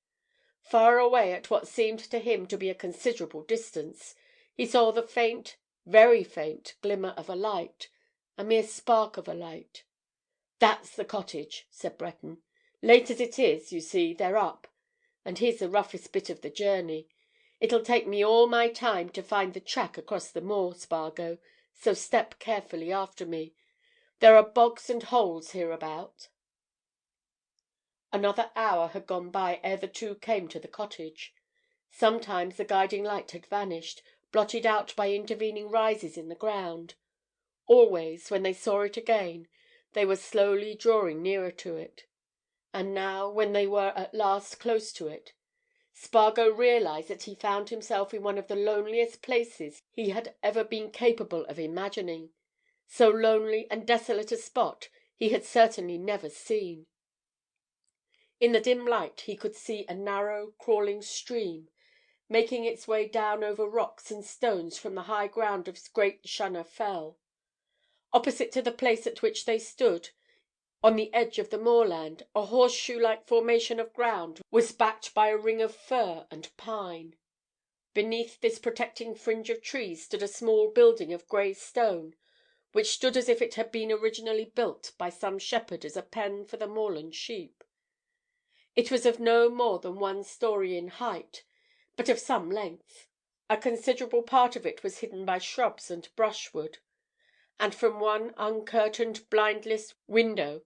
Far away at what seemed to him to be a considerable distance, he saw the faint, very faint glimmer of a light, a mere spark of a light. "That's the cottage," said Breton. "Late as it is, you see, they're up. And here's the roughest bit of the journey. It'll take me all my time to find the track across the moor, Spargo, so step carefully after me. There are bogs and holes hereabout." Another hour had gone by ere the two came to the cottage. Sometimes the guiding light had vanished, blotted out by intervening rises in the ground. Always, when they saw it again, they were slowly drawing nearer to it. And now, when they were at last close to it, Spargo realised that he found himself in one of the loneliest places he had ever been capable of imagining. So lonely and desolate a spot he had certainly never seen. In the dim light he could see a narrow, crawling stream, making its way down over rocks and stones from the high ground of Great Shunner Fell. Opposite to the place at which they stood, on the edge of the moorland, a horseshoe-like formation of ground was backed by a ring of fir and pine. Beneath this protecting fringe of trees stood a small building of grey stone, which stood as if it had been originally built by some shepherd as a pen for the moorland sheep. It was of no more than 1 story in height, but of some length. A considerable part of it was hidden by shrubs and brushwood, and from one uncurtained blindless window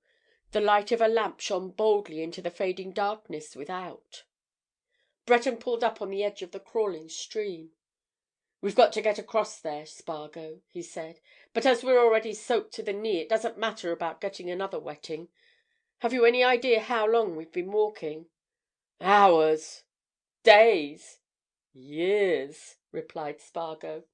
the light of a lamp shone boldly into the fading darkness without. Breton pulled up on the edge of the crawling stream. "We've got to get across there, Spargo," he said. "But as we're already soaked to the knee, it doesn't matter about getting another wetting. Have you any idea how long we've been walking?" "Hours." "Days." "Years," replied Spargo.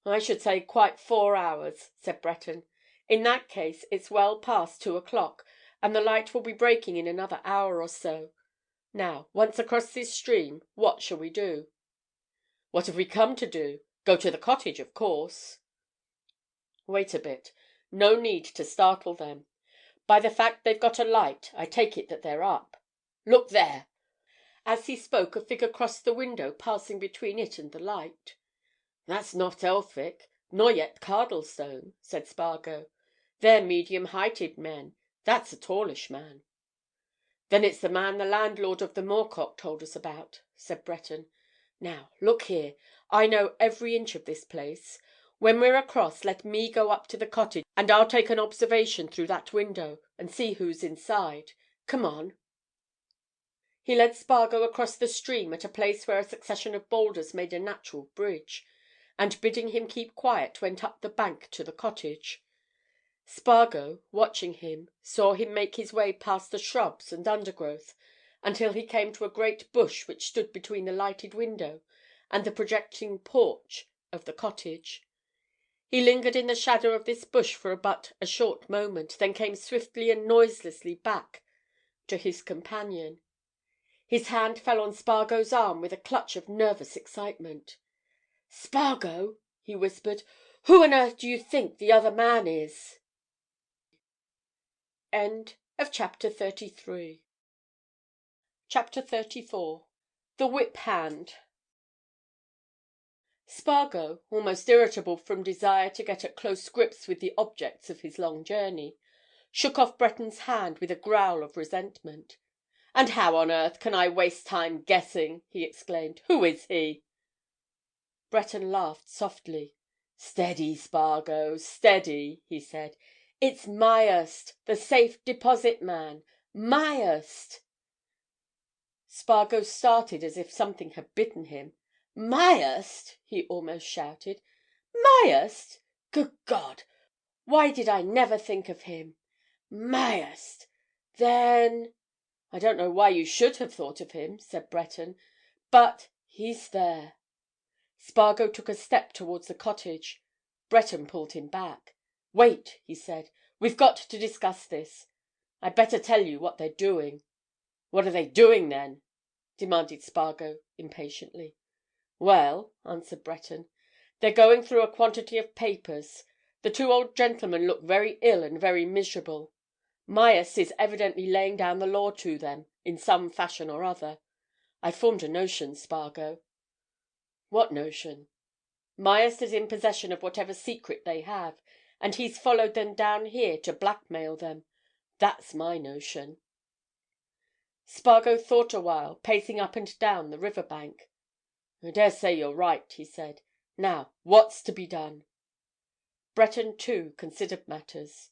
"I should say quite 4 hours," said Breton. "In that case, it's well past 2 o'clock, and the light will be breaking in another hour or so. Now, once across this stream, what shall we do?" "What have we come to do? Go to the cottage, of course." "Wait a bit. No need to startle them. By the fact they've got a light, I take it that they're up. Look there!" As he spoke, a figure crossed the window, passing between it and the light. "That's not Elphick, nor yet Cardlestone," said Spargo. "They're medium-heighted men. That's a tallish man." "Then it's the man the landlord of the Moorcock told us about," said Breton. "Now, look here, I know every inch of this place. When we're across, let me go up to the cottage, and I'll take an observation through that window and see who's inside. Come on." He led Spargo across the stream at a place where a succession of boulders made a natural bridge, and bidding him keep quiet, went up the bank to the cottage. Spargo, watching him, saw him make his way past the shrubs and undergrowth until he came to a great bush which stood between the lighted window and the projecting porch of the cottage. He lingered in the shadow of this bush for but a short moment, then came swiftly and noiselessly back to his companion. His hand fell on Spargo's arm with a clutch of nervous excitement. "Spargo," he whispered, "who on earth do you think the other man is?" Chapter 34. The Whip Hand. Spargo, almost irritable from desire to get at close grips with the objects of his long journey, shook off Breton's hand with a growl of resentment. "And how on earth can I waste time guessing?" he exclaimed. "Who is he?" Breton laughed softly. "Steady, Spargo, steady," he said. "It's Myerst, the safe deposit man. Myerst!" Spargo started as if something had bitten him. "Myerst!" he almost shouted. "Myerst! Good God! Why did I never think of him? Myerst! Then—" "I don't know why you should have thought of him," said Breton. "But he's there." Spargo took a step towards the cottage. Breton pulled him back. "Wait," he said. "We've got to discuss this. I'd better tell you what they're doing." "What are they doing, then?" demanded Spargo impatiently. "Well," answered Breton, "they're going through a quantity of papers. The 2 old gentlemen look very ill and very miserable. Myerst is evidently laying down the law to them, in some fashion or other. I've formed a notion, Spargo." "What notion?" "Myerst is in possession of whatever secret they have, and he's followed them down here to blackmail them. That's my notion." Spargo thought a while, pacing up and down the river bank. "I dare say you're right," he said. "Now, what's to be done?" Breton, too, considered matters.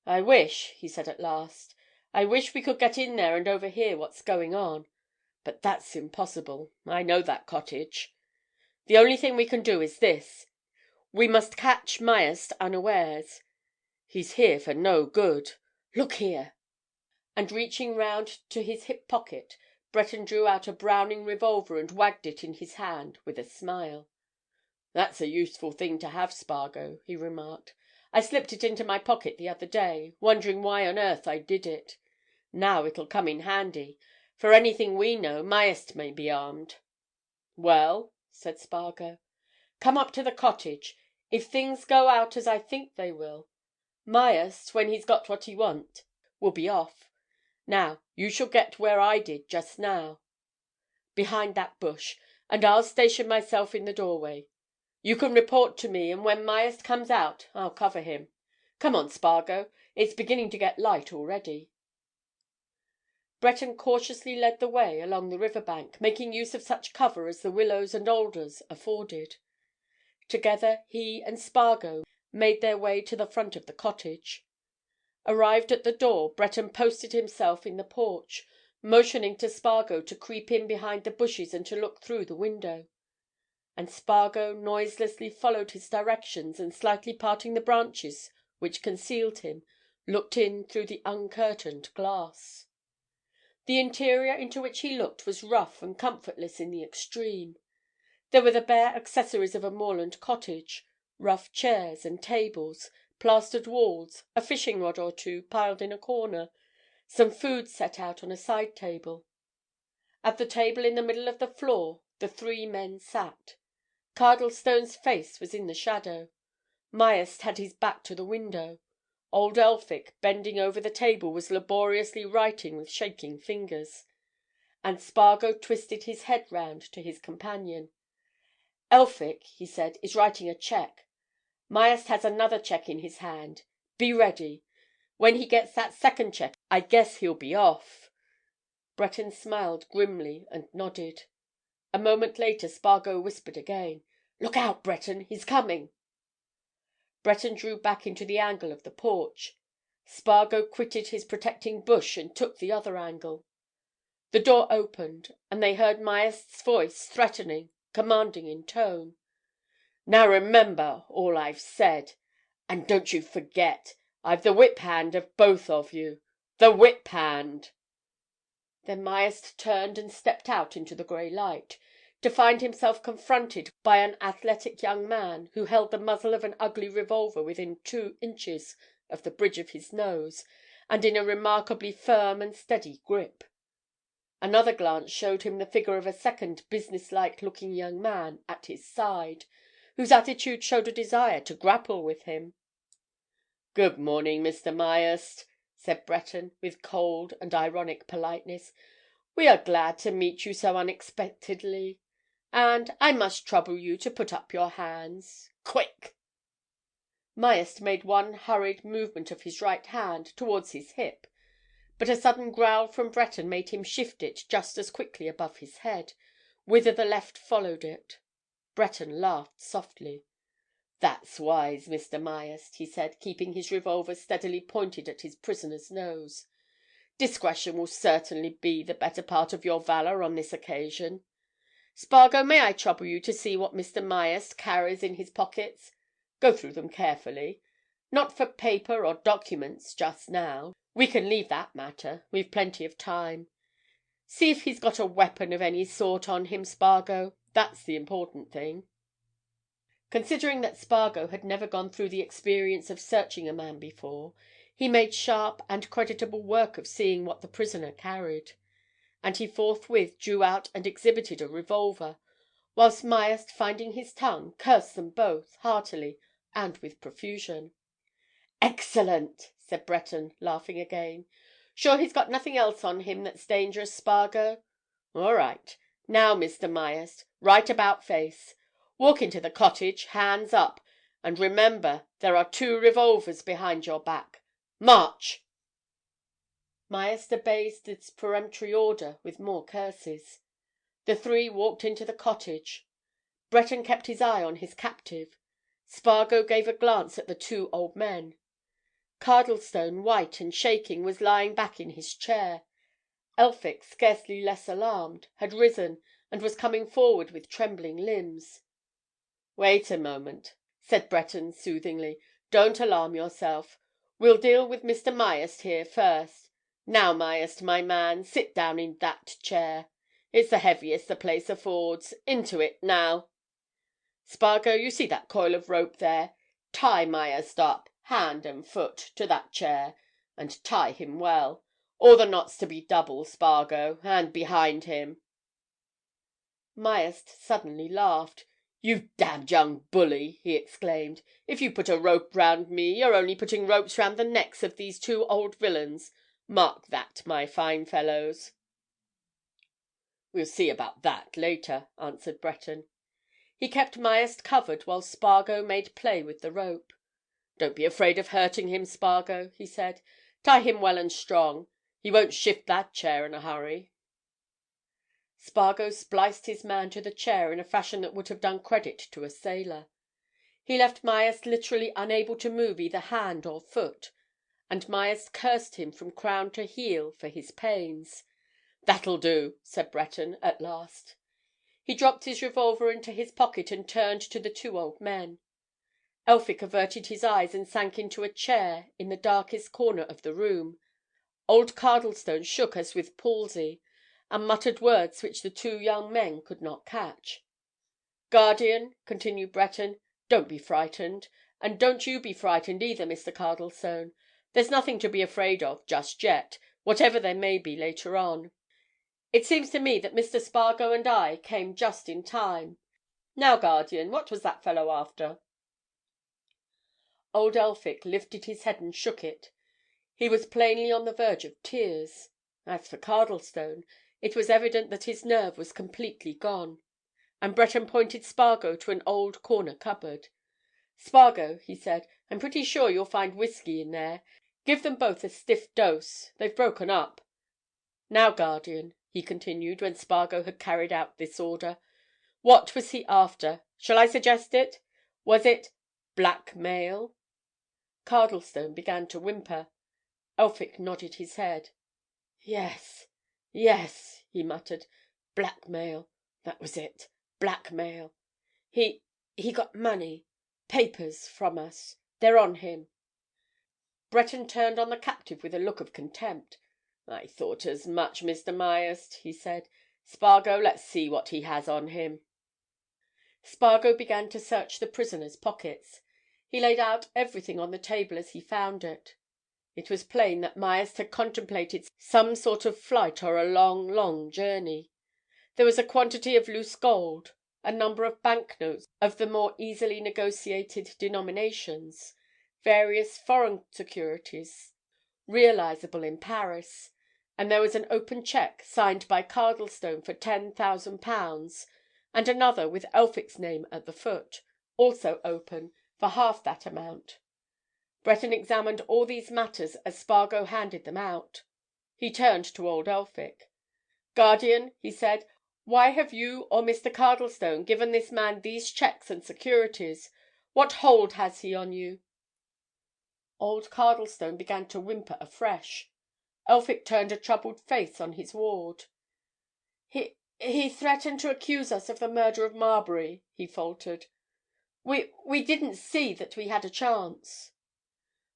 "I wish," he said at last, "I wish we could get in there and overhear what's going on. But that's impossible. I know that cottage. The only thing we can do is this. We must catch Myerst unawares. He's here for no good. Look here!" And reaching round to his hip pocket, Breton drew out a Browning revolver and wagged it in his hand with a smile. "That's a useful thing to have, Spargo," he remarked. "I slipped it into my pocket the other day, wondering why on earth I did it. Now it'll come in handy. For anything we know, Myerst may be armed." "Well?" said Spargo. "Come up to the cottage. If things go out as I think they will, Myerst, when he's got what he wants, will be off. Now, you shall get where I did just now, behind that bush, and I'll station myself in the doorway. You can report to me, and when Myerst comes out I'll cover him. Come on, Spargo, it's beginning to get light already." Breton cautiously led the way along the river bank, making use of such cover as the willows and alders afforded. Together he and Spargo made their way to the front of the cottage. Arrived at the door, Breton posted himself in the porch, motioning to Spargo to creep in behind the bushes and to look through the window. And Spargo noiselessly followed his directions and slightly parting the branches which concealed him, looked in through the uncurtained glass. The interior into which he looked was rough and comfortless in the extreme. There were the bare accessories of a moorland cottage, rough chairs and tables, plastered walls, a fishing rod or two piled in a corner, some food set out on a side table. At the table in the middle of the floor the three men sat. Cardlestone's face was in the shadow. Myerst had his back to the window. Old Elphick, bending over the table, was laboriously writing with shaking fingers. And Spargo twisted his head round to his companion. "Elphick," he said, "is writing a cheque. Myerst has another cheque in his hand. Be ready. When he gets that second cheque, I guess he'll be off." Breton smiled grimly and nodded. A moment later Spargo whispered again. "Look out, Breton, he's coming!" Breton drew back into the angle of the porch. Spargo quitted his protecting bush and took the other angle. The door opened, and they heard Myerst's voice, threatening, commanding in tone. "Now remember all I've said. And don't you forget, I've the whip hand of both of you. The whip hand!" Then Myerst turned and stepped out into the grey light, to find himself confronted by an athletic young man who held the muzzle of an ugly revolver within 2 inches of the bridge of his nose and in a remarkably firm and steady grip. Another glance showed him the figure of a second business-like looking young man at his side, whose attitude showed a desire to grapple with him. "Good morning, Mr. Myerst," said Breton, with cold and ironic politeness. "We are glad to meet you so unexpectedly. And I must trouble you to put up your hands. Quick!" Myerst made one hurried movement of his right hand towards his hip, but a sudden growl from Breton made him shift it just as quickly above his head, whither the left followed it. Breton laughed softly. "That's wise, Mr. Myerst," he said, keeping his revolver steadily pointed at his prisoner's nose. "Discretion will certainly be the better part of your valour on this occasion. Spargo, may I trouble you to see what Mr. Myerst carries in his pockets? Go through them carefully. Not for paper or documents just now. We can leave that matter. We've plenty of time. See if he's got a weapon of any sort on him, Spargo. That's the important thing." Considering that Spargo had never gone through the experience of searching a man before, he made sharp and creditable work of seeing what the prisoner carried. And he forthwith drew out and exhibited a revolver, whilst Myerst, finding his tongue, cursed them both, heartily and with profusion. "Excellent!" said Breton, laughing again. "Sure he's got nothing else on him that's dangerous, Spargo? All right. Now, Mr. Myerst, right about face. Walk into the cottage, hands up, and remember there are 2 revolvers behind your back. March!" Myerst obeyed this peremptory order with more curses. The three walked into the cottage. Breton kept his eye on his captive. Spargo gave a glance at the 2 old men. Cardlestone, white and shaking, was lying back in his chair. Elphick, scarcely less alarmed, had risen and was coming forward with trembling limbs. "Wait a moment," said Breton soothingly. "Don't alarm yourself. We'll deal with Mr. Myerst here first. Now, Myerst, my man, sit down in that chair. It's the heaviest the place affords. Into it, now. Spargo, you see that coil of rope there? Tie Myerst up, hand and foot, to that chair, and tie him well. All the knots to be double, Spargo, and behind him." Myerst suddenly laughed. "You damned young bully!" he exclaimed. "If you put a rope round me, you're only putting ropes round the necks of these two old villains. Mark that, my fine fellows." "We'll see about that later," answered Breton. He kept Myerst covered while Spargo made play with the rope. "Don't be afraid of hurting him, Spargo," he said. "Tie him well and strong. He won't shift that chair in a hurry." Spargo spliced his man to the chair in a fashion that would have done credit to a sailor. He left Myerst literally unable to move either hand or foot, and Myerst cursed him from crown to heel for his pains. "That'll do," said Breton at last. He dropped his revolver into his pocket and turned to the two old men. Elphick averted his eyes and sank into a chair in the darkest corner of the room. Old Cardlestone shook as with palsy, and muttered words which the two young men could not catch. "Guardian," continued Breton, "don't be frightened. And don't you be frightened either, Mr. Cardlestone. There's nothing to be afraid of just yet, whatever there may be later on. It seems to me that Mr. Spargo and I came just in time. Now, Guardian, what was that fellow after?" Old Elphick lifted his head and shook it. He was plainly on the verge of tears. As for Cardlestone, it was evident that his nerve was completely gone, and Breton pointed Spargo to an old corner cupboard. "Spargo," he said, "I'm pretty sure you'll find whiskey in there. Give them both a stiff dose. They've broken up. Now, Guardian," he continued, when Spargo had carried out this order, "what was he after? Shall I suggest it? Was it blackmail?" Cardlestone began to whimper. Elphick nodded his head. "Yes," he muttered. "Blackmail. That was it. Blackmail. He got money—papers from us. They're on him." Breton turned on the captive with a look of contempt. "I thought as much, Mr. Myerst," he said. "Spargo, let's see what he has on him." Spargo began to search the prisoner's pockets. He laid out everything on the table as he found it. It was plain that Myerst had contemplated some sort of flight or a long, long journey. There was a quantity of loose gold, a number of banknotes of the more easily negotiated denominations, various foreign securities realizable in Paris, and there was an open cheque signed by Cardlestone for £10,000, and another with Elphick's name at the foot, also open, for half that amount. Breton examined all these matters as Spargo handed them out. He turned to old Elphick. "Guardian," he said, "why have you or Mr. Cardlestone given this man these cheques and securities? What hold has he on you?" Old Cardlestone began to whimper afresh. Elphick turned a troubled face on his ward. "He threatened to accuse us of the murder of Marbury," he faltered. "We didn't see that we had a chance."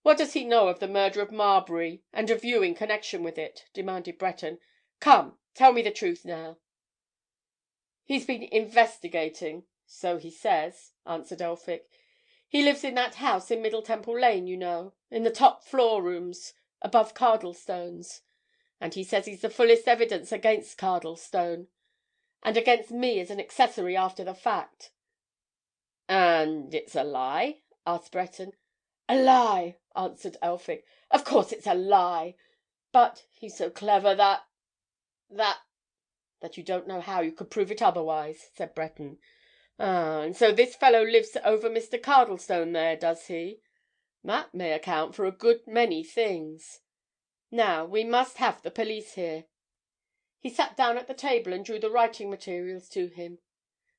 "What does he know of the murder of Marbury, and of you in connection with it?" demanded Breton. "Come, tell me the truth now." "He's been investigating, so he says," answered Elphick. "He lives in that house in Middle Temple Lane, you know, in the top floor rooms above Cardlestone's. And he says he's the fullest evidence against Cardlestone, and against me as an accessory after the fact." "And it's a lie?" asked Breton. "A lie!" answered Elphick. "Of course it's a lie! But he's so clever that—that—" "That you don't know how you could prove it otherwise," said Breton. "Ah, and so this fellow lives over Mr. Cardlestone there, does he? That may account for a good many things. Now, we must have the police here." He sat down at the table and drew the writing materials to him.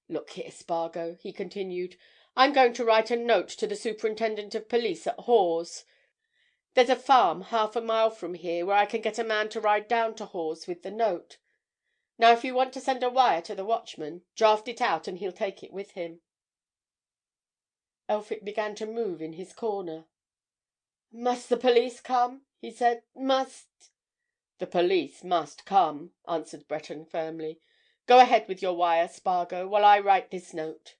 "Look here, Spargo," he continued. "I'm going to write a note to the Superintendent of Police at Hawes. There's a farm half a mile from here where I can get a man to ride down to Hawes with the note. Now, if you want to send a wire to the Watchman, draft it out and he'll take it with him." Elphick began to move in his corner. "Must the police come?" he said. "Must—" "The police must come," answered Breton firmly. "Go ahead with your wire, Spargo, while I write this note."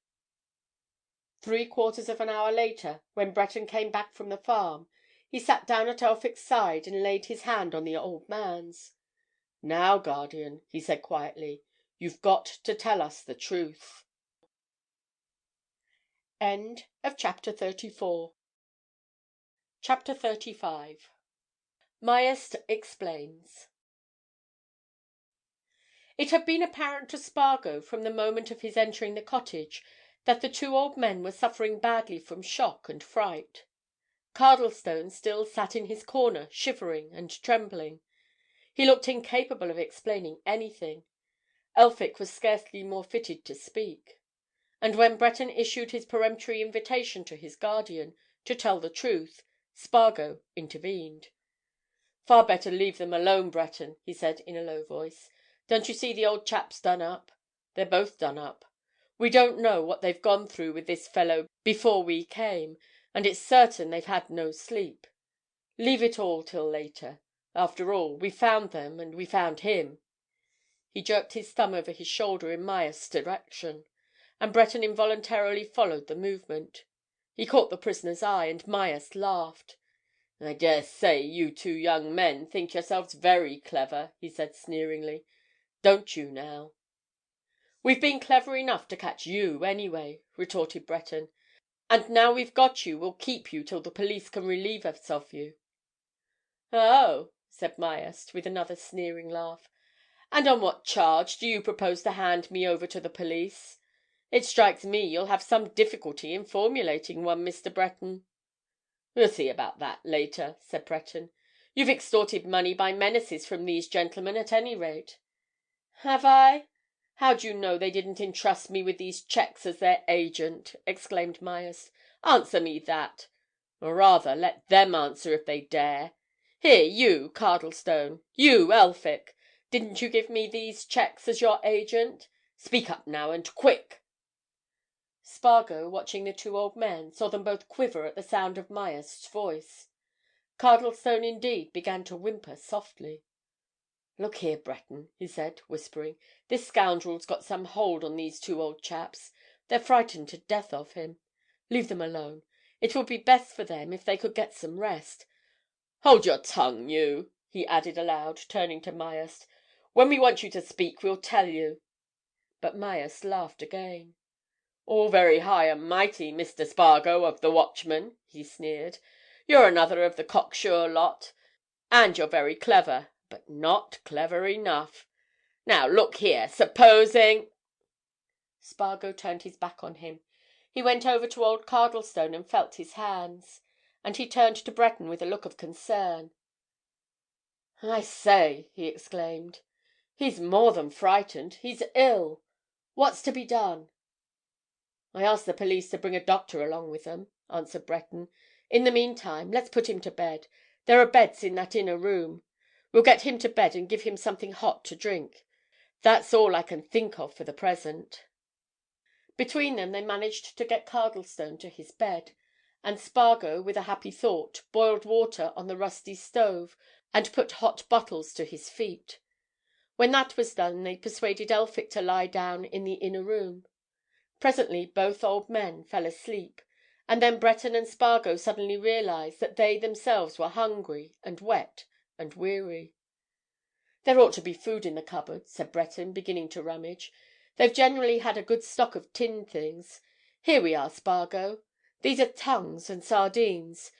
3/4 of an hour later, when Breton came back from the farm, he sat down at Elphick's side and laid his hand on the old man's. "Now, guardian," he said quietly, "you've got to tell us the truth." Chapter 35. Myerst explains. It had been apparent to Spargo from the moment of his entering the cottage that the two old men were suffering badly from shock and fright. Cardlestone still sat in his corner shivering and trembling. He looked incapable of explaining anything. Elphick was scarcely more fitted to speak. And when Breton issued his peremptory invitation to his guardian to tell the truth, Spargo intervened. "Far better leave them alone, Breton," he said in a low voice. "Don't you see the old chap's done up? They're both done up. We don't know what they've gone through with this fellow before we came, and it's certain they've had no sleep. Leave it all till later. After all, we found them and we found him." He jerked his thumb over his shoulder in Myerst's direction, and Breton involuntarily followed the movement. He caught the prisoner's eye, and Myerst laughed. "I dare say you two young men think yourselves very clever," he said sneeringly. "Don't you, now?" "We've been clever enough to catch you, anyway," retorted Breton. "And now we've got you, we'll keep you till the police can relieve us of you." "Oh!" said Myerst, with another sneering laugh. "And on what charge do you propose to hand me over to the police? It strikes me you'll have some difficulty in formulating one, Mr. Breton." "We'll see about that later," said Breton. "You've extorted money by menaces from these gentlemen, at any rate." "Have I? How do you know they didn't entrust me with these cheques as their agent?" exclaimed Myerst. "Answer me that! Or rather, let them answer if they dare. Here, you, Cardlestone, you, Elphick, didn't you give me these cheques as your agent? Speak up now, and quick!" Spargo, watching the two old men, saw them both quiver at the sound of Myerst's voice. Cardlestone, indeed, began to whimper softly. "Look here, Breton," he said, whispering. "This scoundrel's got some hold on these two old chaps. They're frightened to death of him. Leave them alone. It would be best for them if they could get some rest. Hold your tongue, you!" he added aloud, turning to Myerst. "When we want you to speak, we'll tell you." But Myerst laughed again. "All very high and mighty, Mr. Spargo of the Watchman," he sneered. "You're another of the cocksure lot, and you're very clever, but not clever enough. Now, look here, supposing—" Spargo turned his back on him. He went over to old Cardlestone and felt his hands, and he turned to Breton with a look of concern. "I say!" he exclaimed. "He's more than frightened, he's ill. What's to be done?" "I asked the police to bring a doctor along with them," answered Breton. "In the meantime, let's put him to bed. There are beds in that inner room. We'll get him to bed and give him something hot to drink. That's all I can think of for the present." Between them they managed to get Cardlestone to his bed, and Spargo, with a happy thought, boiled water on the rusty stove and put hot bottles to his feet. When that was done they persuaded Elphick to lie down in the inner room. Presently both old men fell asleep, and then Breton and Spargo suddenly realized that they themselves were hungry and wet and weary. "There ought to be food in the cupboard," said Breton, beginning to rummage. "They've generally had a good stock of tinned things. Here we are, Spargo. These are tongues and sardines.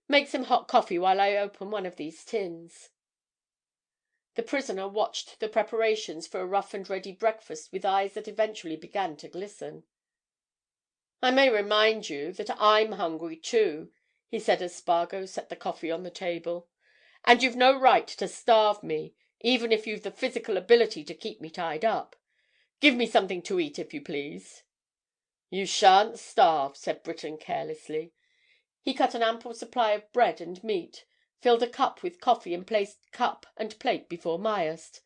Make some hot coffee while I open one of these tins." The prisoner watched the preparations for a rough and ready breakfast with eyes that eventually began to glisten. "I may remind you that I'm hungry too," he said as Spargo set the coffee on the table. "And you've no right to starve me, even if you've the physical ability to keep me tied up. Give me something to eat, if you please." "You shan't starve," said Breton carelessly. He cut an ample supply of bread and meat, filled a cup with coffee and placed cup and plate before Myerst.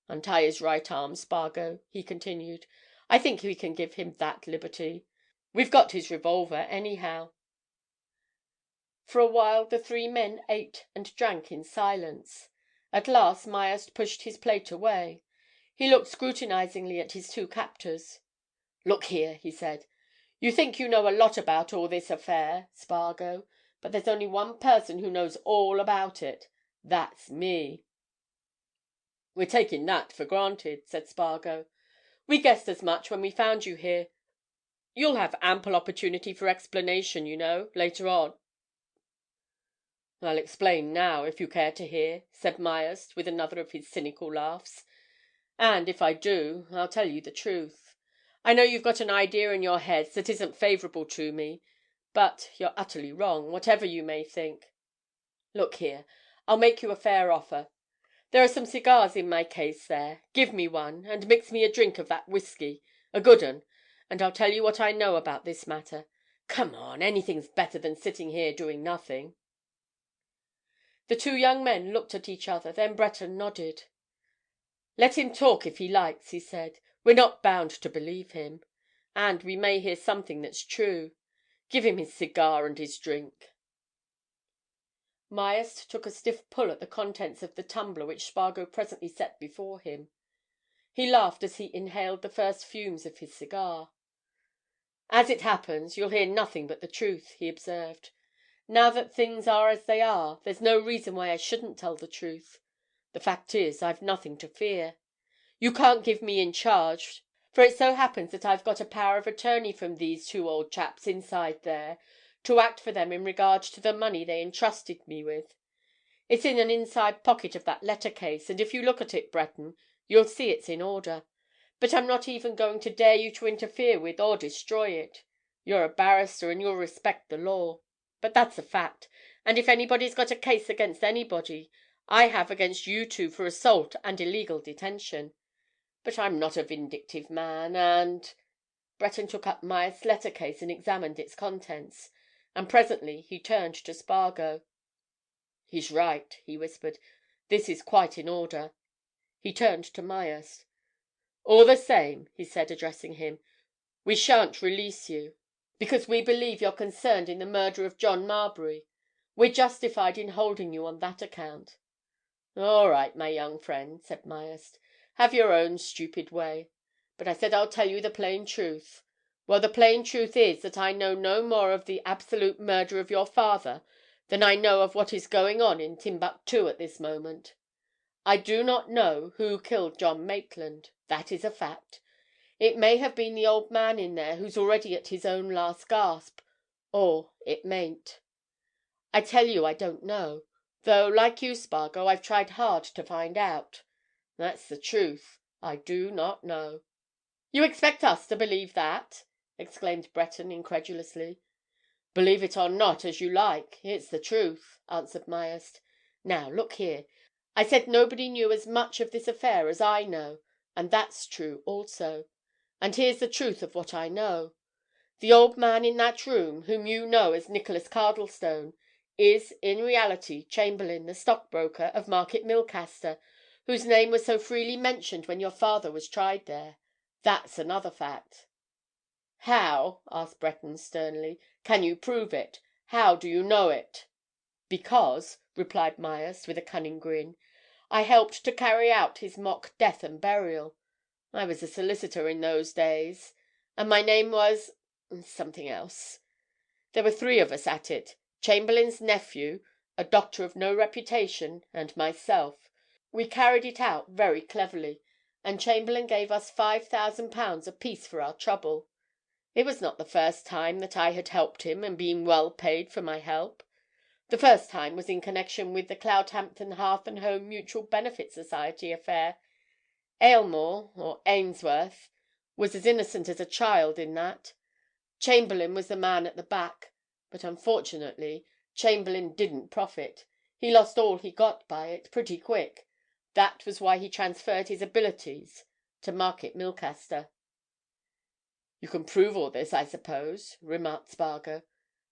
"Untie his right arm, Spargo," he continued. "I think we can give him that liberty. We've got his revolver, anyhow." For a while the three men ate and drank in silence. At last Myerst pushed his plate away. He looked scrutinizingly at his two captors. "Look here," he said. "You think you know a lot about all this affair, Spargo, but there's only one person who knows all about it. That's me." "We're taking that for granted," said Spargo. "We guessed as much when we found you here. You'll have ample opportunity for explanation, you know, later on." "I'll explain now, if you care to hear," said Myerst, with another of his cynical laughs. "And if I do, I'll tell you the truth. I know you've got an idea in your heads that isn't favourable to me, but you're utterly wrong, whatever you may think. Look here, I'll make you a fair offer. There are some cigars in my case there. Give me one, and mix me a drink of that whisky, a good 'un, and I'll tell you what I know about this matter. Come on, anything's better than sitting here doing nothing." The two young men looked at each other, then Breton nodded. "Let him talk if he likes," he said. "We're not bound to believe him. And we may hear something that's true. Give him his cigar and his drink." Myerst took a stiff pull at the contents of the tumbler which Spargo presently set before him. He laughed as he inhaled the first fumes of his cigar. "As it happens, you'll hear nothing but the truth," he observed. "Now that things are as they are, there's no reason why I shouldn't tell the truth. The fact is, I've nothing to fear. You can't give me in charge, for it so happens that I've got a power of attorney from these two old chaps inside there to act for them in regard to the money they entrusted me with. It's in an inside pocket of that letter case, and if you look at it, Breton, you'll see it's in order. But I'm not even going to dare you to interfere with or destroy it. You're a barrister and you'll respect the law. But that's a fact, and if anybody's got a case against anybody, I have against you two for assault and illegal detention. But I'm not a vindictive man, and—" Breton took up Myerst's letter case and examined its contents, and presently he turned to Spargo. "He's right," he whispered. "This is quite in order." He turned to Myerst. "All the same," he said, addressing him, "we shan't release you, because we believe you're concerned in the murder of John Marbury. We're justified in holding you on that account." "All right, my young friend," said Myerst. "Have your own stupid way. But I said I'll tell you the plain truth. Well, the plain truth is that I know no more of the absolute murder of your father than I know of what is going on in Timbuktu at this moment. I do not know who killed John Maitland. That is a fact. It may have been the old man in there who's already at his own last gasp, or it mayn't. I tell you I don't know, though, like you, Spargo, I've tried hard to find out. That's the truth. I do not know." "You expect us to believe that?" exclaimed Breton incredulously. "Believe it or not, as you like. It's the truth," answered Myerst. "Now, look here. I said nobody knew as much of this affair as I know, and that's true also. And here's the truth of what I know. The old man in that room, whom you know as Nicholas Cardlestone, is in reality Chamberlayne, the stockbroker of Market Milcaster, whose name was so freely mentioned when your father was tried there. That's another fact." "How," asked Breton sternly, "can you prove it? How do you know it?" "Because," replied Myerst, with a cunning grin, "I helped to carry out his mock death and burial. I was a solicitor in those days, and my name was—something else. There were three of us at it: Chamberlayne's nephew, a doctor of no reputation, and myself. We carried it out very cleverly, and Chamberlayne gave us £5,000 apiece for our trouble. It was not the first time that I had helped him and been well paid for my help. The first time was in connection with the Cloudhampton Hearth and Home Mutual Benefit Society affair. Aylmore, or Ainsworth, was as innocent as a child in that. Chamberlayne was the man at the back. But unfortunately, Chamberlayne didn't profit. He lost all he got by it, pretty quick. That was why he transferred his abilities to Market Milcaster." "You can prove all this, I suppose?" remarked Spargo.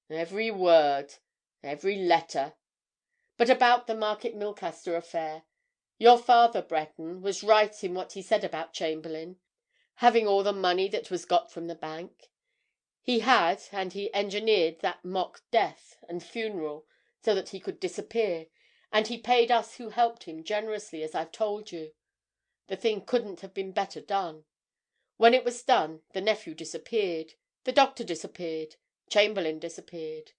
"Every word. Every letter. But about the Market Milcaster affair. Your father, Breton, was right in what he said about Chamberlayne having all the money that was got from the bank. He had, and he engineered that mock death and funeral so that he could disappear, and he paid us who helped him generously, as I've told you. The thing couldn't have been better done. When it was done, the nephew disappeared, the doctor disappeared, Chamberlayne disappeared.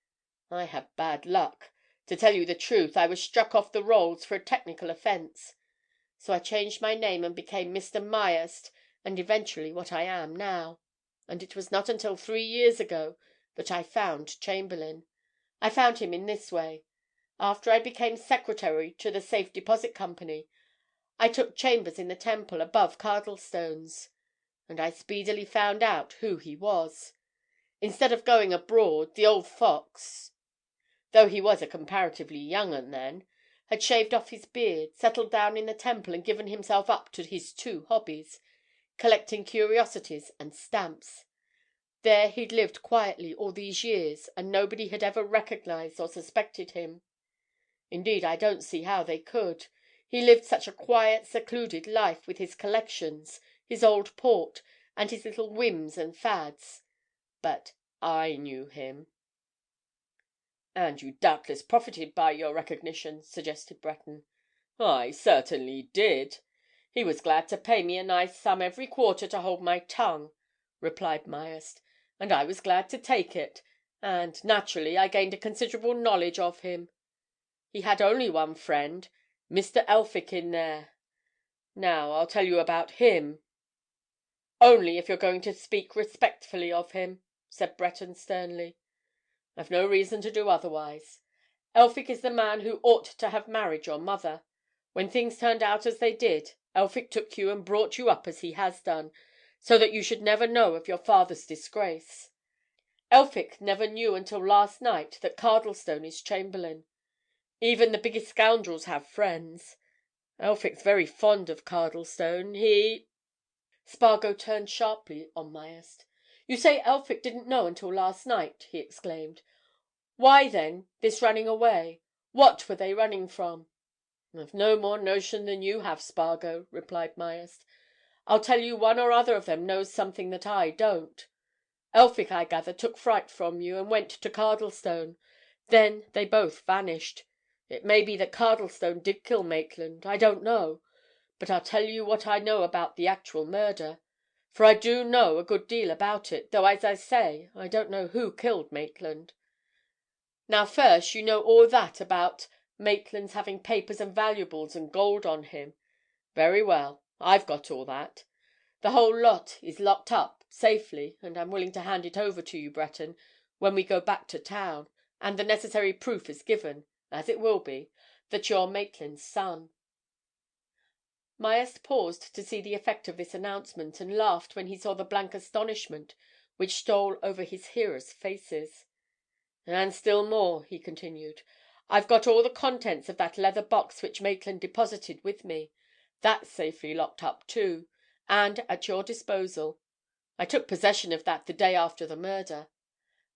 I had bad luck. To tell you the truth, I was struck off the rolls for a technical offence. So I changed my name and became Mr. Myerst, and eventually what I am now. And it was not until 3 years ago that I found Chamberlayne. I found him in this way. After I became secretary to the Safe Deposit Company, I took chambers in the Temple above Cardlestone's, and I speedily found out who he was. Instead of going abroad, the old fox, though he was a comparatively young 'un then, had shaved off his beard, settled down in the Temple and given himself up to his two hobbies, collecting curiosities and stamps. There he'd lived quietly all these years, and nobody had ever recognised or suspected him. Indeed, I don't see how they could. He lived such a quiet, secluded life with his collections, his old port, and his little whims and fads. But I knew him." "And you doubtless profited by your recognition," suggested Breton. "I certainly did. He was glad to pay me a nice sum every quarter to hold my tongue," replied Myerst, "and I was glad to take it, and, naturally, I gained a considerable knowledge of him. He had only one friend, Mr. Elphick in there. Now, I'll tell you about him." "Only if you're going to speak respectfully of him," said Breton sternly. "I've no reason to do otherwise. Elphick is the man who ought to have married your mother. When things turned out as they did, Elphick took you and brought you up as he has done, so that you should never know of your father's disgrace. Elphick never knew until last night that Cardlestone is Chamberlayne. Even the biggest scoundrels have friends. Elphick's very fond of Cardlestone. He—" Spargo turned sharply on Myerst. "You say Elphick didn't know until last night?" he exclaimed. "Why, then, this running away? What were they running from?" "I've no more notion than you have, Spargo," replied Myerst. "I'll tell you one or other of them knows something that I don't. Elphick, I gather, took fright from you and went to Cardlestone. Then they both vanished. It may be that Cardlestone did kill Maitland, I don't know. But I'll tell you what I know about the actual murder. For I do know a good deal about it, though, as I say, I don't know who killed Maitland. Now, first, you know all that about Maitland's having papers and valuables and gold on him. Very well, I've got all that. The whole lot is locked up, safely, and I'm willing to hand it over to you, Breton, when we go back to town, and the necessary proof is given, as it will be, that you're Maitland's son." Myerst paused to see the effect of this announcement, and laughed when he saw the blank astonishment which stole over his hearers' faces. "And still more," he continued, "I've got all the contents of that leather box which Maitland deposited with me. That's safely locked up too, and at your disposal. I took possession of that the day after the murder.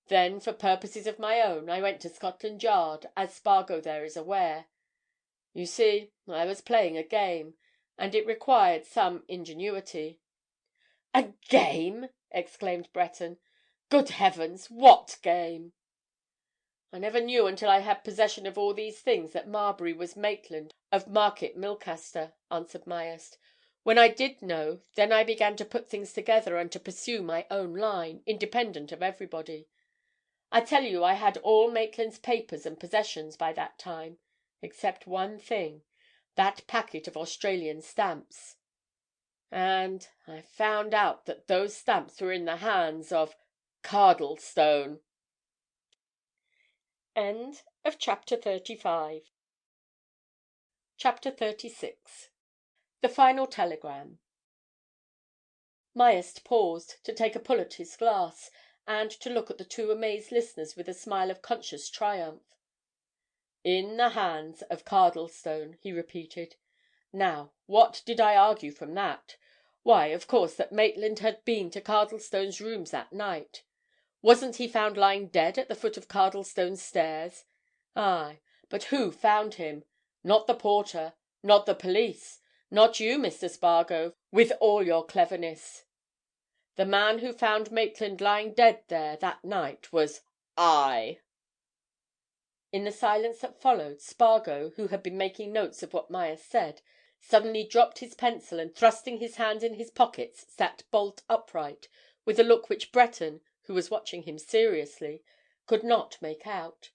Then, for purposes of my own, I went to Scotland Yard, as Spargo there is aware. You see, I was playing a game, and it required some ingenuity." "A game!" exclaimed Breton. "Good heavens, what game?" "I never knew until I had possession of all these things that Marbury was Maitland of Market Milcaster," answered Myerst. "When I did know, then I began to put things together and to pursue my own line, independent of everybody. I tell you I had all Maitland's papers and possessions by that time, except one thing, that packet of Australian stamps. And I found out that those stamps were in the hands of Cardlestone." End of chapter 35. Chapter 36. The final telegram. Myerst paused to take a pull at his glass, and to look at the two amazed listeners with a smile of conscious triumph. "In the hands of Cardlestone," he repeated. "Now, what did I argue from that? Why, of course, that Maitland had been to Cardlestone's rooms that night. Wasn't he found lying dead at the foot of Cardlestone's stairs? Aye, but who found him? Not the porter, not the police, not you, Mr. Spargo, with all your cleverness. The man who found Maitland lying dead there that night was I." In the silence that followed, Spargo, who had been making notes of what Myerst said, suddenly dropped his pencil and thrusting his hands in his pockets sat bolt upright with a look which Breton, who was watching him seriously, could not make out.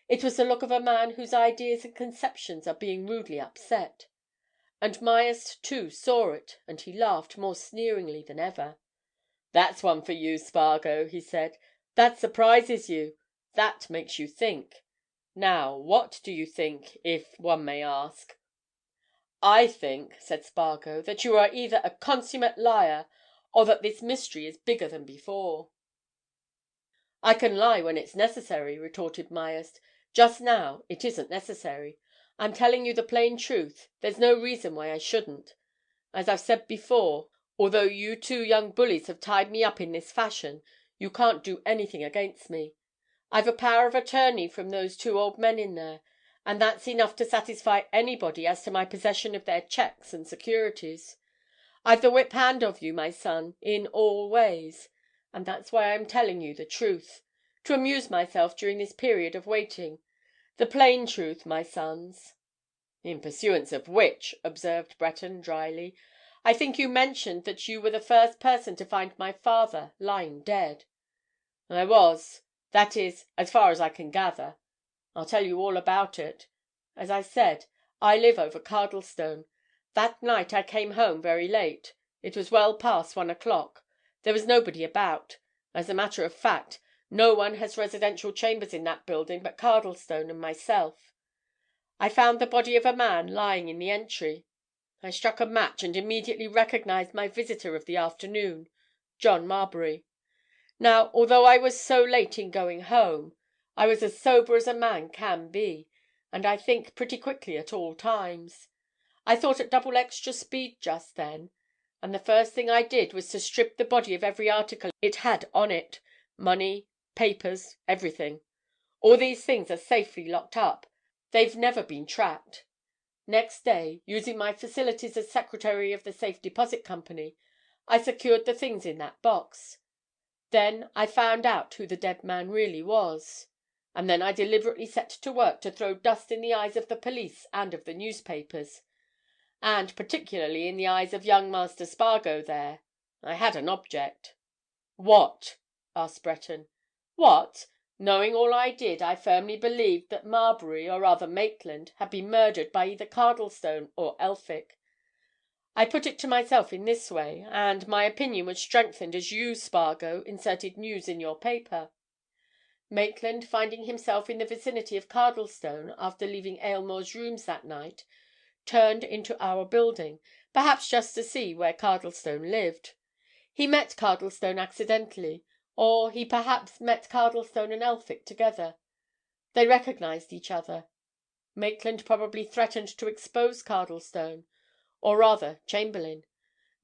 It was the look of a man whose ideas and conceptions are being rudely upset. And Myerst too saw it, and he laughed more sneeringly than ever. "That's one for you, Spargo," he said. "That surprises you. That makes you think. Now, what do you think, if one may ask?" "I think," said Spargo, "that you are either a consummate liar, or that this mystery is bigger than before." "I can lie when it's necessary," retorted Myerst. "Just now it isn't necessary. I'm telling you the plain truth. There's no reason why I shouldn't. As I've said before, although you two young bullies have tied me up in this fashion, you can't do anything against me. I've a power of attorney from those two old men in there, and that's enough to satisfy anybody as to my possession of their cheques and securities. I've the whip hand of you, my son, in all ways. And that's why I'm telling you the truth. To amuse myself during this period of waiting. The plain truth, my sons." "In pursuance of which," observed Breton dryly, "I think you mentioned that you were the first person to find my father lying dead." "I was. That is, as far as I can gather. I'll tell you all about it. As I said, I live over Cardlestone. That night I came home very late. It was well past 1 o'clock. There was nobody about. As a matter of fact, no one has residential chambers in that building but Cardlestone and myself. I found the body of a man lying in the entry. I struck a match and immediately recognized my visitor of the afternoon, John Marbury. Now, although I was so late in going home, I was as sober as a man can be, and I think pretty quickly at all times. I thought at double extra speed just then, and the first thing I did was to strip the body of every article it had on it, money, papers, everything. All these things are safely locked up. They've never been tracked. Next day, using my facilities as secretary of the Safe Deposit Company, I secured the things in that box. Then I found out who the dead man really was. And then I deliberately set to work to throw dust in the eyes of the police and of the newspapers. And particularly in the eyes of young Master Spargo there. I had an object." "What?" asked Breton. "What? Knowing all I did, I firmly believed that Marbury, or rather Maitland, had been murdered by either Cardlestone or Elphick. I put it to myself in this way, and my opinion was strengthened as you, Spargo, inserted news in your paper. Maitland, finding himself in the vicinity of Cardlestone after leaving Aylmore's rooms that night, turned into our building, perhaps just to see where Cardlestone lived. He met Cardlestone accidentally, or he perhaps met Cardlestone and Elphick together. They recognized each other. Maitland probably threatened to expose Cardlestone, or rather Chamberlayne.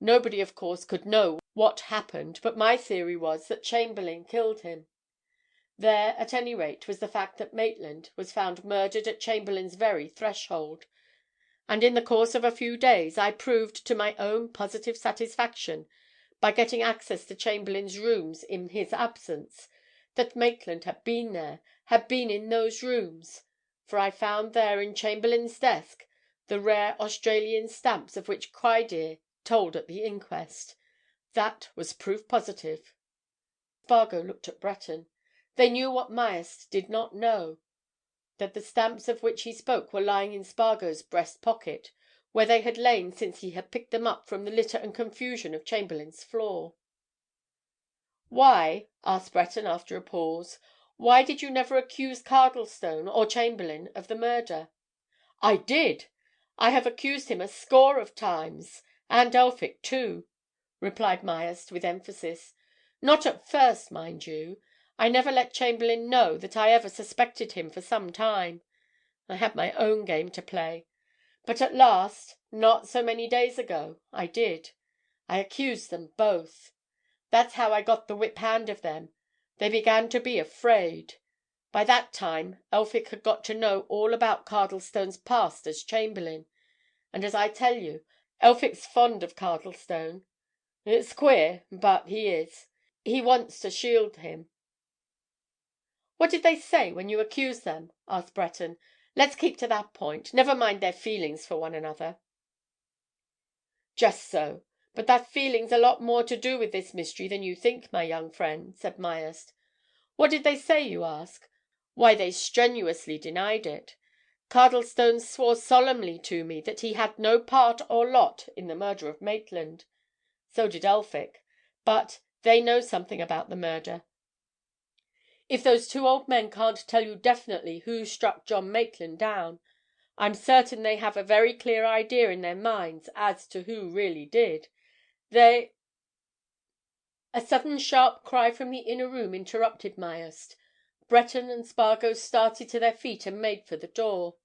Nobody, of course, could know what happened, but my theory was that Chamberlayne killed him. There, at any rate, was the fact that Maitland was found murdered at Chamberlayne's very threshold, and in the course of a few days I proved to my own positive satisfaction, by getting access to Chamberlayne's rooms in his absence, that Maitland had been there, had been in those rooms, for I found there in Chamberlayne's desk the rare Australian stamps of which Criedir told at the inquest. That was proof positive." Spargo looked at Breton. They knew what Myerst did not know, that the stamps of which he spoke were lying in Spargo's breast pocket, where they had lain since he had picked them up from the litter and confusion of Chamberlayne's floor. "Why," asked Breton after a pause, "why did you never accuse Cardlestone or Chamberlayne of the murder?" "I did! I have accused him a score of times, and Elphick too," replied Myerst with emphasis. "Not at first, mind you. I never let Chamberlayne know that I ever suspected him for some time. I had my own game to play. But at last, not so many days ago, I did. I accused them both. That's how I got the whip hand of them. They began to be afraid. By that time Elphick had got to know all about Cardlestone's past as Chamberlayne, and as I tell you, Elphick's fond of Cardlestone. It's queer, but he is. He wants to shield him." "What did they say when you accused them?" asked Breton. "Let's keep to that point. Never mind their feelings for one another." "Just so. But that feeling's a lot more to do with this mystery than you think, my young friend," said Myerst. "What did they say, you ask? Why, they strenuously denied it. Cardlestone swore solemnly to me that he had no part or lot in the murder of Maitland. So did Elphick. But they know something about the murder. If those two old men can't tell you definitely who struck John Maitland down, I'm certain they have a very clear idea in their minds as to who really did. They—" A sudden sharp cry from the inner room interrupted Myerst. Breton and Spargo started to their feet and made for the door.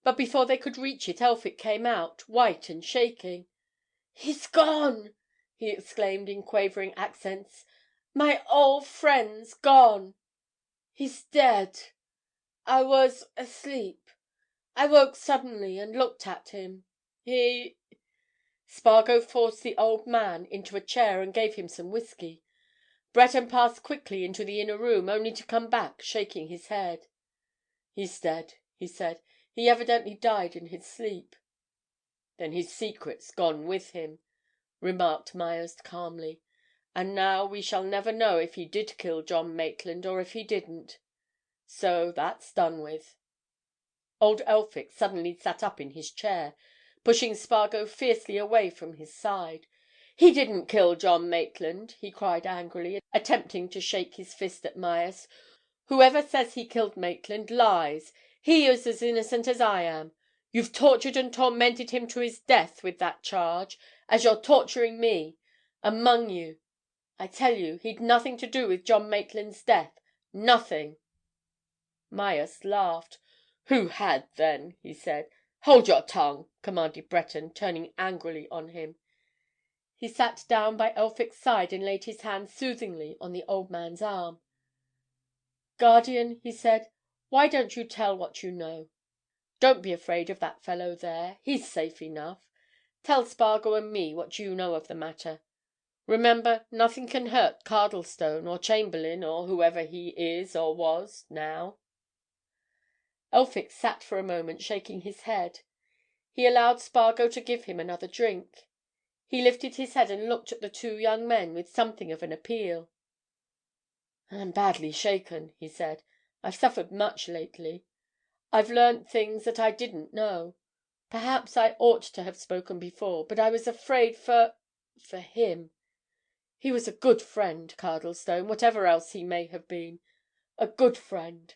But before they could reach it Elphick came out, white and shaking. "He's gone!" he exclaimed in quavering accents. "My old friend's gone! He's dead! I was asleep. I woke suddenly and looked at him. He—" Spargo forced the old man into a chair and gave him some whisky. Breton passed quickly into the inner room, only to come back shaking his head. "He's dead," he said. "He evidently died in his sleep." "Then his secret's gone with him," remarked Myerst calmly. "And now we shall never know if he did kill John Maitland or if he didn't. So that's done with." Old Elphick suddenly sat up in his chair, pushing Spargo fiercely away from his side. "He didn't kill John Maitland!" he cried angrily, attempting to shake his fist at Myerst. "Whoever says he killed Maitland lies. He is as innocent as I am. You've tortured and tormented him to his death with that charge, as you're torturing me. Among you. I tell you, he'd nothing to do with John Maitland's death. Nothing!" Myerst laughed. "Who had, then?" he said. "Hold your tongue!" commanded Breton, turning angrily on him. He sat down by Elphick's side and laid his hand soothingly on the old man's arm. "Guardian," he said, "why don't you tell what you know? Don't be afraid of that fellow there. He's safe enough. Tell Spargo and me what you know of the matter. Remember, nothing can hurt Cardlestone, or Chamberlayne, or whoever he is or was, now." Elphick sat for a moment shaking his head. He allowed Spargo to give him another drink. He lifted his head and looked at the two young men with something of an appeal. "I'm badly shaken," he said. "I've suffered much lately. I've learnt things that I didn't know. Perhaps I ought to have spoken before, but I was afraid for him. He was a good friend, Cardlestone, whatever else he may have been. A good friend.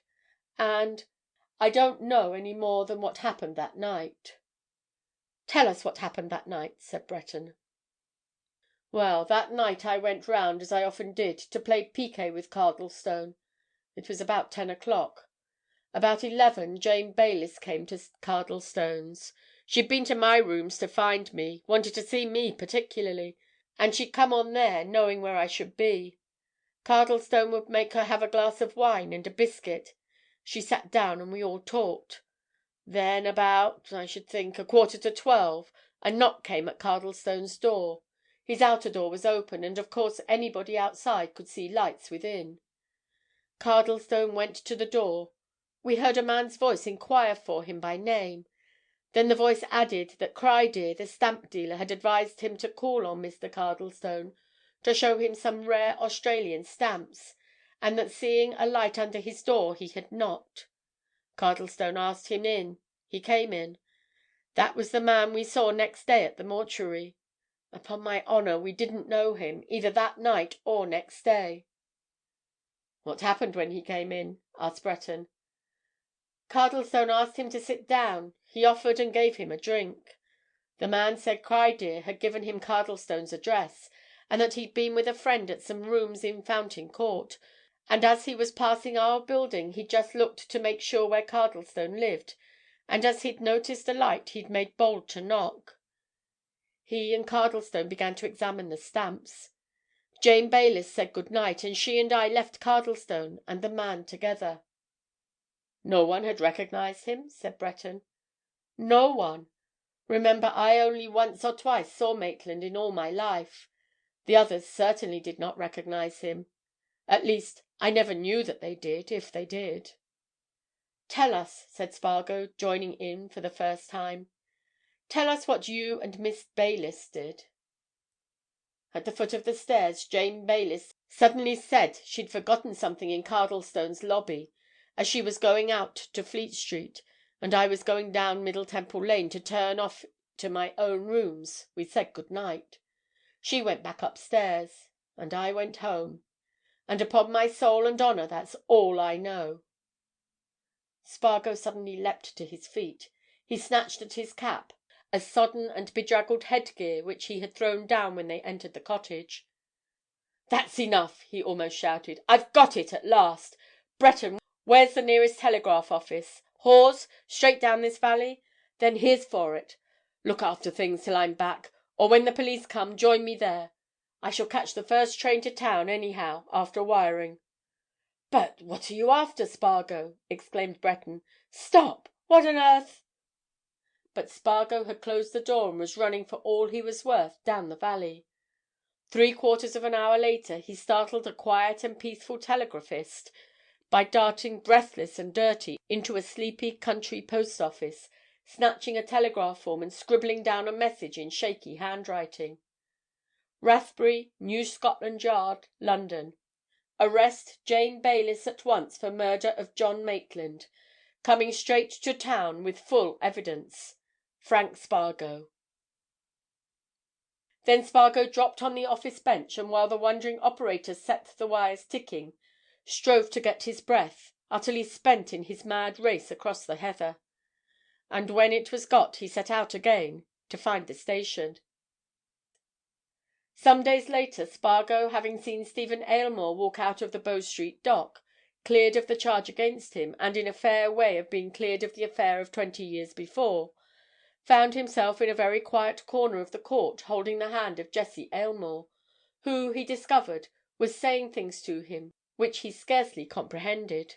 And—I don't know any more than what happened that night." "Tell us what happened that night," said Breton. "Well, that night I went round, as I often did, to play piquet with Cardlestone. It was about 10 o'clock. About 11 Jane Baylis came to Cardlestone's. She'd been to my rooms to find me, wanted to see me particularly, and she'd come on there, knowing where I should be. Cardlestone would make her have a glass of wine and a biscuit. She sat down and we all talked. Then about, I should think, 11:45, a knock came at Cardlestone's door. His outer door was open, and of course anybody outside could see lights within. Cardlestone went to the door. We heard a man's voice inquire for him by name. Then the voice added that Criedir, the stamp dealer, had advised him to call on Mr. Cardlestone to show him some rare Australian stamps, and that seeing a light under his door he had knocked. Cardlestone asked him in. He came in. That was the man we saw next day at the mortuary. Upon my honour, we didn't know him, either that night or next day." "What happened when he came in?" asked Breton. "Cardlestone asked him to sit down. He offered and gave him a drink. The man said Criedir had given him Cardlestone's address, and that he'd been with a friend at some rooms in Fountain Court, and as he was passing our building he'd just looked to make sure where Cardlestone lived, and as he'd noticed a light he'd made bold to knock. He and Cardlestone began to examine the stamps. Jane Baylis said good night, and she and I left Cardlestone and the man together." "No one had recognized him?" said Breton. "No one. Remember, I only once or twice saw Maitland in all my life. The others certainly did not recognise him. At least, I never knew that they did, if they did. "Tell us," said Spargo, joining in for the first time. "Tell us what you and Miss Baylis did." At the foot of the stairs Jane Baylis suddenly said she'd forgotten something in Cardlestone's lobby as she was going out to Fleet Street, and I was going down Middle Temple Lane to turn off to my own rooms. We said good night. She went back upstairs, and I went home. And upon my soul and honour that's all I know." Spargo suddenly leapt to his feet. He snatched at his cap, a sodden and bedraggled headgear which he had thrown down when they entered the cottage. "That's enough!" he almost shouted. "I've got it at last! Breton, where's the nearest telegraph office? Hawes, straight down this valley? Then here's for it. Look after things till I'm back, or when the police come, join me there. I shall catch the first train to town, anyhow, after wiring." "But what are you after, Spargo?" exclaimed Breton. "Stop! What on earth—" But Spargo had closed the door and was running for all he was worth down the valley. 3/4 of an hour later he startled a quiet and peaceful telegraphist by darting breathless and dirty into a sleepy country post office, snatching a telegraph form and scribbling down a message in shaky handwriting. "Rathbury, New Scotland Yard, London. Arrest Jane Baylis at once for murder of John Maitland. Coming straight to town with full evidence. Frank Spargo." Then Spargo dropped on the office bench, and while the wondering operator set the wires ticking, strove to get his breath, utterly spent in his mad race across the heather. And when it was got he set out again to find the station. Some days later Spargo, having seen Stephen Aylmore walk out of the Bow Street dock, cleared of the charge against him, and in a fair way of being cleared of the affair of 20 years before, found himself in a very quiet corner of the court holding the hand of Jessie Aylmore, who, he discovered, was saying things to him which he scarcely comprehended.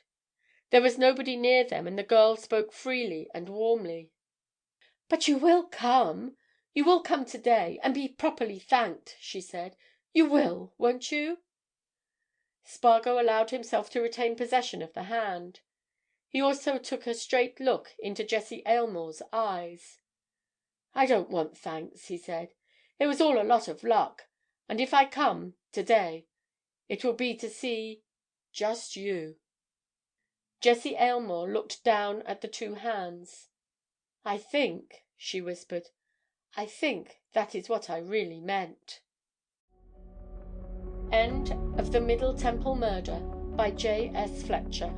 There was nobody near them, and the girl spoke freely and warmly. "But you will come? You will come today, and be properly thanked?" she said. "You will, won't you?" Spargo allowed himself to retain possession of the hand. He also took a straight look into Jessie Aylmore's eyes. "I don't want thanks," he said. "It was all a lot of luck. And if I come, today, it will be to see—just you." Jessie Aylmore looked down at the two hands. "I think," she whispered, "I think that is what I really meant." End of The Middle Temple Murder by J. S. Fletcher.